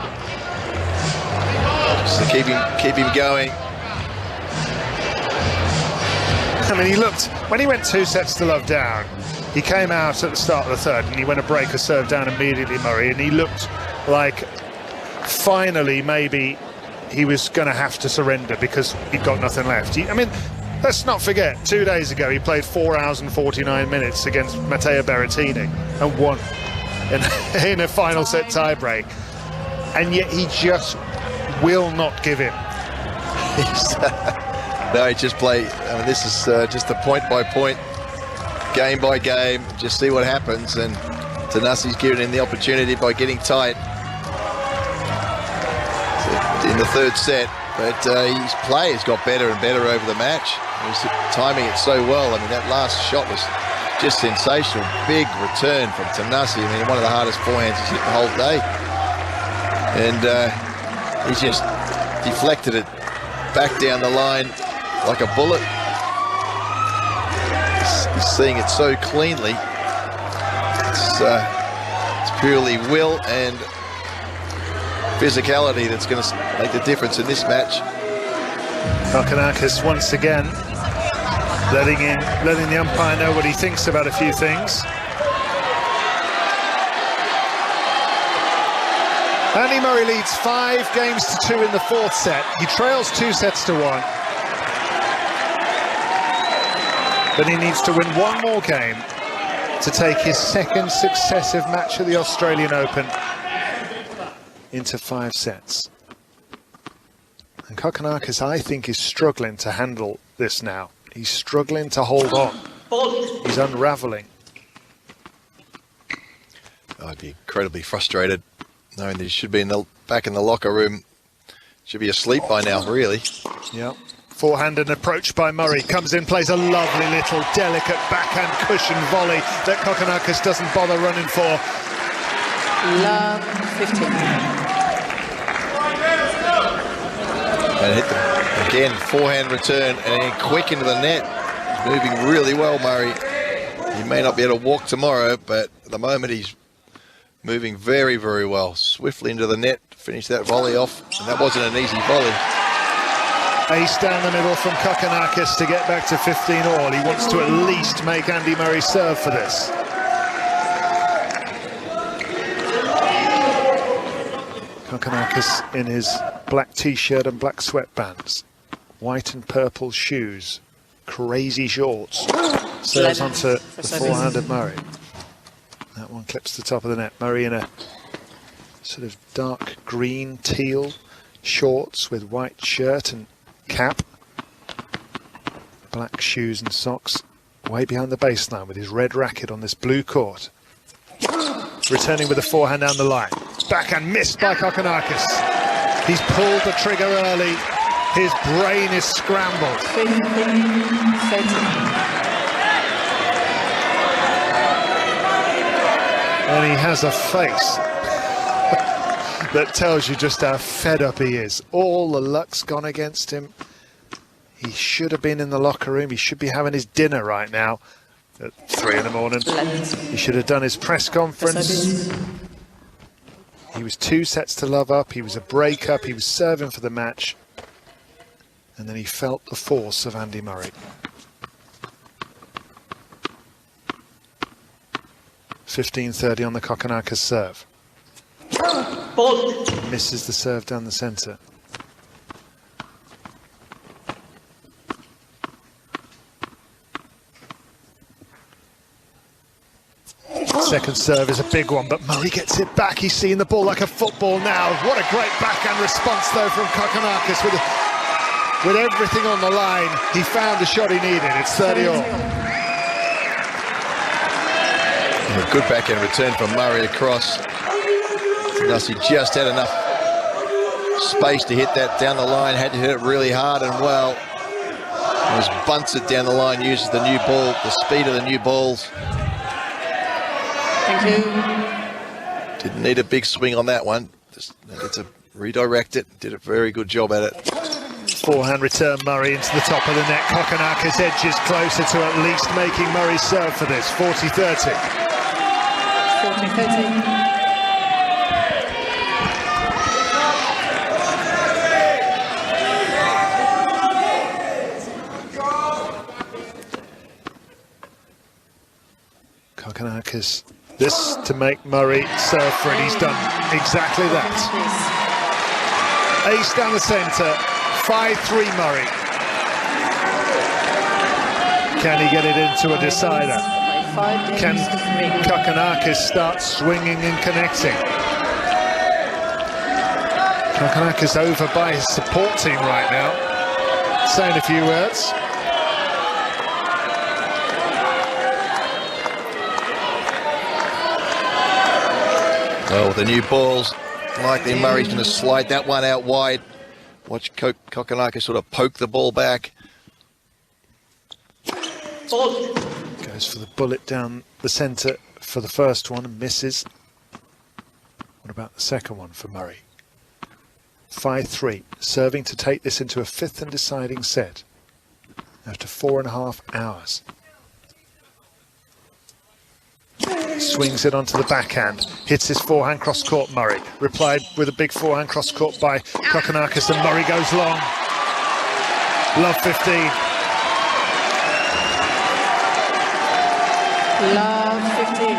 Just to keep him going. I mean, he looked, when he went 2 sets to love down, he came out at the start of the third and he went a break or serve down immediately, Murray, and he looked like finally maybe he was going to have to surrender because he'd got nothing left. I mean, let's not forget, 2 days ago he played 4 hours and 49 minutes against Matteo Berrettini and won in a final set tie-break, and yet he just will not give in. No, he just play. I mean, this is just a point-by-point, game-by-game. Just see what happens. And Thanasi's given him the opportunity by getting tight in the third set. But his play has got better and better over the match. He's timing it so well. I mean, that last shot was just sensational. Big return from Thanasi. I mean, one of the hardest forehands he's hit the whole day. And he's just deflected it back down the line like a bullet. He's seeing it so cleanly. It's purely will and physicality that's going to make the difference in this match. Kokkinakis once again letting the umpire know what he thinks about a few things. Andy Murray leads 5-2 in the fourth set. He trails 2-1. But he needs to win one more game to take his second successive match at the Australian Open into 5 sets. And Kokkinakis, I think, is struggling to handle this now. He's struggling to hold on. He's unravelling. I'd be incredibly frustrated knowing that he should be back in the locker room. Should be asleep by now, really. Yeah. Forehand and approach by Murray. Comes in, plays a lovely little delicate backhand cushion volley that Kokkinakis doesn't bother running for. Love 15. And hit them again, forehand return, and then quick into the net. He's moving really well, Murray. He may not be able to walk tomorrow, but at the moment he's moving very, very well. Swiftly into the net, finish that volley off, and that wasn't an easy volley. Ace down the middle from Kokkinakis to get back to 15 all. He wants to at least make Andy Murray serve for this. Kokkinakis in his black t-shirt and black sweatbands, white and purple shoes, crazy shorts, serves onto the forehand of Murray. That one clips the top of the net. Murray in a sort of dark green teal shorts with white shirt and cap, black shoes and socks, way behind the baseline with his red racket on this blue court. Returning with a forehand down the line. Backhand missed by Kokkinakis. He's pulled the trigger early. His brain is scrambled. And he has a face that tells you just how fed up he is. All the luck's gone against him. He should have been in the locker room. He should be having his dinner right now at 3 in the morning. He should have done his press conference. He was 2 sets to love up. He was a break-up. He was serving for the match. And then he felt the force of Andy Murray. 15-30 on the Kokkinakis serve. Misses the serve down the centre. Second serve is a big one, but Murray gets it back. He's seeing the ball like a football now. What a great backhand response, though, from Kokkinakis. With everything on the line, he found the shot he needed. It's 30 all. A good backhand return from Murray across. Thanasi just had enough space to hit that down the line, had to hit it really hard and well. He just bunts it down the line, uses the new ball, the speed of the new balls. Thank you. Didn't need a big swing on that one. Just needed to redirect it. Did a very good job at it. Forehand return, Murray into the top of the net. Kokkinakis edges closer to at least making Murray serve for this. 40-30. 40-30. Kokkinakis, this to make Murray serve for it. He's done exactly that. Ace down the centre, 5-3 Murray. Can he get it into a decider? Can Kokkinakis start swinging and connecting? Kokkinakis over by his support team right now, saying a few words. Well, the new balls, likely Murray's going to slide that one out wide. Watch Kokkinakis sort of poke the ball back. Goes for the bullet down the centre for the first one and misses. What about the second one for Murray? 5-3, serving to take this into a 5th and deciding set after 4.5 hours. Swings it onto the backhand, hits his forehand cross-court. Murray replied with a big forehand cross-court by Kokkinakis, and Murray goes long. Love 15. Love 15.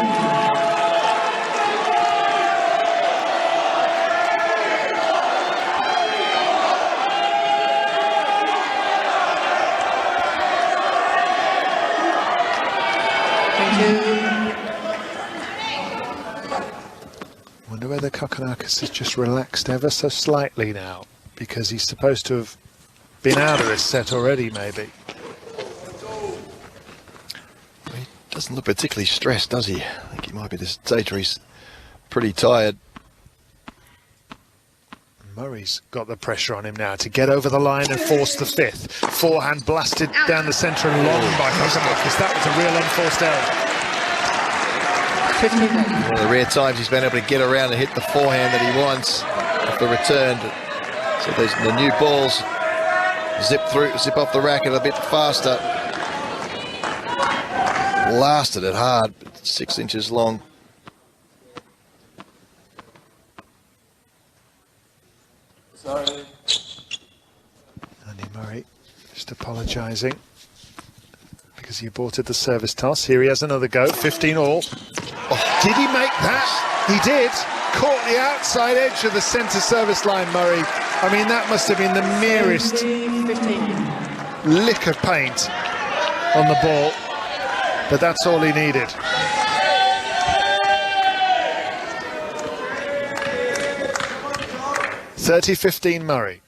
Wonder whether Kokkinakis has just relaxed ever so slightly now, because he's supposed to have been out of this set already, maybe. He doesn't look particularly stressed, does he? I think he might be this stage where he's pretty tired. Murray's got the pressure on him now to get over the line and force the fifth. Forehand blasted down the centre and long by Kokkinakis. That was a real unforced error. One of the rare times he's been able to get around and hit the forehand that he wants off the return. So there's the new balls zip off the racket a bit faster. Blasted it hard, but 6 inches long. Sorry. Andy Murray just apologising because he aborted the service toss. Here he has another go, 15 all. Oh, did he make that? He did. Caught the outside edge of the centre service line, Murray. I mean, that must have been the merest lick of paint on the ball, but that's all he needed. (30-15) Murray.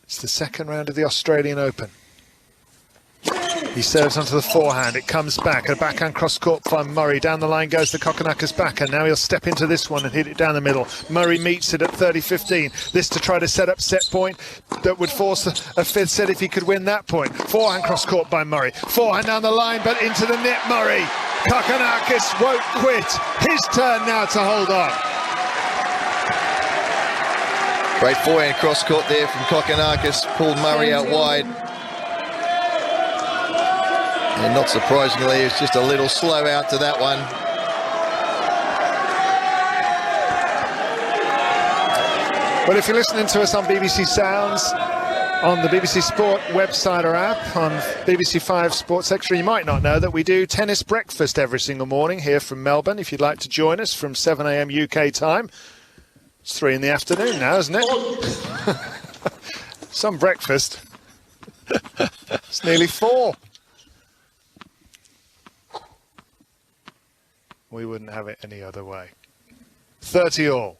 It's the second round of the Australian Open. He serves onto the forehand, it comes back, a backhand cross-court from Murray. Down the line goes the Kokkinakis backhand. Now he'll step into this one and hit it down the middle. Murray meets it at 30-15. This to try to set up set point that would force a fifth set if he could win that point. Forehand cross-court by Murray. Forehand down the line, but into the net, Murray. Kokkinakis won't quit. His turn now to hold on. Great forehand cross-court there from Kokkinakis. Pulled Murray out wide. And not surprisingly, it's just a little slow out to that one. Well, if you're listening to us on BBC Sounds, on the BBC Sport website or app, on BBC 5 Sports Extra, you might not know that we do tennis breakfast every single morning here from Melbourne. If you'd like to join us from 7 a.m. UK time. It's 3 in the afternoon now, isn't it? Some breakfast. It's nearly 4. We wouldn't have it any other way. 30 all.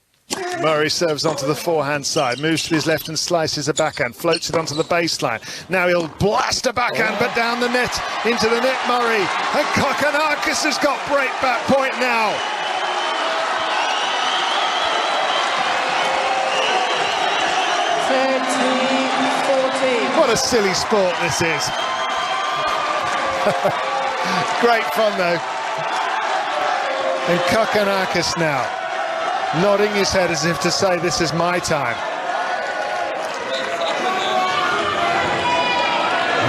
Murray serves onto the forehand side, moves to his left and slices a backhand, floats it onto the baseline. Now he'll blast a backhand, but down the net, into the net, Murray. And Kokkinakis has got break back point now. What a silly sport this is. Great fun though. And Kokkinakis now, nodding his head as if to say, this is my time.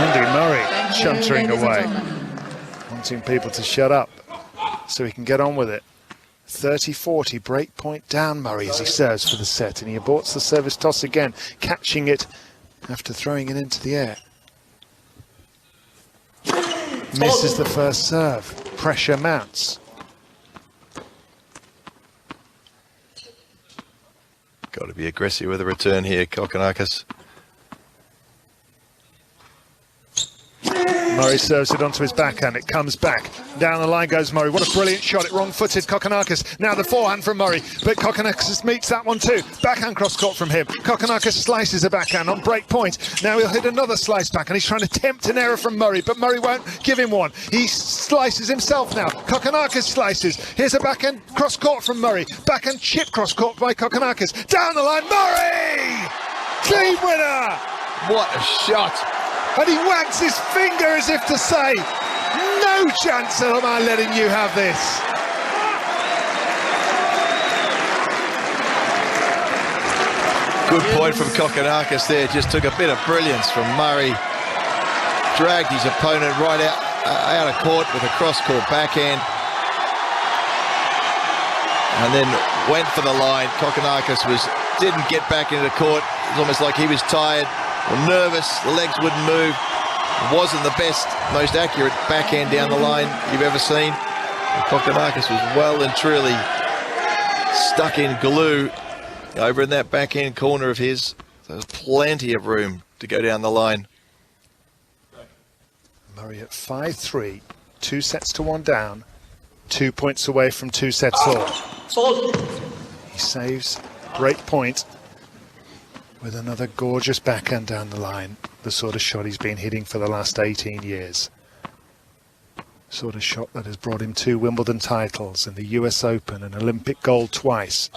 Andy Murray chuntering away, wanting people to shut up so he can get on with it. 30-40, break point down Murray as he serves for the set, and he aborts the service toss again, catching it after throwing it into the air. Misses the first serve, pressure mounts. Got to be aggressive with a return here, Kokkinakis. Murray serves it onto his backhand, it comes back. Down the line goes Murray, what a brilliant shot, it wrong-footed Kokkinakis. Now the forehand from Murray, but Kokkinakis meets that one too. Backhand cross-court from him. Kokkinakis slices a backhand on break point. Now he'll hit another slice back, and he's trying to tempt an error from Murray, but Murray won't give him one. He slices himself now. Kokkinakis slices. Here's a backhand cross-court from Murray. Backhand chip cross-court by Kokkinakis. Down the line, Murray! Clean winner! What a shot! And he wags his finger as if to say, no chance am I letting you have this. Good point from Kokkinakis there, just took a bit of brilliance from Murray. Dragged his opponent right out of court with a cross-court backhand. And then went for the line. Kokkinakis didn't get back into the court. It was almost like he was tired or nervous, the legs wouldn't move. It wasn't the best, most accurate backhand down the line you've ever seen. Kokkinakis was well and truly stuck in glue over in that backhand corner of his. There's plenty of room to go down the line. Murray at 5-3, 2 sets to 1 down, 2 points away from 2 sets all. He saves break point with another gorgeous backhand down the line, the sort of shot he's been hitting for the last 18 years. Sort of shot that has brought him 2 Wimbledon titles and the US Open and Olympic gold twice.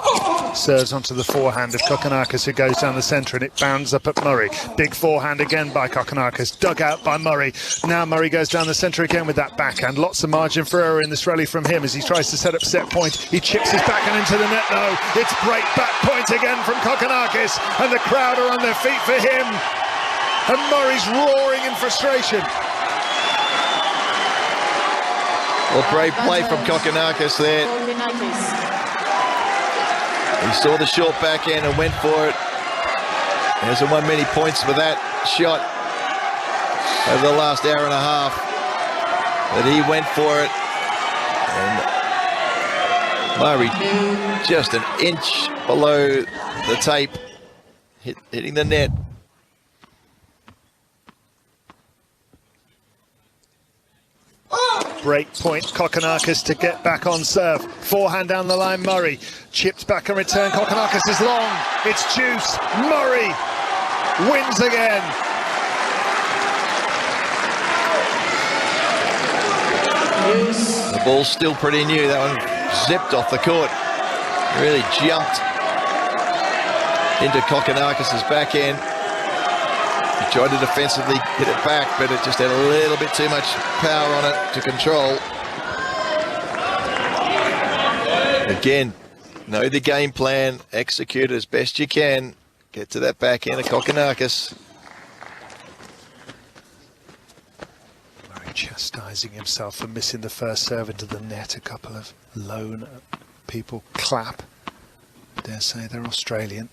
Serves onto the forehand of Kokkinakis, who goes down the centre, and it bounds up at Murray. Big forehand again by Kokkinakis, dug out by Murray. Now Murray goes down the centre again with that backhand. Lots of margin for error in this rally from him as he tries to set up set point. He chips his backhand into the net though. It's break back point again from Kokkinakis, and the crowd are on their feet for him. And Murray's roaring in frustration. Well, brave play from Kokkinakis there. He saw the short backhand and went for it. He hasn't won many points for that shot over the last hour and a half. But he went for it. And Murray just an inch below the tape, hitting the net. Break point, Kokkinakis to get back on serve. Forehand down the line, Murray. Chipped back and return, Kokkinakis is long. It's juice. Murray wins again. The ball's still pretty new. That one zipped off the court. Really jumped into Kokkinakis' backhand. He tried to defensively hit it back, but it just had a little bit too much power on it to control. Again, know the game plan, execute as best you can. Get to that backhand of Kokkinakis. Murray chastising himself for missing the first serve into the net. A couple of lone people clap. Dare say they're Australian.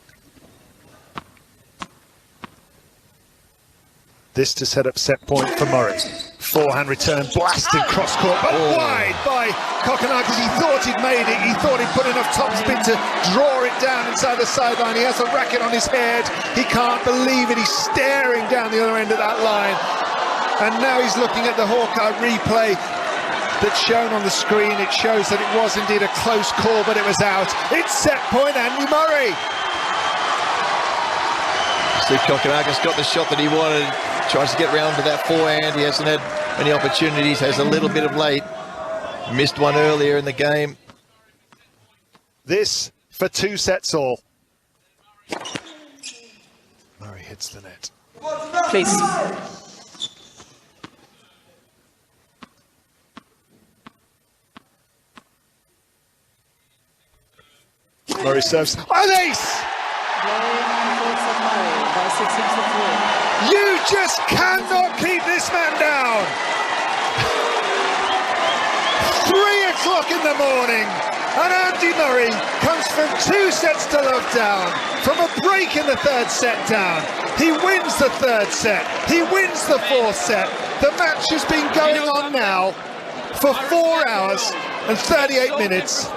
This to set up set point for Murray. Forehand return, blasted cross court, but wide by Kokkinakis. He thought he'd made it. He thought he'd put enough topspin to draw it down inside the sideline. He has a racket on his head. He can't believe it. He's staring down the other end of that line. And now he's looking at the Hawkeye replay that's shown on the screen. It shows that it was indeed a close call, but it was out. It's set point, Andy Murray. Steve Kokkinakis got the shot that he wanted. Tries to get round to that forehand. He hasn't had many opportunities. Has a little bit of late. Missed one earlier in the game. This for 2 sets all. Murray hits the net. Please. Murray serves. An ace! You just cannot keep this man down. 3 o'clock in the morning, and Andy Murray comes from 2 sets to love down, from a break in the 3rd set down. He wins the 3rd set. He wins the 4th set. The match has been going on now for 4 hours and 38 minutes.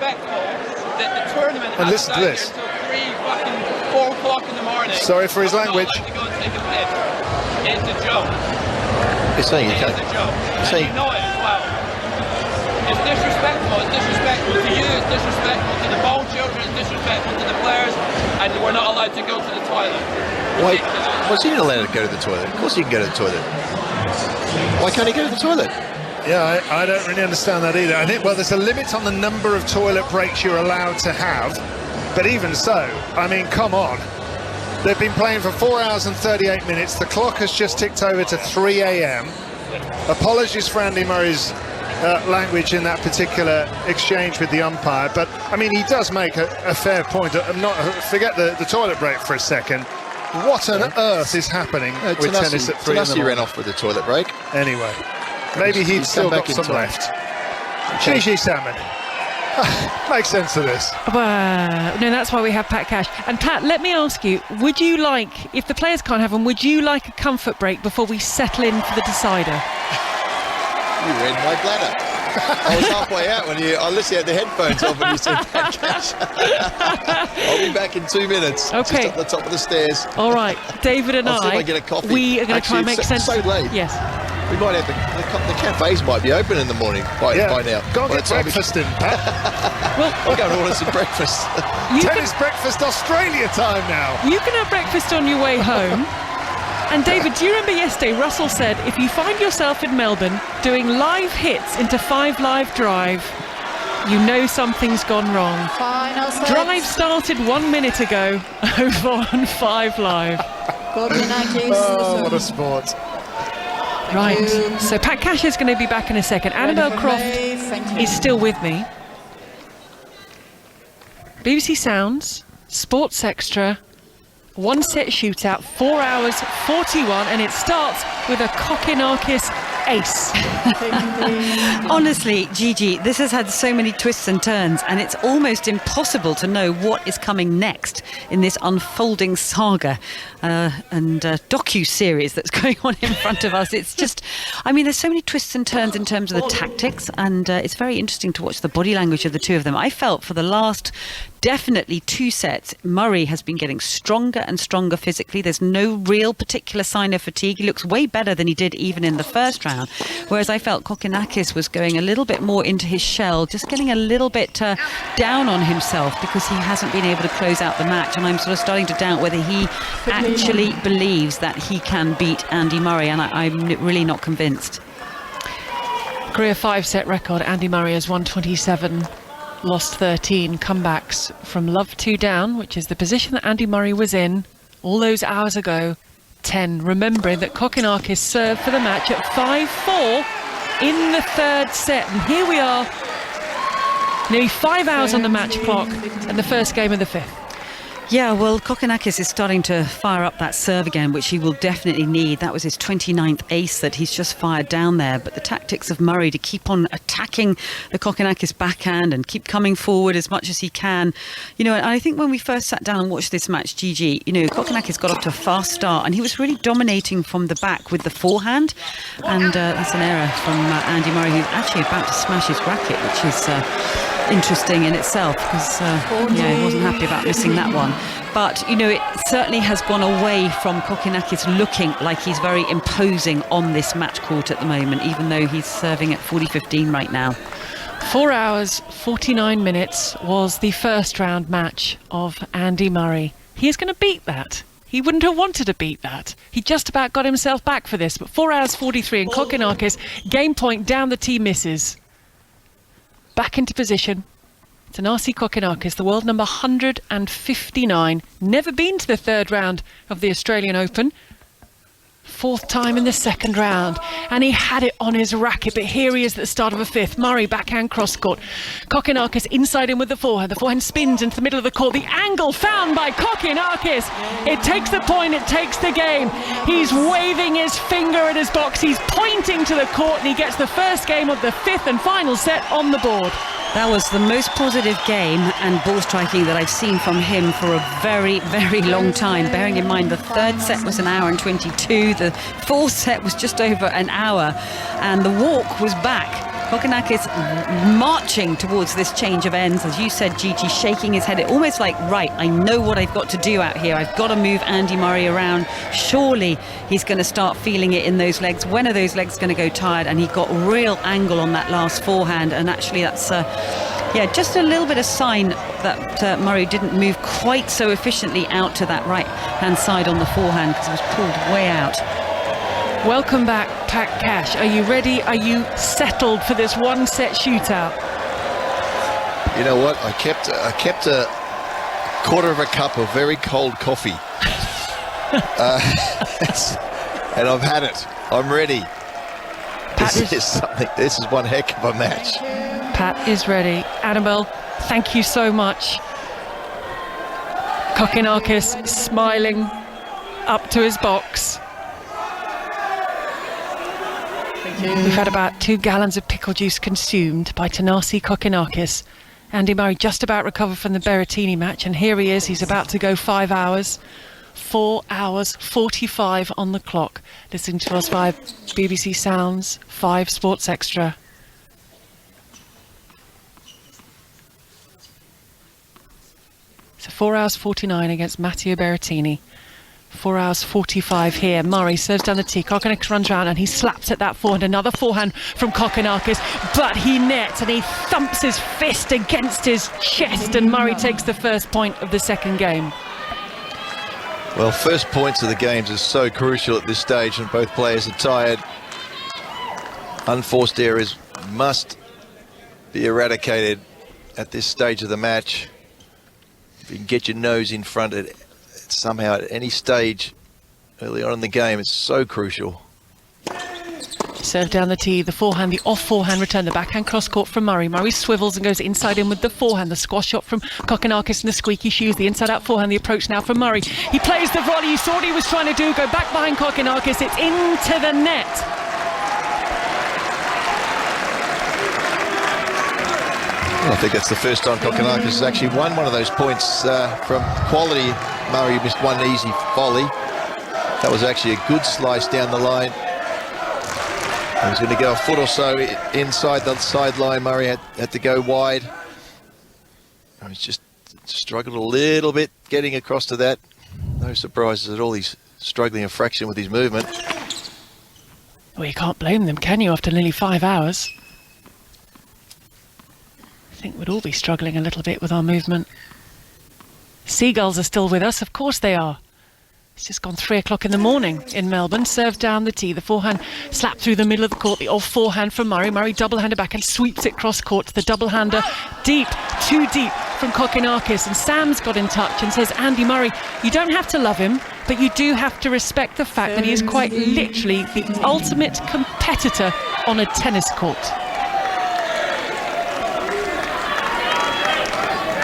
And listen to this. 4 o'clock in the morning. Sorry for his language. It's a joke. He's saying you can't. It's a joke. He's saying, you know it as well. It's disrespectful. It's disrespectful to you. It's disrespectful to the ball children. It's disrespectful to the players. And we're not allowed to go to the toilet. why was he not allowed to go to the toilet? Of course he can go to the toilet. Why can't he go to the toilet? Yeah, I don't really understand that either. I think, well, there's a limit on the number of toilet breaks you're allowed to have. But even so, I mean, come on. They've been playing for 4 hours and 38 minutes. The clock has just ticked over to 3 a.m. Apologies for Andy Murray's language in that particular exchange with the umpire. But, I mean, he does make a fair point. Forget the toilet break for a second. What on earth is happening with tennis at 3 in the morning? Thanasi ran off with the toilet break. Anyway, maybe he'd still got some left. Gigi Salmon. Make sense of this. Well, no, that's why we have Pat Cash. And Pat, let me ask you, would you like, if the players can't have them, would you like a comfort break before we settle in for the decider? You read my bladder. I was halfway out when I literally had the headphones off when you said that, Cash. I'll be back in 2 minutes. Okay. Just up the top of the stairs. All right, David and I'll see if I get a coffee. we are going to try and make sense. So late. Yes. We might have the cafes might be open in the morning by now. Go and get breakfast in, Pat. Well, I'll go and order some breakfast. Tennis breakfast Australia time now. You can have breakfast on your way home. And David, do you remember yesterday Russell said if you find yourself in Melbourne doing live hits into 5 Live Drive, you know something's gone wrong. Final set. Drive started 1 minute ago over on 5 Live. Kokkinakis. Oh, what a sport. Right, so Pat Cash is going to be back in a second. Annabelle Croft is still with me. BBC Sounds, Sports Extra, 1 set shootout, 4 hours 41, and it starts with a Kokkinakis ace. Honestly, Gigi, this has had so many twists and turns, and it's almost impossible to know what is coming next in this unfolding saga and docu-series that's going on in front of us. It's just, I mean, there's so many twists and turns in terms of the tactics, and it's very interesting to watch the body language of the two of them. I felt for the last definitely 2 sets, Murray has been getting stronger and stronger physically. There's no real particular sign of fatigue. He looks way better than he did even in the first round. Whereas I felt Kokkinakis was going a little bit more into his shell, just getting a little bit down on himself because he hasn't been able to close out the match. And I'm sort of starting to doubt whether he actually believes that he can beat Andy Murray. And I'm really not convinced. Career 5-set record, Andy Murray has won 27. Lost 13 comebacks from love 2 down, which is the position that Andy Murray was in all those hours ago. 10, remembering that Kokkinakis served for the match at 5-4 in the 3rd set. And here we are, nearly 5 hours on the match clock and the first game of the 5th. Yeah, well, Kokkinakis is starting to fire up that serve again, which he will definitely need. That was his 29th ace that he's just fired down there. But the tactics of Murray to keep on attacking the Kokkinakis backhand and keep coming forward as much as he can. You know, and I think when we first sat down and watched this match, Gigi, you know, Kokkinakis got off to a fast start and he was really dominating from the back with the forehand. And that's an error from Andy Murray, who's actually about to smash his racket, which is interesting in itself because he wasn't happy about missing that one. But you know, it certainly has gone away from Kokkinakis looking like he's very imposing on this match court at the moment, even though he's serving at 40-15 right now. 4 hours 49 minutes was the first round match of Andy Murray. He is going to beat that. He wouldn't have wanted to beat that. He just about got himself back for this, but 4 hours 43 and Kokkinakis game point down the tee misses. Back into position. Thanasi Kokkinakis, the world number 159, never been to the 3rd round of the Australian Open. 4th time in the 2nd round, and he had it on his racket, but here he is at the start of a 5th. Murray backhand cross court. Kokkinakis inside him with the forehand. The forehand spins into the middle of the court. The angle found by Kokkinakis. It takes the point, it takes the game. He's waving his finger at his box. He's pointing to the court, and he gets the first game of the 5th and final set on the board. That was the most positive game and ball striking that I've seen from him for a very, very long time. Bearing in mind the 3rd set was 1 hour and 22, the 4th set was just over an hour, and the walk was back. Kokkinakis marching towards this change of ends, as you said, Gigi, shaking his head, almost like, right, I know what I've got to do out here. I've got to move Andy Murray around. Surely he's going to start feeling it in those legs. When are those legs going to go tired? And he got real angle on that last forehand, and actually that's just a little bit of sign that Murray didn't move quite so efficiently out to that right hand side on the forehand because it was pulled way out. Welcome back, Pat Cash. Are you ready? Are you settled for this 1-set shootout? You know what? I kept a quarter of a cup of very cold coffee, and I've had it. I'm ready. This is one heck of a match. Pat is ready. Annabelle, thank you so much. Kokkinakis smiling up to his box. We've had about 2 gallons of pickle juice consumed by Thanasi Kokkinakis. Andy Murray just about recovered from the Berrettini match, and here he is. He's about to go 5 hours. 4 hours 45 on the clock. Listening to us via BBC Sounds, 5 Sports Extra. So 4 hours 49 against Matteo Berrettini. 4 hours 45 here. Murray serves down the tee. Kokkinakis runs round and he slaps at that forehand. Another forehand from Kokkinakis, but he nets and he thumps his fist against his chest, and Murray takes the first point of the second game. Well, first points of the games are so crucial at this stage, and both players are tired. Unforced errors must be eradicated at this stage of the match. If you can get your nose in front of it somehow at any stage early on in the game, it's so crucial. Serve down the tee, the forehand, the off forehand return, the backhand cross court from Murray. Murray swivels and goes inside in with the forehand, the squash shot from Kokkinakis and the squeaky shoes, the inside out forehand, the approach now from Murray. He plays the volley, you saw what he was trying to do, go back behind Kokkinakis, it's into the net. Well, I think that's the first time Kokkinakis has actually won one of those points from quality. Murray missed one easy volley. That was actually a good slice down the line. He was going to go a foot or so inside the sideline. Murray had to go wide. He's just struggled a little bit getting across to that. No surprises at all. He's struggling a fraction with his movement. Well, you can't blame them, can you, after nearly 5 hours? I think we'd all be struggling a little bit with our movement. Seagulls are still with us, of course they are. It's just gone 3 o'clock in the morning in Melbourne. Serve down the tee, the forehand slap through the middle of the court, the off forehand from Murray. Murray double-hander back and sweeps it cross court to the double-hander. Deep, too deep from Kokkinakis. And Sam's got in touch and says, Andy Murray, you don't have to love him, but you do have to respect the fact that he is quite literally the ultimate competitor on a tennis court.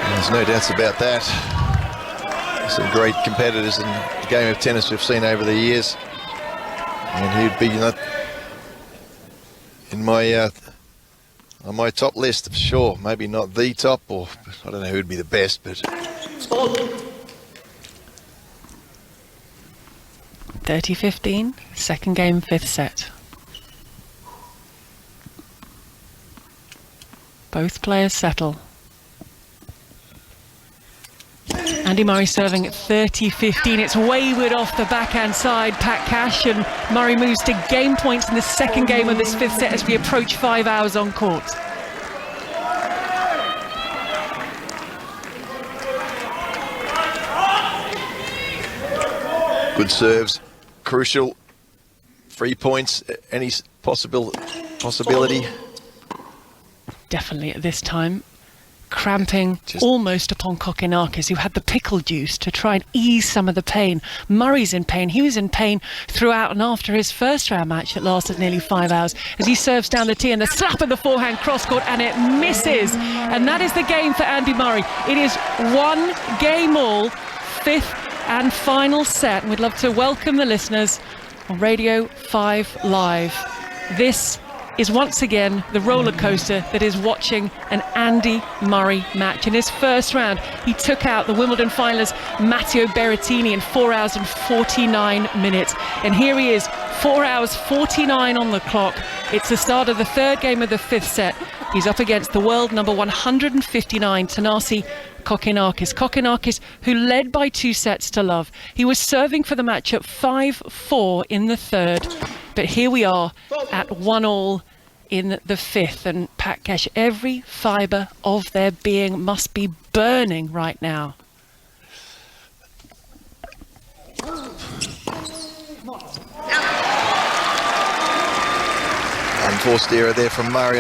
There's no doubts about that. Some great competitors in the game of tennis we've seen over the years, and he'd be in my on my top list for sure. Maybe not the top, or I don't know who'd be the best, but 30-15, second game, fifth set. Both players settle. Andy Murray serving at 30-15. It's wayward off the backhand side, Pat Cash, and Murray moves to game points in the second game of this fifth set as we approach 5 hours on court. good serves, crucial. 3 points, any possibility? Definitely at this time. Cramping almost upon Kokkinakis, who had the pickle juice to try and ease some of the pain. Murray's in pain. He was in pain throughout and after his first round match that lasted nearly 5 hours as he serves down the tee and the slap of the forehand cross court, and it misses. And that is the game for Andy Murray. It is 1 game all, fifth and final set. And we'd love to welcome the listeners on Radio 5 Live. This is once again the roller coaster that is watching an Andy Murray match. In his first round, he took out the Wimbledon finalist Matteo Berrettini in 4 hours and 49 minutes. And here he is, 4 hours 49 on the clock. It's the start of the third game of the fifth set. He's up against the world number 159, Thanasi Kokkinakis. Kokkinakis, who led by 2 sets to love. He was serving for the match at 5-4 in the third. But here we are at 1-1 in the fifth. And Pat Cash, every fibre of their being must be burning right now. Unforced error there from Murray.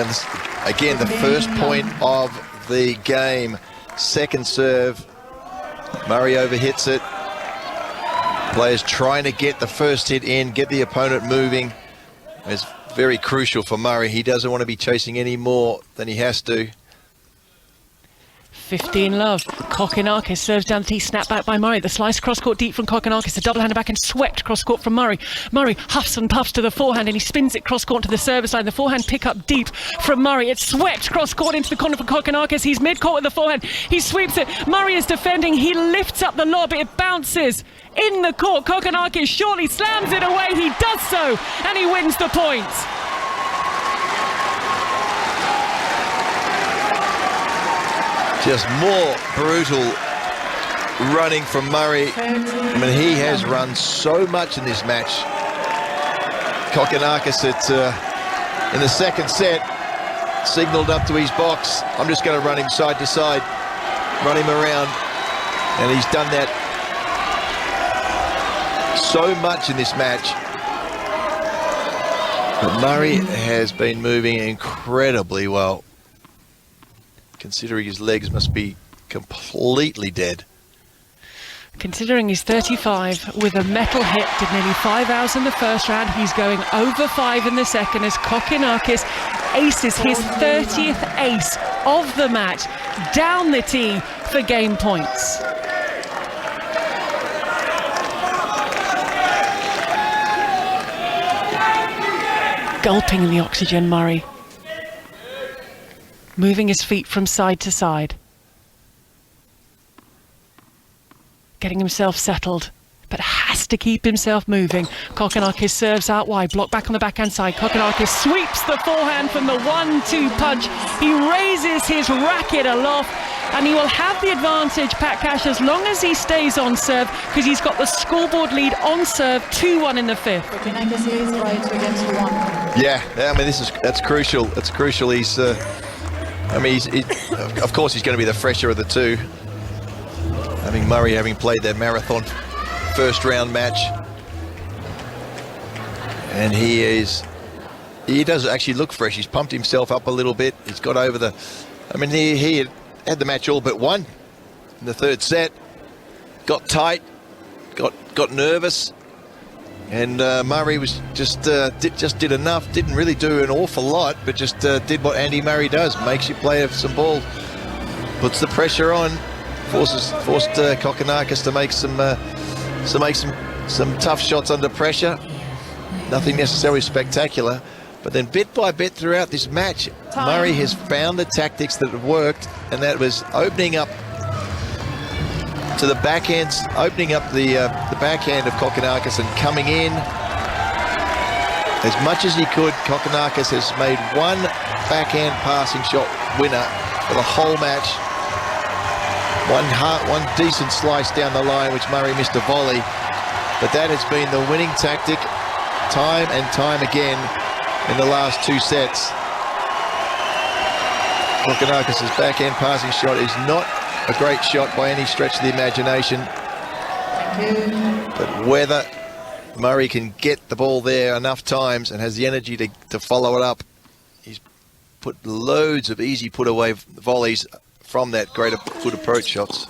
Again, the first point of the game. Second serve. Murray overhits it. Players trying to get the first hit in, get the opponent moving. It's very crucial for Murray. He doesn't want to be chasing any more than he has to. 15 love. Kokkinakis serves down the tee, snap back by Murray. The slice cross court deep from Kokkinakis. The double hander back and swept cross court from Murray. Murray huffs and puffs to the forehand and he spins it cross court to the service line. The forehand pick up deep from Murray. It's swept cross court into the corner for Kokkinakis. He's mid court with the forehand. He sweeps it. Murray is defending. He lifts up the lob. It bounces in the court. Kokkinakis shortly slams it away. He does so and he wins the points. Just more brutal running from Murray. I mean, he has run so much in this match. Kokkinakis in the second set signalled up to his box, I'm just going to run him side to side, run him around, and he's done that so much in this match. But Murray has been moving incredibly well, considering his legs must be completely dead. Considering he's 35 with a metal hit, did nearly 5 hours in the first round. He's going over 5 in the second as Kokkinakis aces his 30th ace of the match down the tee for game points. Gulping in the oxygen, Murray. Moving his feet from side to side. Getting himself settled, but has to keep himself moving. Kokkinakis serves out wide, block back on the backhand side. Kokkinakis sweeps the forehand from the 1-2 punch. He raises his racket aloft, and he will have the advantage, Pat Cash, as long as he stays on serve, because he's got the scoreboard lead on serve, 2-1 in the fifth. Kokkinakis leads by 2 against 1. Yeah, I mean, that's crucial. That's crucial. He's, of course, he's going to be the fresher of the two. Having Murray having played their marathon first round match, and he does actually look fresh. He's pumped himself up a little bit. He's got over the, I mean, he had the match all but won in the third set. Got tight, got nervous, and Murray was just did enough. Didn't really do an awful lot, but just did what Andy Murray does: makes you play some ball, puts the pressure on. Forced Kokkinakis to make some tough shots under pressure. Nothing necessarily spectacular, but then bit by bit throughout this match, Murray has found the tactics that have worked, and that was opening up to the backhands, opening up the backhand of Kokkinakis and coming in as much as he could. Kokkinakis has made one backhand passing shot winner for the whole match. One decent slice down the line, which Murray missed a volley, but that has been the winning tactic time and time again in the last 2 sets. Kokkinakis' backhand passing shot is not a great shot by any stretch of the imagination, but whether Murray can get the ball there enough times and has the energy to follow it up, he's put loads of easy put away volleys from that greater foot approach shots.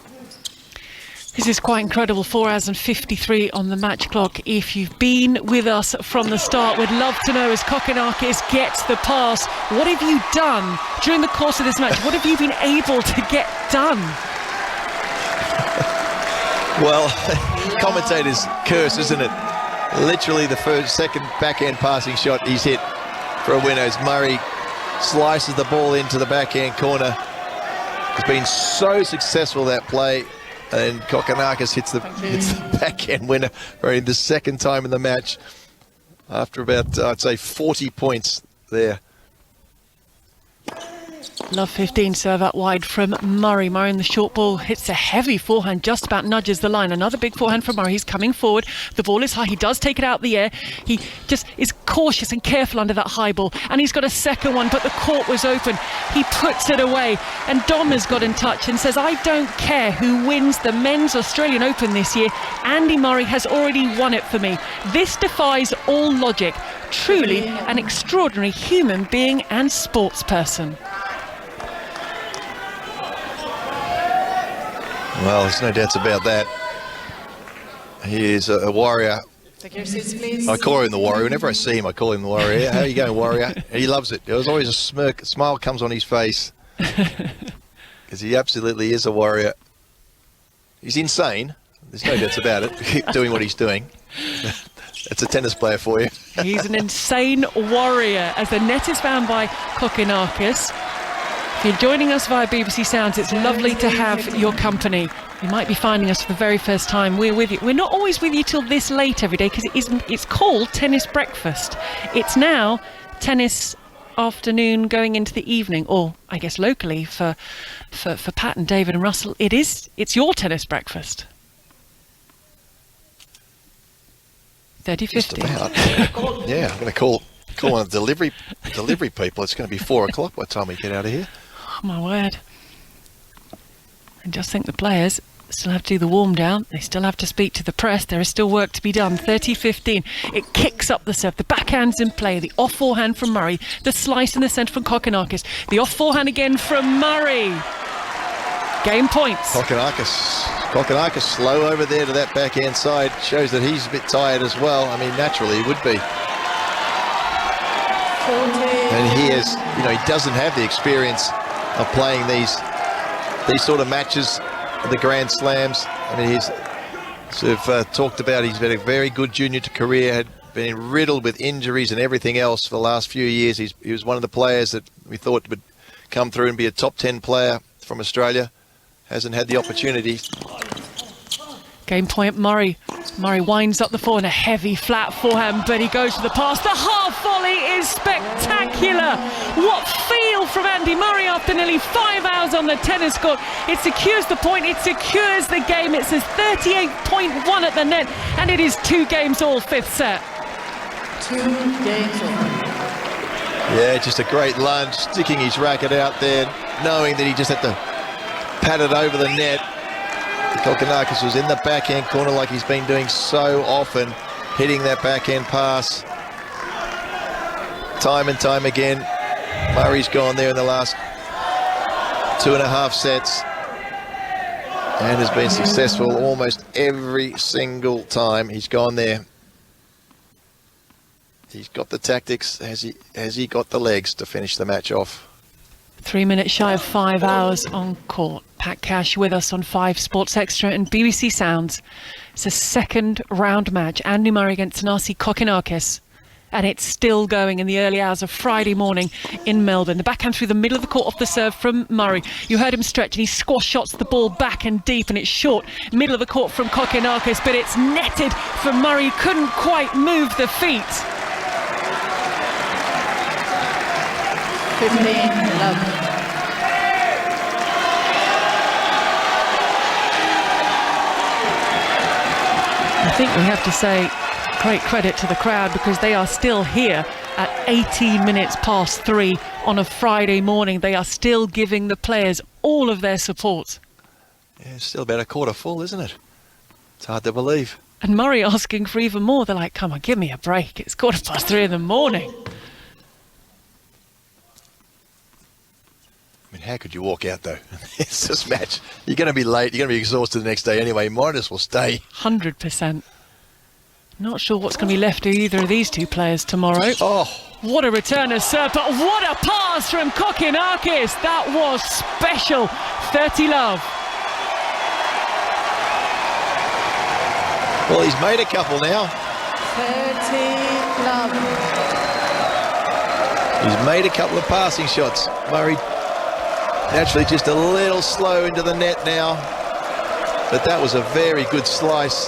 This is quite incredible. 4 hours and 53 on the match clock. If you've been with us from the start, we'd love to know, as Kokkinakis gets the pass, what have you done during the course of this match? What have you been able to get done? Well, commentators curse, isn't it? Literally the second backhand passing shot he's hit for a winner as Murray slices the ball into the backhand corner. It's been so successful, that play, and Kokkinakis hits the backhand winner for the second time in the match after about, I'd say, 40 points there. Love 15 serve out wide from Murray. Murray in the short ball hits a heavy forehand, just about nudges the line. Another big forehand from Murray. He's coming forward. The ball is high. He does take it out the air. He just is cautious and careful under that high ball. And he's got a second one, but the court was open. He puts it away. And Dom has got in touch and says, I don't care who wins the Men's Australian Open this year. Andy Murray has already won it for me. This defies all logic. Truly an extraordinary human being and sports person. Well, there's no doubts about that. He is a warrior. Take your seats, please. I call him the warrior. Whenever I see him, I call him the warrior. How you going, warrior? He loves it. There's always a smile comes on his face. Because he absolutely is a warrior. He's insane. There's no doubts about it. Keep doing what he's doing. That's a tennis player for you. He's an insane warrior, as the net is found by Kokkinakis. If you're joining us via BBC Sounds, it's lovely to have your company. You might be finding us for the very first time. We're with you. We're not always with you till this late every day, because it's called Tennis Breakfast. It's now tennis afternoon going into the evening, or I guess locally for Pat and David and Russell, it's your tennis breakfast. 30:50. Yeah, I'm going to call on the delivery people. It's going to be 4 o'clock by the time we get out of here. Oh, my word. And just think the players still have to do the warm down. They still have to speak to the press. There is still work to be done. 30-15. It kicks up the serve. The backhand's in play. The off forehand from Murray. The slice in the centre from Kokkinakis. The off forehand again from Murray. Game points. Kokkinakis slow over there to that backhand side. Shows that he's a bit tired as well. I mean, naturally he would be. And he has, he doesn't have the experience of playing these sort of matches, the Grand Slams. I mean, he's sort of talked about he's had a very good junior career, had been riddled with injuries and everything else for the last few years. He was one of the players that we thought would come through and be a top 10 player from Australia. Hasn't had the opportunity. Game point, Murray. Murray winds up the forehand, a heavy flat forehand, but he goes for the pass. The half volley is spectacular. What feel from Andy Murray after nearly 5 hours on the tennis court. It secures the point, it secures the game. It says 38.1 at the net, and it is 2 games all, 5th set. 2 games all. Yeah, just a great lunge, sticking his racket out there, knowing that he just had to pat it over the net. Kokkinakis was in the backhand corner like he's been doing so often, hitting that backhand pass time and time again. Murray's gone there in the last 2.5 sets and has been successful almost every single time he's gone there. He's got the tactics. Has he got the legs to finish the match off? 3 minutes shy of 5 hours on court. Pat Cash with us on 5 Sports Extra and BBC Sounds. It's a second round match. Andy Murray against Thanasi Kokkinakis. And it's still going in the early hours of Friday morning in Melbourne. The backhand through the middle of the court off the serve from Murray. You heard him stretch and he squash shots the ball back and deep, and it's short. Middle of the court from Kokkinakis, but it's netted for Murray. Couldn't quite move the feet. 15-11. I think we have to say great credit to the crowd, because they are still here at 18 minutes past 3 on a Friday morning. They are still giving the players all of their support. Yeah, it's still about a quarter full, isn't it? It's hard to believe. And Murray asking for even more. They're like, come on, give me a break. It's 3:15 in the morning. I mean, how could you walk out, though? It's this match. You're going to be late. You're going to be exhausted the next day anyway. Might as well stay. 100%. Not sure what's going to be left of either of these two players tomorrow. Oh. What a return of serve, but what a pass from Kokkinakis. That was special. 30-love. Well, he's made a couple now. 30-love. He's made a couple of passing shots. Murray naturally just a little slow into the net now. But that was a very good slice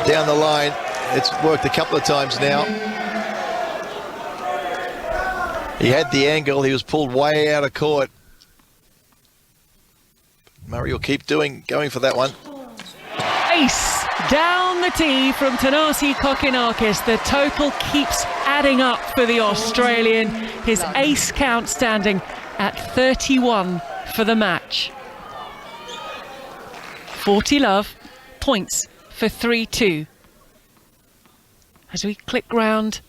down the line. It's worked a couple of times now. He had the angle. He was pulled way out of court. Murray will keep going for that one. Ace down the tee from Thanasi Kokkinakis. The total keeps adding up for the Australian. His ace count standing at 31 for the match. 40-love, points for 3-2. As we click round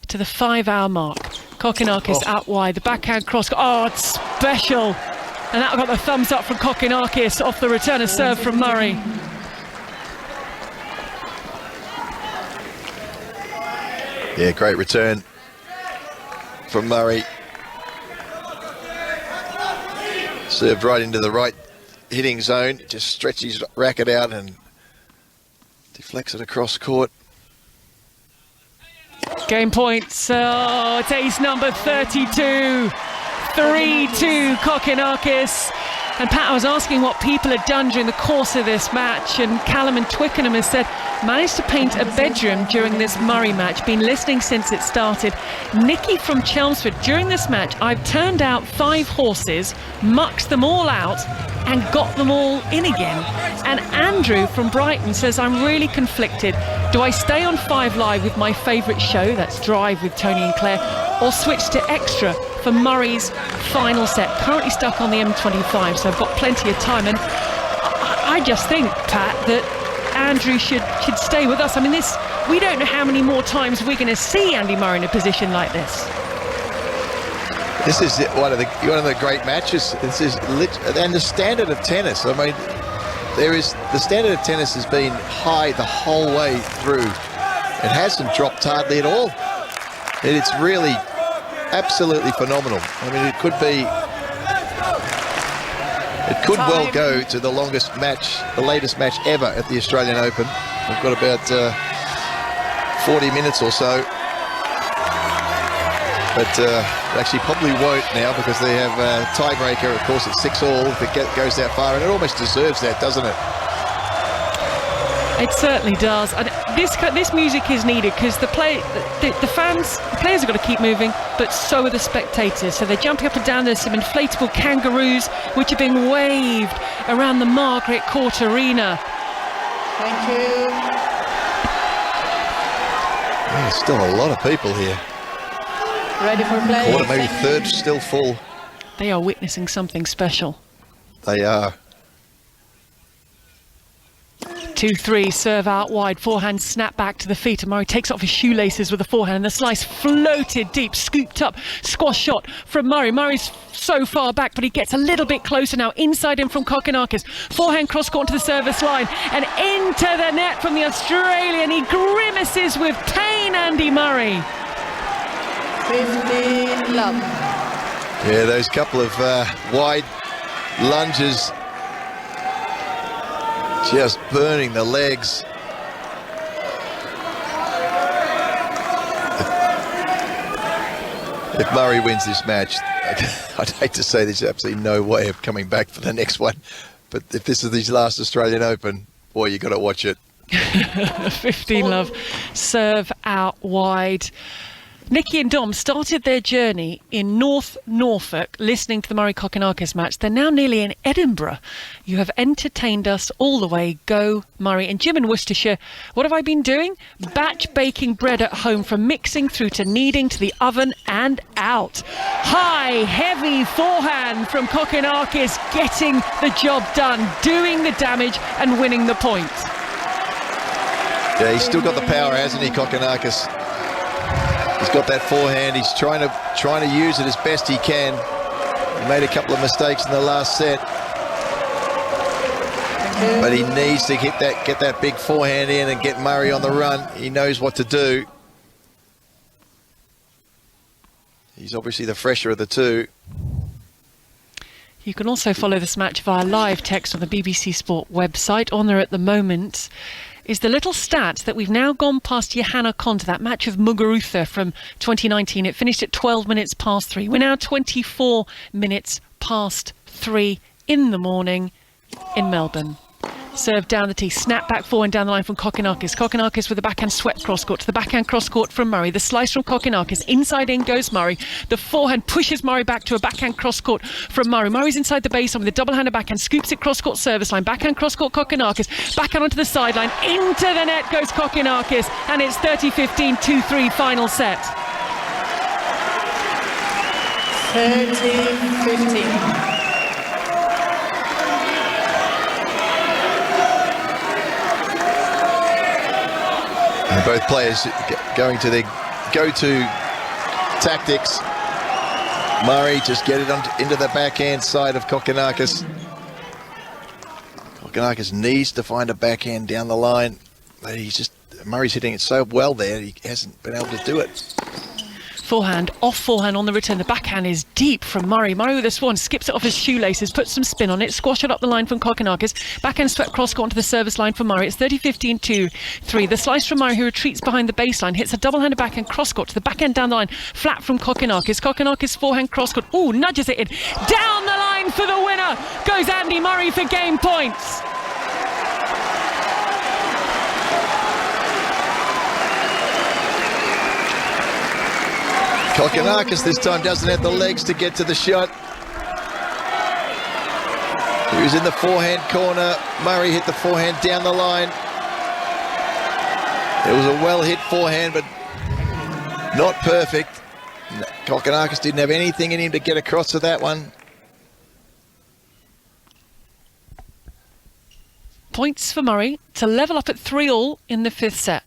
to the 5-hour mark. Kokkinakis out wide, the backhand cross. Oh, it's special. And that got the thumbs up from Kokkinakis off the return of serve from Murray. Yeah, great return from Murray. Served right into the right hitting zone. Just stretches his racket out and deflects it across court. Game points. Oh, it's ace number 32. 3-2 Kokkinakis. And Pat, I was asking what people had done during the course of this match, and Callum in Twickenham has said, managed to paint a bedroom during this Murray match, been listening since it started. Nikki from Chelmsford, during this match, I've turned out 5 horses, mucked them all out, and got them all in again. And Andrew from Brighton says, I'm really conflicted. Do I stay on 5 Live with my favourite show, that's Drive with Tony and Claire, or switch to Extra for Murray's final set? Currently stuck on the M25, so I've got plenty of time. And I just think, Pat, that Andrew should stay with us. I mean, we don't know how many more times we're going to see Andy Murray in a position like this. This is one of the great matches. This is and the standard of tennis. I mean, the standard of tennis has been high the whole way through. It hasn't dropped hardly at all. It's really absolutely phenomenal. I mean, it could well go to the longest match, the latest match ever at the Australian Open. We've got about 40 minutes or so. But actually probably won't now, because they have a tiebreaker, of course, at 6-all if it goes that far, and it almost deserves that, doesn't it? It certainly does. And this music is needed, because the players have got to keep moving, but so are the spectators. So they're jumping up and down. There's some inflatable kangaroos which are being waved around the Margaret Court Arena. Thank you. There's still a lot of people here. Ready for play. Quarter, maybe third, still full. They are witnessing something special. They are. 2-3, serve out wide, forehand snap back to the feet, and Murray takes off his shoelaces with the forehand, and the slice floated deep, scooped up, squash shot from Murray. Murray's so far back, but he gets a little bit closer now, inside in from Kokkinakis. Forehand cross court to the service line, and into the net from the Australian. He grimaces with pain, Andy Murray. 15 love. Yeah, those couple of wide lunges just burning the legs. If Murray wins this match, I'd hate to say there's absolutely no way of coming back for the next one, but if this is his last Australian Open, boy, you got to watch it. 15 love, serve out wide. Nikki and Dom started their journey in North Norfolk listening to the Murray Kokkinakis match. They're now nearly in Edinburgh. You have entertained us all the way. Go Murray. And Jim in Worcestershire, what have I been doing? Batch baking bread at home, from mixing through to kneading to the oven and out. High, heavy forehand from Kokkinakis, getting the job done, doing the damage and winning the point. Yeah, he's still got the power, hasn't he, Kokkinakis? He's got that forehand. He's trying to use it as best he can. He made a couple of mistakes in the last set, but he needs to get that big forehand in and get Murray on the run. He knows what to do. He's obviously the fresher of the two. You can also follow this match via live text on the BBC Sport website. On there at the moment is the little stat that we've now gone past Johanna Konta, that match of Muguruza from 2019. It finished at 12 minutes past 3. We're now 24 minutes past 3 in the morning in Melbourne. Serve down the tee, snap back forward down the line from Kokkinakis. Kokkinakis with the backhand swept cross court to the backhand cross court from Murray. The slice from Kokkinakis, inside in goes Murray. The forehand pushes Murray back to a backhand cross court from Murray. Murray's inside the baseline with a double-handed backhand, scoops it cross court service line, backhand cross court Kokkinakis, backhand onto the sideline, into the net goes Kokkinakis, and it's 30-15, 2-3 final set. 30-15. And both players going to their go-to tactics. Murray just get it into the backhand side of Kokkinakis. Kokkinakis needs to find a backhand down the line, but Murray's hitting it so well there, he hasn't been able to do it. Forehand, off forehand on the return. The backhand is deep from Murray. Murray with a swan, skips it off his shoelaces, puts some spin on it, squash it up the line from Kokkinakis. Backhand swept cross court onto the service line for Murray. It's 30-15, 2-3. The slice from Murray, who retreats behind the baseline, hits a double-handed backhand cross court to the backhand down the line, flat from Kokkinakis. Kokkinakis forehand cross court. Ooh, nudges it in. Down the line for the winner. goes Andy Murray for game points. Kokkinakis this time doesn't have the legs to get to the shot. He was in the forehand corner. Murray hit the forehand down the line. It was a well-hit forehand, but not perfect. Kokkinakis didn't have anything in him to get across to that one. Points for Murray to level up at 3-all in the 5th set.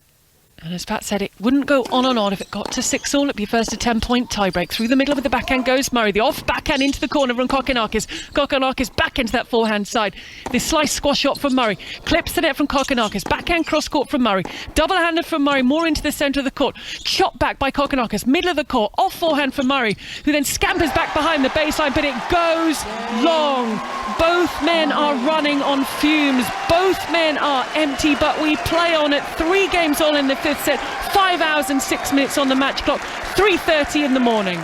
And as Pat said, it wouldn't go on and on. If it got to 6-all, it'd be first a 10-point tiebreak. Through the middle with the backhand goes Murray. The off backhand into the corner from Kokkinakis. Kokkinakis back into that forehand side. This slice squash shot from Murray. Clips the net from Kokkinakis. Backhand cross court from Murray. Double-handed from Murray, more into the centre of the court. Shot back by Kokkinakis. Middle of the court. Off forehand from Murray, who then scampers back behind the baseline, but it goes long. Both men are running on fumes. Both men are empty, but we play on at 3 games all in the 5th set. 5 hours and 6 minutes on the match clock. 3:30 in the morning.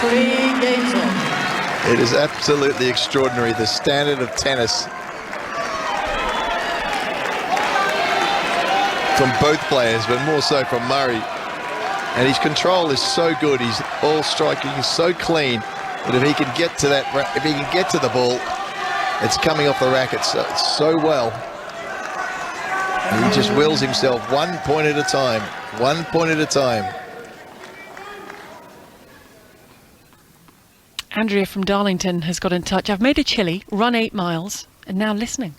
3 games on. It is absolutely extraordinary, the standard of tennis from both players, but more so from Murray. And his control is so good. He's all striking is so clean. But if he can get to that, if he can get to the ball, it's coming off the racket so well. And he just wills himself 1 point at a time, 1 point at a time. Andrea from Darlington has got in touch. I've made a chili, run 8 miles, and now listening.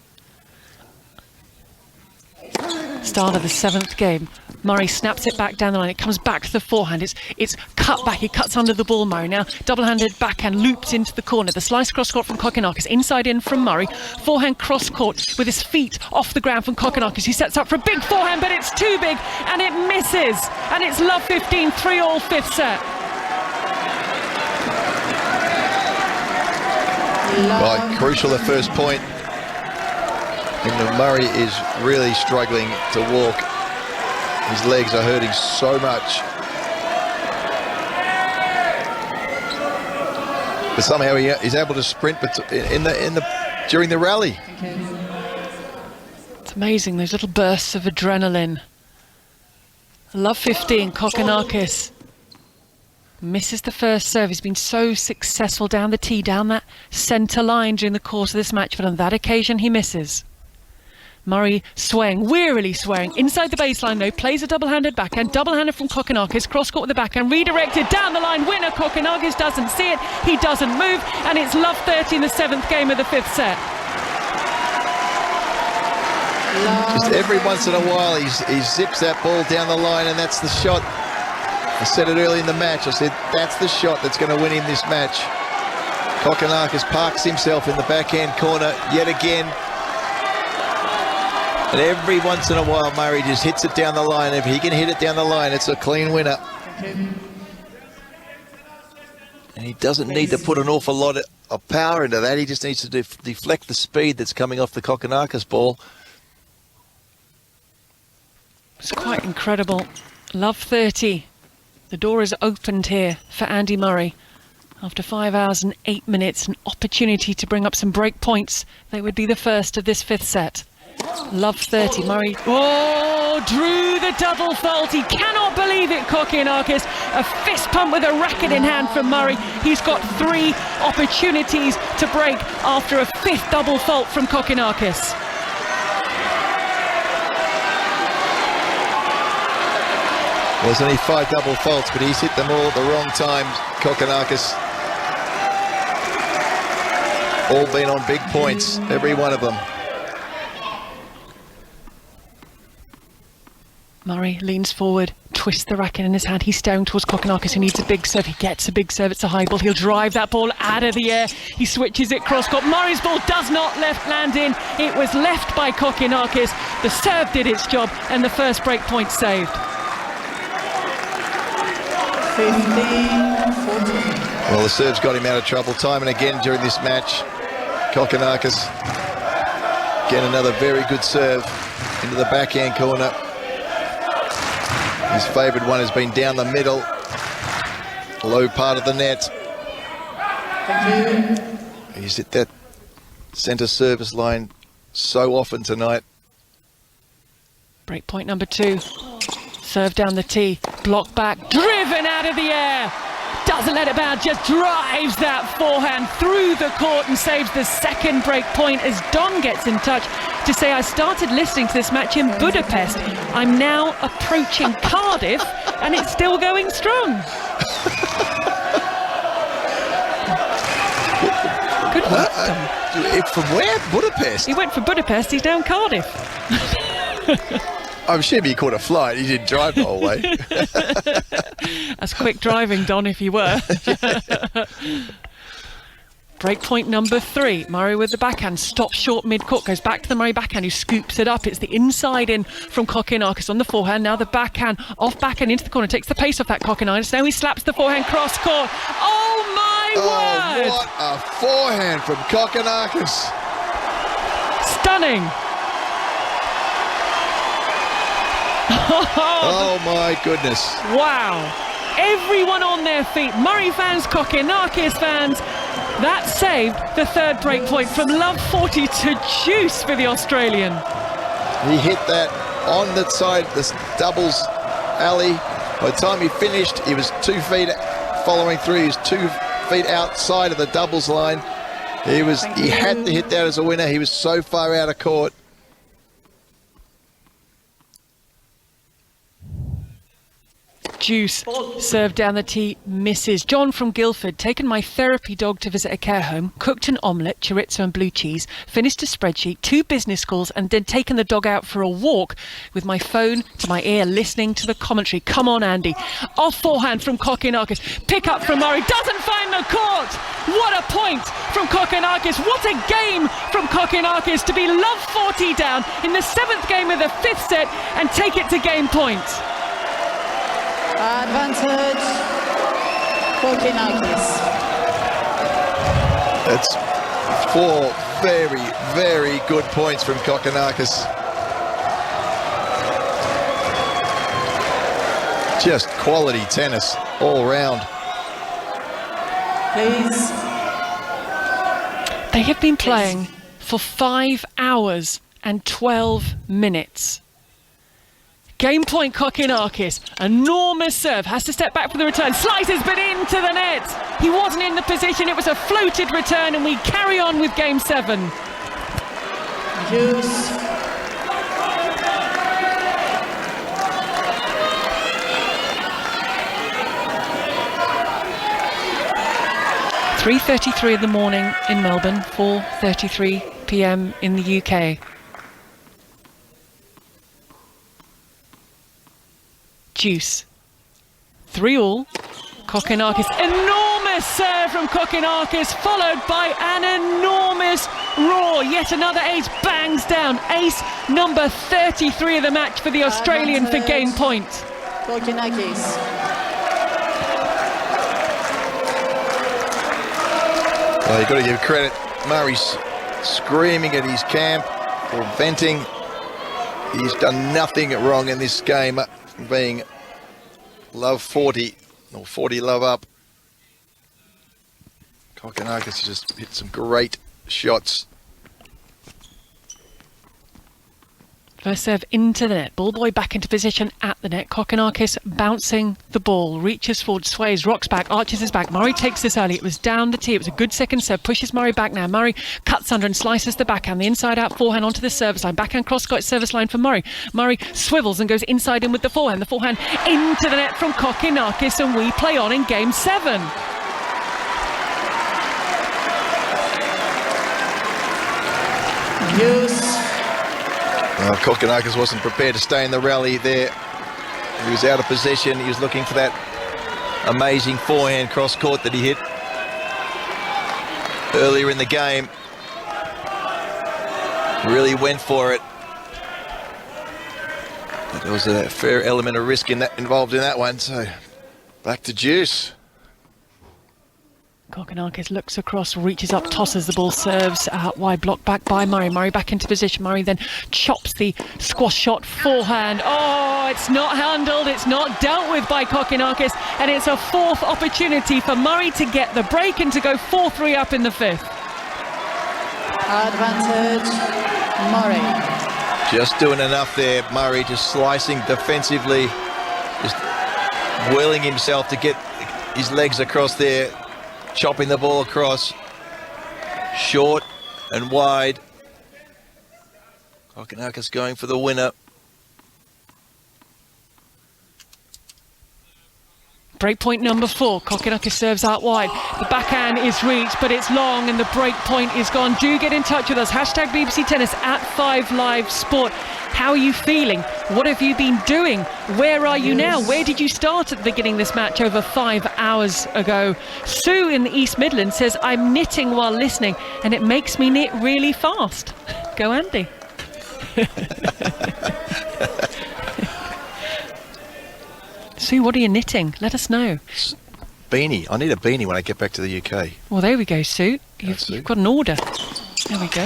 Start of the 7th game. Murray snaps it back down the line. It comes back to the forehand. It's cut back. He cuts under the ball, Murray. Now double-handed backhand loops into the corner. The slice cross-court from Kokkinakis. Inside in from Murray. Forehand cross-court with his feet off the ground from Kokkinakis. He sets up for a big forehand, but it's too big, and it misses. And it's love 15, 3-all 5th set. Right, crucial the first point. And Murray is really struggling to walk. His legs are hurting so much. But somehow he's able to sprint during the rally. It's amazing, those little bursts of adrenaline. Love 15, Kokkinakis misses the first serve. He's been so successful down the tee, down that centre line during the course of this match, but on that occasion he misses. Murray swaying, wearily swaying, inside the baseline though, plays a double-handed backhand, double-handed from Kokkinakis, cross-court with the backhand, redirected down the line, winner. Kokkinakis doesn't see it, he doesn't move, and it's love 30 in the 7th game of the 5th set. Just every once in a while he zips that ball down the line, and that's the shot. I said it early in the match, I said that's the shot that's going to win him this match. Kokkinakis parks himself in the backhand corner yet again. And every once in a while, Murray just hits it down the line. If he can hit it down the line, it's a clean winner. And he doesn't need to put an awful lot of power into that. He just needs to deflect the speed that's coming off the Kokkinakis ball. It's quite incredible. Love 30. The door is opened here for Andy Murray. After 5 hours and 8 minutes, an opportunity to bring up some break points. They would be the first of this 5th set. Love 30, Murray. Oh, drew the double fault. He cannot believe it, Kokkinakis. A fist pump with a racket in hand from Murray. He's got 3 opportunities to break after a 5th double fault from Kokkinakis. There's only 5 double faults, but he's hit them all at the wrong time, Kokkinakis. All been on big points, every one of them. Murray leans forward, twists the racket in his hand. He's staring towards Kokkinakis, who needs a big serve. He gets a big serve. It's a high ball. He'll drive that ball out of the air. He switches it cross-court. Murray's ball does not land in. It was left by Kokkinakis. The serve did its job, and the first break point saved. 15-14. Well, the serve's got him out of trouble time and again during this match. Kokkinakis, again another very good serve into the backhand corner. His favoured one has been down the middle, low part of the net. Thank you. He's hit that centre service line so often tonight. Break point number 2. Serve down the tee, block back, driven out of the air. Doesn't let it bounce, just drives that forehand through the court and saves the second break point as Don gets in touch to say, I started listening to this match in Budapest. I'm now approaching Cardiff and it's still going strong. Good work, Don. From where? Budapest? He went from Budapest, he's down Cardiff. I'm sure he caught a flight. He didn't drive the whole way. That's quick driving, Don, if you were. Break point number 3. Murray with the backhand, stops short mid-court, goes back to the Murray backhand who scoops it up. It's the inside in from Kokkinakis on the forehand. Now the backhand, off backhand into the corner, takes the pace off that Kokkinakis. Now he slaps the forehand cross-court. Oh my word! What a forehand from Kokkinakis. Stunning. Oh my goodness. Wow. Everyone on their feet. Murray fans, Kokkinakis fans. That saved the third break point from love 40 to juice for the Australian. He hit that on the side, this doubles alley. By the time he finished, he was 2 feet following through. He was 2 feet outside of the doubles line. He had to hit that as a winner. He was so far out of court. Juice, served down the tee, misses. John from Guildford, taken my therapy dog to visit a care home, cooked an omelette, chorizo and blue cheese, finished a spreadsheet, 2 business calls, and then taken the dog out for a walk with my phone to my ear, listening to the commentary. Come on, Andy. Off forehand from Kokkinakis. Pick up from Murray. Doesn't find the court. What a point from Kokkinakis. What a game from Kokkinakis to be love 40 down in the 7th game of the 5th set and take it to game point. Advantage, Kokkinakis. That's 4 very, very good points from Kokkinakis. Just quality tennis all round. Please. They have been playing for 5 hours and 12 minutes. Game point Kokkinakis, enormous serve, has to step back for the return, slices but into the net. He wasn't in the position, it was a floated return and we carry on with game 7. Juice. .3:33 in the morning in Melbourne, 4:33 p.m. in the UK. Juice. 3-all. Kokkinakis. Enormous serve from Kokkinakis, followed by an enormous roar. Yet another ace bangs down. Ace number 33 of the match for the Australian for game point. Kokkinakis. Well, you've got to give credit. Murray's screaming at his camp or venting. He's done nothing wrong in this game, being love 40 or 40 love up. Kokkinakis just hit some great shots. First serve into the net. Ball boy back into position at the net. Kokkinakis bouncing the ball. Reaches forward, sways, rocks back, arches his back. Murray takes this early. It was down the tee. It was a good second serve. Pushes Murray back now. Murray cuts under and slices the backhand. The inside out forehand onto the service line. Backhand cross-court service line for Murray. Murray swivels and goes inside in with the forehand. The forehand into the net from Kokkinakis, and we play on in game 7. Juice. Kokkinakis wasn't prepared to stay in the rally there. He was out of position. He was looking for that amazing forehand cross court that he hit earlier in the game. Really went for it. But there was a fair element of risk involved in that one. So back to Juice. Kokkinakis looks across, reaches up, tosses the ball, serves out wide, blocked back by Murray. Murray back into position. Murray then chops the squash shot forehand. Oh, it's not handled, it's not dealt with by Kokkinakis, and it's a fourth opportunity for Murray to get the break and to go 4-3 up in the fifth. Advantage, Murray. Just doing enough there, Murray, just slicing defensively, just willing himself to get his legs across there, chopping the ball across, short and wide. Kokkinakis going for the winner. Breakpoint number 4. Kokkinakis serves out wide. The backhand is reached, but it's long and the breakpoint is gone. Do get in touch with us. Hashtag BBC Tennis at 5Live Sport. How are you feeling? What have you been doing? Where are you now? Where did you start at the beginning of this match over 5 hours ago? Sue in the East Midlands says, I'm knitting while listening and it makes me knit really fast. Go Andy. Sue, what are you knitting? Let us know. Beanie. I need a beanie when I get back to the UK. Well, there we go, Sue. You've got an order. There we go.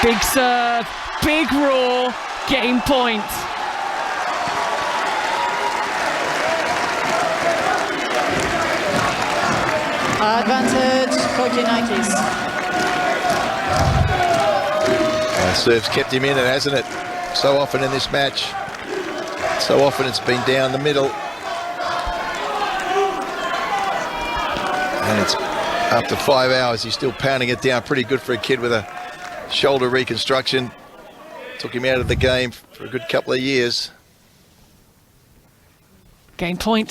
Big serve, big raw, game point. Advantage, Kokkinakis. Serve's kept him in it, hasn't it? So often in this match. So often it's been down the middle. And it's after 5 hours, he's still pounding it down. Pretty good for a kid with a shoulder reconstruction. Took him out of the game for a good couple of years. Game point.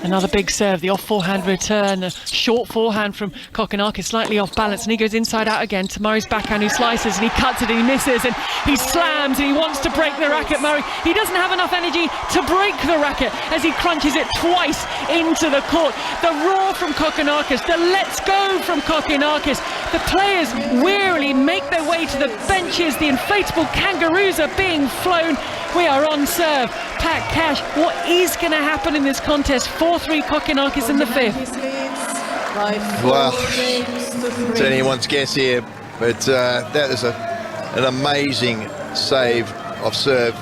Another big serve, the off forehand return, a short forehand from Kokkinakis, slightly off balance, and he goes inside out again to Murray's backhand, who slices and he cuts it and he misses and he slams and he wants to break the racket. Murray, he doesn't have enough energy to break the racket as he crunches it twice into the court. The roar from Kokkinakis, the let's go from Kokkinakis. The players wearily make their way to the benches. The inflatable kangaroos are being flown. We are on serve. Pat Cash, what is going to happen in this contest? 4-3 Kokkinakis in the fifth. Well, it's anyone's guess here, but that is an amazing save of serve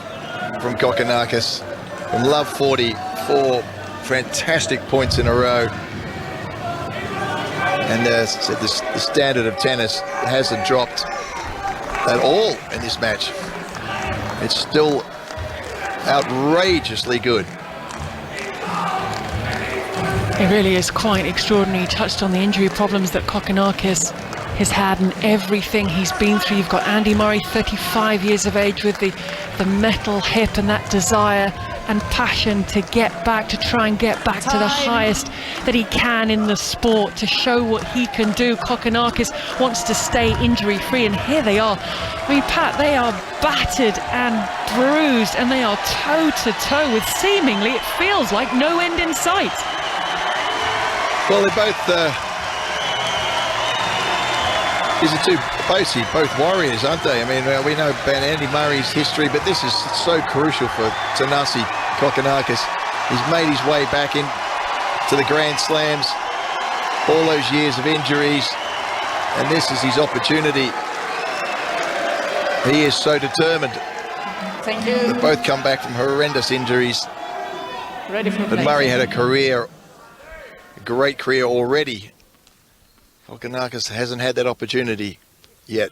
from Kokkinakis. From love 40, 4 fantastic points in a row. And as I said, the standard of tennis hasn't dropped at all in this match. It's still outrageously good. It really is quite extraordinary. He touched on the injury problems that Kokkinakis has had and everything he's been through. You've got Andy Murray, 35 years of age, with the metal hip and that desire and passion to get back, to try and get back to the highest that he can in the sport, to show what he can do. Kokkinakis wants to stay injury-free, and here they are. I mean, Pat, they are battered and bruised, and they are toe-to-toe with seemingly, it feels like, no end in sight. Well, they're both these are both warriors, aren't they? I mean, we know about Andy Murray's history, but this is so crucial for Thanasi Kokkinakis. He's made his way back in to the Grand Slams, all those years of injuries, and this is his opportunity. He is so determined. Thank you. They both come back from horrendous injuries. Ready for But play. Murray had a great career already. Kokkinakis hasn't had that opportunity yet.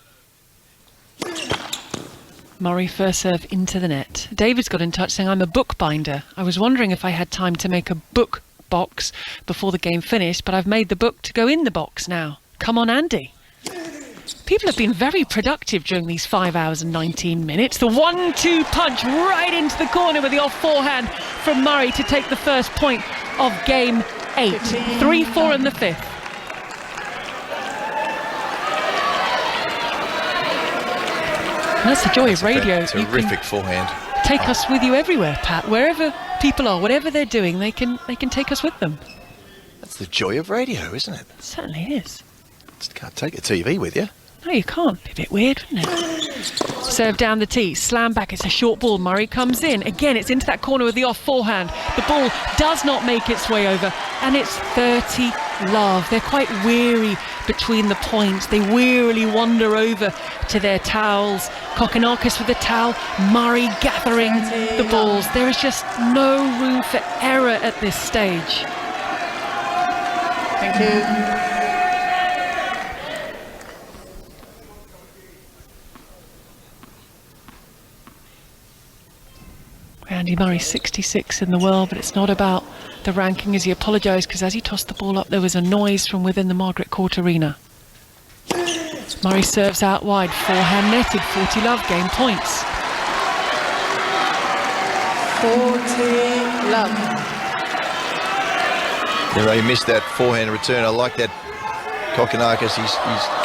Murray first serve into the net. David's got in touch saying, I'm a bookbinder. I was wondering if I had time to make a book box before the game finished, but I've made the book to go in the box now. Come on, Andy. People have been very productive during these 5 hours and 19 minutes. The 1-2 punch right into the corner with the off forehand from Murray to take the first point of game 8. 3-4 in the fifth. And that's the joy of radio. Terrific forehand. Take us with you everywhere, Pat. Wherever people are, whatever they're doing, they can take us with them. That's the joy of radio, isn't it? It certainly is. Just can't take a TV with you. No, you can't. Be a bit weird, wouldn't it? Serve down the tee, slam back, it's a short ball. Murray comes in. Again, it's into that corner with the off forehand. The ball does not make its way over, and it's 30 love. They're quite weary between the points. They wearily wander over to their towels. Kokkinakis with the towel, Murray gathering the balls. There is just no room for error at this stage. Thank you. Andy Murray 66 in the world, but it's not about the ranking, as he apologised, because as he tossed the ball up there was a noise from within the Margaret Court Arena. Murray serves out wide, forehand netted, 40 love, game points. 40 love. He missed that forehand return. I like that Kokkinakis. He's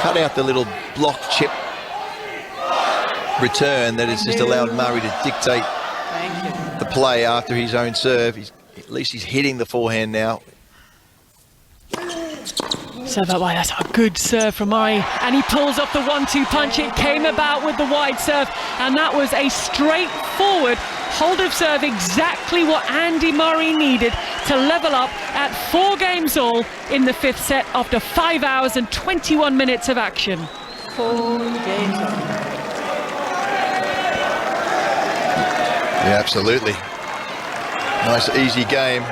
cut out the little block chip return that has just allowed Murray to dictate the play after his own serve. At least he's hitting the forehand now. Serve out wide, that's a good serve from Murray, and he pulls off the 1-2 punch. It came about with the wide serve, and that was a straightforward hold of serve, exactly what Andy Murray needed to level up at 4 games all in the 5th set after 5 hours and 21 minutes of action. 4 games all. Yeah, absolutely. Nice, easy game.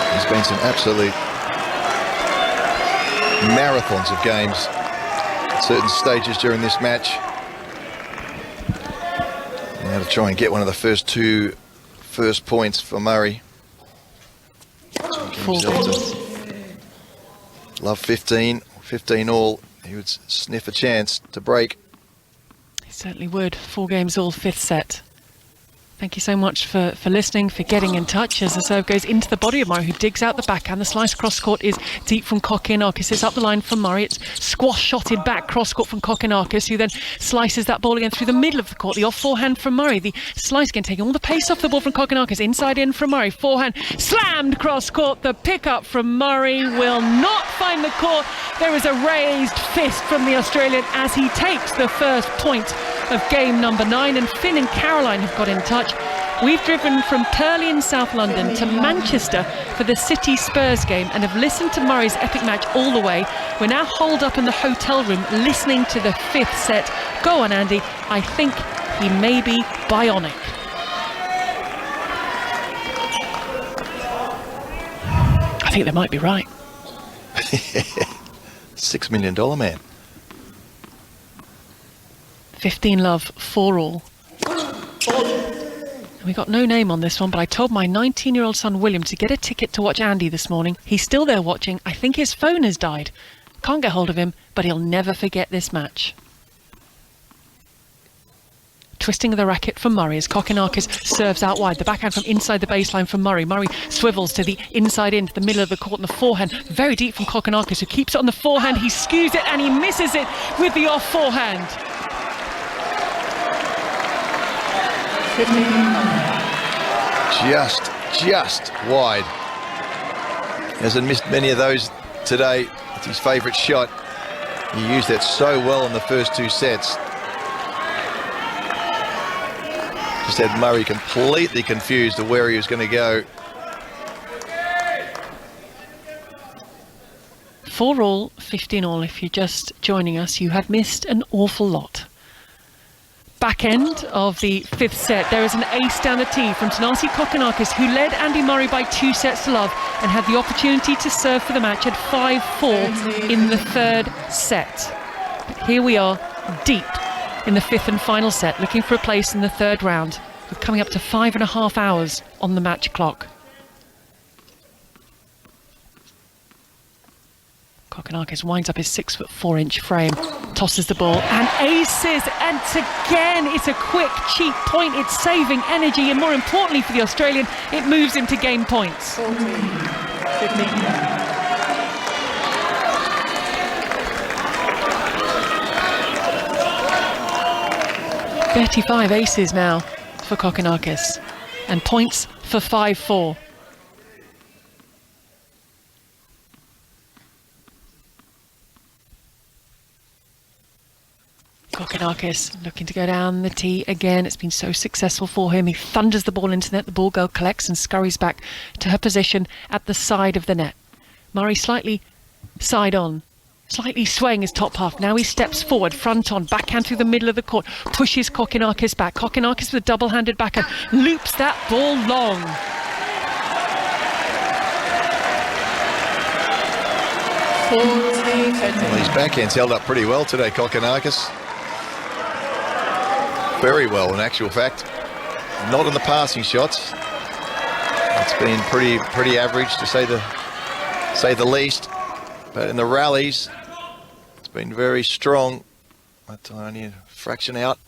There's been some absolute marathons of games at certain stages during this match. Now to try and get one of the first points for Murray. Love 15 all. He would sniff a chance to break. He certainly would. 4 games all, 5th set. Thank you so much for listening, for getting in touch as the serve goes into the body of Murray, who digs out the backhand. The slice cross court is deep from Kokkinakis. It's up the line from Murray. It's squash-shotted back cross court from Kokkinakis, who then slices that ball again through the middle of the court. The off forehand from Murray. The slice again taking all the pace off the ball from Kokkinakis. Inside in from Murray. Forehand slammed cross court. The pickup from Murray will not find the court. There is a raised fist from the Australian as he takes the first point of game number 9, and Finn and Caroline have got in touch. We've driven from Purley in South London to Manchester for the City Spurs game and have listened to Murray's epic match all the way. We're now holed up in the hotel room listening to the 5th set. Go on, Andy. I think he may be bionic. I think they might be right. $6 million man. 15 love, 4 all. We got no name on this one, but I told my 19-year-old son William to get a ticket to watch Andy this morning. He's still there watching. I think his phone has died. Can't get hold of him, but he'll never forget this match. Twisting of the racket from Murray as Kokkinakis serves out wide. The backhand from inside the baseline from Murray. Murray swivels to the inside into the middle of the court, and the forehand very deep from Kokkinakis, who keeps it on the forehand. He skews it and he misses it with the off forehand. Just wide. Hasn't missed many of those today. It's his favourite shot. He used that so well in the first 2 sets. Just had Murray completely confused of where he was going to go. 4 all, 15 all. If you're just joining us, you have missed an awful lot. Back end of the 5th set, there is an ace down the tee from Thanasi Kokkinakis, who led Andy Murray by 2 sets to love and had the opportunity to serve for the match at 5-4 in the 3rd set. But here we are, deep in the 5th and final set, looking for a place in the 3rd round, with coming up to 5.5 hours on the match clock. Kokkinakis winds up his 6'4" frame, tosses the ball and aces, and again it's a quick, cheap point. It's saving energy, and more importantly for the Australian, it moves him to game points. 14, 15. 35 aces now for Kokkinakis, and points for 5-4. Kokkinakis looking to go down the tee again. It's been so successful for him. He thunders the ball into the net. The ball girl collects and scurries back to her position at the side of the net. Murray slightly side on, slightly swaying his top half. Now he steps forward, front on, backhand through the middle of the court, pushes Kokkinakis back. Kokkinakis with a double-handed backhand, loops that ball long. Well, his backhand's held up pretty well today, Kokkinakis. Very well, in actual fact. Not in the passing shots. It's been pretty average, to say the least. But in the rallies, it's been very strong. A tiny fraction out.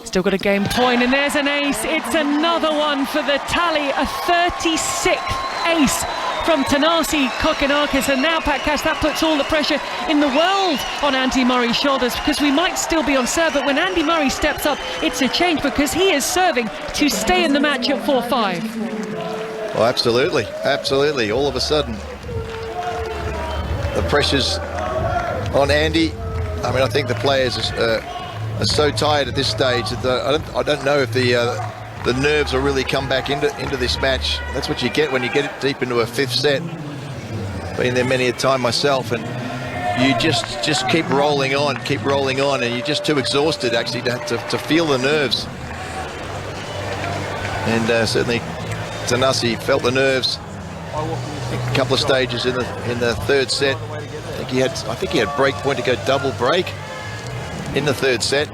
Still got a game point, and there's an ace. It's another one for the tally. A 36th ace from Thanasi Kokkinakis, and now Pat Cash, that puts all the pressure in the world on Andy Murray's shoulders, because we might still be on serve, but when Andy Murray steps up, it's a change, because he is serving to stay in the match at 4-5. Well, absolutely. All of a sudden, the pressure's on Andy. I mean, I think the players are so tired at this stage that I don't know if the nerves will really come back into this match. That's what you get when you get it deep into a fifth set. Been there many a time myself, and you just keep rolling on, and you're just too exhausted actually to feel the nerves. And certainly Thanasi felt the nerves a couple of stages in the third set. I think he had break point to go double break in the third set.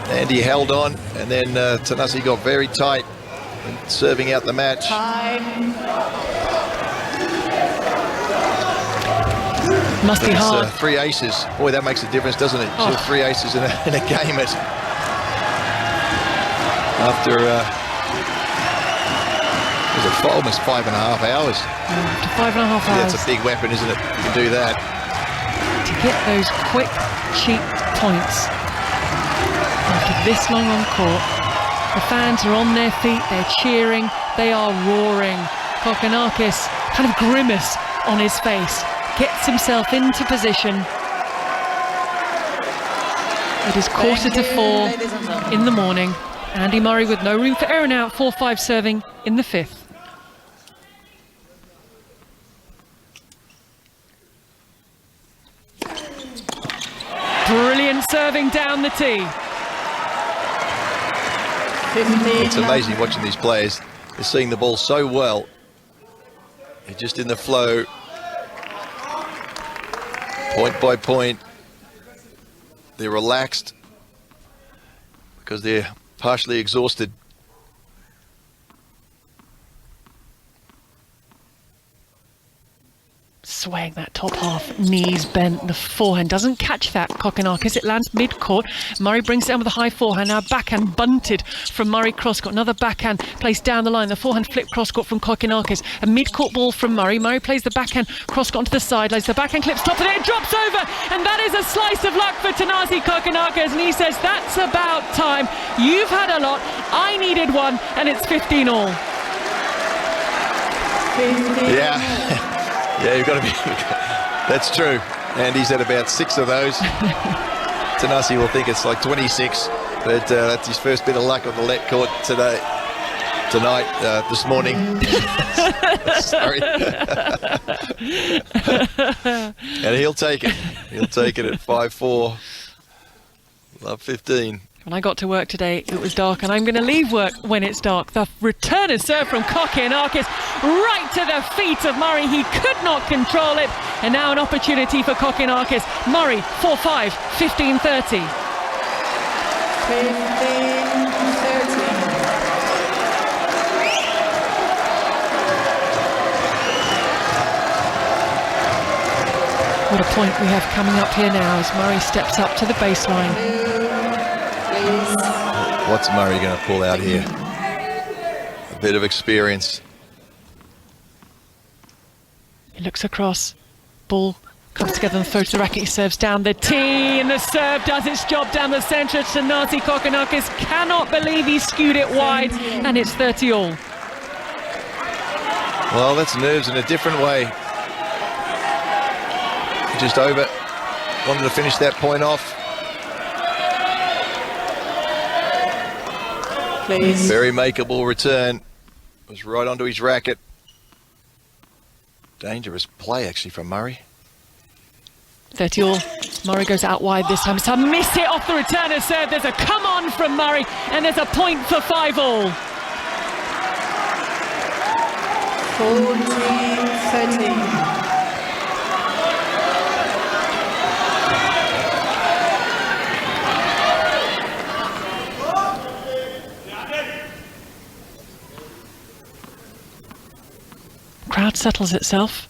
And he held on, and then Thanasi got very tight in serving out the match. Must be hard. 3 aces. Boy, that makes a difference, doesn't it? Oh. 3 aces in a game after was it almost 5.5 hours? After 5.5 hours. That's a big weapon, isn't it? You can do that. To get those quick, cheap points. After this long on court, the fans are on their feet, they're cheering, they are roaring. Kokkinakis, kind of grimace on his face, gets himself into position. It is 3:45 in the morning. Andy Murray with no room for error now, 4-5 serving in the fifth. Brilliant serving down the tee. It's amazing watching these players. They're seeing the ball so well. They're just in the flow, point by point. They're relaxed because they're partially exhausted. Swaying that top half, knees bent, the forehand doesn't catch that. Kokkinakis, it lands mid-court. Murray brings it down with a high forehand. Now backhand bunted from Murray cross-court. Another backhand placed down the line. The forehand flip cross-court from Kokkinakis. A mid-court ball from Murray. Murray plays the backhand cross-court onto the sidelines. The backhand clips top of it, it drops over, and that is a slice of luck for Thanasi Kokkinakis. And he says, that's about time. You've had a lot. I needed one, and it's 15 all. Yeah. Yeah, you've got to be. That's true. And he's had about 6 of those. Thanasi will think it's like 26, but that's his first bit of luck on the let court this morning. Sorry. And he'll take it. He'll take it at 5-4. Love 15. When I got to work today, it was dark, and I'm going to leave work when it's dark. The return is served from Kokkinakis right to the feet of Murray. He could not control it, and now an opportunity for Kokkinakis. Murray, 4-5, 15-30. 15-30. What a point we have coming up here now as Murray steps up to the baseline. What's Murray going to pull out here? A bit of experience. He looks across, ball comes together and throws the racket. He serves down the tee, and the serve does its job down the centre. Thanasi Kokkinakis cannot believe he skewed it wide, and it's 30 all. Well, that's nerves in a different way. Just over wanted to finish that point off. Please. Very makeable return. Was right onto his racket. Dangerous play actually from Murray. 30 all. Murray goes out wide this time. So miss it off the returner serve. There's a come on from Murray, and there's a point for 5 all. 14-13. Crowd settles itself.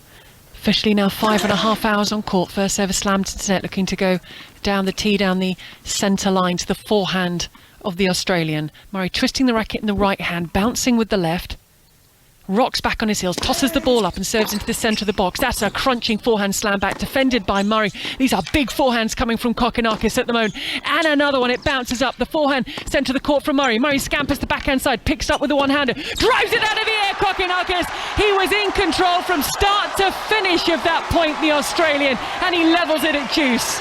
Officially now 5.5 hours on court. First ever slammed into net, looking to go down the tee, down the centre line to the forehand of the Australian. Murray twisting the racket in the right hand, bouncing with the left. Rocks back on his heels, tosses the ball up and serves into the centre of the box. That's a crunching forehand slam back, defended by Murray. These are big forehands coming from Kokkinakis at the moment. And another one, it bounces up. The forehand sent to the court from Murray. Murray scampers the backhand side, picks up with the one-hander, drives it out of the air, Kokkinakis. He was in control from start to finish of that point, the Australian, and he levels it at deuce.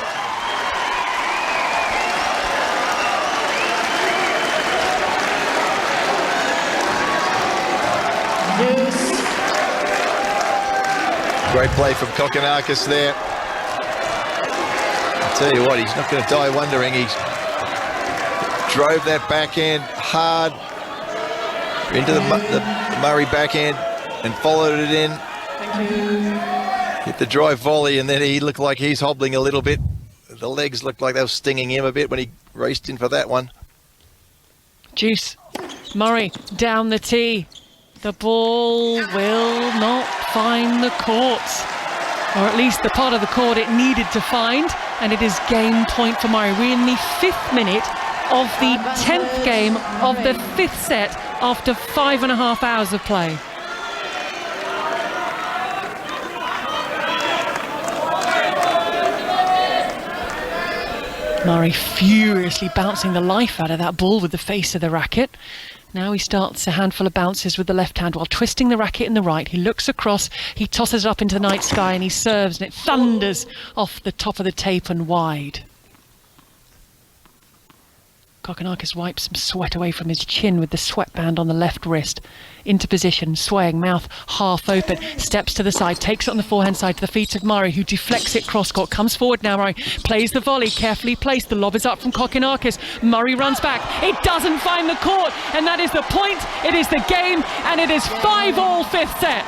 Great play from Kokkinakis there. I'll tell you what, he's not going to die wondering. He drove that backhand hard into the Murray backhand and followed it in. Hit the drive volley, and then he looked like he's hobbling a little bit. The legs looked like they were stinging him a bit when he raced in for that one. Deuce. Murray down the tee. The ball will not find the court, or at least the part of the court it needed to find, and it is game point for Murray. We're in the 5th minute of the 10th game of the 5th set after 5.5 hours of play. Murray furiously bouncing the life out of that ball with the face of the racket. Now he starts a handful of bounces with the left hand while twisting the racket in the right. He looks across, he tosses it up into the night sky, and he serves, and it thunders off the top of the tape and wide. Kokkinakis wipes some sweat away from his chin with the sweatband on the left wrist. Into position, swaying, mouth half open, steps to the side, takes it on the forehand side to the feet of Murray, who deflects it cross-court, comes forward now. Murray plays the volley, carefully placed. The lob is up from Kokkinakis. Murray runs back. It doesn't find the court, and that is the point. It is the game, and it is 5 all 5th set.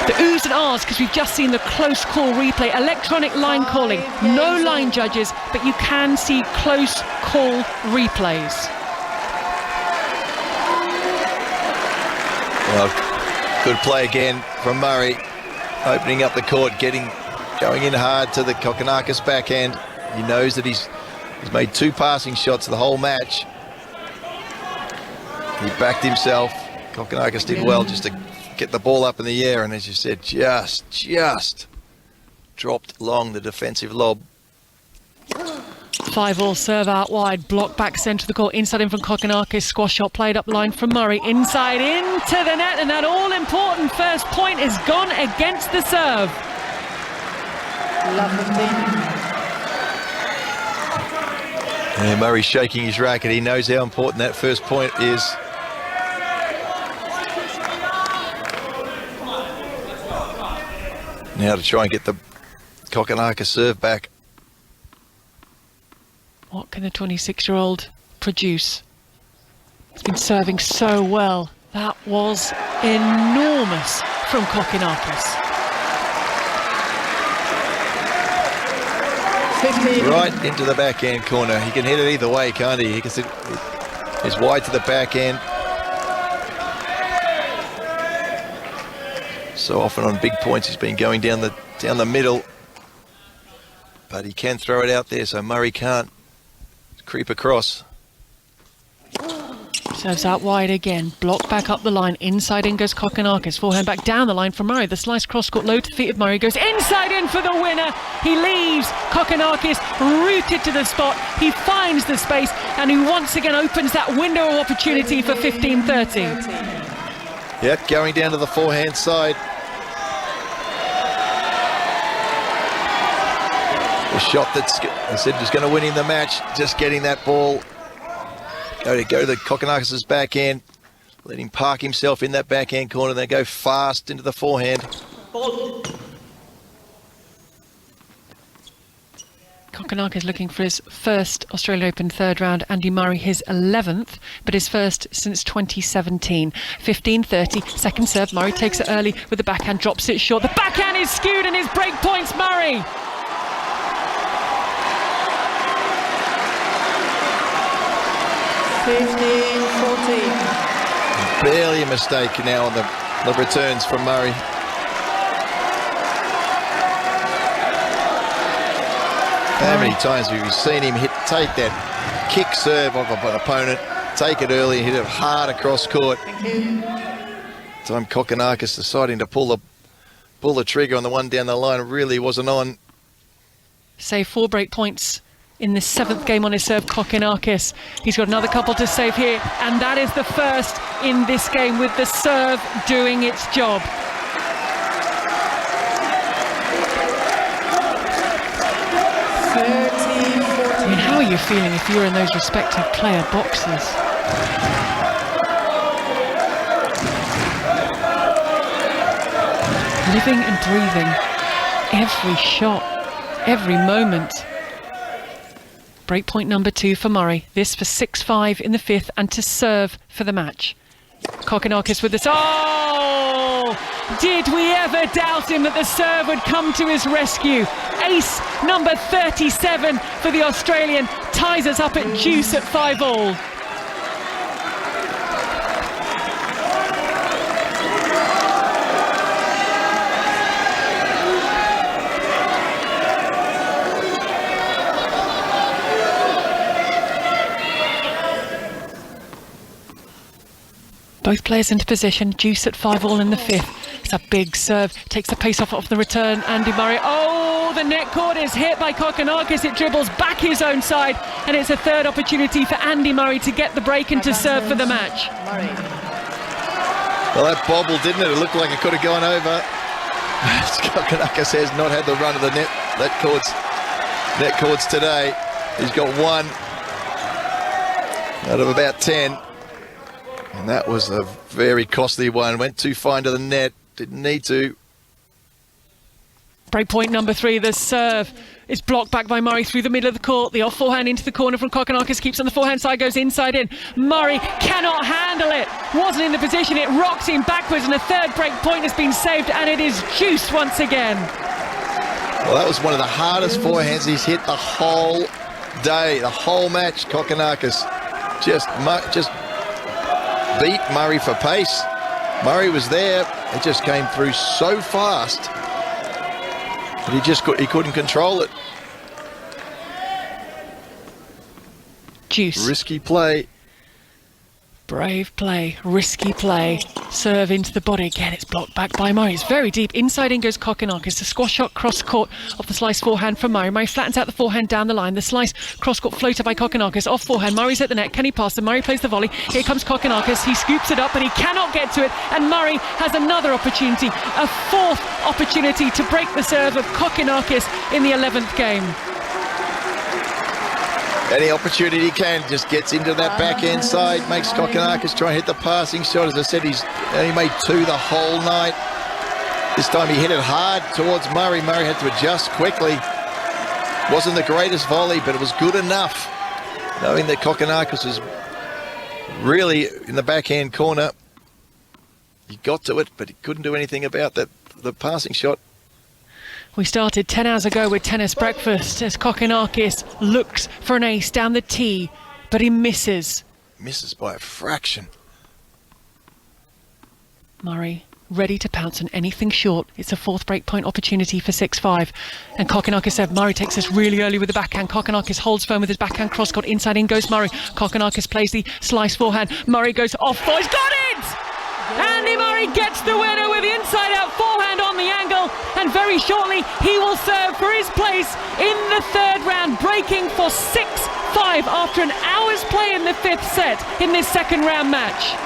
The oohs and ahs, because we've just seen the close call replay, electronic line calling, no line judges, but you can see close call replays. Well, good play again from Murray, opening up the court, going in hard to the Kokkinakis backhand. He knows that he's made 2 passing shots the whole match. He backed himself. Kokkinakis did well just to get the ball up in the air, and as you said, just dropped long the defensive lob. 5 all, serve out wide, block back centre of the court, inside in from Kokkinakis, squash shot played up the line from Murray, inside into the net, and that all-important first point is gone against the serve. Yeah, Murray shaking his racket. He knows how important that first point is. Now to try and get the Kokkinakis serve back. What can the 26-year-old produce? He's been serving so well. That was enormous from Kokkinakis. Right into the backhand corner. He can hit it either way, can't he? It's wide to the backhand. So often on big points he's been going down the middle, but he can throw it out there, so Murray can't creep across. Serves out wide again. Blocked back up the line. Inside in goes Kokkinakis. Forehand back down the line from Murray. The slice cross-court low to the feet of Murray. Goes inside in for the winner. He leaves Kokkinakis rooted to the spot. He finds the space and he once again opens that window of opportunity for 15-30. Yep, going down to the forehand side. The shot that's, I said, was going to win in the match. Just getting that ball. Go to the Kokkinakis' backhand. Let him park himself in that backhand corner. Then go fast into the forehand. Kokkinakis looking for his first Australian Open third round. Andy Murray his 11th, but his first since 2017. 15-30, second serve. Murray takes it early with the backhand, drops it short. The backhand is skewed and his break points Murray. Barely a mistake now on the returns from Murray. How many times have you seen him take that kick serve of an opponent, take it early, hit it hard across court? Time Kokkinakis deciding to pull the trigger on the one down the line really wasn't on. Save 4 break points in the 7th game on his serve, Kokkinakis. He's got another couple to save here, and that is the first in this game with the serve doing its job. I mean, how are you feeling if you're in those respective player boxes? Living and breathing every shot, every moment. Breakpoint number 2 for Murray. This for 6-5 in the 5th and to serve for the match. Kokkinakis with this. Oh! Did we ever doubt him that the serve would come to his rescue? Ace number 37 for the Australian ties us up at deuce at 5-all. Both players into position, deuce at 5-all in the 5th. It's a big serve, takes the pace off the return. Andy Murray, oh, the net cord is hit by Kokkinakis. It dribbles back his own side, and it's a third opportunity for Andy Murray to get the break and to serve for the match. Well, that bobbled, didn't it? It looked like it could have gone over. Kokkinakis has not had the run of the net cords today. He's got 1 out of about 10. And that was a very costly one. Went too fine to the net. Didn't need to. Breakpoint number 3, the serve is blocked back by Murray through the middle of the court. The off forehand into the corner from Kokkinakis, keeps on the forehand side, goes inside in. Murray cannot handle it. Wasn't in the position. It rocks him backwards, and a third breakpoint has been saved, and it is juice once again. Well, that was one of the hardest forehands he's hit the whole day, the whole match. Kokkinakis just beat Murray for pace. Murray was there. It just came through so fast that he couldn't control it. Juice. Risky play. Brave play, risky play. Serve into the body again. It's blocked back by Murray. It's very deep. Inside in goes Kokkinakis. The squash shot cross court off the slice forehand from Murray. Murray flattens out the forehand down the line. The slice cross court floater by Kokkinakis. Off forehand. Murray's at the net. Can he pass them? Murray plays the volley. Here comes Kokkinakis. He scoops it up, but he cannot get to it. And Murray has another opportunity, a 4th opportunity to break the serve of Kokkinakis in the 11th game. Any opportunity he can, just gets into that backhand side, makes Kokkinakis try and hit the passing shot. As I said, he's only made 2 the whole night. This time he hit it hard towards Murray. Murray had to adjust quickly. Wasn't the greatest volley, but it was good enough. Knowing that Kokkinakis was really in the backhand corner. He got to it, but he couldn't do anything about that, the passing shot. We started 10 hours ago with tennis breakfast as Kokkinakis looks for an ace down the tee, but he misses. Misses by a fraction. Murray ready to pounce on anything short. It's a fourth break point opportunity for 6-5. And Kokkinakis said Murray takes this really early with the backhand. Kokkinakis holds firm with his backhand cross-court. Inside in goes Murray. Kokkinakis plays the slice forehand. Murray goes off. Oh, he's got it! Andy Murray gets the winner with the inside-out forehand on the angle. And very shortly, he will serve for his place in the third round, breaking for 6-5 after an hour's play in the fifth set in this second round match.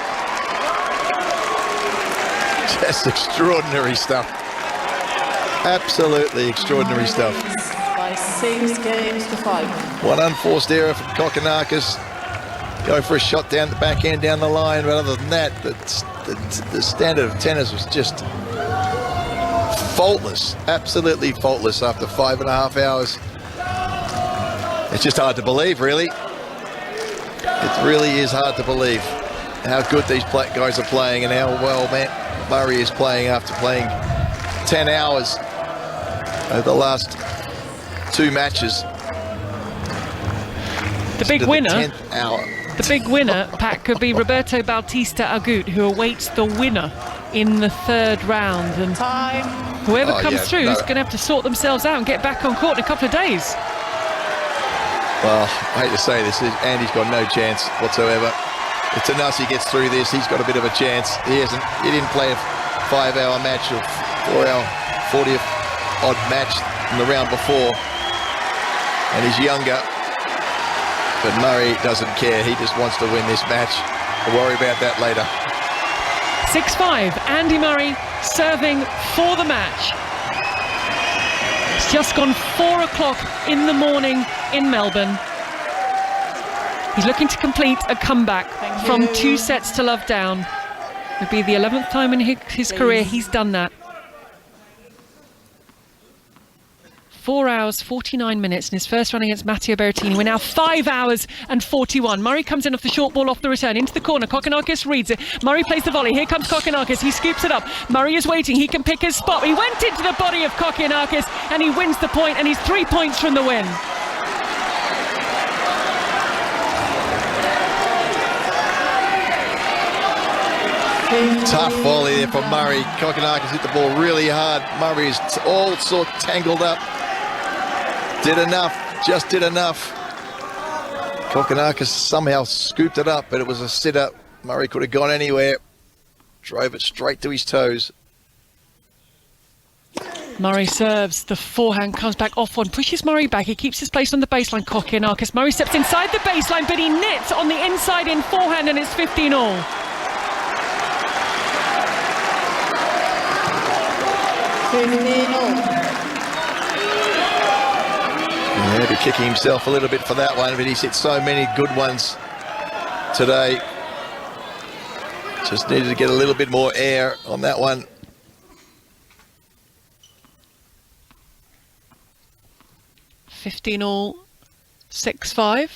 Just extraordinary stuff. Absolutely extraordinary stuff. By 6 games to 5. One unforced error from Kokkinakis. Go for a shot down the backhand, down the line. But other than that, the standard of tennis was just faultless. Absolutely faultless after 5.5 hours. It's just hard to believe, really. It really is hard to believe how good these guys are playing and how well Murray is playing after playing 10 hours over the last 2 matches. The big winner, 10th hour. The big winner, Pat, could be Roberto Bautista Agut, who awaits the winner in the third round. And whoever comes through is going to have to sort themselves out and get back on court in a couple of days. Well, I hate to say this, Andy's got no chance whatsoever. If Thanasi gets through this, he's got a bit of a chance. He didn't play a 5-hour match or 4-hour, 40-odd match in the round before, and he's younger. But Murray doesn't care. He just wants to win this match. We'll worry about that later. 6-5. Andy Murray serving for the match. It's just gone 4 o'clock in the morning in Melbourne. He's looking to complete a comeback from 2 sets to love down. It'll be the 11th time in his career he's done that. 4 hours, 49 minutes in his first run against Matteo Berrettini. We're now 5 hours and 41. Murray comes in off the short ball off the return into the corner. Kokkinakis reads it. Murray plays the volley. Here comes Kokkinakis. He scoops it up. Murray is waiting. He can pick his spot. He went into the body of Kokkinakis and he wins the point, and he's 3 points from the win. Tough volley there for Murray. Kokkinakis hit the ball really hard. Murray is all sort of tangled up. Did enough, just did enough. Kokkinakis somehow scooped it up, but it was a sit-up. Murray could have gone anywhere. Drove it straight to his toes. Murray serves, the forehand comes back off one, pushes Murray back, he keeps his place on the baseline. Kokkinakis, Murray steps inside the baseline, but he nits on the inside in forehand, and it's 15-all. Yeah, be kicking himself a little bit for that one, but he's hit so many good ones today. Just needed to get a little bit more air on that one. $15-all, 6-5.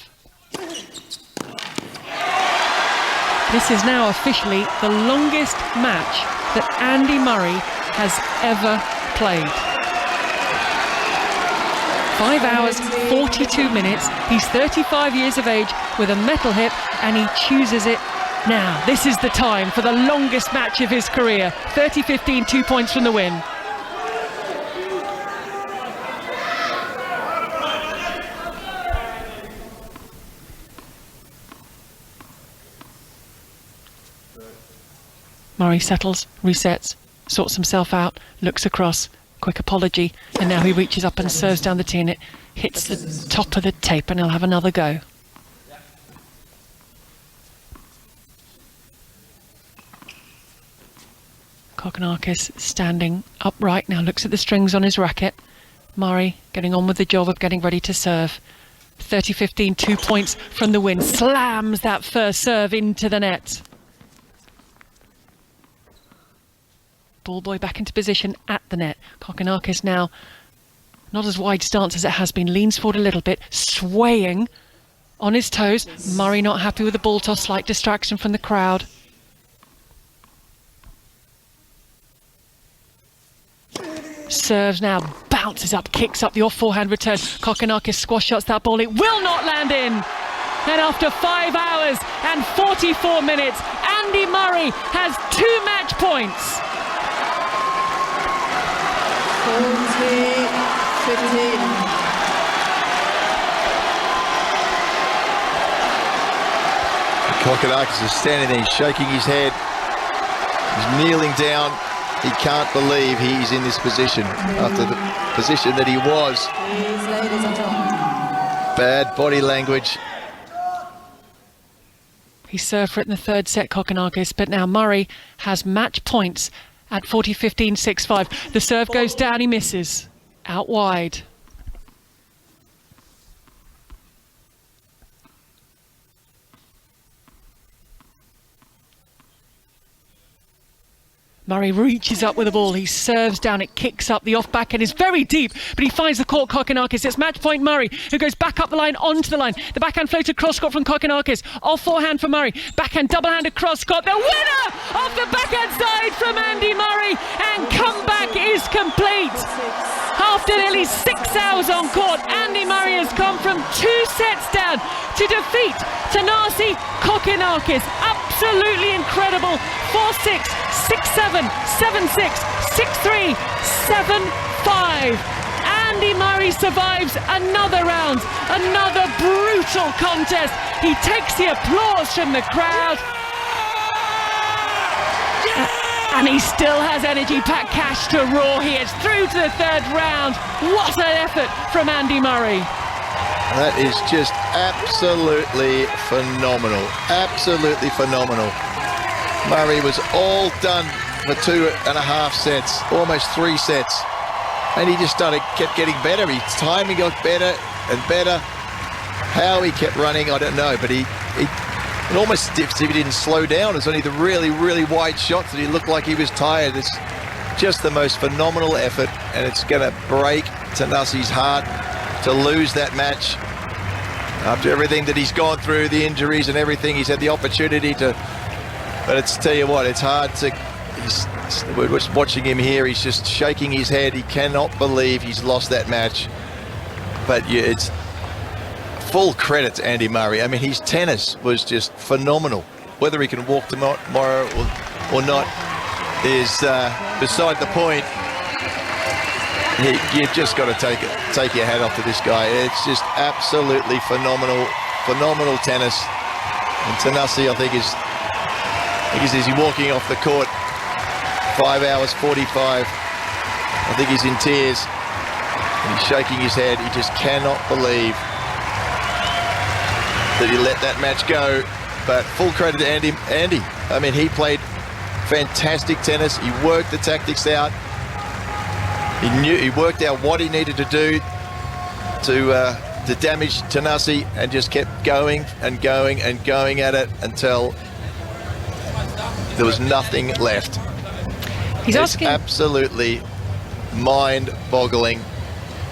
This is now officially the longest match that Andy Murray has ever played. 5 hours, 42 minutes. He's 35 years of age with a metal hip, and he chooses it now. This is the time for the longest match of his career. 30-15, 2 points from the win. Murray settles, resets, sorts himself out, looks across, quick apology, and now he reaches up and serves down the tee, and it hits the top of the tape, and he'll have another go. Kokkinakis standing upright now, looks at the strings on his racket. Murray getting on with the job of getting ready to serve. 30-15, 2 points from the win. Slams that first serve into the net. Ball boy back into position at the net. Kokkinakis now not as wide stance as it has been, leans forward a little bit, swaying on his toes. Murray not happy with the ball toss, slight distraction from the crowd. Serves now, bounces up, kicks up the off forehand return. Kokkinakis squash shots that ball, it will not land in. And after 5 hours and 44 minutes, Andy Murray has 2 match points. Kokkinakis is standing there, he's shaking his head. He's kneeling down. He can't believe he's in this position after the position that he was. Bad body language. He served for it in the third set, Kokkinakis, but now Murray has match points at 40-15, 6-5. The serve goes down, he misses. Out wide. Murray reaches up with the ball, he serves down, it kicks up, the off backhand is very deep, but he finds the court, Kokkinakis. It's match point Murray, who goes back up the line, onto the line. The backhand floated cross court from Kokkinakis, off forehand for Murray, backhand double hand across court. The winner of the backhand side from Andy Murray, and comeback is complete. After nearly 6 hours on court, Andy Murray has come from 2 sets down to defeat Thanasi Kokkinakis. Absolutely incredible. 4-6, 6-7, 7-6, 6-3, 7-5. Andy Murray survives another round, another brutal contest. He takes the applause from the crowd. And he still has energy packed cash to roar. He is through to the third round. What an effort from Andy Murray. That is just absolutely phenomenal. Absolutely phenomenal. Murray was all done for 2.5 sets, almost 3 sets. And he just kept getting better. His timing got better and better. How he kept running, I don't know, but it almost as if he didn't slow down. It's only the really, really wide shots that he looked like he was tired. It's just the most phenomenal effort, and it's going to break Thanasi's heart to lose that match. After everything that he's gone through, the injuries and everything, he's had the opportunity to, but it's, tell you what, it's hard to, we're just watching him here, he's just shaking his head. He cannot believe he's lost that match. But yeah, it's full credit to Andy Murray. I mean, his tennis was just phenomenal. Whether he can walk tomorrow or not is beside the point. You've just got to take your hat off to this guy. It's just absolutely phenomenal tennis. And Thanasi, I think is he walking off the court 5 hours 45. I think he's in tears. And he's shaking his head. He just cannot believe that he let that match go. But full credit to Andy. I mean, he played fantastic tennis. He worked the tactics out. He worked out what he needed to do to damage Thanasi, and just kept going and going and going at it until there was nothing left. He's asking, absolutely mind-boggling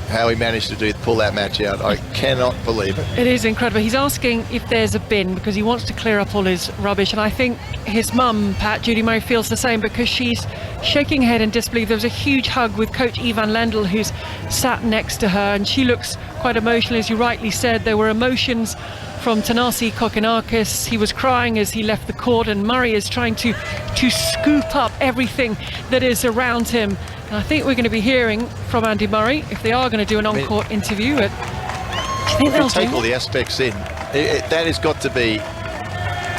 how he managed to pull that match out. I cannot believe it. It is incredible. He's asking if there's a bin because he wants to clear up all his rubbish, and I think his mum, Pat, Judy Murray, feels the same because she's shaking her head in disbelief. There was a huge hug with Coach Ivan Lendl, who's sat next to her, and she looks quite emotional. As you rightly said, there were emotions from Thanasi Kokkinakis. He was crying as he left the court, and Murray is trying to scoop up everything that is around him. And I think we're going to be hearing from Andy Murray if they are going to do an on-court interview. Do you think they'll take all the aspects in? That has got to be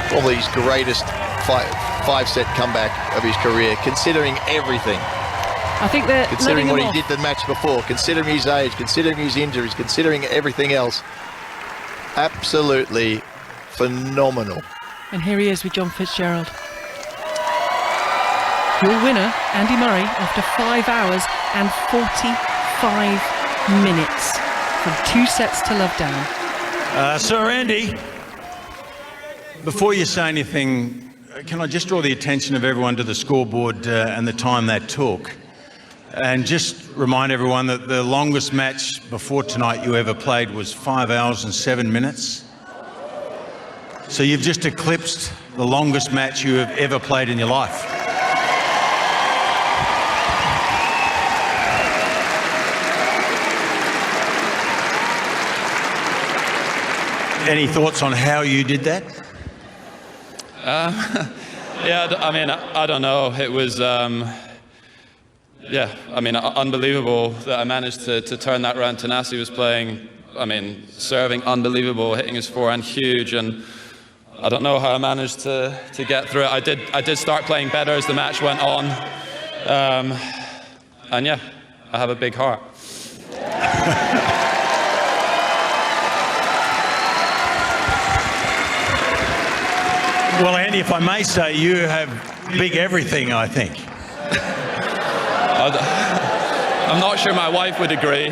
probably his greatest five-set comeback of his career, considering everything. I think they're considering what he did the match before, considering his age, considering his injuries, considering everything else. Absolutely phenomenal. And here he is with John Fitzgerald. Your winner, Andy Murray, after 5 hours and 45 minutes from 2 sets to love down. Sir Andy, before you say anything, can I just draw the attention of everyone to the scoreboard and the time that took? And just remind everyone that the longest match before tonight you ever played was 5 hours and 7 minutes. So you've just eclipsed the longest match you have ever played in your life. Any thoughts on how you did that? Yeah, I mean, I don't know. It was yeah, I mean, unbelievable that I managed to turn that round. Thanasi was playing, I mean, serving unbelievable, hitting his forehand huge, and I don't know how I managed to get through it. I did start playing better as the match went on, and yeah, I have a big heart. Well, Andy, if I may say, you have big everything, I think. I'm not sure my wife would agree.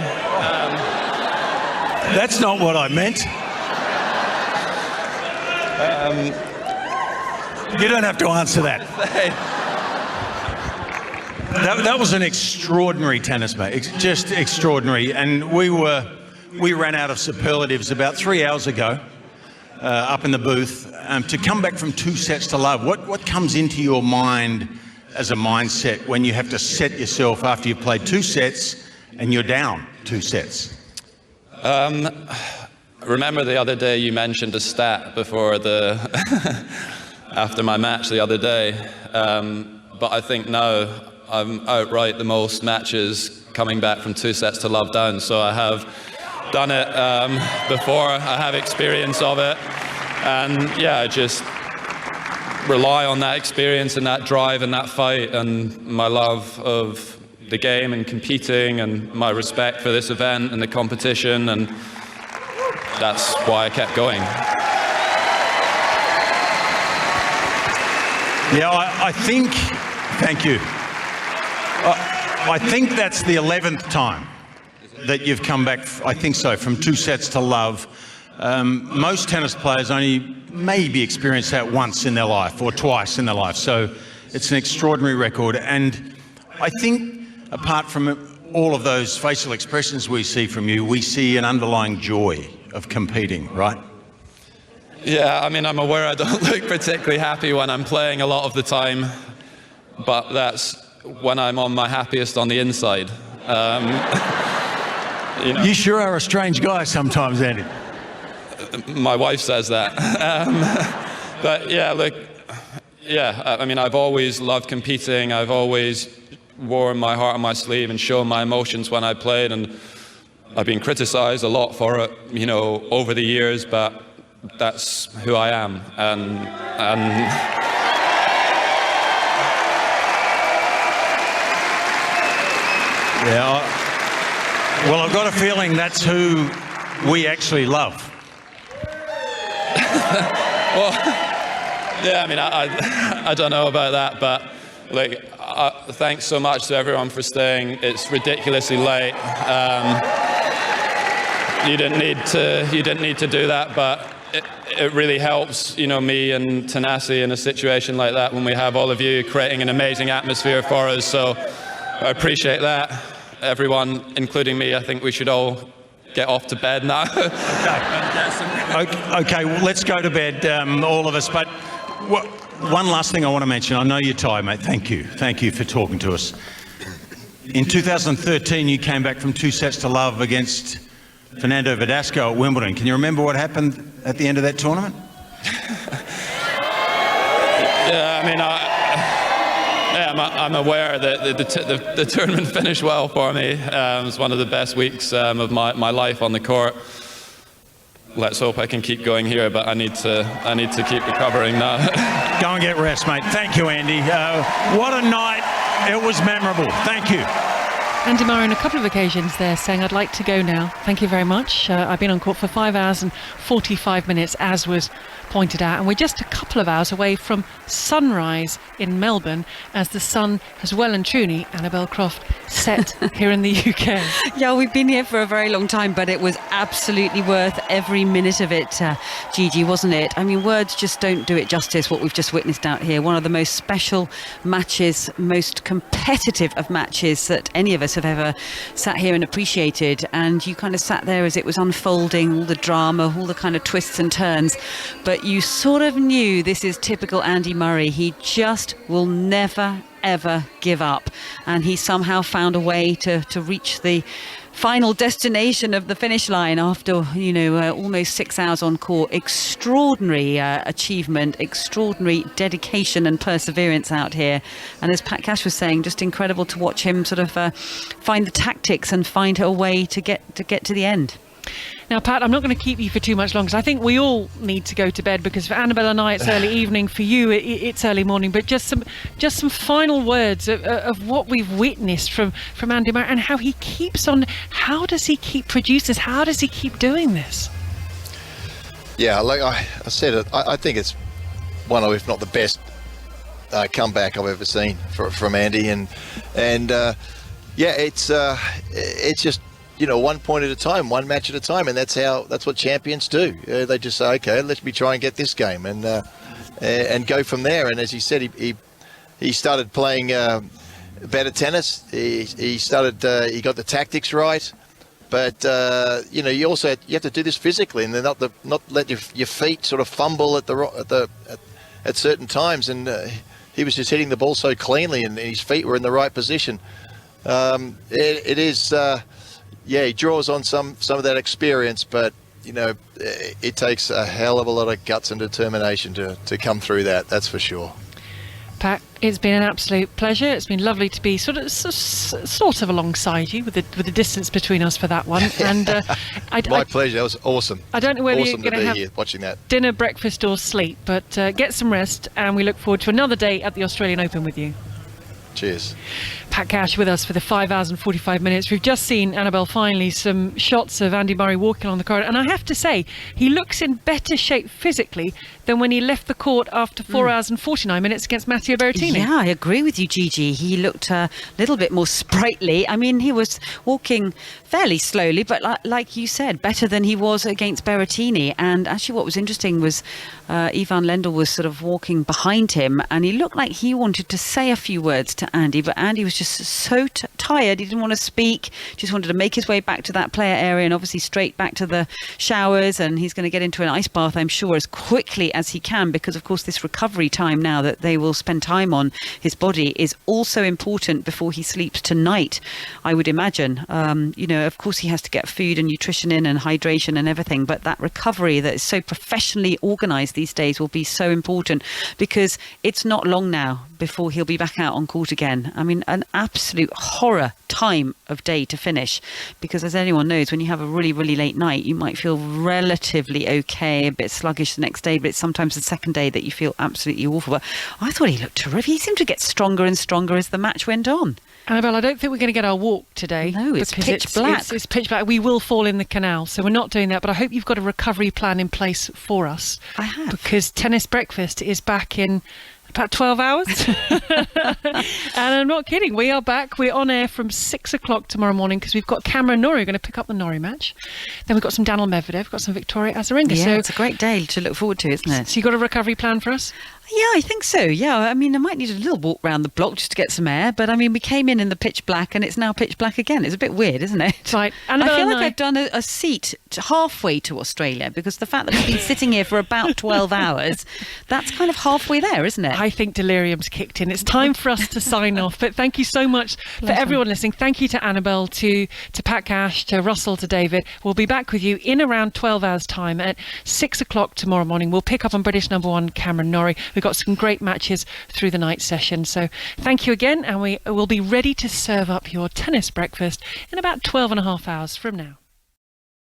That's not what I meant. You don't have to answer that. That was an extraordinary tennis match, just extraordinary. And we ran out of superlatives about 3 hours ago, up in the booth. To come back from 2 sets to love, what comes into your mind as a mindset when you have to set yourself after you've played 2 sets and you're down 2 sets? Remember the other day you mentioned a stat before after my match the other day, but I think now I'm outright the most matches coming back from 2 sets to love down, so I have done it before, I have experience of it, and yeah, I just rely on that experience and that drive and that fight and my love of the game and competing and my respect for this event and the competition, and that's why I kept going. Yeah, I think, thank you. I think that's the 11th time that you've come back, I think so, from 2 sets to love. Most tennis players only maybe experience that once in their life or twice in their life, so it's an extraordinary record. And I think apart from all of those facial expressions we see from you, we see an underlying joy of competing, right? Yeah, I mean, I'm aware I don't look particularly happy when I'm playing a lot of the time, but that's when I'm on my happiest on the inside. You know. You sure are a strange guy sometimes, Andy. My wife says that. But yeah, look, yeah, I mean, I've always loved competing. I've always worn my heart on my sleeve and shown my emotions when I played, and I've been criticized a lot for it, you know, over the years, but that's who I am. And yeah, well, I've got a feeling that's who we actually love. Well, yeah, I mean, I don't know about that, but like, thanks so much to everyone for staying. It's ridiculously late. You didn't need to do that, but it really helps, you know, me and Thanasi in a situation like that when we have all of you creating an amazing atmosphere for us. So I appreciate that. Everyone, including me, I think we should all get off to bed now. Okay, well, let's go to bed, all of us. But one last thing I want to mention. I know you're tired, mate. Thank you. Thank you for talking to us. In 2013, you came back from 2 sets to love against Fernando Verdasco at Wimbledon. Can you remember what happened at the end of that tournament? Yeah, I mean, I'm aware that the tournament finished well for me. It was one of the best weeks of my life on the court. Let's hope I can keep going here, but I need to keep recovering now. Go and get rest, mate. Thank you, Andy. What a night. It was memorable. Thank you. Andy Murray on a couple of occasions there saying, I'd like to go now. Thank you very much. I've been on court for 5 hours and 45 minutes, as was pointed out, and we're just a couple of hours away from sunrise in Melbourne as the sun has well and truly, Annabelle Croft, set here in the UK. Yeah, we've been here for a very long time, but it was absolutely worth every minute of it, Gigi, wasn't it? I mean, words just don't do it justice, what we've just witnessed out here. One of the most special matches, most competitive of matches that any of us have ever sat here and appreciated, and you kind of sat there as it was unfolding, all the drama, all the kind of twists and turns, but you sort of knew this is typical Andy Murray. He just will never ever give up. And he somehow found a way to reach the final destination of the finish line after, almost 6 hours on court. Extraordinary achievement, extraordinary dedication and perseverance out here. And as Pat Cash was saying, just incredible to watch him sort of find the tactics and find a way to get to the end. Now, Pat, I'm not going to keep you for too much longer, because I think we all need to go to bed, because for Annabelle and I it's early evening, for you it's early morning. But just some final words of what we've witnessed from Andy Murray, and how he keeps on. How does he keep producing this? How does he keep doing this? Yeah, like I said, I think it's one of, if not the best comeback I've ever seen from Andy, and it's just, one point at a time, one match at a time, and that's what champions do. They just say, okay, let me try and get this game, and go from there. And as he said, he started playing better tennis. He started. He got the tactics right, but you have to do this physically, and not let your feet sort of fumble at certain times. And he was just hitting the ball so cleanly, and his feet were in the right position. It is. Yeah, he draws on some of that experience, but it takes a hell of a lot of guts and determination to come through that. That's for sure. Pat, it's been an absolute pleasure. It's been lovely to be sort of alongside you with the distance between us for that one. And my pleasure. That was awesome. I don't know whether awesome you're going to have here watching that. Dinner, breakfast, or sleep, but get some rest, and we look forward to another day at the Australian Open with you. Cheers. Pat Cash with us for the 5 hours and 45 minutes. We've just seen, Annabelle, finally some shots of Andy Murray walking on the corridor, and I have to say he looks in better shape physically than when he left the court after 4 hours and 49 minutes against Matteo Berrettini. Yeah, I agree with you, Gigi. He looked a little bit more sprightly. I mean, he was walking fairly slowly, but like you said, better than he was against Berrettini. And actually what was interesting was Ivan Lendl was sort of walking behind him, and he looked like he wanted to say a few words to Andy, but Andy was just so tired. He didn't want to speak, just wanted to make his way back to that player area, and obviously straight back to the showers, and he's going to get into an ice bath, I'm sure, as quickly as he can, because of course this recovery time now that they will spend time on his body is also important before he sleeps tonight, I would imagine. Of course he has to get food and nutrition in and hydration and everything, but that recovery that is so professionally organised these days will be so important, because it's not long now before he'll be back out on court again. I mean, an absolute horror time of day to finish, because as anyone knows, when you have a really, really late night, you might feel relatively okay, a bit sluggish the next day, but it's sometimes the second day that you feel absolutely awful. But I thought he looked terrific. He seemed to get stronger and stronger as the match went on. Annabelle, I don't think we're going to get our walk today. No, it's pitch black. It's pitch black. We will fall in the canal, so we're not doing that. But I hope you've got a recovery plan in place for us. I have. Because Tennis Breakfast is back in about 12 hours. And I'm not kidding. We are back. We're on air from 6 o'clock tomorrow morning, because we've got Cameron Norrie. We're going to pick up the Norrie match. Then we've got some Daniel Medvedev. We've got some Victoria Azarenka. Yeah, so it's a great day to look forward to, isn't it? So you got a recovery plan for us? Yeah, I think so. Yeah, I mean, I might need a little walk around the block just to get some air. But I mean, we came in the pitch black, and it's now pitch black again. It's a bit weird, isn't it? Right. I feel like I've done a seat halfway to Australia, because the fact that we've been sitting here for about 12 hours, that's kind of halfway there, isn't it? I think delirium's kicked in. It's time for us to sign off. But thank you so much for everyone listening. Thank you to Annabelle, to Pat Cash, to Russell, to David. We'll be back with you in around 12 hours' time at 6 o'clock tomorrow morning. We'll pick up on British #1 Cameron Norrie. We've got some great matches through the night session. So thank you again, and we will be ready to serve up your tennis breakfast in about 12 and a half hours from now.